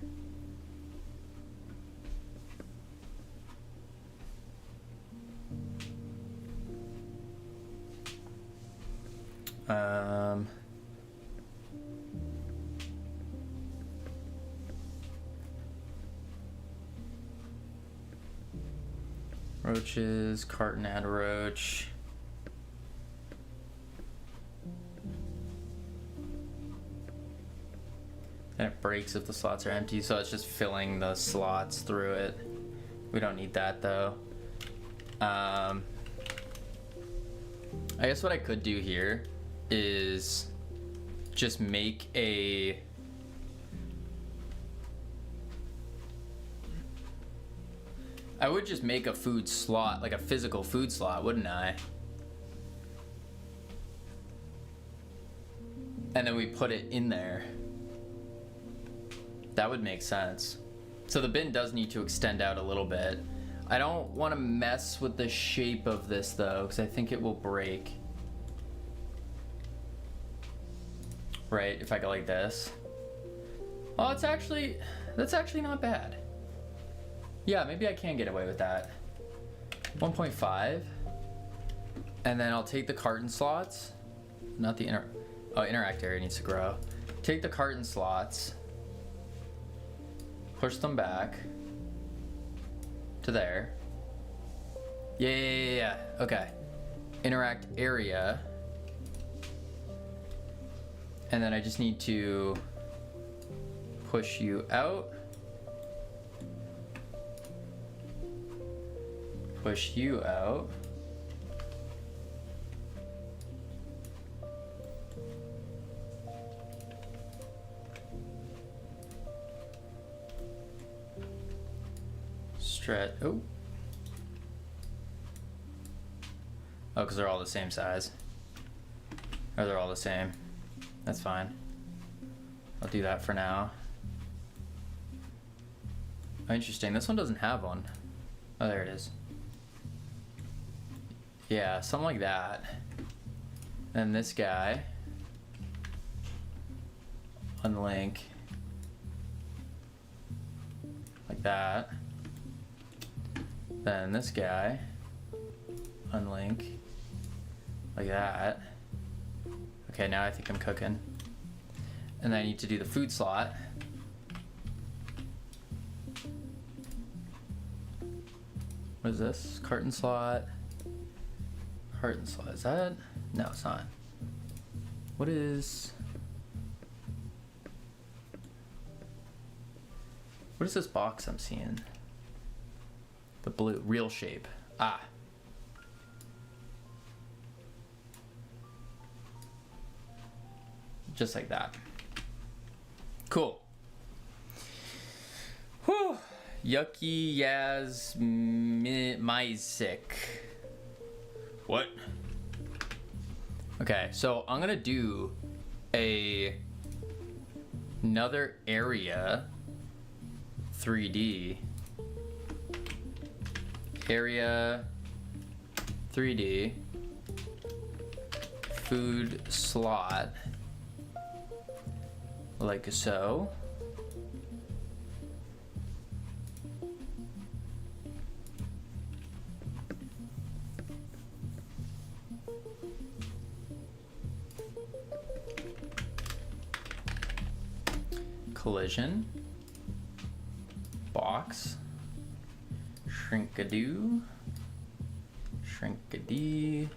Roaches, carton add roach. And it breaks if the slots are empty, so it's just filling the slots through it. We don't need that though. I guess what I could do here is just make a I would just make a food slot, like a physical food slot, wouldn't I? And then we put it in there. That would make sense. So the bin does need to extend out a little bit. I don't want to mess with the shape of this though, because I think it will break. Right, if I go like this. Oh, that's actually not bad. Yeah, maybe I can get away with that. 1.5. And then I'll take the carton slots. Not the interact area needs to grow. Take the carton slots. Push them back. To there. Yeah. Okay. Interact area. And then I just need to push you out. Push you out. Stretch. Oh, because they're all the same size. Or they're all the same. That's fine. I'll do that for now. Oh, interesting. This one doesn't have one. Oh, there it is. Yeah, something like that. And this guy. Unlink. Like that. Then this guy. Unlink. Like that. Okay, now I think I'm cooking. And then I need to do the food slot. What is this? Carton slot. Carton slot. Is that? No, it's not. What is... What is this box I'm seeing? The blue. Real shape. Ah. Just like that. Cool. Whew. Yucky Yaz Myzik. What? Okay, so I'm gonna do another area 3D. Area 3D. Food slot. Like so. Collision. Box. Shrinkadoo. Shrinkadee.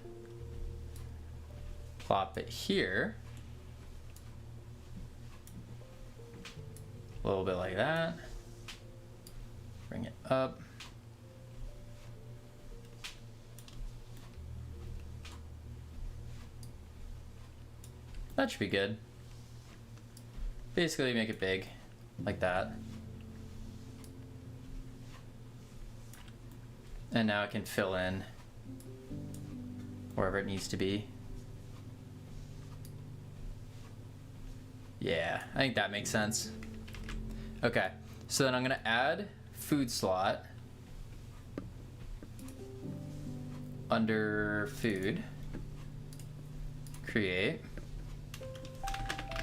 Plop it here. A little bit like that. Bring it up. That should be good. Basically make it big, like that. And now I can fill in wherever it needs to be. Yeah, I think that makes sense. Okay, so then I'm gonna add food slot under food, create,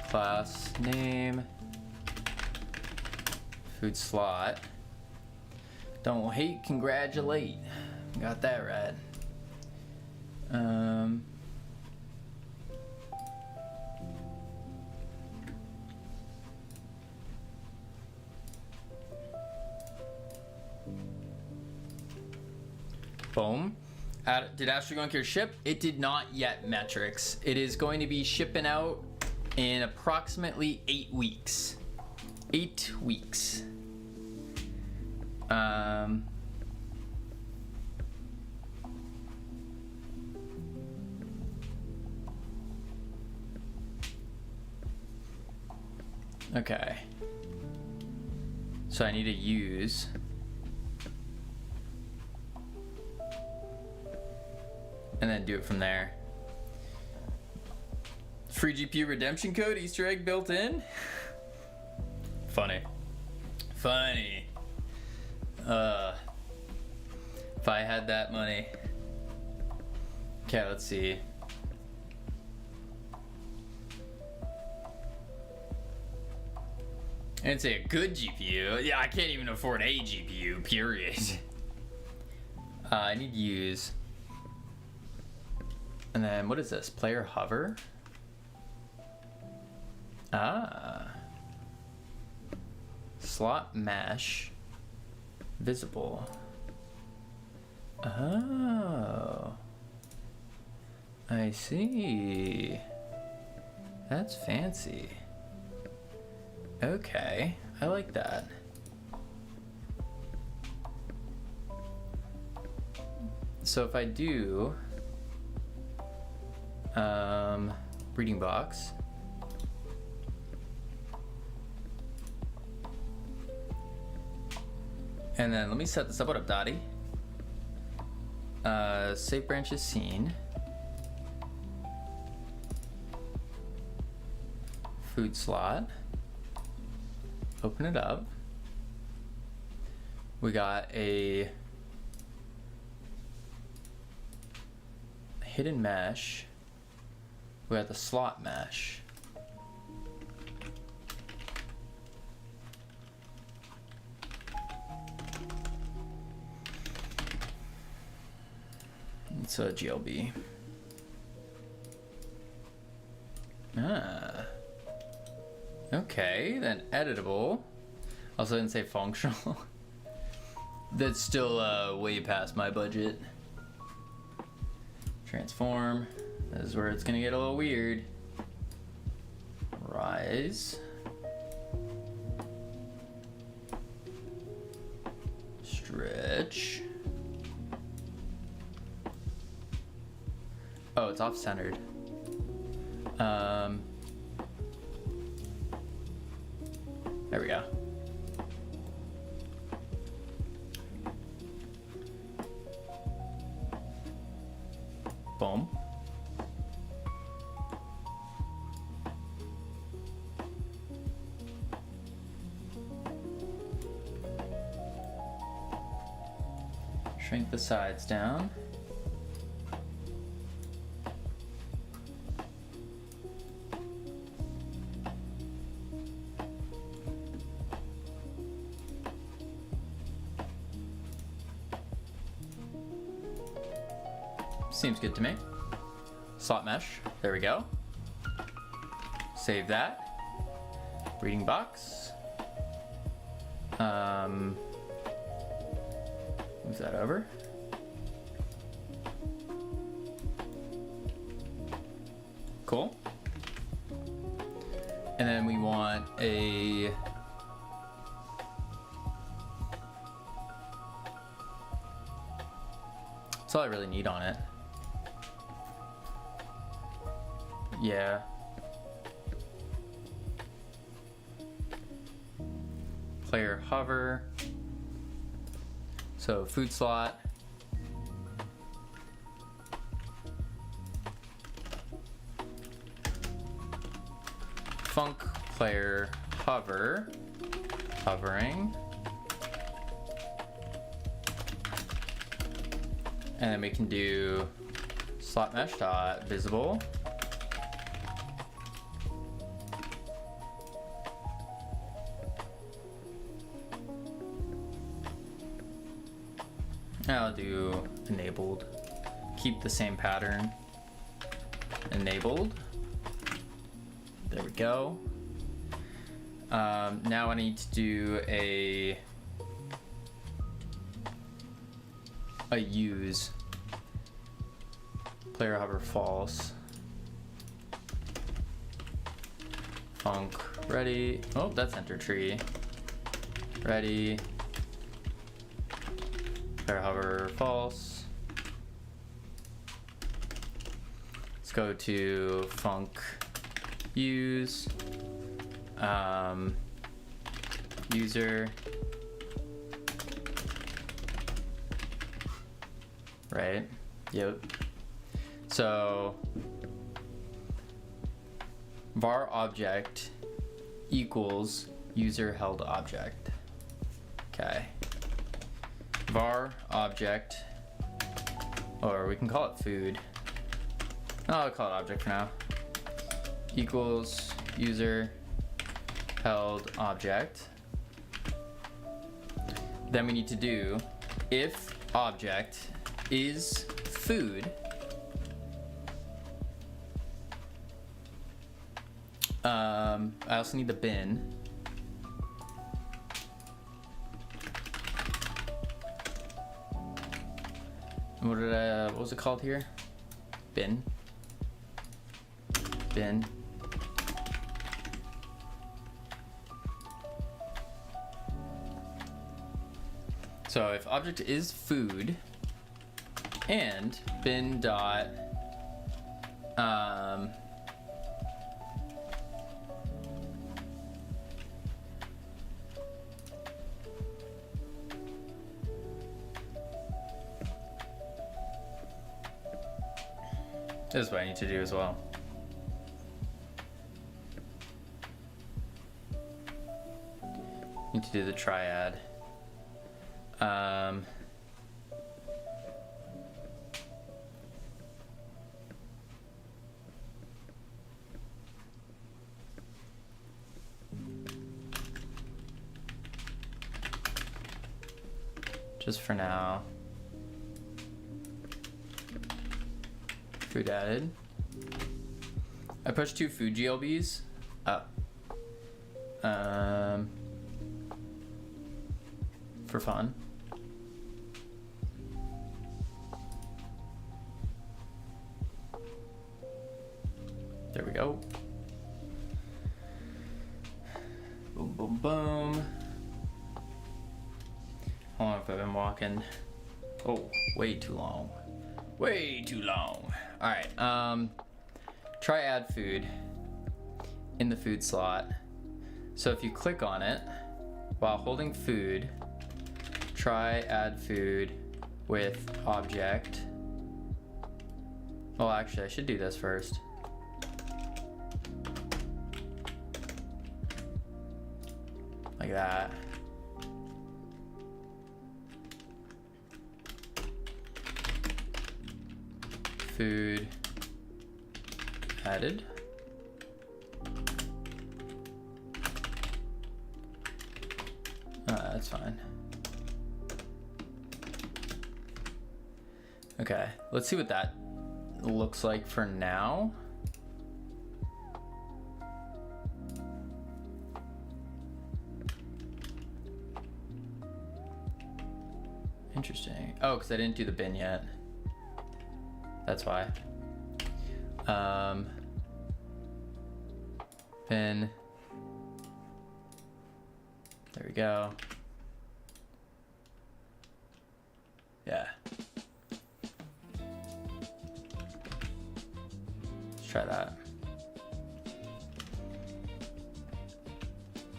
class name, food slot, don't hate, congratulate, got that right. Boom. Did Astro Gunk Care ship? It did not yet, Metrics. It is going to be shipping out in approximately 8 weeks. 8 weeks. Okay. So I need to use and then do it from there. Free GPU redemption code, Easter egg built in. Funny. Funny. If I had that money. Okay, let's see. I didn't say a good GPU. Yeah, I can't even afford a GPU, period. I need to use. And then what is this? Player hover? Ah. Slot mesh. Visible. Oh. I see. That's fancy. Okay, I like that. So if I do breeding box, and then let me set this up. What up, Dottie? Save branches seen. Food slot. Open it up. We got a hidden mesh. We got the slot mesh. It's a GLB. Ah. Okay, then editable. Also didn't say functional. That's still way past my budget. Transform. This is where it's gonna get a little weird. Rise. Stretch. Oh, it's off-centered. There we go. Boom. Shrink the sides down. Seems good to me. Slot mesh, there we go. Save that. Reading box. Move that over. Cool. And then we want a that's all I really need on it. Yeah. Player hover. So food slot. Funk player hover. Hovering. And then we can do slot mesh dot visible. I'll do enabled. Keep the same pattern. Enabled. There we go. Now I need to do a use. Player hover false. Funk ready. Oh, that's enter tree. Ready. Player hover false. Let's go to funk use. User. Right. Yep. So var object equals user held object. Okay. Var object, or we can call it food. No, I'll call it object for now. Equals user held object. Then we need to do if object is food. I also need the bin. What was it called here? Bin. Bin. So if object is food and bin dot this is what I need to do as well. Need to do the triad. Just for now. Food added. I pushed 2 food GLBs up. For fun. There we go. Boom, boom, boom. How long have I been walking? Oh, way too long. Way too long. All right. Try add food in the food slot. So if you click on it while holding food, try add food with object. Oh, actually, I should do this first. Like that. Food added. That's fine. Okay, let's see what that looks like for now. Interesting. Oh, because I didn't do the bin yet. That's why. Bin. There we go. Yeah. Let's try that.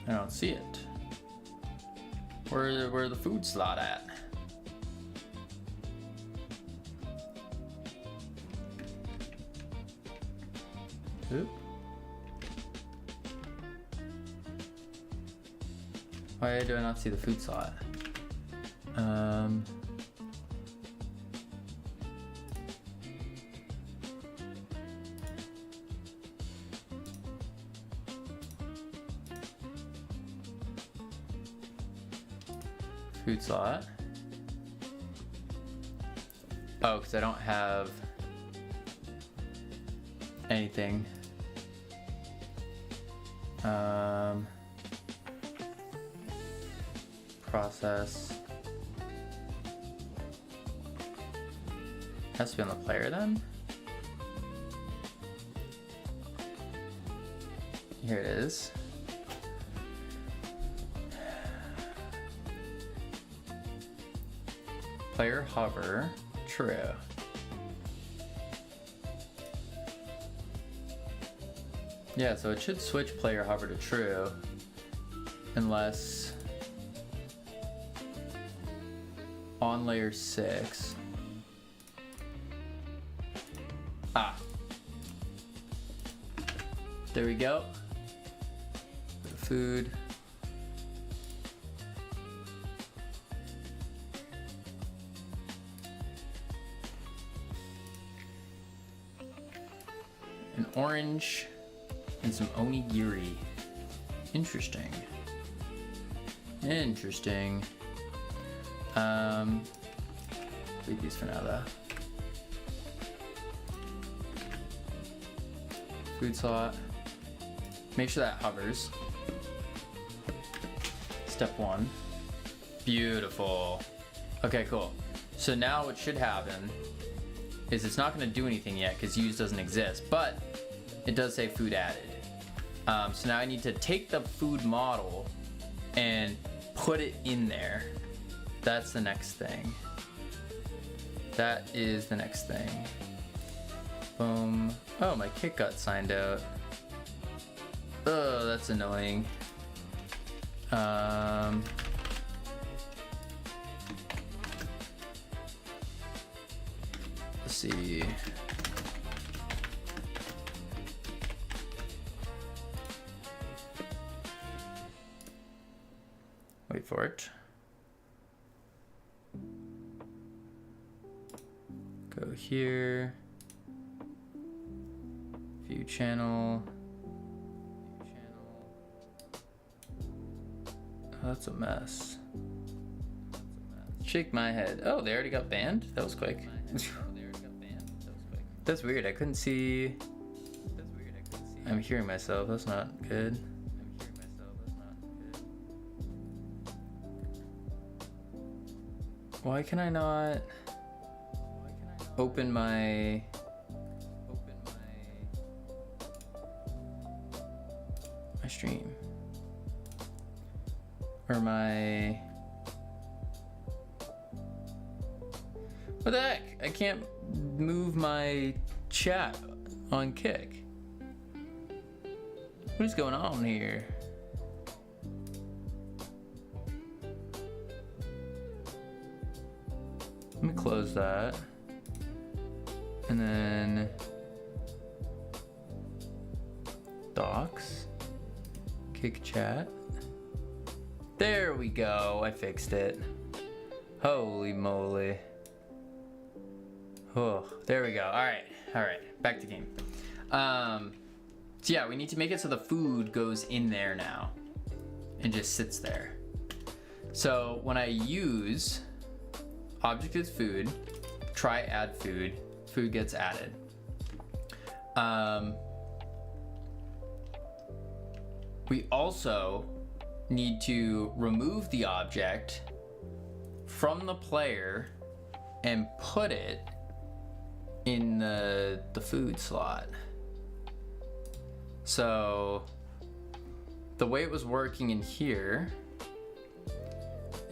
I don't see it. Where the food slot at? Oop. Why do I not see the food slot? Food slot. Oh, because I don't have anything. Process. Has to be on the player then? Here it is. Player hover, true. Yeah, so it should switch player hover to true unless on layer 6. Ah. There we go. Food. An orange and some onigiri. Interesting. Interesting. Leave these for now though. Food slot. Make sure that hovers. Step 1. Beautiful. Okay, cool. So now what should happen is it's not going to do anything yet because use doesn't exist, but it does say food added. So now I need to take the food model and put it in there. That's the next thing. That is the next thing. Boom. Oh, my kick got signed out. Oh, that's annoying. Let's see. Wait for it. Go here. View channel. Oh, that's a mess. Shake my head. Oh, they already got banned? That was quick. That's weird. I couldn't see. I'm hearing myself. That's not good. Why can I not open my stream or my what the heck? I can't move my chat on Kick. What is going on here? me close that. And then docs, kick chat. There we go, I fixed it. Holy moly. Oh, there we go. All right, back to game. So yeah, we need to make it so the food goes in there now and just sits there. So when I use object is food, try add food, food gets added. We also need to remove the object from the player and put it in the food slot. So the way it was working in here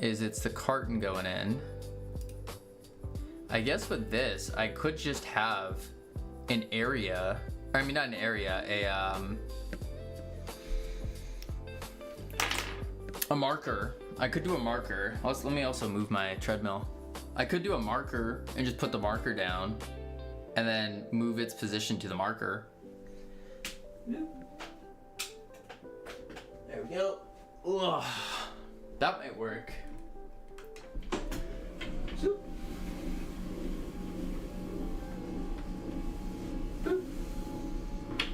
is it's the carton going in. I guess with this, I could just have an area, I mean not an area, a marker. I could do a marker. Let me also move my treadmill. I could do a marker and just put the marker down and then move its position to the marker. There we go. Ugh. That might work.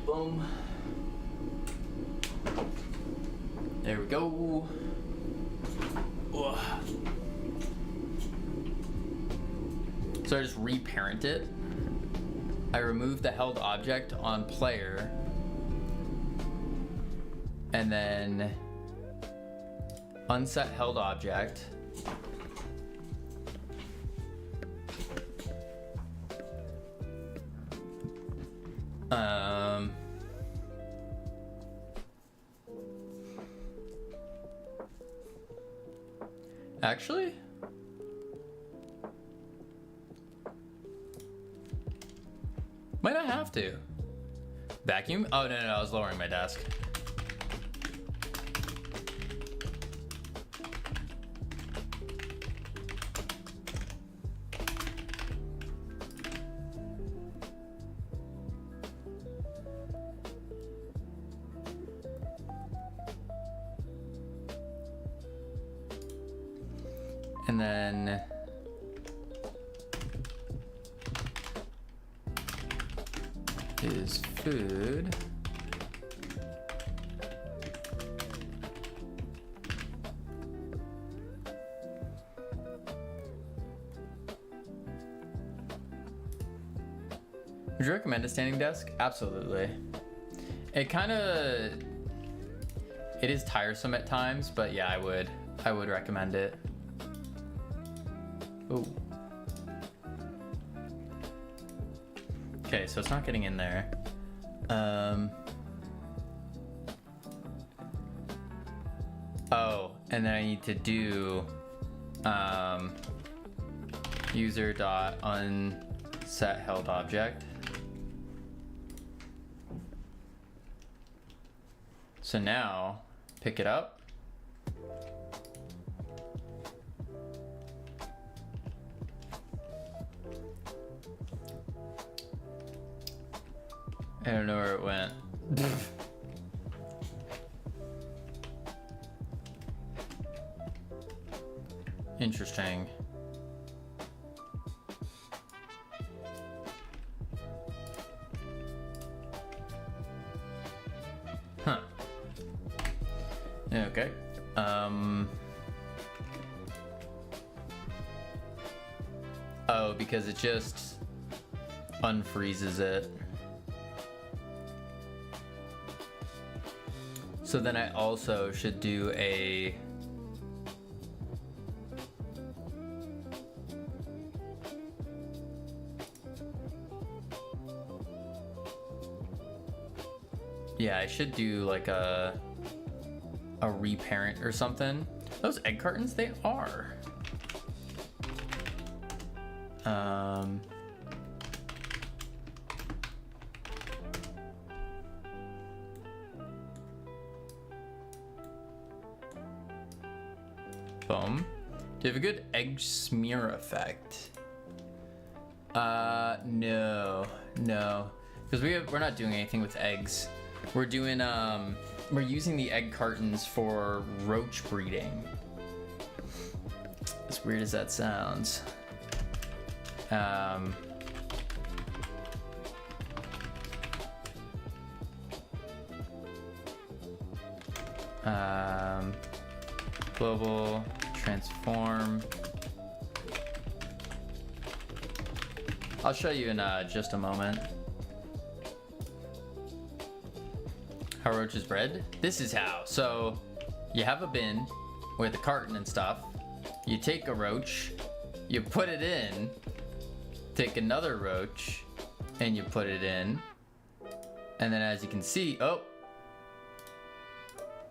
Boom. There we go. Ugh. So I just reparent it. I remove the held object on player. And then unset held object. Actually, might not have to. Vacuum? Oh, no, I was lowering my desk. And then is food. Would you recommend a standing desk? Absolutely. It is tiresome at times, but yeah, I would recommend it. Oh. Okay, so it's not getting in there. Oh, and then I need to do user dot unset held object. So now pick it up. I don't know where it went. Interesting. Huh. Okay. Oh, because it just unfreezes it. So then I also should do a I should do like a reparent or something. Those egg cartons, they are. Boom. Do you have a good egg smear effect? No. Because we're not doing anything with eggs. We're doing, we're using the egg cartons for roach breeding. As weird as that sounds. Global transform. I'll show you in just a moment. How roaches bred? This is how. So you have a bin with a carton and stuff. You take a roach, you put it in, take another roach, and you put it in. And then as you can see, oh,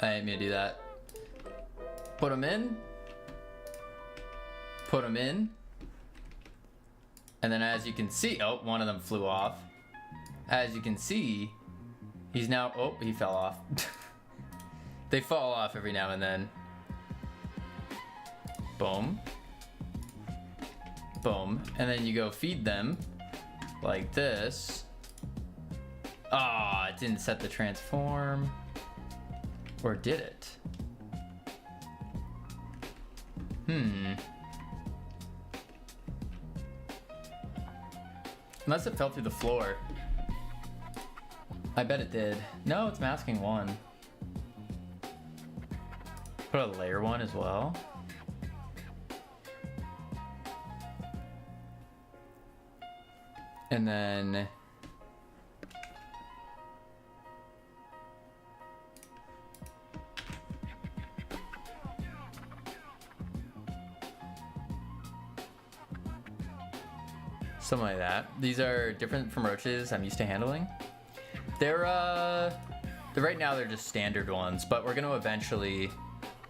I ain't gonna do that. Put them in. Put them in. And then as you can see, oh, one of them flew off. As you can see, he's now, oh, he fell off. They fall off every now and then. Boom. Boom. And then you go feed them like this. Ah, it didn't set the transform. Or did it? Unless it fell through the floor. I bet it did. No, it's masking one. Put a layer one as well. And then something like that. These are different from roaches I'm used to handling. They're right now they're just standard ones, but we're gonna eventually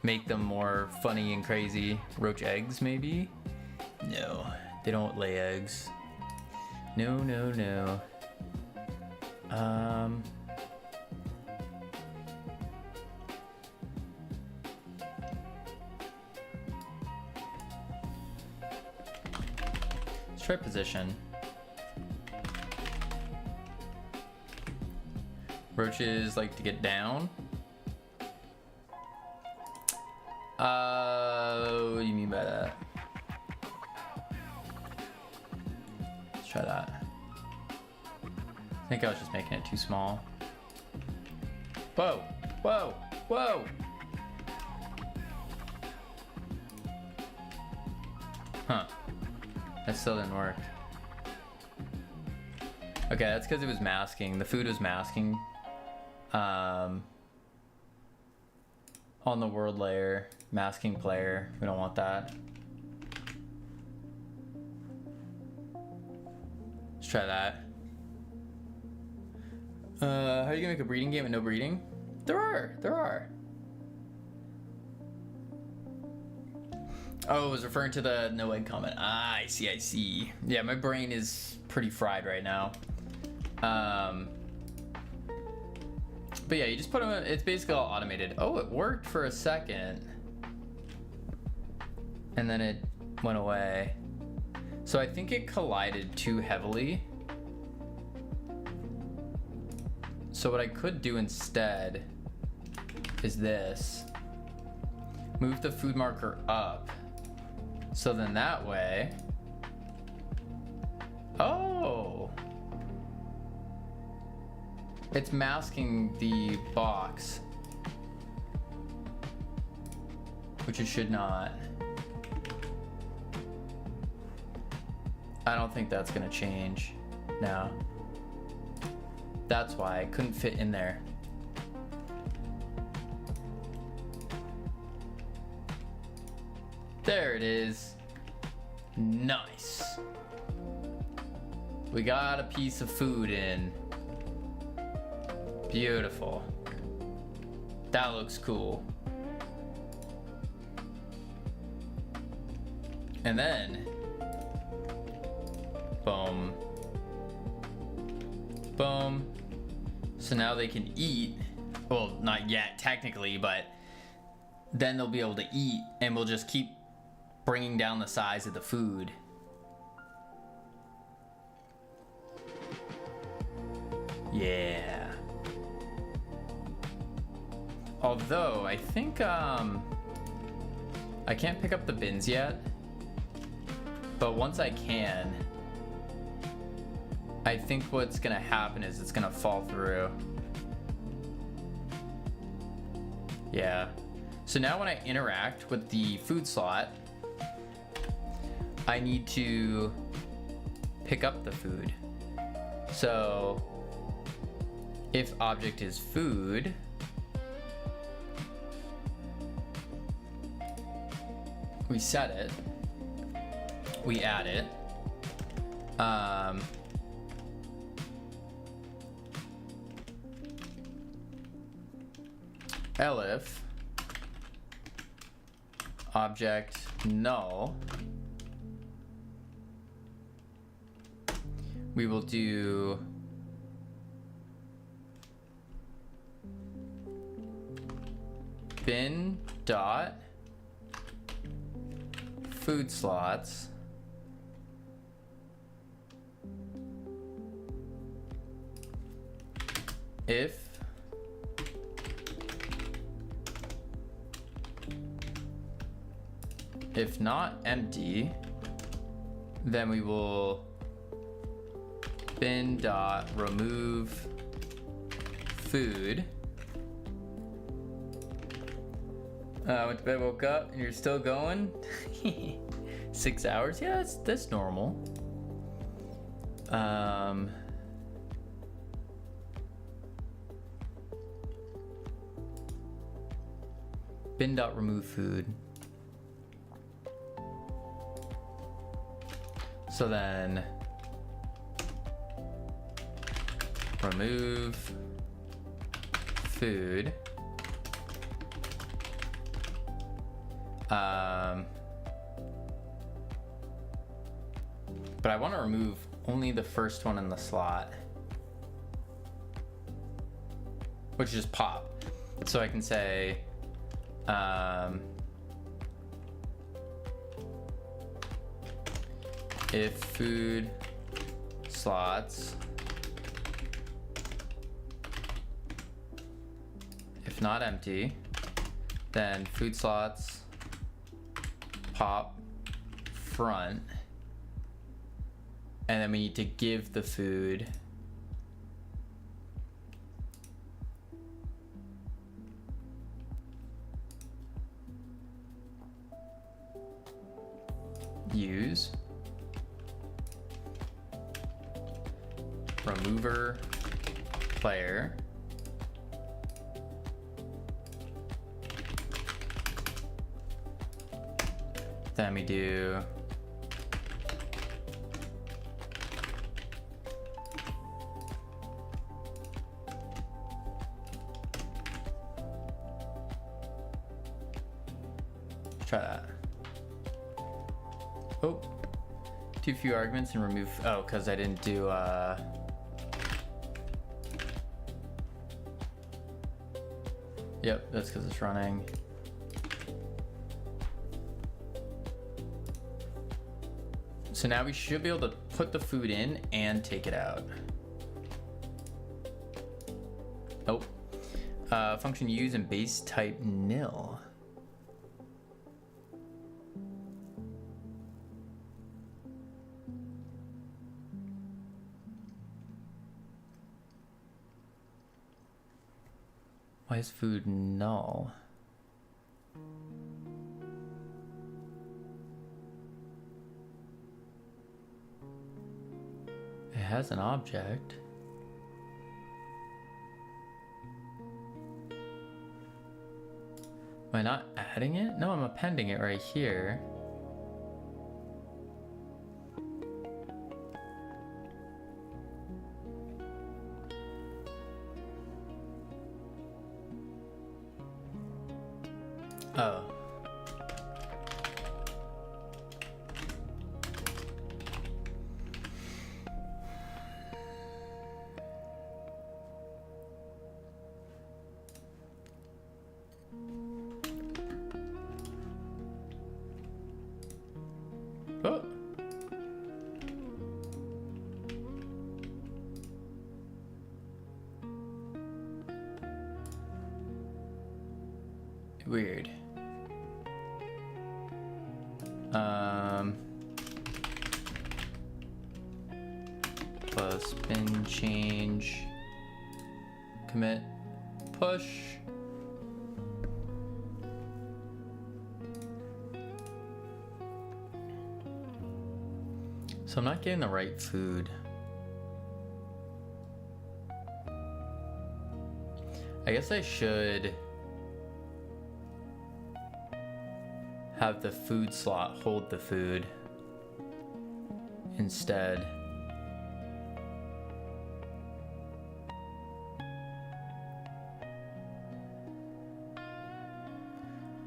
make them more funny and crazy. Roach eggs, maybe? No, they don't lay eggs. No. Let's try position. Roaches like to get down. What do you mean by that? Let's try that. I think I was just making it too small. Whoa. Huh. That still didn't work. Okay, that's because it was masking. The food was masking. On the world layer, masking player. We don't want that. Let's try that. How are you gonna make a breeding game with no breeding? There are. Oh, I was referring to the no egg comment. Ah, I see. Yeah, my brain is pretty fried right now. But yeah, you just put them in, it's basically all automated. Oh, it worked for a second. And then it went away. So I think it collided too heavily. So what I could do instead is this. Move the food marker up. So then that way, oh, it's masking the box, which it should not. I don't think that's gonna change. No. That's why I couldn't fit in there. There it is. Nice. We got a piece of food in. Beautiful. That looks cool. And then, boom. Boom. So now they can eat. Well, not yet technically, but then they'll be able to eat, and we'll just keep bringing down the size of the food. Yeah. Although, I think, I can't pick up the bins yet. But once I can, I think what's gonna happen is it's gonna fall through. Yeah. So now when I interact with the food slot, I need to pick up the food. So if object is food, we set it, we add it, elif object null, we will do bin dot food slots if not empty, then we will bin dot remove food. Went to bed, woke up, and you're still going? 6 hours? Yeah, that's normal. Bin dot remove food. So then remove food. But I want to remove only the first one in the slot, which is pop. So I can say if food slots, if not empty, then food slots pop front, and then we need to give the food use remover player then we do try that. Oh, too few arguments and remove. Oh, because I didn't do Yep, that's because it's running. So now we should be able to put the food in and take it out. Nope. Function use and base type nil. Why is food null? It has an object. Am I not adding it? No, I'm appending it right here. Oh. Oh. Weird. Plus bin change. Commit. Push. So I'm not getting the right food. I guess I should have the food slot hold the food instead.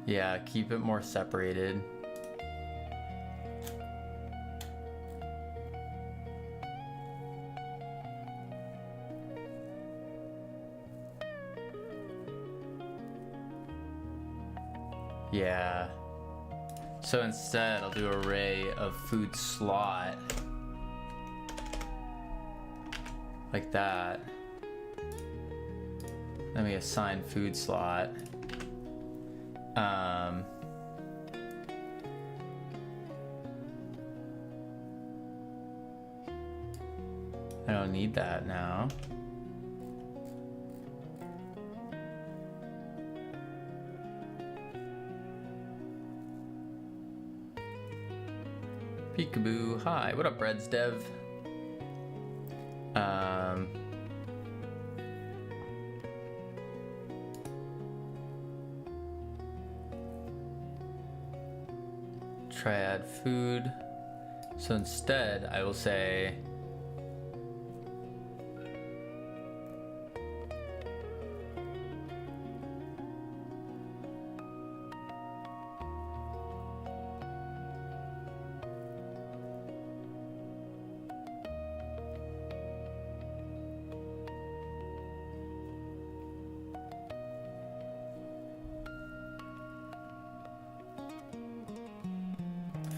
Yeah, keep it more separated. Yeah. So instead, I'll do array of food slot. Like that. Let me assign food slot. I don't need that now. Peekaboo. Hi, what up, Breads Dev? Triad food. So instead, I will say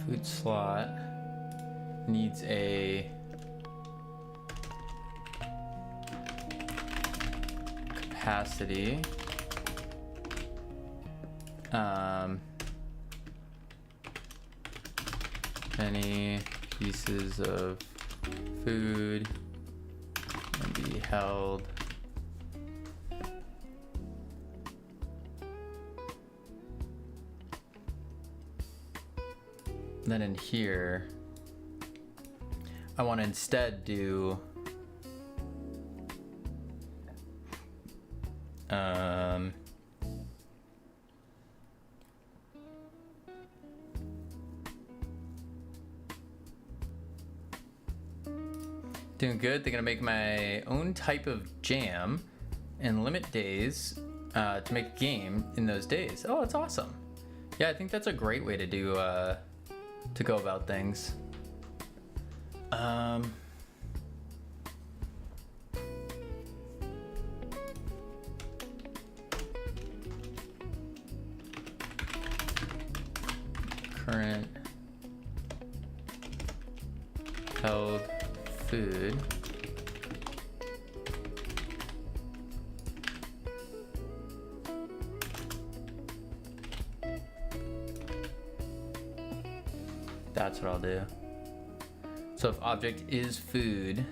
food slot needs a capacity. Many pieces of food can be held. Then in here, I want to instead do doing good. They're gonna make my own type of jam and limit days to make a game in those days. Oh, that's awesome. Yeah, I think that's a great way to do to go about things. Current held food. That's what I'll do. So if object is food,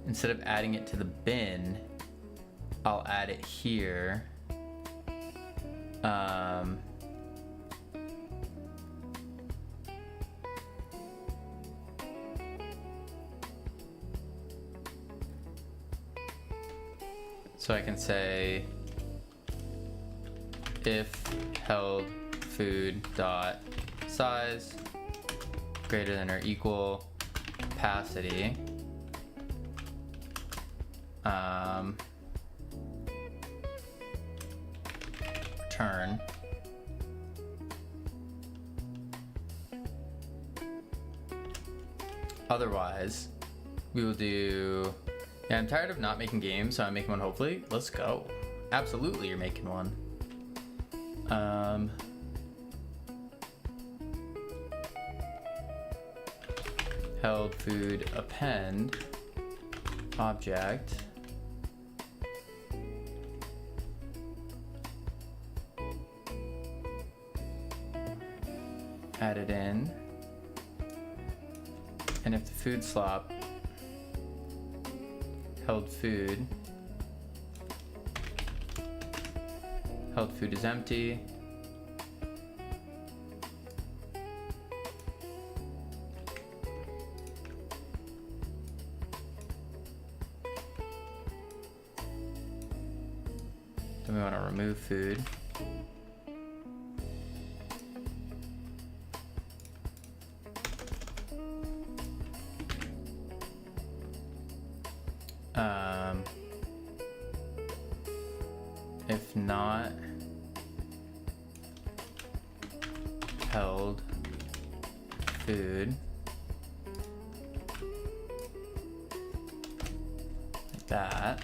instead of adding it to the bin, I'll add it here. So I can say if held food dot size greater than or equal capacity, return otherwise we will do. Yeah, I'm tired of not making games, so I'm making one. Hopefully, let's go. Absolutely, you're making one. Held food append object add it in. And if the food slop held food is empty, then we want to remove food. If not held food, like that.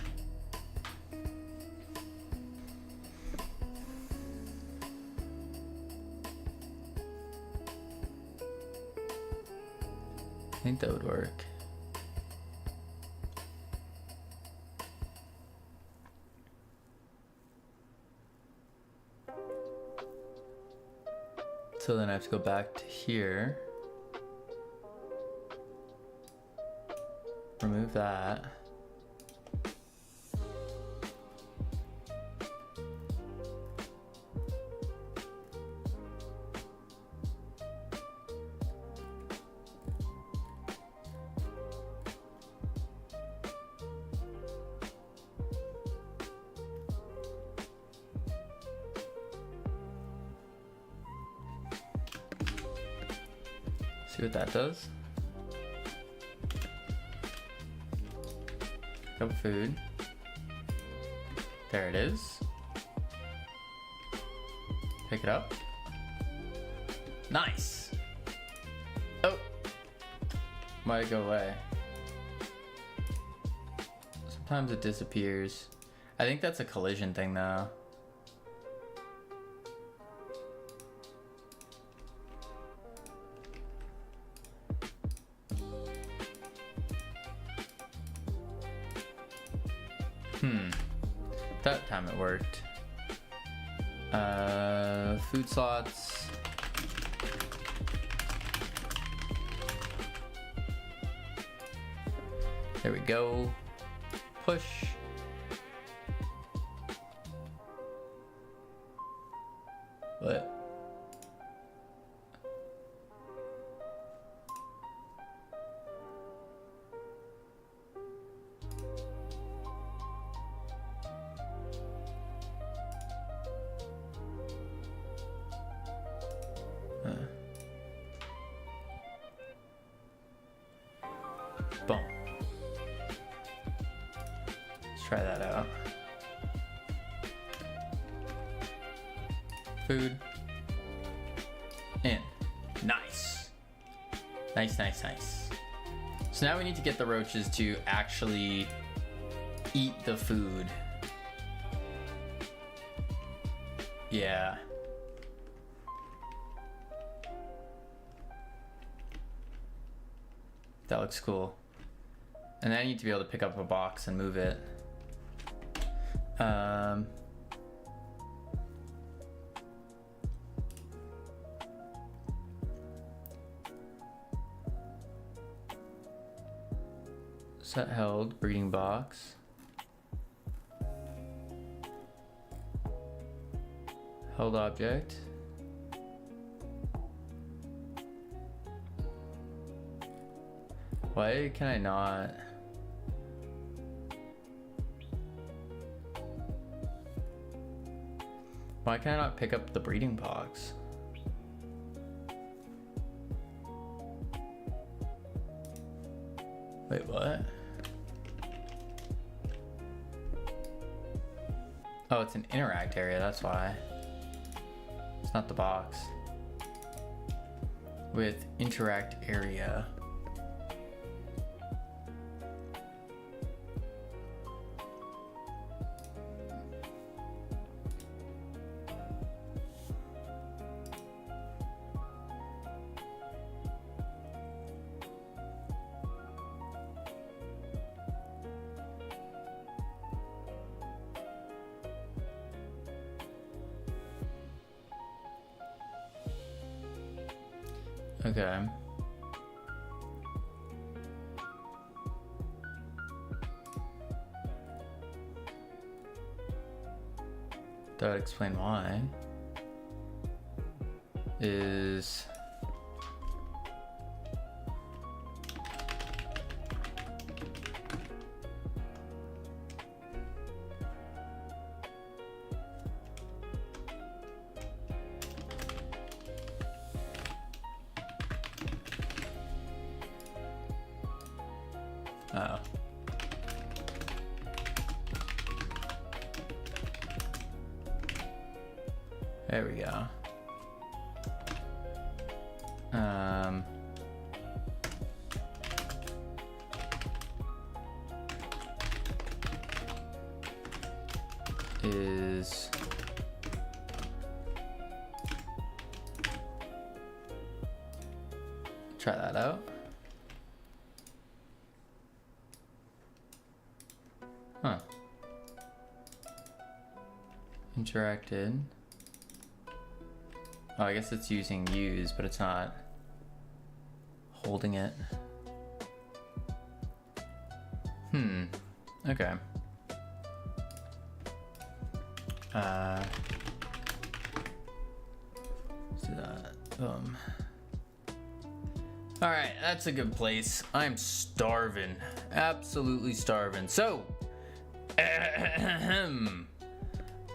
I think that would work. So then I have to go back to here, remove that. See what that does. Pick up food. There it is. Pick it up. Nice. Oh, might go away. Sometimes it disappears. I think that's a collision thing though. That time it worked. Food slots. There we go. Push. What? Boom. Let's try that out. Food. In. Nice. Nice, nice, nice. So now we need to get the roaches to actually eat the food. Yeah. That looks cool. And then I need to be able to pick up a box and move it. Set held, breeding box. Held object. Why can I not? Why can I not pick up the breeding box? Wait, what? Oh, it's an interact area, that's why. It's not the box. With interact area. Okay. That would explain why. Is oh. There we go. Is try that out. Huh. Interacted. Oh, I guess it's using use, but it's not holding it. Okay. Let's do that. All right, that's a good place. I'm starving, absolutely starving. So,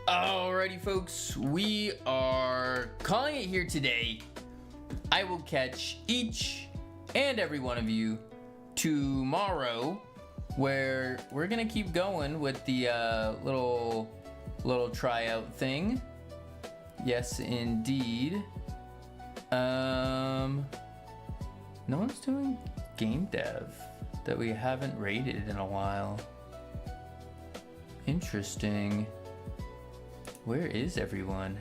alrighty, folks, we are calling it here today. I will catch each and every one of you tomorrow, where we're gonna keep going with the little tryout thing. Yes, indeed. No one's doing game dev that we haven't rated in a while. Interesting. Where is everyone?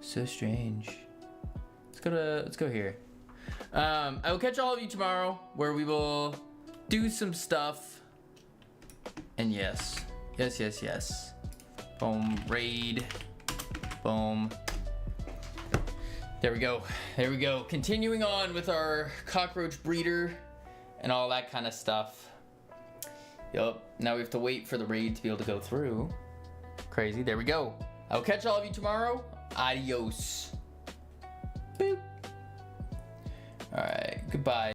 So strange. Let's go here. I will catch all of you tomorrow, where we will do some stuff. And yes. Boom, raid. Boom. There we go. Continuing on with our cockroach breeder and all that kind of stuff. Yup. Now we have to wait for the raid to be able to go through. Crazy. There we go. I'll catch all of you tomorrow. Adios. Boop. All right. Goodbye.